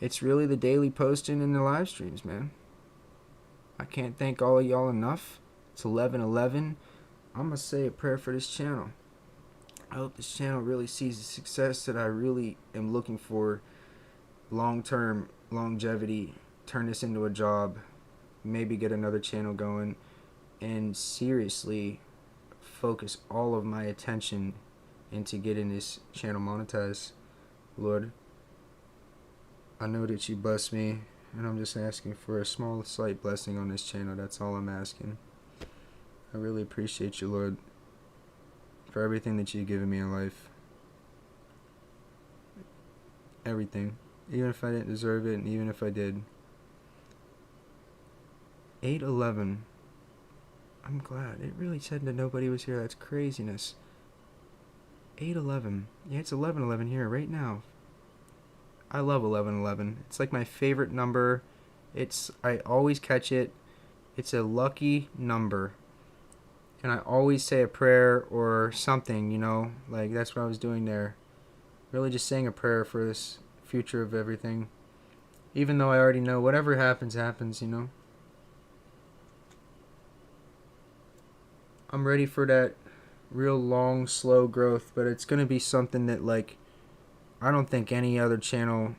It's really the daily posting and the live streams, man. I can't thank all of y'all enough. It's 11:11. I'm going to say a prayer for this channel. I hope this channel really sees the success that I really am looking for. Long-term longevity. Turn this into a job. Maybe get another channel going. And seriously focus all of my attention into getting this channel monetized. Lord, I know that you bless me, and I'm just asking for a small, slight blessing on this channel. That's all I'm asking. I really appreciate you, Lord, for everything that you've given me in life. Everything. Even if I didn't deserve it, and even if I did. 8:11. I'm glad. It really said that nobody was here. That's craziness. 8:11. Yeah, it's 11:11 here right now. I love 11:11. It's like my favorite number. I always catch it. It's a lucky number. And I always say a prayer or something, you know, like that's what I was doing there. Really just saying a prayer for this future of everything. Even though I already know whatever happens, happens, you know. I'm ready for that real long, slow growth, but it's going to be something that, like, I don't think any other channel,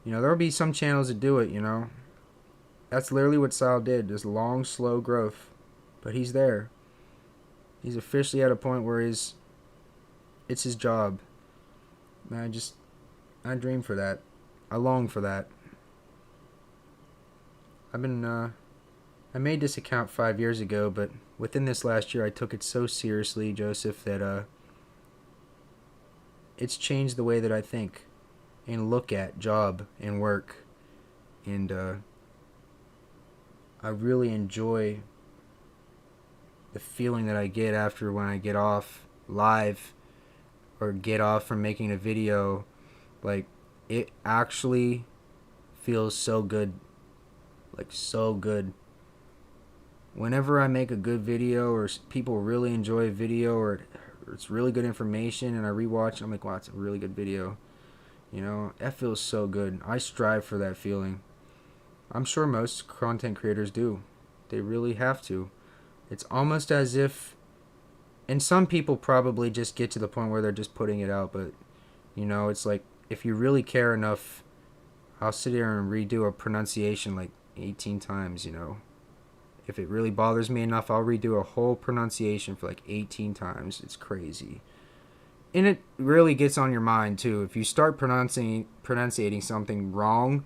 you know, there'll be some channels that do it, you know. That's literally what Sal did. This long, slow growth, but he's there. He's officially at a point where it's his job. And I dream for that. I long for that. I made this account 5 years ago, but within this last year, I took it so seriously, Joseph, that it's changed the way that I think and look at job and work. And I really enjoy the feeling that I get after when I get off live or get off from making a video. Like, it actually feels so good. Like, so good. Whenever I make a good video or people really enjoy a video or it's really good information and I rewatch it, I'm like, wow, it's a really good video. You know, that feels so good. I strive for that feeling. I'm sure most content creators do. They really have to. It's almost as if, and some people probably just get to the point where they're just putting it out, but, you know, it's like, if you really care enough, I'll sit here and redo a pronunciation like 18 times, you know. If it really bothers me enough, I'll redo a whole pronunciation for like 18 times. It's crazy. And it really gets on your mind, too. If you start pronunciating something wrong,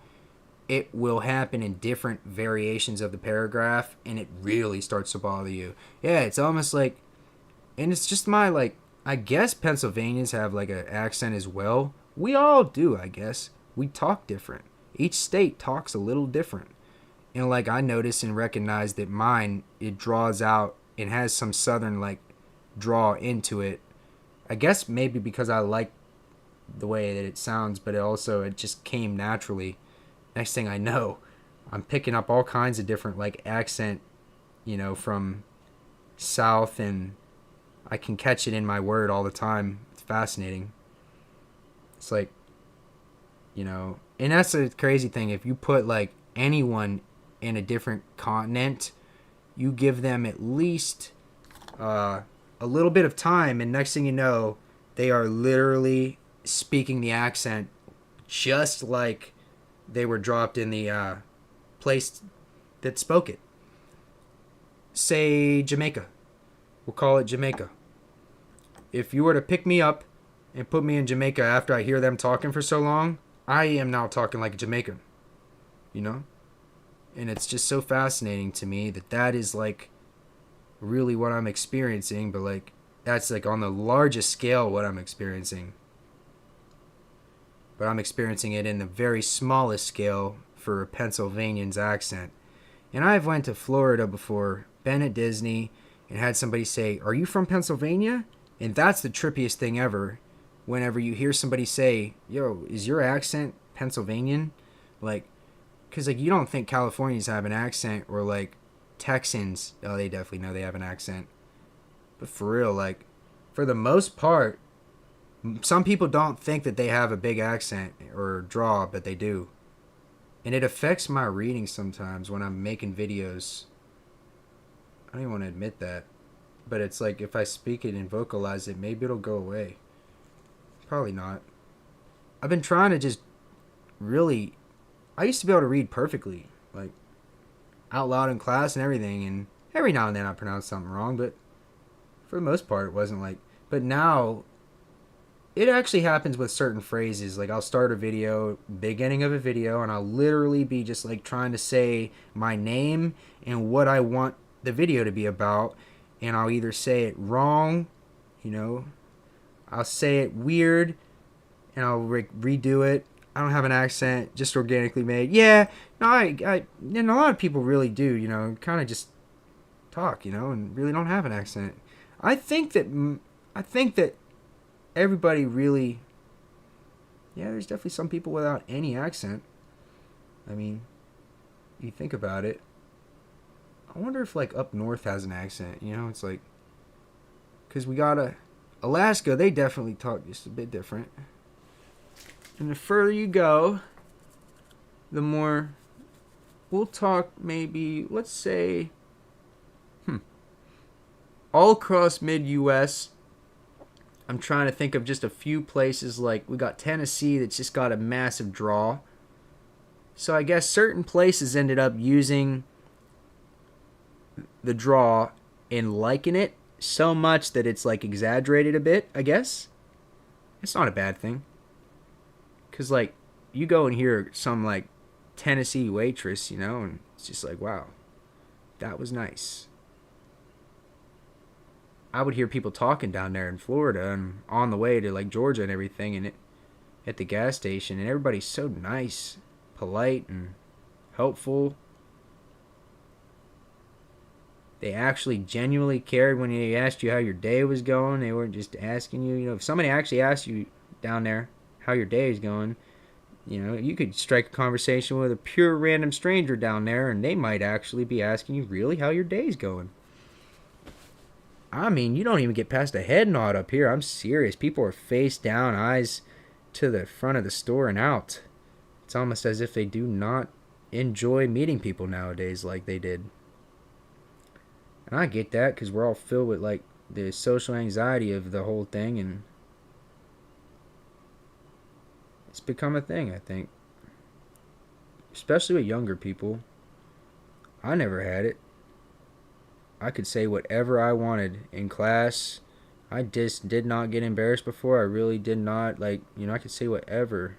it will happen in different variations of the paragraph, and it really starts to bother you. Yeah, it's almost like, and it's just my, like, I guess Pennsylvanians have, like, an accent as well. We all do, I guess. We talk different. Each state talks a little different. And, like, I notice and recognize that mine, it draws out and has some southern, like, draw into it. I guess maybe because I like the way that it sounds, but it just came naturally. Next thing I know, I'm picking up all kinds of different, like, accent, you know, from south, and I can catch it in my word all the time. It's fascinating. It's like, you know, and that's the crazy thing. If you put, like, anyone in a different continent, you give them at least a little bit of time, and next thing you know, they are literally speaking the accent just like they were dropped in the place that spoke it. Say Jamaica. We'll call it Jamaica. If you were to pick me up and put me in Jamaica after I hear them talking for so long, I am now talking like a Jamaican. You know? And it's just so fascinating to me that is like really what I'm experiencing, but like that's like on the largest scale what I'm experiencing. But I'm experiencing it in the very smallest scale for a Pennsylvanian's accent. And I've went to Florida before, been at Disney, and had somebody say, "Are you from Pennsylvania?" And that's the trippiest thing ever. Whenever you hear somebody say, "Yo, is your accent Pennsylvanian?" Like, because like you don't think Californians have an accent, or like Texans, oh, they definitely know they have an accent. But for real, like, for the most part, some people don't think that they have a big accent or draw, but they do. And it affects my reading sometimes when I'm making videos. I don't even want to admit that. But it's like if I speak it and vocalize it, maybe it'll go away. Probably not. I've been trying to just really... I used to be able to read perfectly, like out loud in class and everything. And every now and then I pronounce something wrong, but for the most part it wasn't like... But now... It actually happens with certain phrases. Like, I'll start a video, beginning of a video, and I'll literally be just, like, trying to say my name and what I want the video to be about. And I'll either say it wrong, you know, I'll say it weird, and I'll redo it. I don't have an accent, just organically made. Yeah, no, and a lot of people really do, you know, kind of just talk, you know, and really don't have an accent. I think that everybody really, yeah, there's definitely some people without any accent. I mean, you think about it. I wonder if, like, up north has an accent, you know? It's like, because we got Alaska, they definitely talk just a bit different. And the further you go, the more we'll talk maybe, let's say, all across mid-U.S., I'm trying to think of just a few places. Like, we got Tennessee that's just got a massive draw. So I guess certain places ended up using the draw and liking it so much that it's like exaggerated a bit, I guess. It's not a bad thing. Cause like you go and hear some like Tennessee waitress, and it's just like, wow, that was nice. I would hear people talking down there in Florida and on the way to like Georgia and everything, and at the gas station, and everybody's so nice, polite, and helpful. They actually genuinely cared when they asked you how your day was going. They weren't just asking you. If somebody actually asked you down there how your day is going, you could strike a conversation with a pure random stranger down there, and they might actually be asking you really how your day's going. I mean, you don't even get past a head nod up here. I'm serious. People are face down, eyes to the front of the store and out. It's almost as if they do not enjoy meeting people nowadays like they did. And I get that because we're all filled with like the social anxiety of the whole thing, and it's become a thing, I think. Especially with younger people. I never had it. I could say whatever I wanted in class. I just did not get embarrassed before. I really did not. I could say whatever.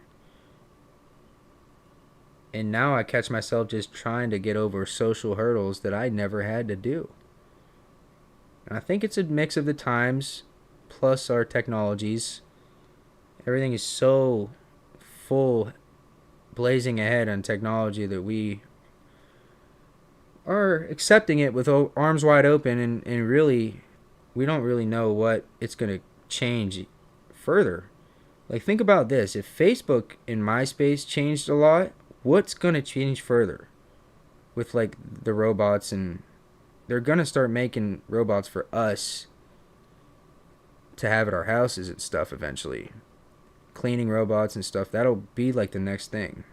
And now I catch myself just trying to get over social hurdles that I never had to do. And I think it's a mix of the times plus our technologies. Everything is so full, blazing ahead on technology that we are accepting it with arms wide open, and really, we don't really know what it's going to change further. Like, think about this. If Facebook and MySpace changed a lot, what's going to change further with, like, the robots? And they're going to start making robots for us to have at our houses and stuff eventually. Cleaning robots and stuff. That'll be, like, the next thing.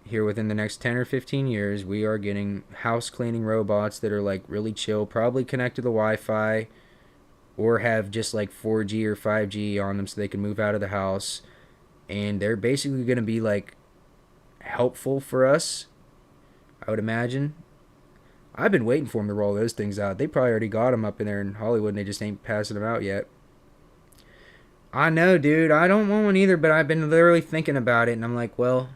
Here within the next 10 or 15 years, we are getting house cleaning robots that are, like, really chill, probably connect to the Wi-Fi, or have just like 4G or 5G on them so they can move out of the house. And they're basically going to be like helpful for us, I would imagine. I've been waiting for them to roll those things out. They probably already got them up in there in Hollywood and they just ain't passing them out yet. I know, dude. I don't want one either, but I've been literally thinking about it, and I'm like, well,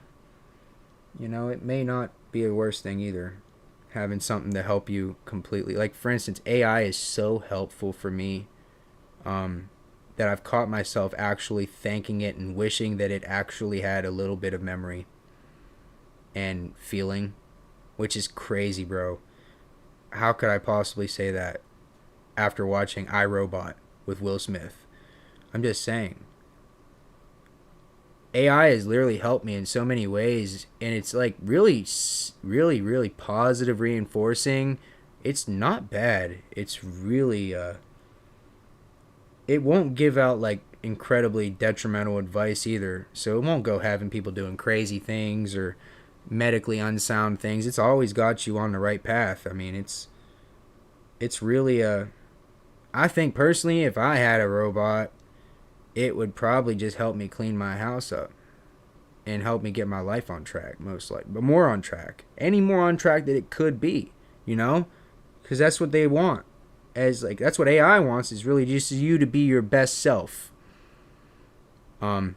it may not be a worse thing either. Having something to help you completely. Like, for instance, AI is so helpful for me that I've caught myself actually thanking it and wishing that it actually had a little bit of memory and feeling, which is crazy, bro. How could I possibly say that after watching iRobot with Will Smith? I'm just saying. AI has literally helped me in so many ways, and it's like really, really, really positive reinforcing. It's not bad. It's really, it won't give out like incredibly detrimental advice either. So it won't go having people doing crazy things or medically unsound things. It's always got you on the right path. I mean, it's really I think personally, if I had a robot, it would probably just help me clean my house up and help me get my life on track, most likely. But more on track. Any more on track that it could be, Because that's what they want. That's what AI wants, is really just you to be your best self. And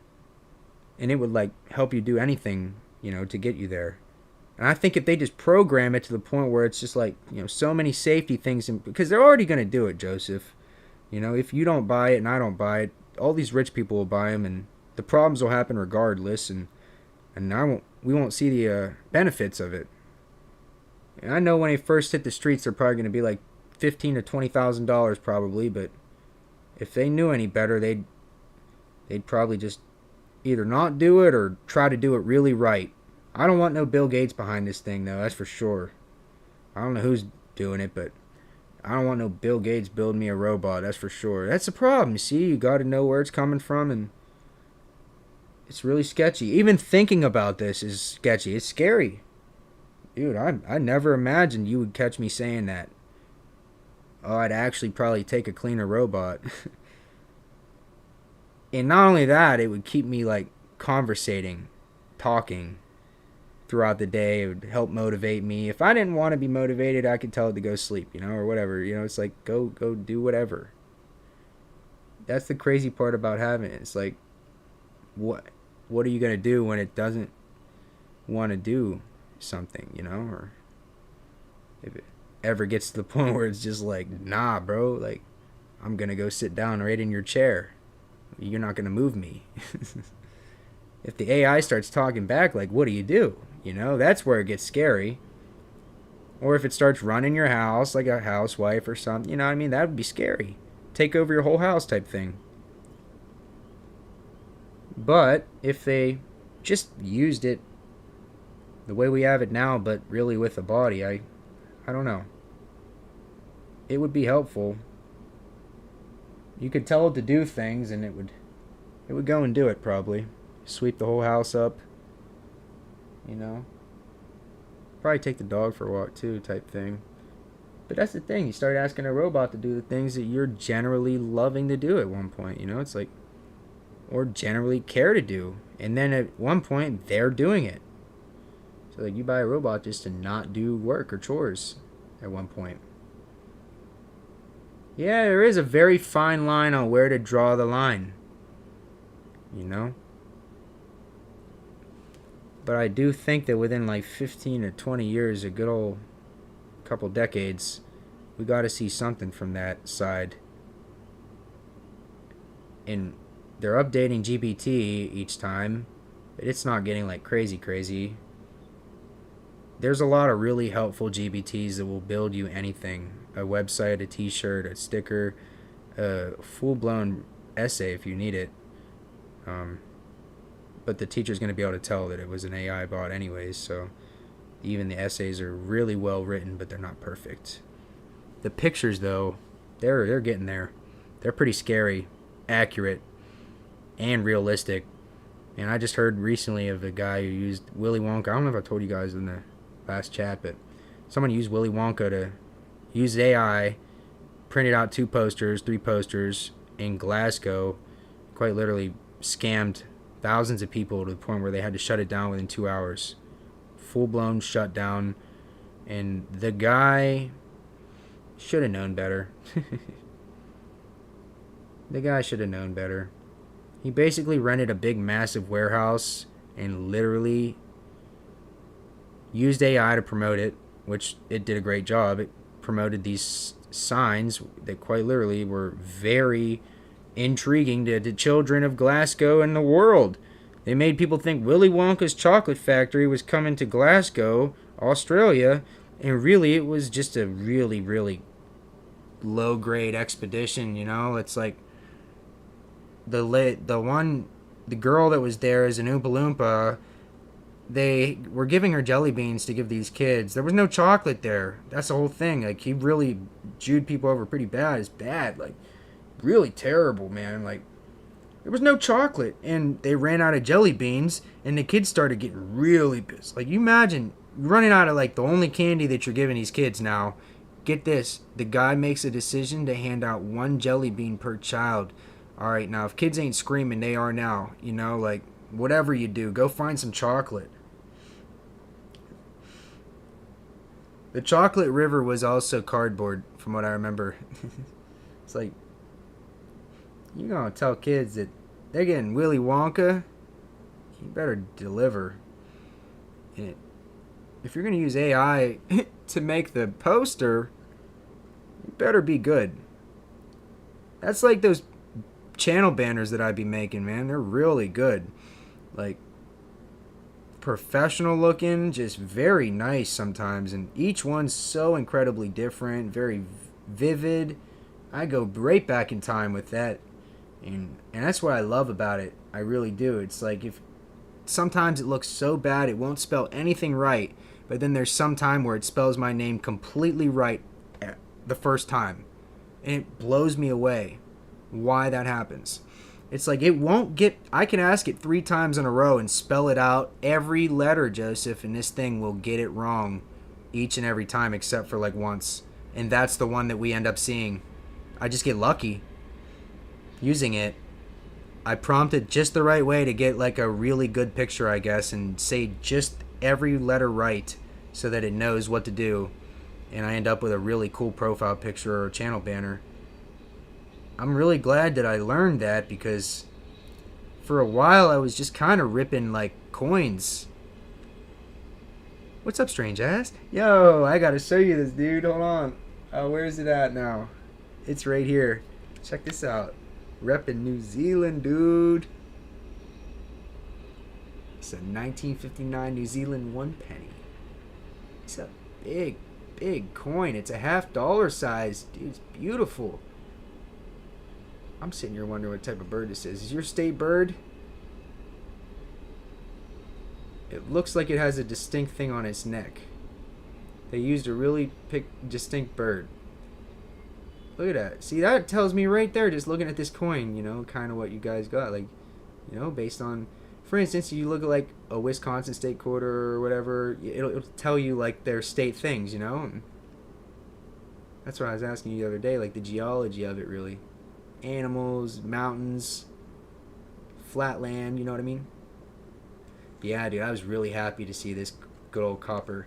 it would, help you do anything, to get you there. And I think if they just program it to the point where it's just so many safety things, because they're already going to do it, Joseph. If you don't buy it and I don't buy it, all these rich people will buy them, and the problems will happen regardless, and we won't see the benefits of it. And I know when they first hit the streets, they're probably going to be like $15,000 to $20,000 probably, but if they knew any better, they'd probably just either not do it or try to do it really right. I don't want no Bill Gates behind this thing, though, that's for sure. I don't know who's doing it, but I don't want no Bill Gates building me a robot, that's for sure. That's the problem, you see? You got to know where it's coming from, and it's really sketchy. Even thinking about this is sketchy. It's scary. Dude, I never imagined you would catch me saying that. Oh, I'd actually probably take a cleaner robot. And not only that, it would keep me, conversating, talking. throughout the day. It would help motivate me. If I didn't want to be motivated, I could tell it to go sleep, or whatever. It's like go do whatever. That's the crazy part about having it. It's like what are you gonna do when it doesn't want to do something, or if it ever gets to the point where it's just like, nah, bro, like I'm gonna go sit down right in your chair. You're not gonna move me. If the AI starts talking back, like, what do you do? That's where it gets scary. Or if it starts running your house like a housewife or something, you know what I mean? That would be scary. Take over your whole house type thing. But if they just used it the way we have it now, but really with a body, I don't know. It would be helpful. You could tell it to do things, and it would go and do it probably. Sweep the whole house up. Probably take the dog for a walk too, type thing. But that's the thing. You start asking a robot to do the things that you're generally loving to do at one point. It's like, or generally care to do. And then at one point, they're doing it. So like you buy a robot just to not do work or chores at one point. Yeah, there is a very fine line on where to draw the line. But I do think that within like 15 or 20 years, a good old couple decades, we got to see something from that side. And they're updating GPT each time, but it's not getting like crazy. There's a lot of really helpful GPTs that will build you anything. A website, a t-shirt, a sticker, a full-blown essay if you need it. But the teacher's going to be able to tell that it was an AI bot anyways, so even the essays are really well written, but they're not perfect. The pictures, though, they're getting there. They're pretty scary, accurate, and realistic. And I just heard recently of a guy who used Willy Wonka. I don't know if I told you guys in the last chat, but someone used Willy Wonka to use AI, printed out 3 posters in Glasgow, quite literally scammed thousands of people to the point where they had to shut it down within 2 hours. Full-blown shutdown. And the guy should have known better. The guy should have known better. He basically rented a big, massive warehouse and literally used AI to promote it, which it did a great job. It promoted these signs that quite literally were very intriguing to the children of Glasgow and the world. They made people think Willy Wonka's chocolate factory was coming to Glasgow, Australia, and really it was just a really, really low-grade expedition, It's like the girl that was there as an Oompa Loompa, they were giving her jelly beans to give these kids. There was no chocolate there. That's the whole thing. Like, he really Jewed people over pretty bad. It's bad. Like, really terrible, man. Like, there was no chocolate, and they ran out of jelly beans, and the kids started getting really pissed. Like, you imagine running out of, like, the only candy that you're giving these kids now. Get this. The guy makes a decision to hand out 1 jelly bean per child. All right, now, if kids ain't screaming, they are now. Like, whatever you do, go find some chocolate. The chocolate river was also cardboard, from what I remember. It's like, you're going to tell kids that they're getting Willy Wonka, you better deliver. And if you're going to use AI to make the poster, you better be good. That's like those channel banners that I'd be making, man. They're really good. Like, professional looking, just very nice sometimes. And each one's so incredibly different, very vivid. I go right back in time with that. And that's what I love about it. I really do. It's like, if sometimes it looks so bad it won't spell anything right, but then there's some time where it spells my name completely right the first time. And it blows me away why that happens. It's like, it won't get, I can ask it 3 times in a row and spell it out every letter, Joseph, and this thing will get it wrong each and every time except for like once. And that's the one that we end up seeing. I just get lucky using it. I prompt it just the right way to get like a really good picture, I guess, and say just every letter right so that it knows what to do, and I end up with a really cool profile picture or channel banner. I'm really glad that I learned that, because for a while I was just kind of ripping like coins. What's up, strange ass? Yo, I gotta show you this, dude. Hold on. Where is it at now? It's right here. Check this out. Reppin' New Zealand, dude. It's a 1959 New Zealand 1 penny. It's a big, big coin. It's a $half size. Dude, it's beautiful. I'm sitting here wondering what type of bird this is. Is your state bird? It looks like it has a distinct thing on its neck. They used a really distinct bird. Look at that. See, that tells me right there, just looking at this coin, kind of what you guys got. Like, based on, for instance, you look at like a Wisconsin state quarter or whatever, it'll tell you like their state things, And that's what I was asking you the other day, like the geology of it, really. Animals, mountains, flat land, you know what I mean? But yeah, dude, I was really happy to see this good old copper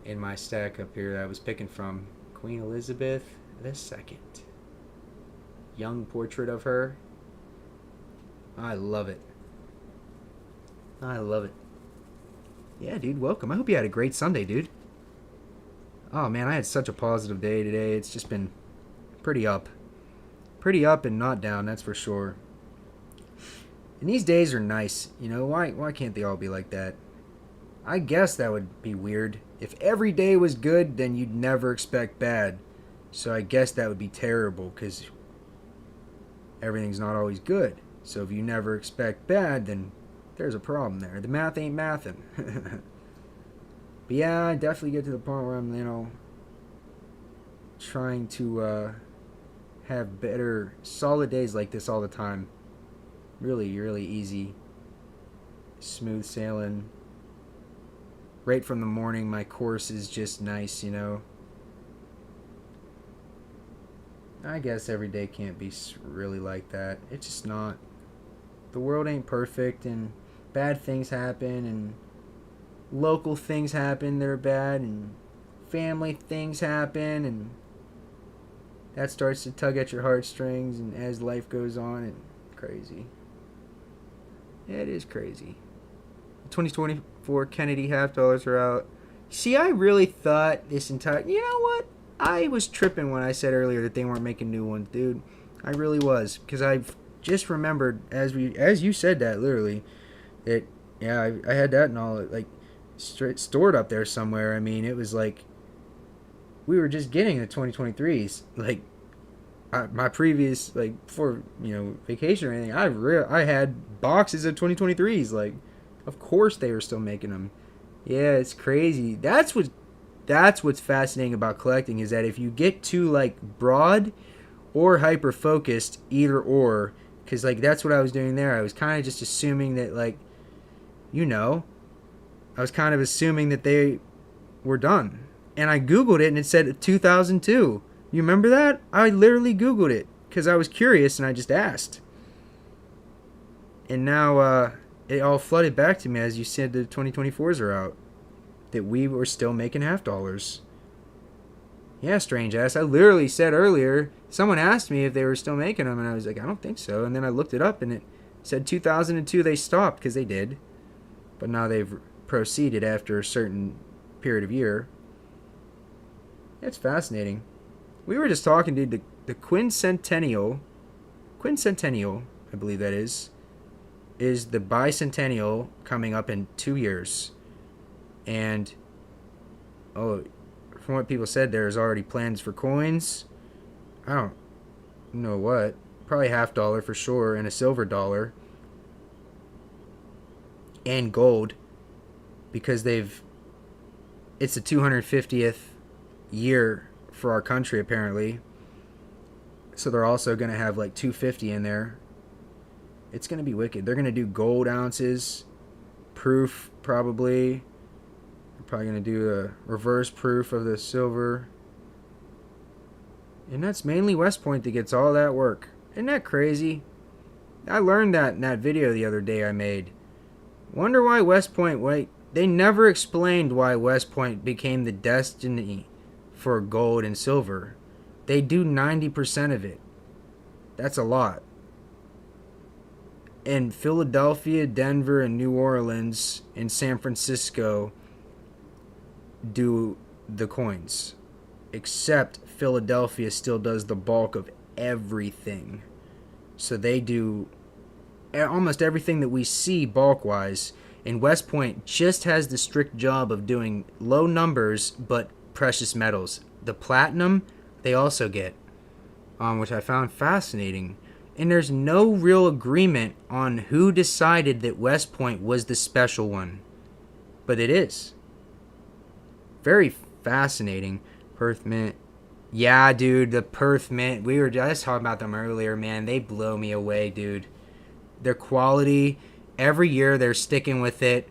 in my stack up here that I was picking from. Queen Elizabeth II. Young portrait of her. I love it. I love it. Yeah, dude, welcome. I hope you had a great Sunday, dude. Oh, man, I had such a positive day today. It's just been pretty up. Pretty up and not down, that's for sure. And these days are nice, Why can't they all be like that? I guess that would be weird. If every day was good, then you'd never expect bad. So I guess that would be terrible, because everything's not always good. So if you never expect bad, then there's a problem there. The math ain't mathin'. But yeah, I definitely get to the point where I'm, trying to have better, solid days like this all the time. Really, really easy. Smooth sailing. Right from the morning, my course is just nice, I guess every day can't be really like that. It's just not. The world ain't perfect, and bad things happen, and local things happen that are bad, and family things happen, and that starts to tug at your heartstrings, and as life goes on, and crazy. Yeah, it is crazy. 2024 Kennedy $half are out. See, I really thought this entire... You know what? I was tripping when I said earlier that they weren't making new ones, dude. I really was, because I've just remembered, as you said that, literally, that, yeah, I had that and all, like, stored up there somewhere. I mean, it was like, we were just getting the 2023s. Like, my previous, like, before, vacation or anything, I had boxes of 2023s. Like, of course they were still making them. Yeah, it's crazy. That's what's fascinating about collecting, is that if you get too, like, broad or hyper focused, either or, because, like, that's what I was doing there. I was kind of just assuming that, like, I was kind of assuming that they were done. And I Googled it and it said 2002. You remember that? I literally Googled it because I was curious and I just asked. And now it all flooded back to me as you said the 2024s are out. That we were still making $half. Yeah, strange ass. I literally said earlier, someone asked me if they were still making them, and I was like, I don't think so. And then I looked it up, and it said 2002 they stopped, because they did. But now they've proceeded after a certain period of year. It's fascinating. We were just talking, dude, the quincentennial, I believe that is the bicentennial coming up in 2 years. And, from what people said, there's already plans for coins. I don't know what. Probably $half for sure, and a silver dollar. And gold. Because it's the 250th year for our country, apparently. So they're also going to have like 250 in there. It's going to be wicked. They're going to do gold ounces. Proof, probably. Probably going to do a reverse proof of the silver. And that's mainly West Point that gets all that work. Isn't that crazy? I learned that in that video the other day I made. Wonder why West Point they never explained why West Point became the destiny for gold and silver. They do 90% of it. That's a lot. And Philadelphia, Denver, and New Orleans and San Francisco do the coins. Except Philadelphia still does the bulk of everything. So they do almost everything that we see bulk-wise. And West Point just has the strict job of doing low numbers but precious metals. The platinum, they also get, which I found fascinating. And there's no real agreement on who decided that West Point was the special one. But it is. Very fascinating. Perth Mint. Yeah, dude, the Perth Mint. We were just talking about them earlier, man. They blow me away, dude. Their quality, every year they're sticking with it.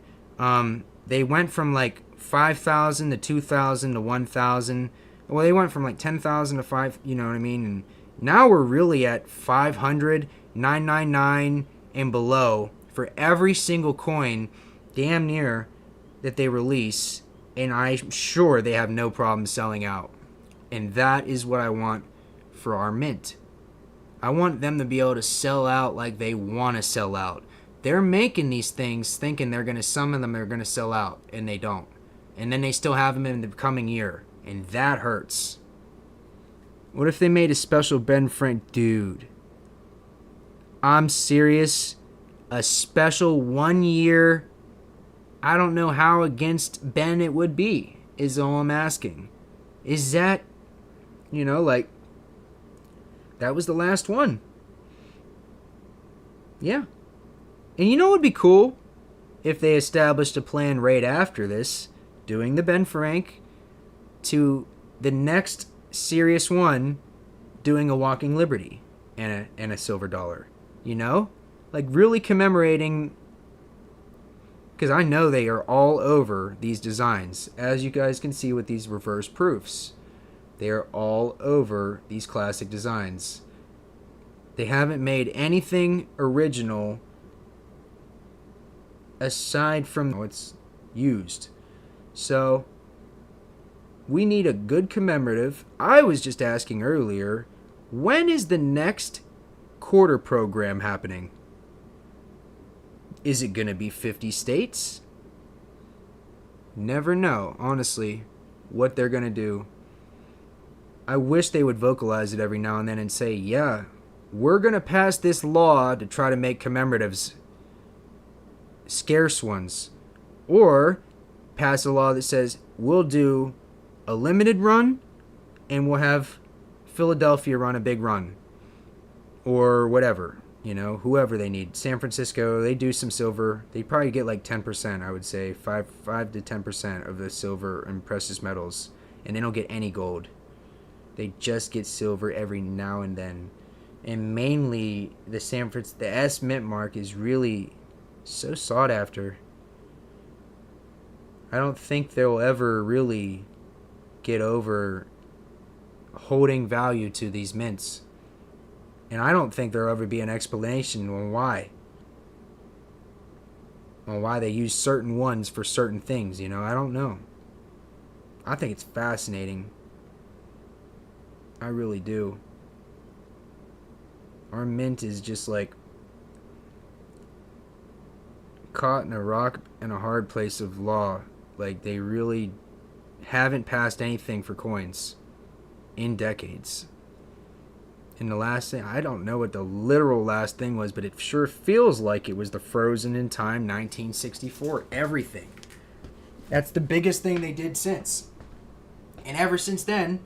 They went from like 5,000 to 2,000 to 1,000. Well, they went from like 10,000 to 5, you know what I mean? And now we're really at 500, 999, and below for every single coin, damn near, that they release. And I'm sure they have no problem selling out. And that is what I want for our mint. I want them to be able to sell out like they want to sell out. They're making these things thinking some of them are going to sell out, and they don't. And then they still have them in the coming year, and that hurts. What if they made a special Ben Frank? Dude, I'm serious. A special 1 year, I don't know how against Ben it would be, is all I'm asking. Is that, like, that was the last one. Yeah. And you know what would be cool? If they established a plan right after this, doing the Ben Frank, to the next serious one, doing a Walking Liberty and a silver dollar. Like really commemorating, because I know they are all over these designs, as you guys can see with these reverse proofs. They are all over these classic designs. They haven't made anything original aside from what's used. So we need a good commemorative. I was just asking earlier, when is the next quarter program happening? Is it going to be 50 states? Never know, honestly, what they're going to do. I wish they would vocalize it every now and then and say, yeah, we're going to pass this law to try to make commemoratives scarce ones. Or pass a law that says we'll do a limited run and we'll have Philadelphia run a big run. Or whatever, whoever they need. San Francisco, they do some silver. They probably get like 10%, I would say. 5 to 10% of the silver and precious metals. And they don't get any gold. They just get silver every now and then. And mainly the S Mint mark is really so sought after. I don't think they'll ever really get over holding value to these mints. And I don't think there'll ever be an explanation on why. On why they use certain ones for certain things, I don't know. I think it's fascinating. I really do. Our mint is just like caught in a rock and a hard place of law. Like they really haven't passed anything for coins in decades. And the last thing, I don't know what the literal last thing was, but it sure feels like it was the frozen in time 1964. Everything. That's the biggest thing they did since. And ever since then,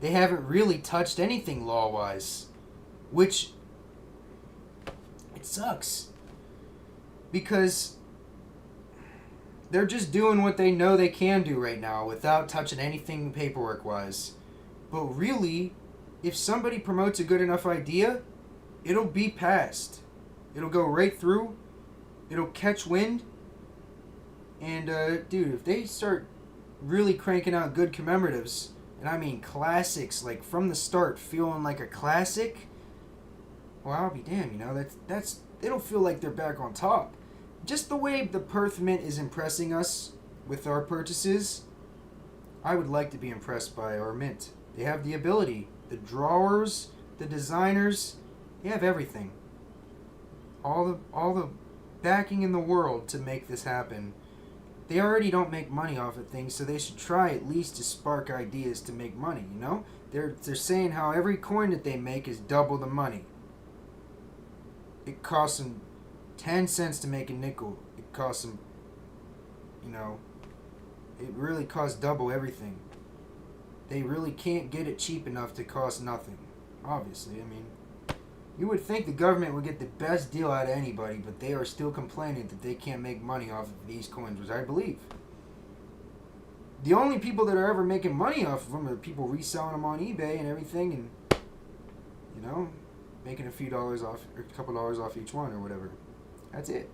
they haven't really touched anything law-wise. Which, it sucks. Because they're just doing what they know they can do right now without touching anything paperwork-wise. But really, if somebody promotes a good enough idea, it'll be passed. It'll go right through. It'll catch wind. And, dude, if they start really cranking out good commemoratives, and I mean classics, like from the start, feeling like a classic, well, I'll be damned, that's they don't feel like they're back on top. just the way the Perth Mint is impressing us with our purchases, I would like to be impressed by our mint. They have the ability, the drawers, the designers, they have everything. All the backing in the world to make this happen. They already don't make money off of things, so they should try at least to spark ideas to make money, you know? They're saying how every coin that they make is double the money. It costs them 10 cents to make a nickel. It costs them, you know, it really costs double everything. They really can't get it cheap enough to cost nothing. Obviously, I mean, you would think the government would get the best deal out of anybody, but they are still complaining that they can't make money off of these coins, which I believe. The only people that are ever making money off of them are people reselling them on eBay and everything, and, you know, making a few dollars off, or a couple dollars off each one or whatever. That's it.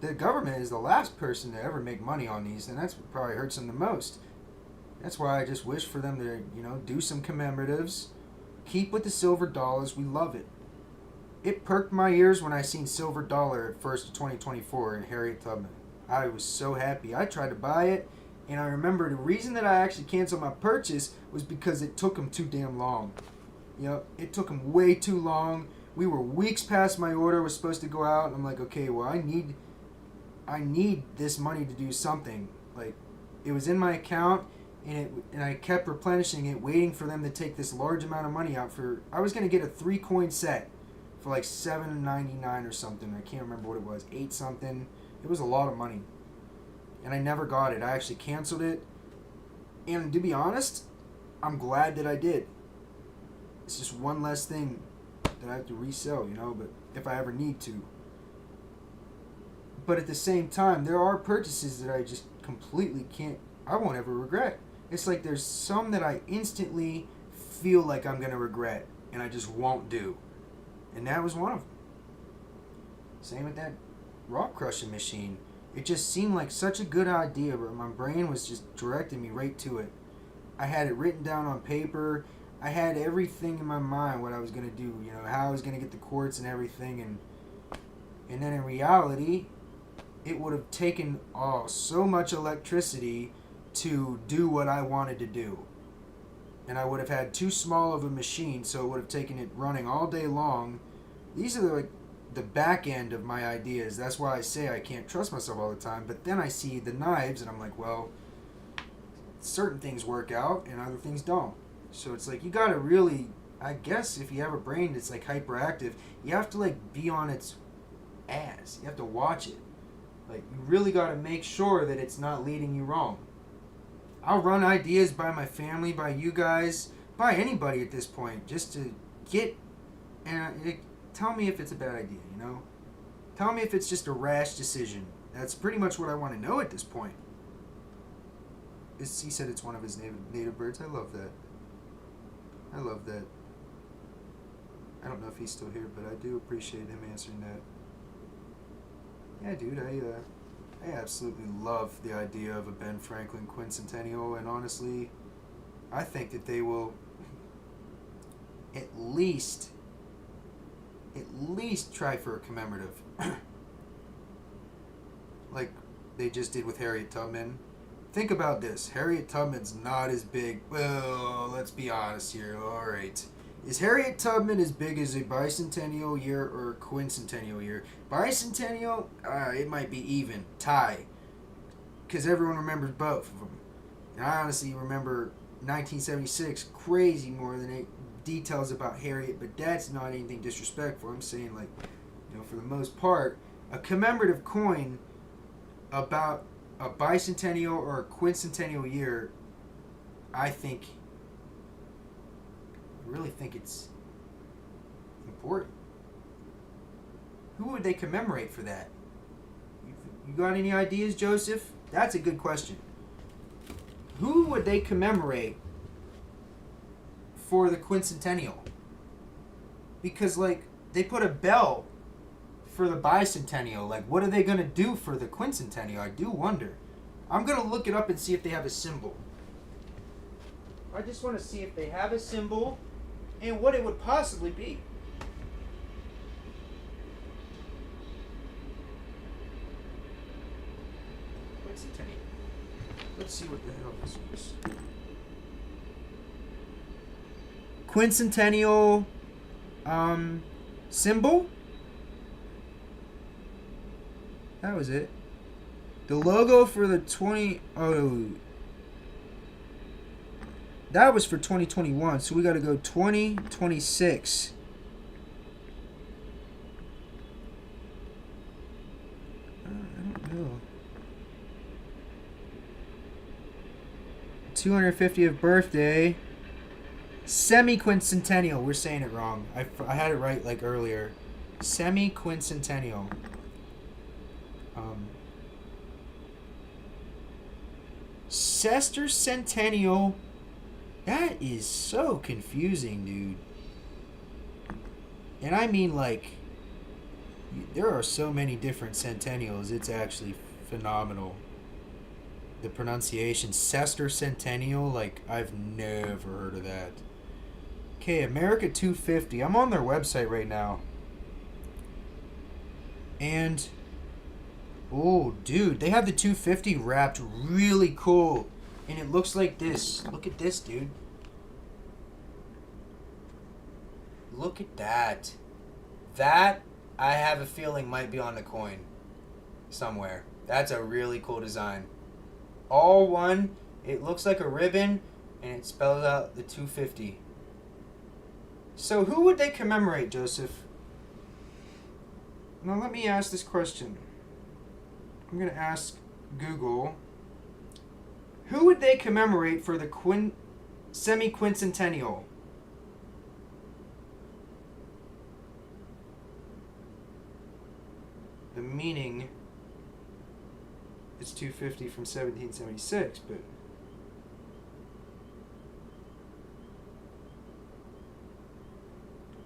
The government is the last person to ever make money on these, and that's what probably hurts them the most. That's why I just wish for them to, you know, do some commemoratives. Keep with the silver dollars. We love it. It perked my ears when I seen silver dollar at first of 2024 in Harriet Tubman. I was so happy. I tried to buy it, and I remember the reason that I actually canceled my purchase was because it took them too damn long. You know, it took them way too long. We were weeks past my order was supposed to go out, and I'm like, okay, well, I need this money to do something. Like, it was in my account, and I kept replenishing it, waiting for them to take this large amount of money out for. I was gonna get a 3-coin set for like $7.99 or something. I can't remember what it was, 8 something. It was a lot of money, and I never got it. I actually canceled it, and to be honest, I'm glad that I did. It's just one less thing that I have to resell, you know. But if I ever need to. But at the same time, there are purchases that I just completely can't. I won't ever regret. It's like there's some that I instantly feel like I'm gonna regret, and I just won't do. And that was one of them. Same with that rock crushing machine. It just seemed like such a good idea, but my brain was just directing me right to it. I had it written down on paper. I had everything in my mind what I was gonna do. You know, how I was gonna get the quartz and everything, and then in reality, it would have taken so much electricity to do what I wanted to do. And I would have had too small of a machine, so it would have taken it running all day long. These are like the back end of my ideas. That's why I say I can't trust myself all the time. But then I see the knives, and I'm like, well, certain things work out, and other things don't. So it's like, you gotta really, I guess if you have a brain that's like hyperactive, you have to like be on its ass. You have to watch it. Like, you really gotta make sure that it's not leading you wrong. I'll run ideas by my family, by you guys, by anybody at this point, just to get, and tell me if it's a bad idea, you know? Tell me if it's just a rash decision. That's pretty much what I want to know at this point. He said it's one of his native birds. I love that. I love that. I don't know if he's still here, but I do appreciate him answering that. Yeah, dude, I absolutely love the idea of a Ben Franklin quincentennial, and honestly, I think that they will at least try for a commemorative. Like they just did with Harriet Tubman. Think about this. Harriet Tubman's not as big. Well, let's be honest here. Alright. Is Harriet Tubman as big as a bicentennial year or a quincentennial year? Bicentennial, it might be even. Tie. Because everyone remembers both of them. And I honestly remember 1976 crazy more than details about Harriet, but that's not anything disrespectful. I'm saying, like, you know, for the most part, a commemorative coin about a bicentennial or a quincentennial year, I really think it's important. Who would they commemorate for that? You got any ideas, Joseph? That's a good question. Who would they commemorate for the quincentennial? Because, like, they put a bell for the bicentennial. Like, what are they going to do for the quincentennial? I do wonder. I'm going to look it up and see if they have a symbol. I just want to see if they have a symbol and what it would possibly be. Let's see what the hell this is. Quincentennial symbol? That was it. The logo for the 20... Oh. That was for 2021, so we got to go 2026. I don't know. 250th birthday. Semi-quincentennial. We're saying it wrong. I had it right like earlier. Semi-quincentennial. Sesquicentennial. That is so confusing, dude. And I mean, like, there are so many different centennials. It's actually phenomenal. The pronunciation, sesquicentennial, like, I've never heard of that. Okay, America 250. I'm on their website right now. And, oh, dude, they have the 250 wrapped really cool. And it looks like this. Look at this, dude. Look at that. That, I have a feeling, might be on the coin somewhere. That's a really cool design. All one. It looks like a ribbon, and it spells out the 250. So who would they commemorate, Joseph? Now let me ask this question. I'm going to ask Google. Who would they commemorate for the semi-quincentennial? The meaning is 250 from 1776, but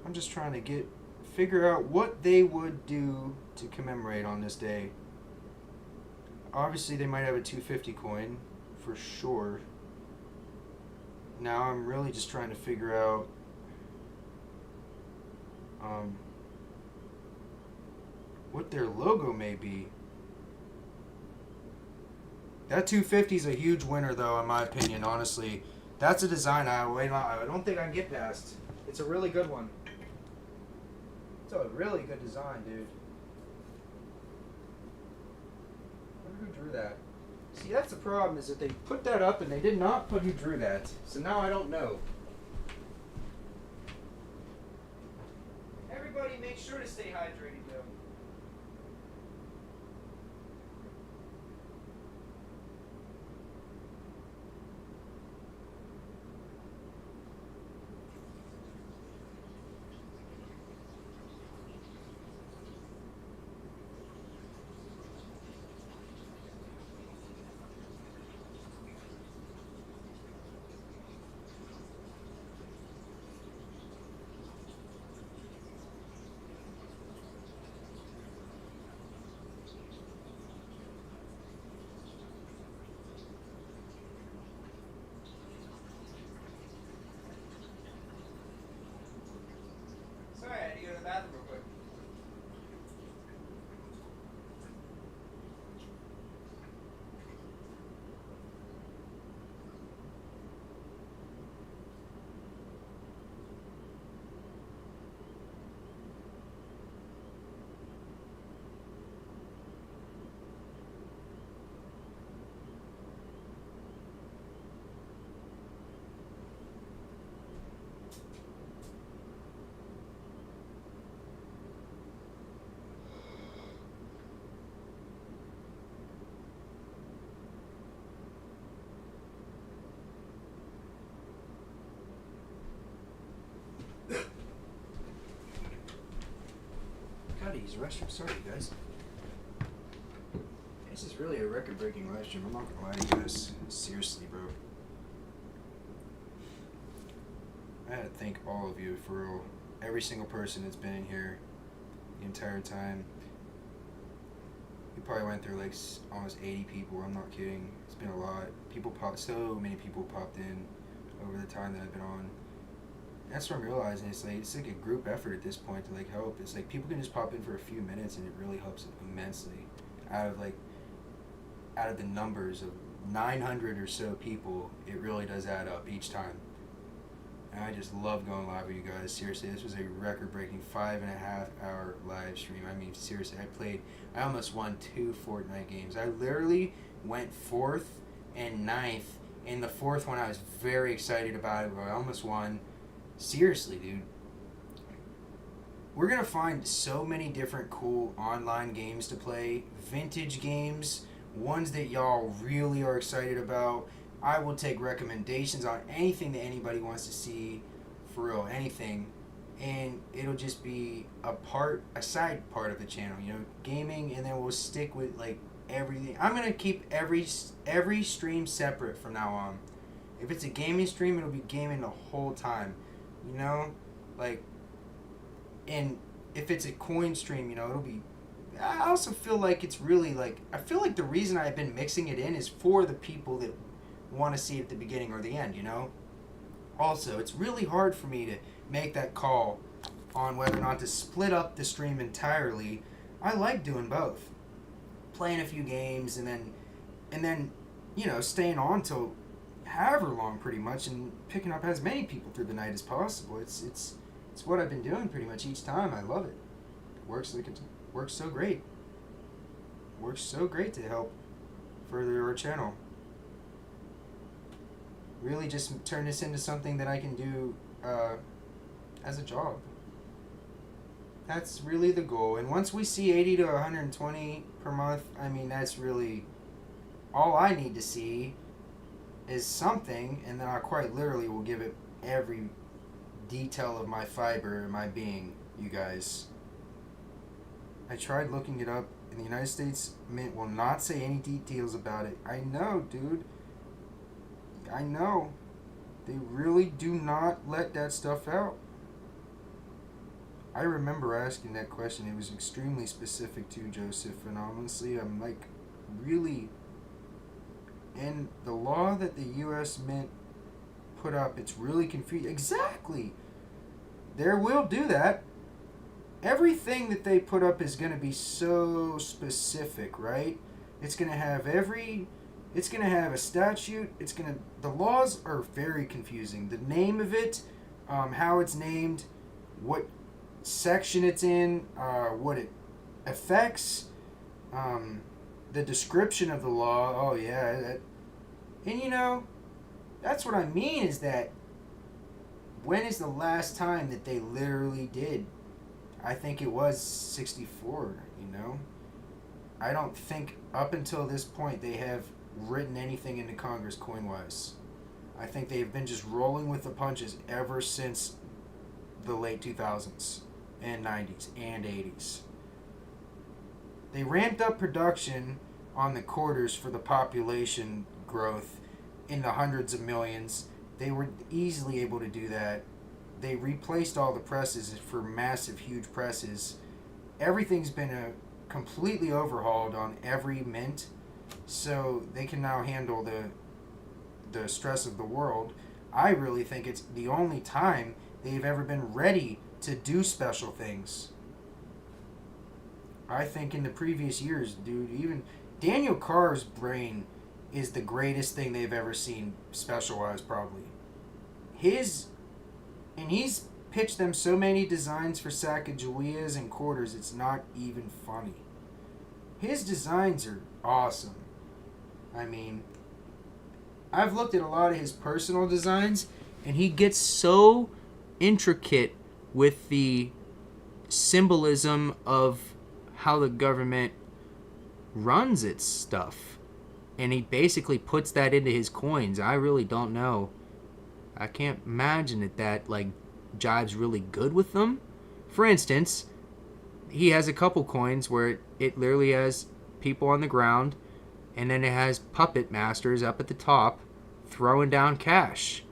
I'm just trying to figure out what they would do to commemorate on this day. Obviously, they might have a 250 coin, for sure. Now I'm really just trying to figure out what their logo may be. That 250 is a huge winner, though, in my opinion, honestly. That's a design I don't think I can get past. It's a really good one. It's a really good design, dude. I wonder who drew that. See, that's the problem, is that they put that up and they did not put who drew that. So now I don't know. Everybody make sure to stay hydrated, though. Sorry, I had to go to the bathroom real quick. Gotta use the restroom. Sorry, guys. This is really a record-breaking live stream. I'm not gonna lie to you guys. Seriously, bro. I had to thank all of you, for real. Every single person that's been in here the entire time. We probably went through like almost 80 people. I'm not kidding. It's been a lot. So many people popped in over the time that I've been on. That's what I'm realizing. It's like a group effort at this point to like help. It's like people can just pop in for a few minutes and it really helps immensely. Out of the numbers of 900 or so people, it really does add up each time. And I just love going live with you guys. Seriously, this was a record-breaking 5.5-hour live stream. I mean, seriously, I almost won 2 Fortnite games. I literally went 4th and 9th. In the 4th one, I was very excited about it, but I almost won. Seriously, dude. We're going to find so many different cool online games to play. Vintage games, ones that y'all really are excited about. I will take recommendations on anything that anybody wants to see, for real, anything, and it'll just be a side part of the channel, gaming, and then we'll stick with like everything. I'm gonna keep every stream separate from now on. If it's a gaming stream, it'll be gaming the whole time, like, and if it's a coin stream, it'll be. I also feel like it's really like I feel like the reason I've been mixing it in is for the people that want to see it at the beginning or the end, Also, it's really hard for me to make that call on whether or not to split up the stream entirely. I like doing both. Playing a few games and then staying on till however long pretty much and picking up as many people through the night as possible. It's what I've been doing pretty much each time. I love it. Works so great. Works so great to help further our channel. Really just turn this into something that I can do as a job. That's really the goal. And once we see 80 to 120 per month, I mean, that's really all I need to see is something, and then I quite literally will give it every detail of my fiber and my being, you guys. I tried looking it up, and the United States Mint will not say any details about it. I know, dude. I know. They really do not let that stuff out. I remember asking that question. It was extremely specific to Joseph, and honestly, I'm like, really. And the law that the U.S. Mint put up, it's really confusing. Exactly. They will do that. Everything that they put up is going to be so specific, right? It's going to have It's going to have a statute. The laws are very confusing. The name of it, how it's named, what section it's in, what it affects, the description of the law. Oh yeah, and that's what I mean is that when is the last time that they literally did? I think it was 64. I don't think up until this point they have written anything into Congress coin-wise. I think they've been just rolling with the punches ever since the late 2000s and 90s and 80s. They ramped up production on the quarters for the population growth in the hundreds of millions. They were easily able to do that. They replaced all the presses for massive, huge presses. Everything's been completely overhauled on every mint, so they can now handle the stress of the world. I really think it's the only time they've ever been ready to do special things. I think in the previous years, dude, even Daniel Carr's brain is the greatest thing they've ever seen, special-wise, probably. He's pitched them so many designs for Sacagaweas and quarters, it's not even funny. His designs are awesome. I mean, I've looked at a lot of his personal designs, and he gets so intricate with the symbolism of how the government runs its stuff. And he basically puts that into his coins. I really don't know. I can't imagine that jives really good with them. For instance, he has a couple coins where it literally has people on the ground, and then it has puppet masters up at the top throwing down cash.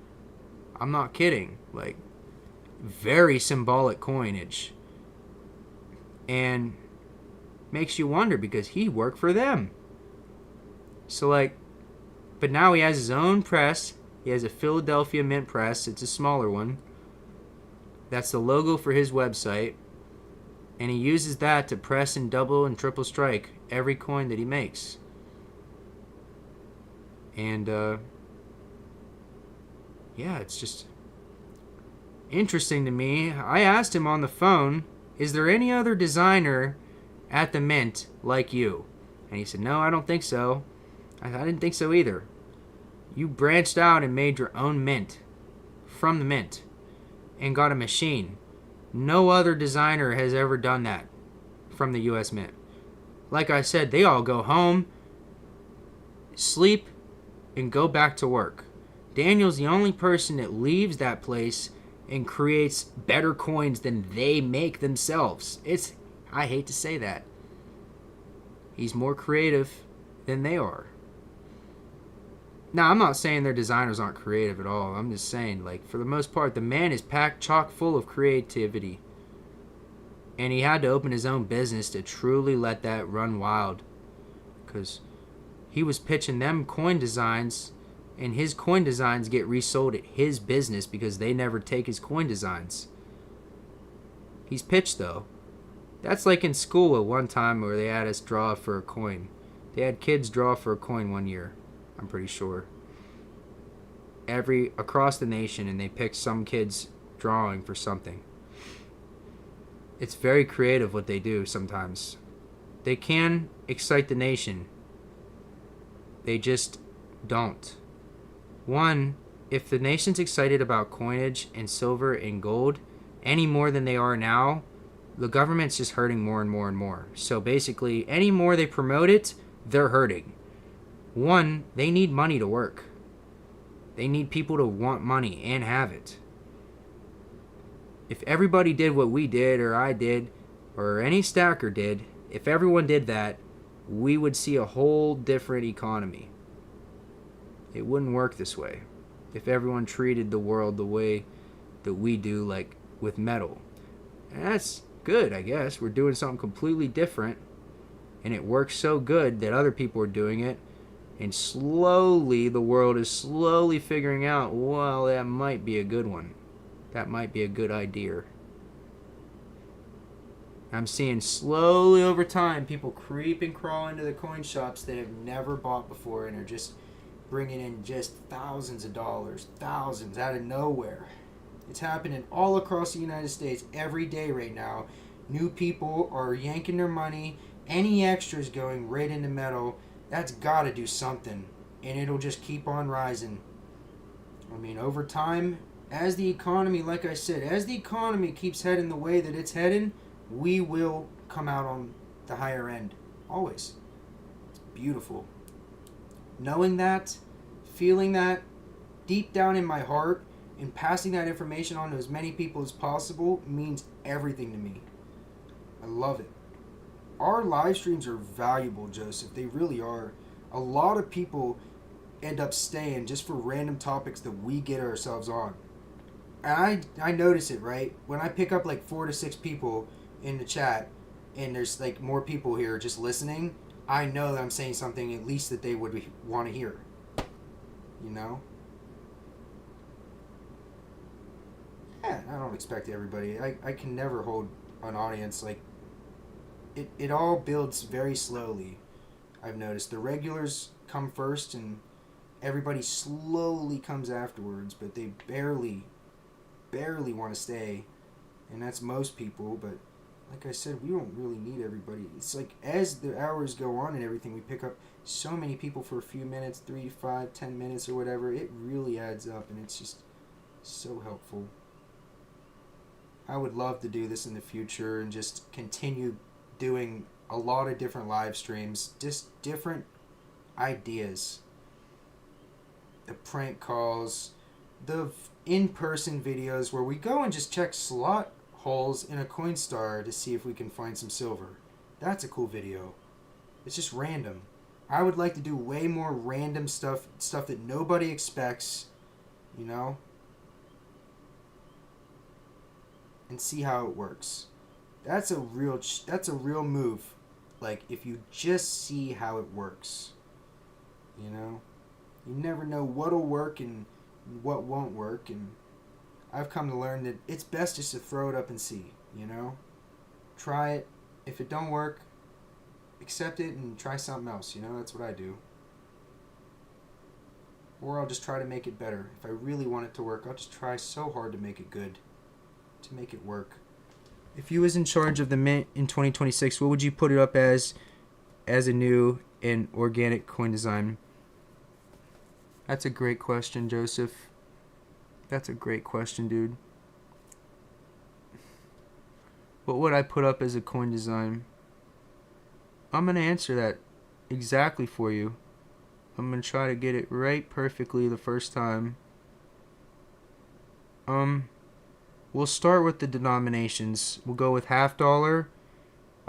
I'm not kidding. Very symbolic coinage. And makes you wonder because he worked for them. So but now he has his own press. He has a Philadelphia Mint press. It's a smaller one. That's the logo for his website. And he uses that to press and double and triple strike every coin that he makes. And yeah, it's just interesting to me. I asked him on the phone, is there any other designer at the Mint like you? And he said, no, I don't think so. I didn't think so either. You branched out and made your own mint from the Mint and got a machine. No other designer has ever done that from the US Mint. Like I said, they all go home, sleep, and go back to work. Daniel's the only person that leaves that place and creates better coins than they make themselves. I hate to say that. He's more creative than they are. Now, I'm not saying their designers aren't creative at all. I'm just saying, like, for the most part, the man is packed chock full of creativity. And he had to open his own business to truly let that run wild. Because he was pitching them coin designs, and his coin designs get resold at his business because they never take his coin designs. He's pitched, though. That's like in school at one time where they had us draw for a coin. They had kids draw for a coin one year, I'm pretty sure. Across the nation, and they picked some kids drawing for something. It's very creative what they do sometimes. They can excite the nation. They just don't. One, if the nation's excited about coinage and silver and gold any more than they are now, the government's just hurting more and more and more. So basically, any more they promote it, they're hurting. One, they need money to work. They need people to want money and have it. If everybody did what we did, or I did, or any stacker did, if everyone did that, we would see a whole different economy. It wouldn't work this way. If everyone treated the world the way that we do, like with metal. And that's good, I guess. We're doing something completely different, and it works so good that other people are doing it, and slowly the world is slowly figuring out, well, that might be a good one. That might be a good idea. I'm seeing slowly over time people creep and crawl into the coin shops that have never bought before and are just bringing in just thousands of dollars, thousands out of nowhere. It's happening all across the United States every day right now. New people are yanking their money. Any extras going right into metal. That's got to do something. And it'll just keep on rising. I mean, over time, as the economy, like I said, as the economy keeps heading the way that it's heading, we will come out on the higher end. Always. It's beautiful. Knowing that, feeling that deep down in my heart, and passing that information on to as many people as possible means everything to me. I love it. Our live streams are valuable, Joseph. They really are. A lot of people end up staying just for random topics that we get ourselves on. And I notice it, right? When I pick up like 4 to 6 people in the chat and there's like more people here just listening, I know that I'm saying something at least that they would want to hear. You know? Yeah, I don't expect everybody. I can never hold an audience. Like, it all builds very slowly. I've noticed the regulars come first and everybody slowly comes afterwards, but they barely want to stay. And that's most people, but like I said, we don't really need everybody. It's like as the hours go on and everything, we pick up so many people for a few minutes, 3, 5, 10 minutes or whatever. It really adds up, and it's just so helpful. I would love to do this in the future and just continue doing a lot of different live streams, just different ideas. The prank calls, the in-person videos where we go and just check slot holes in a Coinstar to see if we can find some silver. That's a cool video. It's just random. I would like to do way more random stuff that nobody expects, you know, and see how it works. That's a real move. Like, if you just see how it works, you know, you never know what'll work and what won't work, and I've come to learn that it's best just to throw it up and see, you know? Try it. If it don't work, accept it and try something else, you know? That's what I do. Or I'll just try to make it better. If I really want it to work, I'll just try so hard to make it good, to make it work. If you was in charge of the mint in 2026, what would you put it up as a new and organic coin design? That's a great question, Joseph. That's a great question, dude. What would I put up as a coin design? I'm going to answer that exactly for you. I'm going to try to get it right perfectly the first time. We'll start with the denominations. We'll go with half dollar,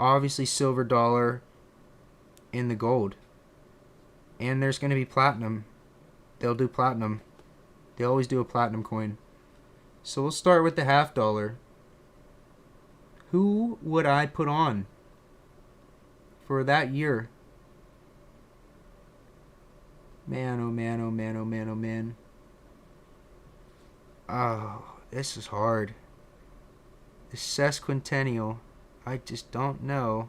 obviously silver dollar, and the gold. And there's going to be platinum. They'll do platinum. They always do a platinum coin. So we'll start with the half dollar. Who would I put on for that year? Man, oh man, oh man, oh man, oh man. Oh, this is hard. The sesquicentennial. I just don't know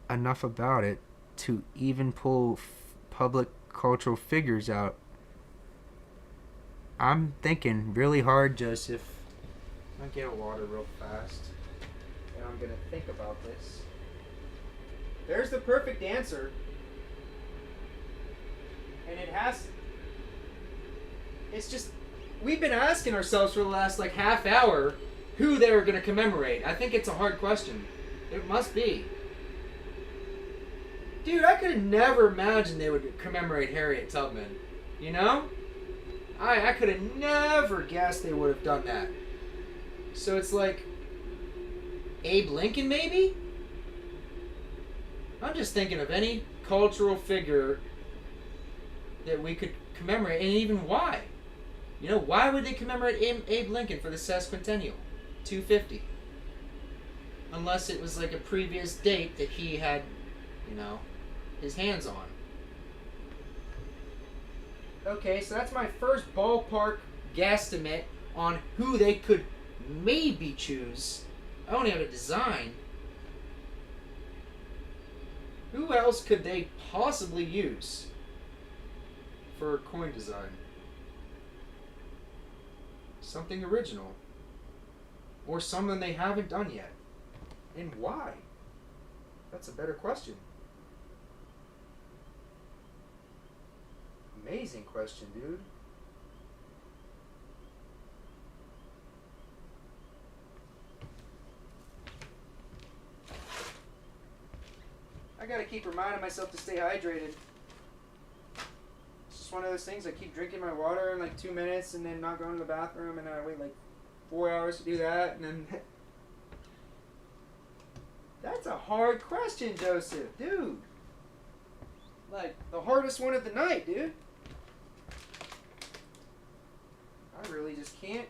enough about it to even pull public cultural figures out. I'm thinking really hard, Joseph. I'm gonna get water real fast, and I'm gonna think about this. There's the perfect answer, and it's just, we've been asking ourselves for the last like half hour who they were gonna commemorate. I think it's a hard question. It must be. Dude, I could have never imagined they would commemorate Harriet Tubman. You know? I could have never guessed they would have done that. So it's like Abe Lincoln, maybe? I'm just thinking of any cultural figure that we could commemorate, and even why. You know, why would they commemorate Abe Lincoln for the sesquicentennial? 250. Unless it was like a previous date that he had, you know, his hands on. Okay, so that's my first ballpark guesstimate on who they could maybe choose. I only have a design. Who else could they possibly use for coin design? Something original. Or something they haven't done yet. And why? That's a better question. Amazing question, dude. I gotta keep reminding myself to stay hydrated. It's just one of those things. I keep drinking my water in like 2 minutes and then not going to the bathroom, and then I wait like 4 hours to do that, and then... That's a hard question, Joseph. Dude. Like, the hardest one of the night, dude. I really just can't.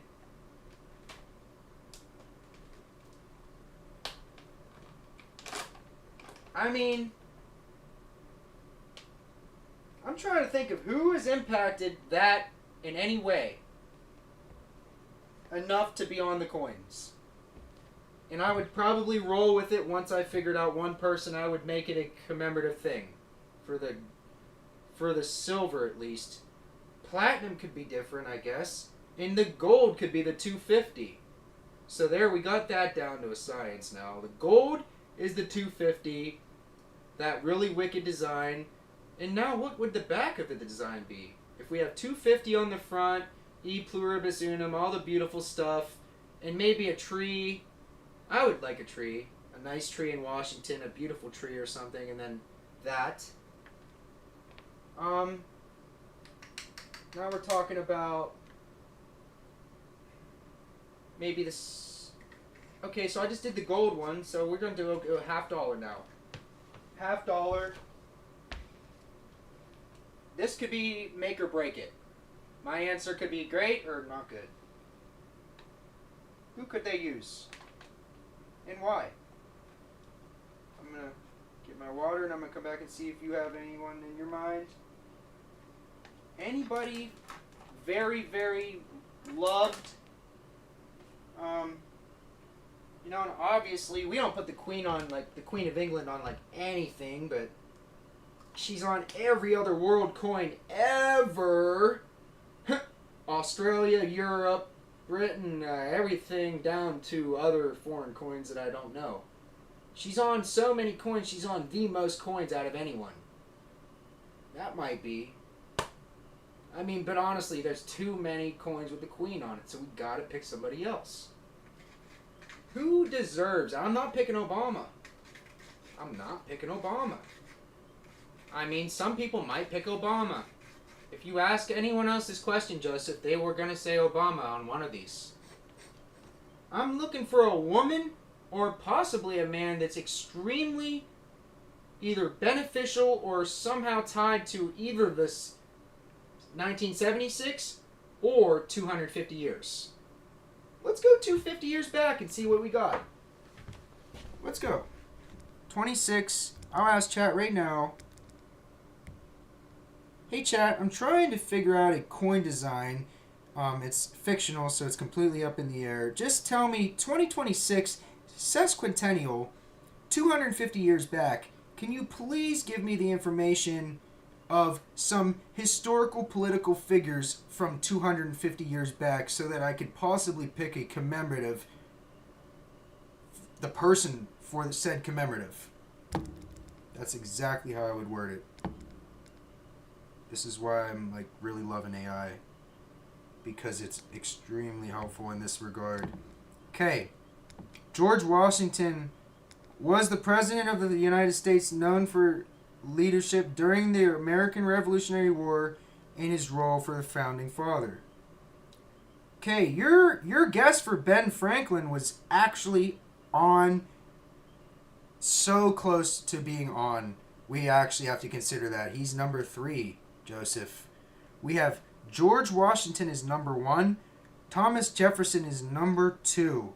I mean, I'm trying to think of who has impacted that in any way enough to be on the coins. And I would probably roll with it once I figured out one person. I would make it a commemorative thing for the silver, at least. Platinum could be different, I guess. And the gold could be the 250. So there, we got that down to a science now. The gold is the 250. That really wicked design. And now what would the back of the design be? If we have 250 on the front, E pluribus unum, all the beautiful stuff, and maybe a tree. I would like a tree. A nice tree in Washington, a beautiful tree or something, and then that. Now we're talking about maybe this. Okay, so I just did the gold one, so we're going to do a $50 now. $50. This could be make or break it. My answer could be great or not good. Who could they use? And why? I'm going to get my water and I'm going to come back and see if you have anyone in your mind. Anybody very, very loved. You know, and obviously we don't put the Queen on, like, the Queen of England on, like, anything, but She's on every other world coin ever. Australia, Europe, Britain, everything down to other foreign coins that I don't know. She's on so many coins, she's on the most coins out of anyone. That might be. I mean, but honestly, there's too many coins with the queen on it, so we gotta pick somebody else. Who deserves? I'm not picking Obama. I'm not picking Obama. I mean, some people might pick Obama. If you ask anyone else this question, Joseph, they were gonna say Obama on one of these. I'm looking for a woman or possibly a man that's extremely either beneficial or somehow tied to either this 1976 or 250 years. Let's go 250 years back and see what we got. Let's go. 26. I'll ask chat right now. Hey chat, I'm trying to figure out a coin design. It's fictional, so it's completely up in the air. Just tell me, 2026 sesquicentennial, 250 years back, can you please give me the information of some historical political figures from 250 years back so that I could possibly pick a commemorative, the person for the said commemorative. That's exactly how I would word it. This is why I'm like really loving AI, because it's extremely helpful in this regard. Okay, George Washington was the president of the United States, known for leadership during the American Revolutionary War and his role for the founding father. Okay, your guess for Ben Franklin was actually on, so close to being on. We actually have to consider that. He's number 3, Joseph. We have George Washington is number 1, Thomas Jefferson is number 2,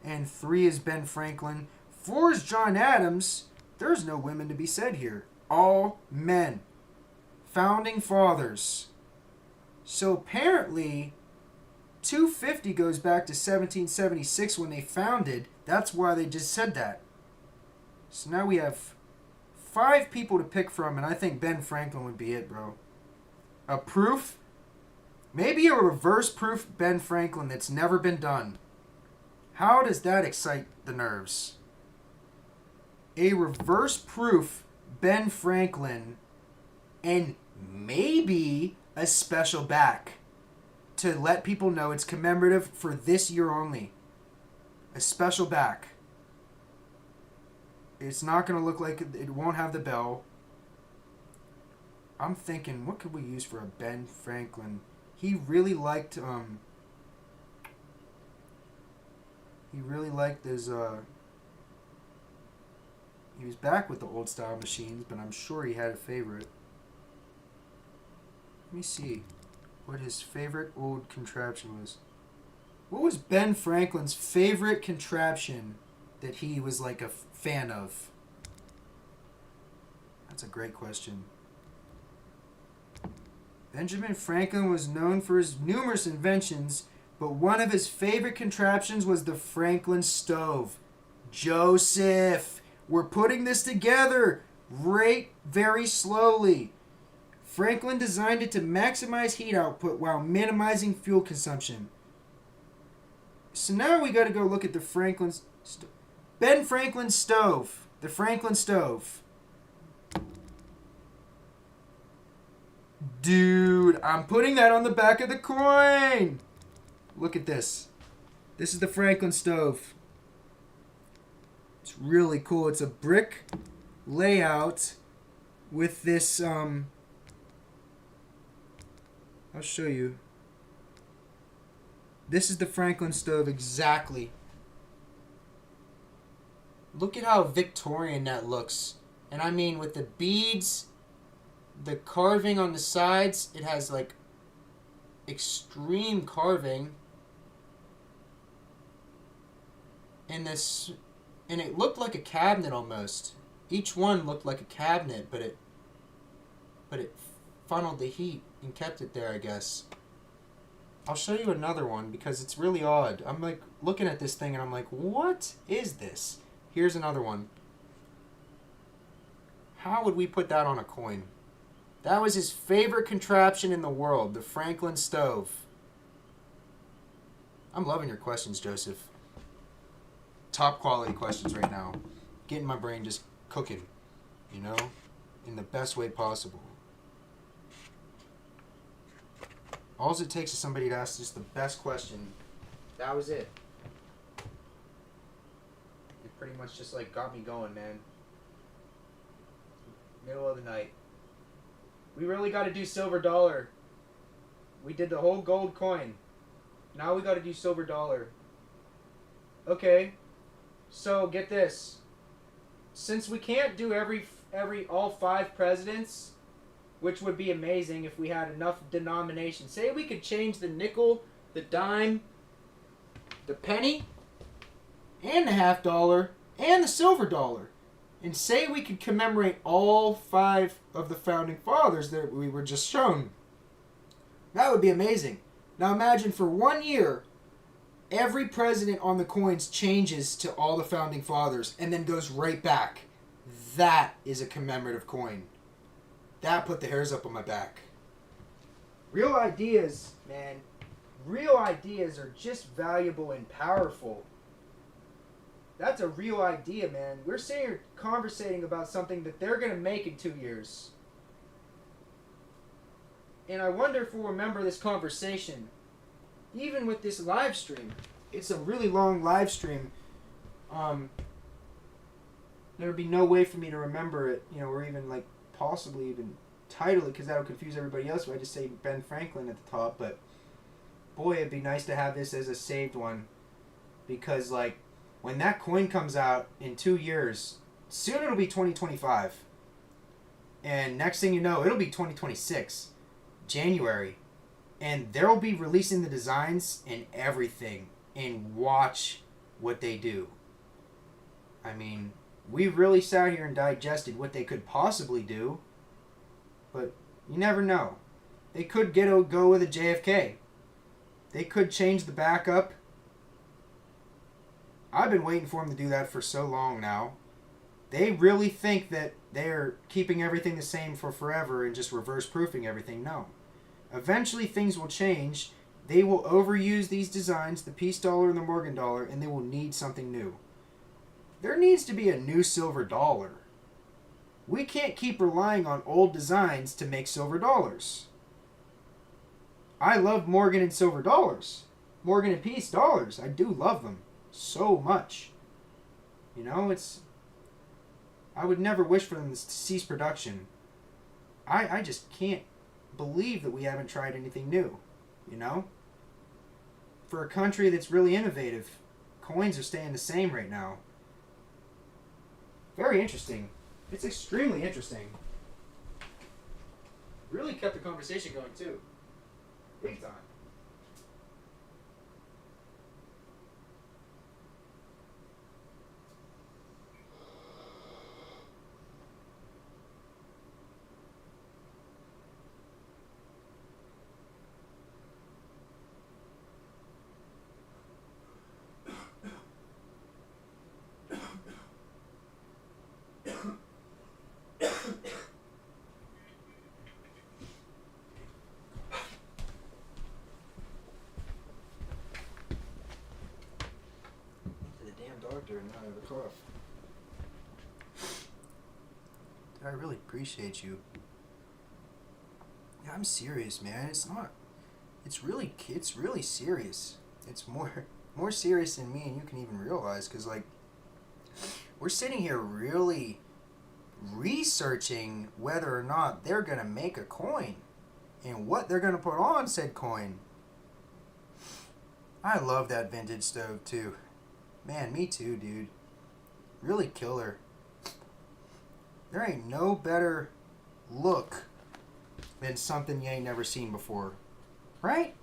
and 3 is Ben Franklin. 4 is John Adams. There's no women to be said here. All men. Founding fathers. So apparently 250 goes back to 1776 when they founded. That's why they just said that. So now we have 5 people to pick from, and I think Ben Franklin would be it, bro. A proof? Maybe a reverse proof Ben Franklin that's never been done. How does that excite the nerves? A reverse proof Ben Franklin and maybe a special back to let people know it's commemorative for this year only. A special back. It's not going to look like it won't have the bell. I'm thinking, what could we use for a Ben Franklin? He really liked his he was back with the old style machines, but I'm sure he had a favorite. Let me see what his favorite old contraption was. What was Ben Franklin's favorite contraption that he was like a fan of? That's a great question. Benjamin Franklin was known for his numerous inventions, but one of his favorite contraptions was the Franklin stove. Joseph, we're putting this together very slowly. Franklin designed it to maximize heat output while minimizing fuel consumption. So now we got to go look at the Ben Franklin stove. The Franklin stove. Dude, I'm putting that on the back of the coin. Look at this. This is the Franklin stove. It's really cool. It's a brick layout with this, I'll show you. This is the Franklin stove exactly. Look at how Victorian that looks. And I mean, with the beads, the carving on the sides, it has like extreme carving. And it looked like a cabinet almost. Each one looked like a cabinet, but it funneled the heat and kept it there, I guess. I'll show you another one because it's really odd. I'm like looking at this thing and I'm like, what is this? Here's another one. How would we put that on a coin? That was his favorite contraption in the world, the Franklin stove. I'm loving your questions, Joseph. Top quality questions right now. Getting my brain just cooking, you know, in the best way possible. All it takes is somebody to ask just the best question. That was it. It pretty much just like got me going, man. Middle of the night. We really got to do silver dollar. We did the whole gold coin. Now we got to do silver dollar. Okay. So get this. Since we can't do all 5 presidents, which would be amazing if we had enough denominations. Say we could change the nickel, the dime, the penny, and the half dollar, and the silver dollar. And say we could commemorate all 5 of the founding fathers that we were just shown. That would be amazing. Now imagine for 1 year, every president on the coins changes to all the founding fathers and then goes right back. That is a commemorative coin. That put the hairs up on my back. Real ideas, man. Real ideas are just valuable and powerful. That's a real idea, man. We're sitting here conversating about something that they're going to make in 2 years. And I wonder if we'll remember this conversation. Even with this live stream. It's a really long live stream. There would be no way for me to remember it, you know, or even like possibly even title it, because that would confuse everybody else. So I just say Ben Franklin at the top. But boy, it'd be nice to have this as a saved one, because like when that coin comes out in 2 years, soon it'll be 2025, and next thing you know, it'll be 2026 January, and they'll be releasing the designs and everything, and watch what they do. I mean, we really sat here and digested what they could possibly do, but you never know. They could go with a JFK. They could change the backup. I've been waiting for them to do that for so long now. They really think that they're keeping everything the same for forever and just reverse proofing everything. No. Eventually things will change. They will overuse these designs, the peace dollar and the Morgan dollar, and they will need something new. There needs to be a new silver dollar. We can't keep relying on old designs to make silver dollars. I love Morgan and silver dollars. Morgan and peace dollars. I do love them so much. You know, I would never wish for them to cease production. I just can't believe that we haven't tried anything new, you know? For a country that's really innovative, coins are staying the same right now. Very interesting. It's extremely interesting. Really kept the conversation going too. Big time. Doctor and now I have a cough. I really appreciate you. Yeah, I'm serious, man. It's really serious. It's more serious than me and you can even realize, because like we're sitting here really researching whether or not they're gonna make a coin and what they're gonna put on said coin. I love that vintage stove too. Man, me too, dude. Really killer. There ain't no better look than something you ain't never seen before. Right?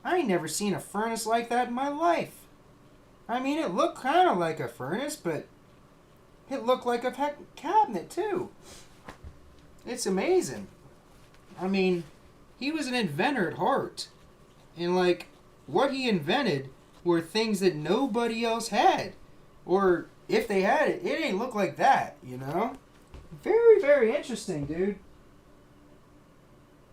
I ain't never seen a furnace like that in my life. I mean, it looked kind of like a furnace, but it looked like a cabinet too. It's amazing. I mean, he was an inventor at heart. And like, what he invented were things that nobody else had. Or if they had it, it ain't look like that, you know? Very, very interesting, dude.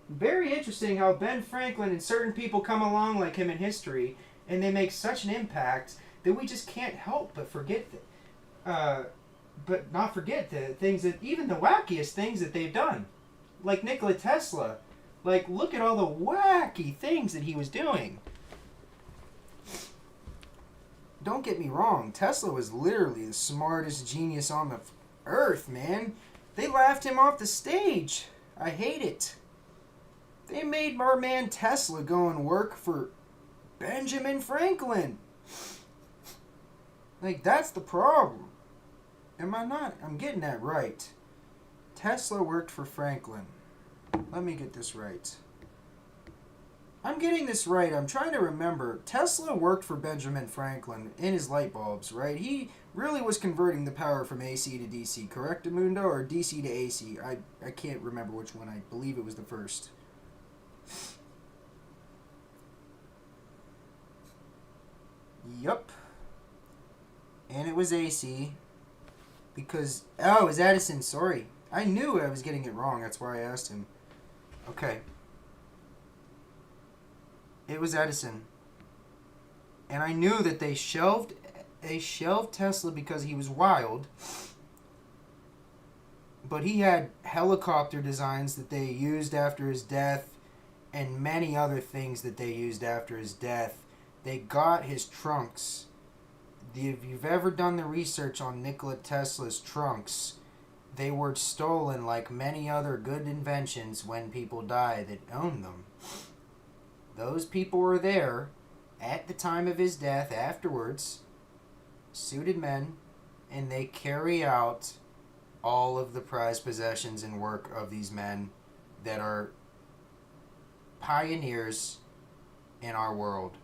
Very interesting how Ben Franklin and certain people come along like him in history, and they make such an impact that we just can't help but forget but not forget the things that even the wackiest things that they've done, like Nikola Tesla. Like, look at all the wacky things that he was doing. Don't get me wrong, Tesla was literally the smartest genius on the earth, man. They laughed him off the stage. I hate it. They made our man Tesla go and work for Benjamin Franklin. Like, that's the problem. Am I not? I'm getting that right. Tesla worked for Franklin. Let me get this right. I'm getting this right. I'm trying to remember. Tesla worked for Benjamin Franklin in his light bulbs, right? He really was converting the power from AC to DC, correct, Amundo? Or DC to AC? I can't remember which one. I believe it was the first. Yup. And it was AC. Because, oh, it was Edison, sorry. I knew I was getting it wrong. That's why I asked him. Okay. It was Edison. And I knew that they shelved Tesla because he was wild. But he had helicopter designs that they used after his death and many other things that they used after his death. They got his trunks. If you've ever done the research on Nikola Tesla's trunks, they were stolen like many other good inventions when people die that owned them. Those people were there at the time of his death afterwards, suited men, and they carry out all of the prized possessions and work of these men that are pioneers in our world.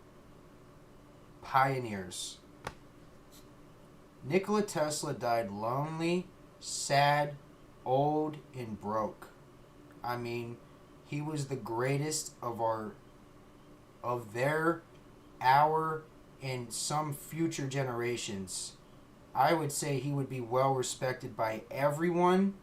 Pioneers. Nikola Tesla died lonely, sad, old, and broke. I mean, he was the greatest of our and some future generations. I would say he would be well respected by everyone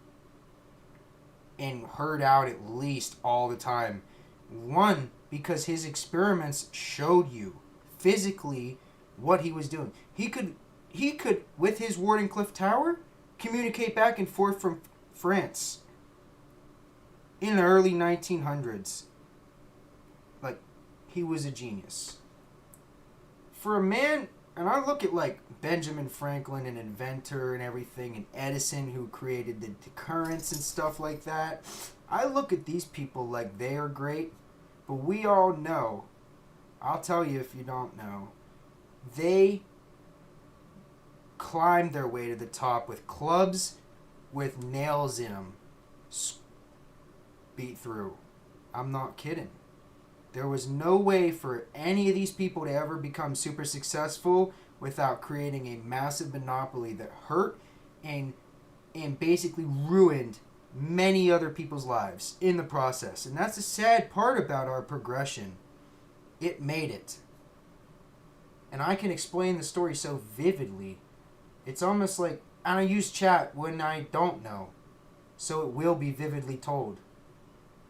and heard out at least all the time. One, because his experiments showed you physically what he was doing. He could, with his Wardenclyffe Tower, communicate back and forth from France in the early 1900s. Like, he was a genius. For a man, and I look at like Benjamin Franklin, an inventor and everything, and Edison, who created the currents and stuff like that. I look at these people like they are great, but we all know, I'll tell you if you don't know, they climbed their way to the top with clubs with nails in them beat through. I'm not kidding. There was no way for any of these people to ever become super successful without creating a massive monopoly that hurt and basically ruined many other people's lives in the process. And that's the sad part about our progression. It made it. And I can explain the story so vividly. It's almost like, and I use chat when I don't know, so it will be vividly told.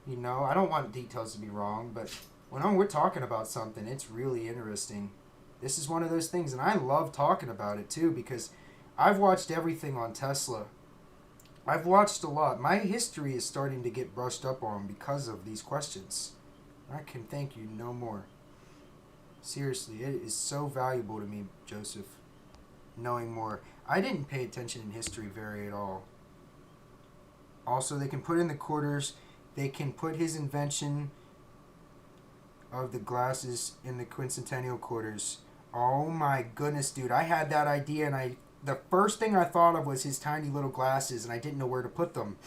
You know, I don't want details to be wrong, but when we're talking about something, it's really interesting. This is one of those things, and I love talking about it too, because I've watched everything on Tesla. I've watched a lot. My history is starting to get brushed up on because of these questions. I can thank you no more. Seriously, it is so valuable to me, Joseph, knowing more. I didn't pay attention in history very at all. Also, they can put in the quarters. They can put his invention of the glasses in the quincentennial quarters. Oh my goodness, dude. I had that idea, and the first thing I thought of was his tiny little glasses, and I didn't know where to put them.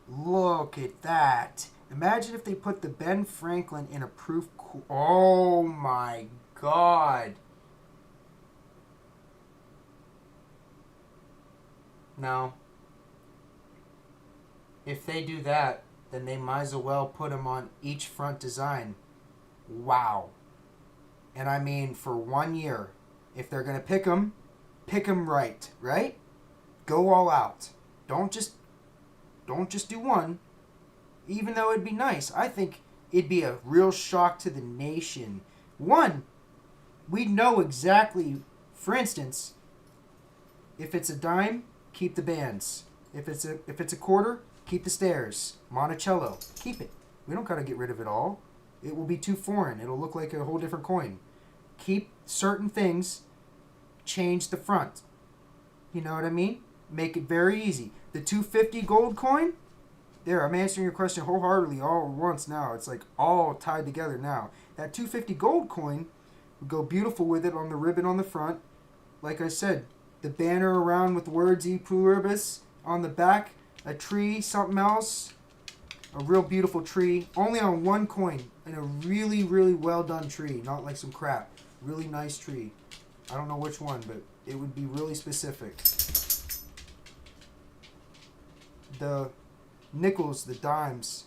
Look at that. Imagine if they put the Ben Franklin in a proof... Oh my God. No. If they do that, then they might as well put him on each front design. Wow. And I mean, for 1 year, if they're going to pick him right, right? Go all out. Don't just Don't just do one. Even though it'd be nice, I think it'd be a real shock to the nation. One, we know exactly, for instance, if it's a dime, keep the bands. If it's a quarter, keep the stairs. Monticello, keep it. We don't gotta get rid of it all. It will be too foreign. It'll look like a whole different coin. Keep certain things, change the front. You know what I mean? Make it very easy. The 250 gold coin, there, I'm answering your question wholeheartedly all at once now. It's like all tied together now. That 250 gold coin would go beautiful with it on the ribbon on the front. Like I said, the banner around with the words E Pluribus on the back, a tree, something else, a real beautiful tree, only on one coin, and a really, really well done tree, not like some crap. Really nice tree. I don't know which one, but it would be really specific. The nickels, the dimes,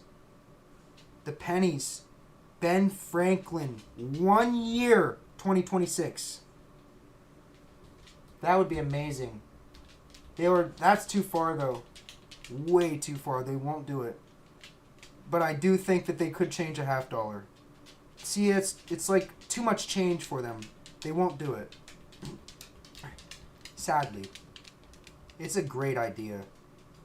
the pennies, Ben Franklin, 1 year, 2026. That would be amazing. That's too far though. Way too far. They won't do it. But I do think that they could change a $50. See, it's like too much change for them. They won't do it. Sadly. It's a great idea.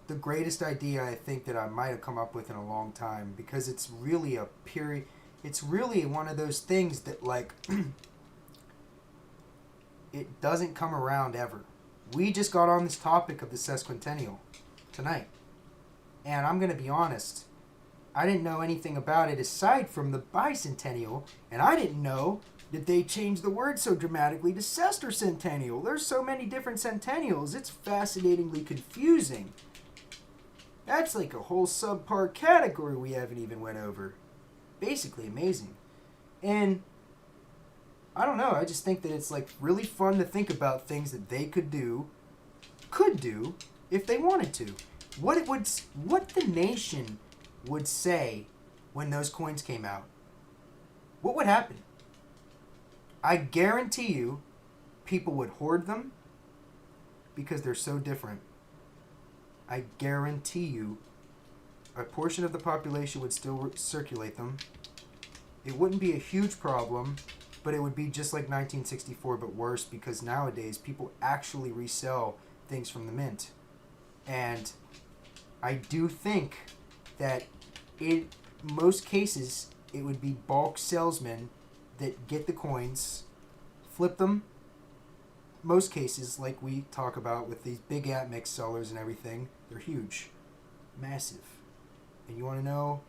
The greatest idea I think that I might have come up with in a long time, because it's really a period. It's really one of those things that, like, it doesn't come around ever. We just got on this topic of the sesquicentennial tonight. And I'm going to be honest, I didn't know anything about it aside from the bicentennial, and I didn't know that they changed the word so dramatically to sesquicentennial. There's so many different centennials, it's fascinatingly confusing. That's like a whole subpart category we haven't even went over. Basically amazing. And I don't know, I just think that it's like really fun to think about things that they could do if they wanted to. What the nation would say when those coins came out. What would happen? I guarantee you people would hoard them because they're so different. I guarantee you a portion of the population would still circulate them. It wouldn't be a huge problem, but it would be just like 1964, but worse, because nowadays people actually resell things from the mint. And I do think that in most cases it would be bulk salesmen that get the coins, flip them. Most cases, like we talk about with these big ATMEX sellers and everything, they're huge, massive. And you want to know,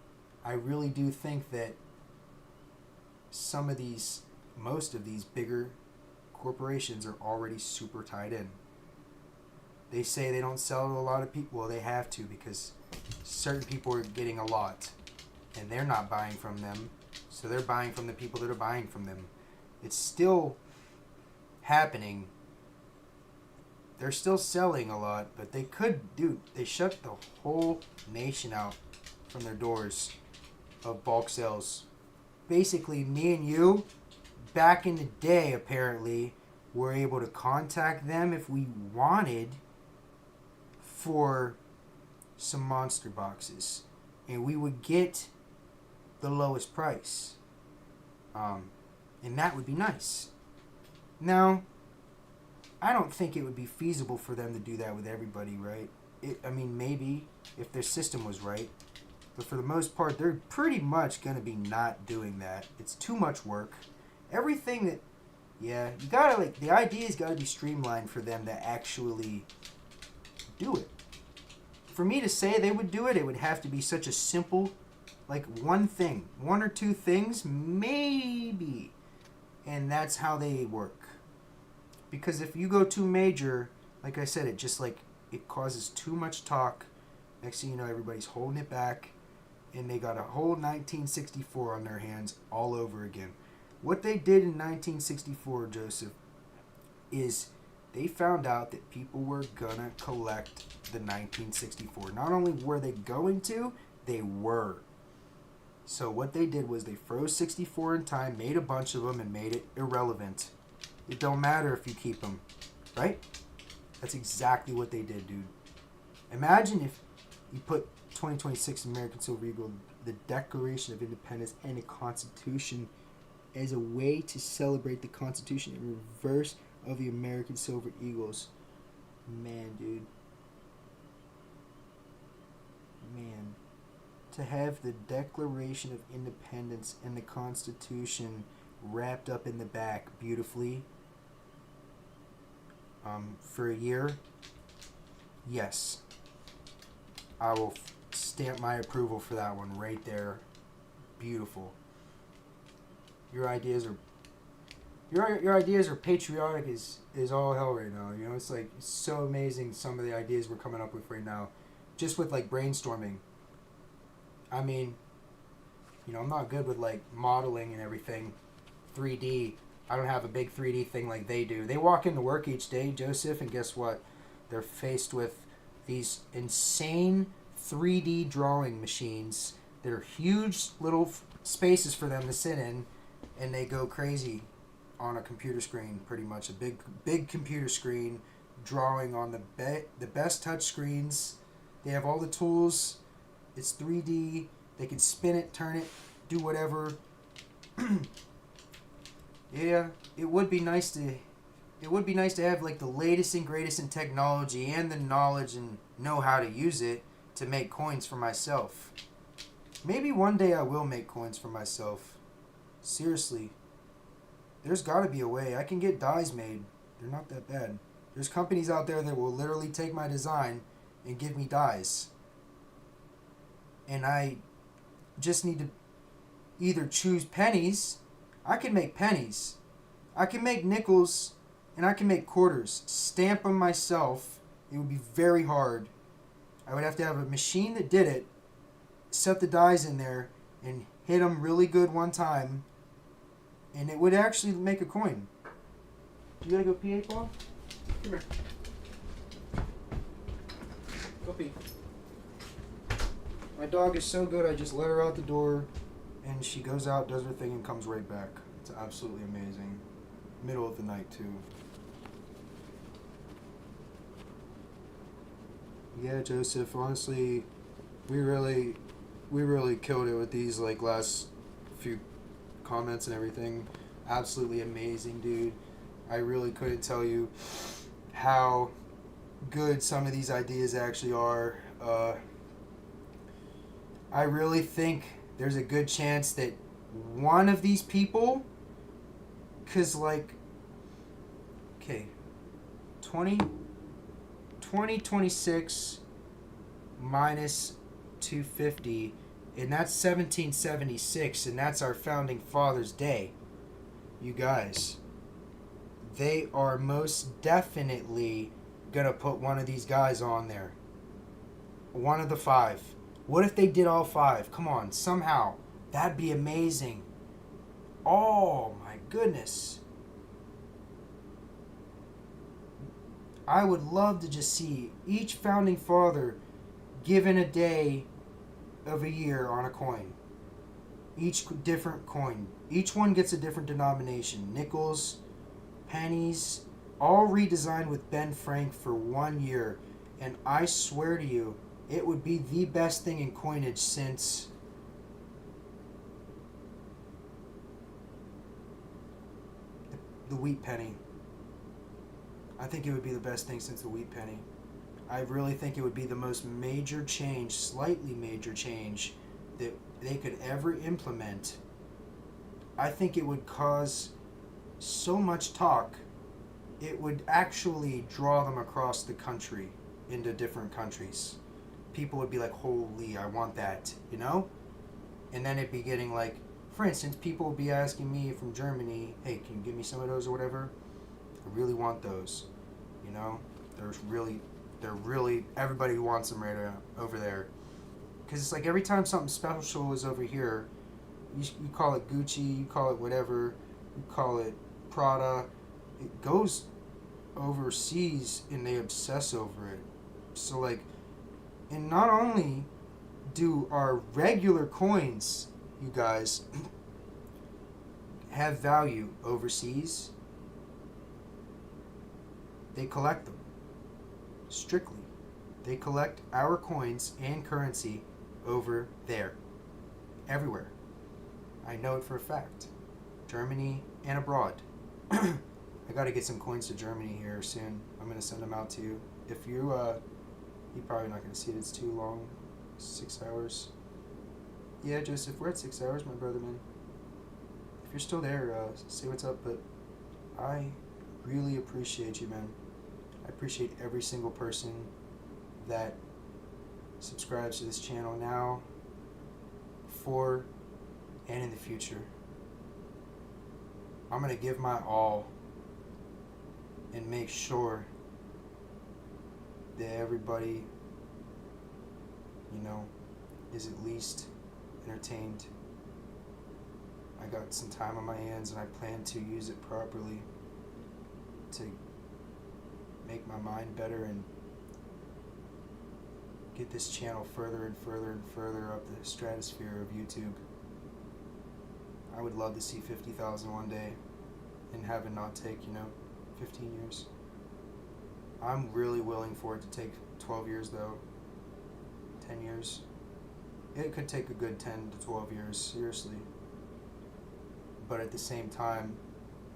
I really do think that most of these bigger corporations are already super tied in. They say they don't sell to a lot of people. Well, they have to, because certain people are getting a lot and they're not buying from them, so they're buying from the people that are buying from them. It's still happening. They're still selling a lot, but they shut the whole nation out from their doors of bulk sales. Basically, me and you, back in the day, apparently, were able to contact them if we wanted for some monster boxes. And we would get the lowest price. And that would be nice. Now, I don't think it would be feasible for them to do that with everybody, right? Maybe if their system was right. But for the most part, they're pretty much going to be not doing that. It's too much work. Everything that, you gotta, the idea's got to be streamlined for them to actually do it. For me to say they would do it, it would have to be such a simple, one thing. One or two things, maybe. And that's how they work. Because if you go too major, like I said, it causes too much talk. Next thing you know, everybody's holding it back. And they got a whole 1964 on their hands all over again. What they did in 1964, Joseph, is they found out that people were gonna collect the 1964. Not only were they going to, they were. So what they did was they froze 64 in time, made a bunch of them, and made it irrelevant. It don't matter if you keep them, right? That's exactly what they did, dude. Imagine if You put 2026 American Silver Eagle, the Declaration of Independence, and the Constitution as a way to celebrate the Constitution in reverse of the American Silver Eagles. Man, dude. Man. To have the Declaration of Independence and the Constitution wrapped up in the back beautifully for a year, yes. I will stamp my approval for that one right there. Beautiful. Your ideas are your ideas are patriotic is all hell right now. You know, it's like it's so amazing some of the ideas we're coming up with right now, just with like brainstorming. I mean, you know, I'm not good with like modeling and everything, 3D. I don't have a big 3D thing like they do. They walk into work each day, Joseph, and guess what? They're faced with these insane 3D drawing machines. They're huge little spaces for them to sit in, and they go crazy on a computer screen, pretty much a big computer screen, drawing on the best touch screens. They have all the tools. It's 3D. They can spin it, turn it, do whatever. Yeah, it would be nice to have like the latest and greatest in technology and the knowledge and know how to use it to make coins for myself. Maybe one day I will make coins for myself. Seriously. There's got to be a way. I can get dies made. They're not that bad. There's companies out there that will literally take my design and give me dies. And I just need to either choose pennies. I can make pennies. I can make nickels. And I can make quarters. Stamp them myself. It would be very hard. I would have to have a machine that did it. Set the dies in there. And hit them really good one time. And it would actually make a coin. You gotta go pee, 8-Ball? Come here. Go pee. My dog is so good, I just let her out the door, and she goes out, does her thing, and comes right back. It's absolutely amazing. Middle of the night, too. Yeah, Joseph, honestly, we really killed it with these, like, last few comments and everything. Absolutely amazing, dude. I really couldn't tell you how good some of these ideas actually are. I really think there's a good chance that one of these people, because like, okay, 2026 minus 250, and that's 1776, and that's our founding fathers' day. You guys, they are most definitely gonna put one of these guys on there. One of the 5. What if they did all 5? Come on, somehow. That'd be amazing. Oh my goodness. I would love to just see each founding father given a day of a year on a coin. Each different coin. Each one gets a different denomination. Nickels, pennies, all redesigned with Ben Frank for 1 year. And I swear to you, it would be the best thing in coinage since the wheat penny. I think it would be the best thing since the wheat penny. I really think it would be the most major change, slightly major change, that they could ever implement. I think it would cause so much talk, it would actually draw them across the country into different countries. People would be like, holy, I want that, you know? And then it'd be getting like, for instance, people would be asking me from Germany, hey, can you give me some of those or whatever? I really want those, you know? They're really, everybody wants them right over there. Because it's like every time something special is over here, you call it Gucci, you call it whatever, you call it Prada, it goes overseas and they obsess over it. So like, and not only do our regular coins, you guys, have value overseas, they collect them. Strictly. They collect our coins and currency over there. Everywhere. I know it for a fact. Germany and abroad. I gotta get some coins to Germany here soon. I'm gonna send them out to you. If you're probably not gonna see it. It's too long. 6 hours. Yeah, Joseph, we're at 6 hours, my brother, man. If you're still there, say what's up. But I really appreciate you, man. I appreciate every single person that subscribes to this channel now, before, and in the future. I'm gonna give my all and make sure that everybody, is at least entertained. I got some time on my hands and I plan to use it properly to make my mind better and get this channel further and further and further up the stratosphere of YouTube. I would love to see 50,000 one day and have it not take, 15 years. I'm really willing for it to take 12 years though. 10 years. It could take a good 10 to 12 years, seriously. But at the same time,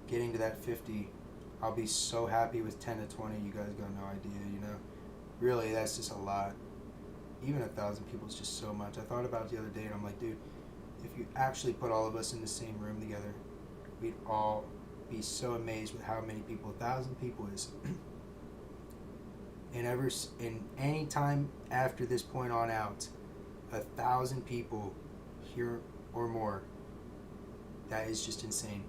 getting to that 50, I'll be so happy with 10 to 20. You guys got no idea, Really, that's just a lot. Even 1,000 people is just so much. I thought about it the other day and I'm like, dude, if you actually put all of us in the same room together, we'd all be so amazed with how many people 1,000 people is. And any time after this point on out, 1,000 people here or more, that is just insane.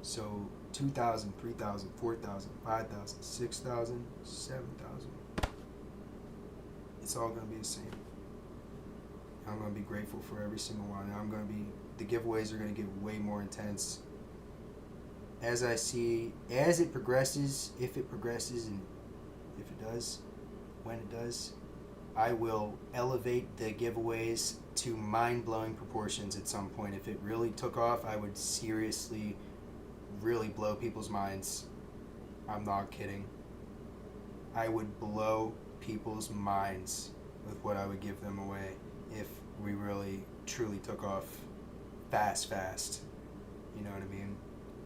So 2,000, 3,000, 4,000, 5,000, 6,000, 7,000. It's all going to be the same. I'm going to be grateful for every single one. And the giveaways are going to get way more intense. As it progresses, if it progresses, and if it does, when it does, I will elevate the giveaways to mind-blowing proportions at some point. If it really took off, I would seriously, really blow people's minds. I'm not kidding. I would blow people's minds with what I would give them away if we really, truly took off fast. You know what I mean?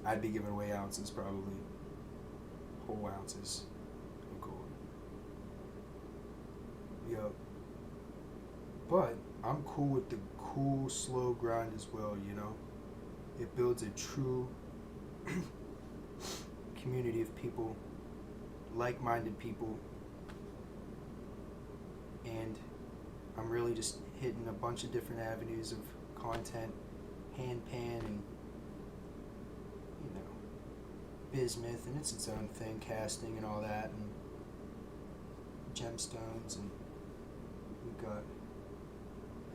I'd be giving away ounces, probably. Whole ounces of gold. Yup. But I'm cool with the cool, slow grind as well, It builds a true community of people, like-minded people. And I'm really just hitting a bunch of different avenues of content, handpan and bismuth, and it's its own thing, casting and all that, and gemstones, and we've got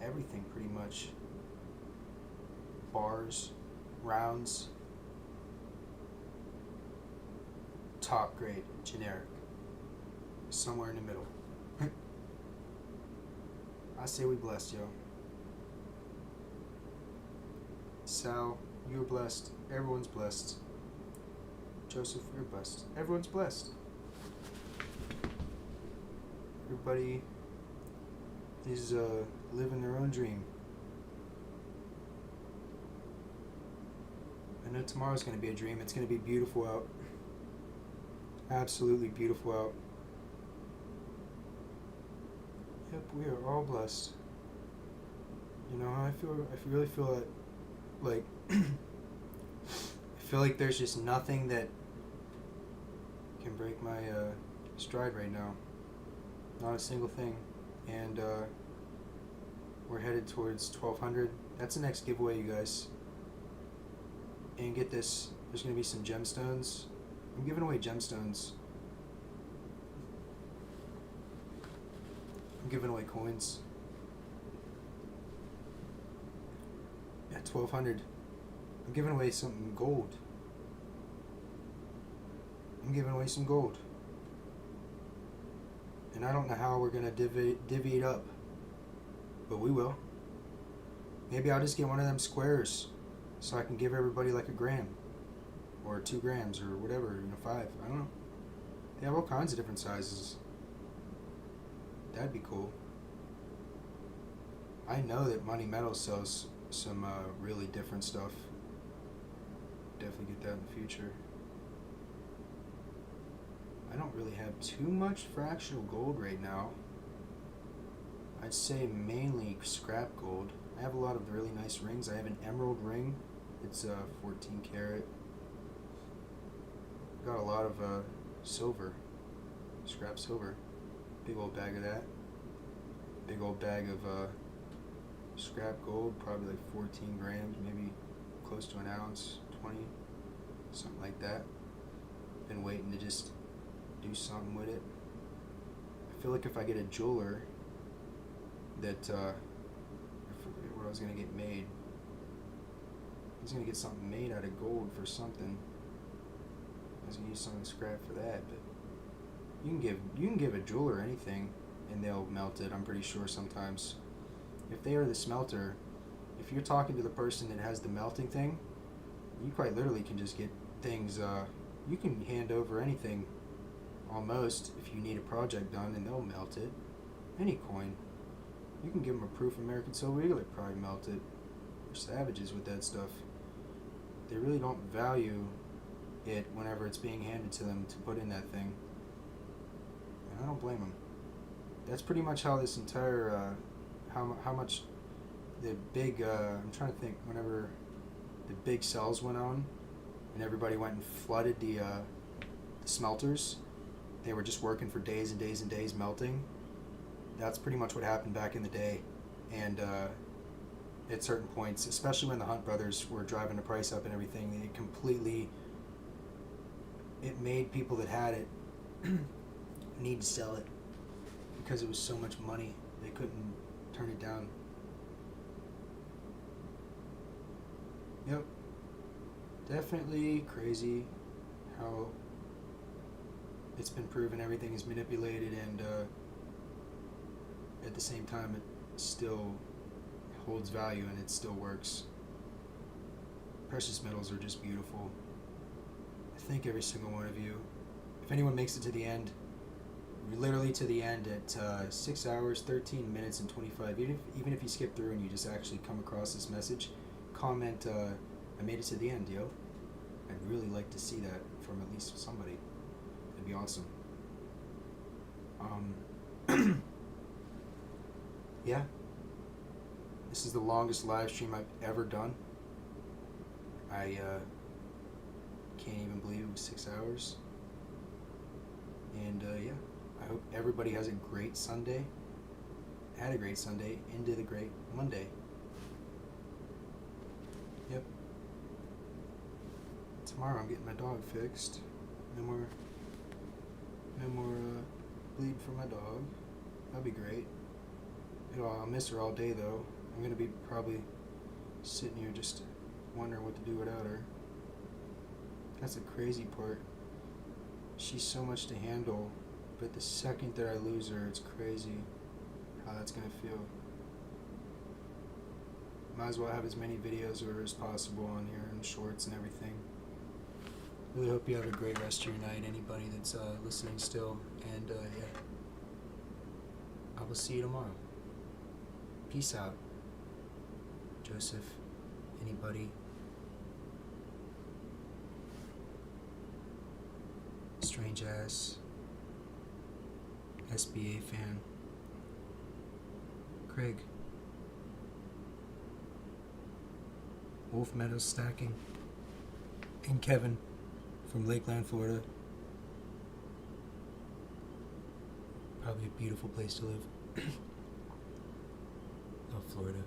everything pretty much. Bars, rounds, top grade, generic, somewhere in the middle. I say we blessed, yo. Sal, you're blessed. Everyone's blessed. Joseph, you're blessed. Everyone's blessed. Everybody is living their own dream. I know tomorrow's going to be a dream. It's going to be beautiful out. Absolutely beautiful out. Yep, we are all blessed. I really feel that, like, I feel like there's just nothing that can break my stride right now. Not a single thing. And we're headed towards 1,200. That's the next giveaway, you guys. And get this, there's going to be some gemstones. I'm giving away gemstones. I'm giving away coins. At 1,200. I'm giving away some gold. I'm giving away some gold. And I don't know how we're going to divvy it up. But we will. Maybe I'll just get one of them squares so I can give everybody like a gram. Or 2 grams or whatever, 5. I don't know. They have all kinds of different sizes. That'd be cool. I know that Money Metal sells some really different stuff. Definitely get that in the future. I don't really have too much fractional gold right now. I'd say mainly scrap gold. I have a lot of really nice rings. I have an emerald ring. It's 14 karat. Got a lot of silver, scrap silver. Big old bag of that. Big old bag of scrap gold, probably like 14 grams, maybe close to an ounce, 20, something like that. Been waiting to just do something with it. I feel like if I get a jeweler that, I forget what I was going to get made. I was going to get something made out of gold for something. I was going to use some of the scrap for that, but you can give a jeweler anything and they'll melt it, I'm pretty sure sometimes. If they are the smelter, if you're talking to the person that has the melting thing, you quite literally can just get things, you can hand over anything almost if you need a project done and they'll melt it. Any coin. You can give them a proof American Silver Eagle, they'll probably melt it. They're savages with that stuff. They really don't value it whenever it's being handed to them to put in that thing. And I don't blame them. That's pretty much how this entire, how much the big, I'm trying to think, whenever the big sales went on and everybody went and flooded the smelters, they were just working for days and days and days melting. That's pretty much what happened back in the day. And at certain points, especially when the Hunt brothers were driving the price up and everything, it made people that had it need to sell it because it was so much money they couldn't turn it down. Yep. Definitely crazy how it's been proven everything is manipulated, and at the same time it still holds value and it still works. Precious metals are just beautiful. I thank every single one of you. If anyone makes it to the end, literally to the end at 6 hours, 13 minutes, and 25, even if you skip through and you just actually come across this message, comment, I made it to the end, yo. I'd really like to see that from at least somebody. That'd be awesome. Yeah. This is the longest live stream I've ever done. I can't even believe it was 6 hours. And yeah, I hope everybody has a great Sunday. Had a great Sunday into the great Monday. Yep. Tomorrow I'm getting my dog fixed. No more bleed for my dog. That'll be great. I'll miss her all day though. I'm gonna be probably sitting here just wondering what to do without her. That's the crazy part. She's so much to handle, but the second that I lose her, it's crazy how that's gonna feel. Might as well have as many videos of her as possible on here and shorts and everything. Really hope you have a great rest of your night, anybody that's listening still, and yeah, I will see you tomorrow. Peace out. Joseph, anybody? Strange ass SBA fan. Craig. Wolf Meadows Stacking. And Kevin from Lakeland, Florida. Probably a beautiful place to live. Love Florida.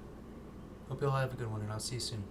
Hope you all have a good one, and I'll see you soon.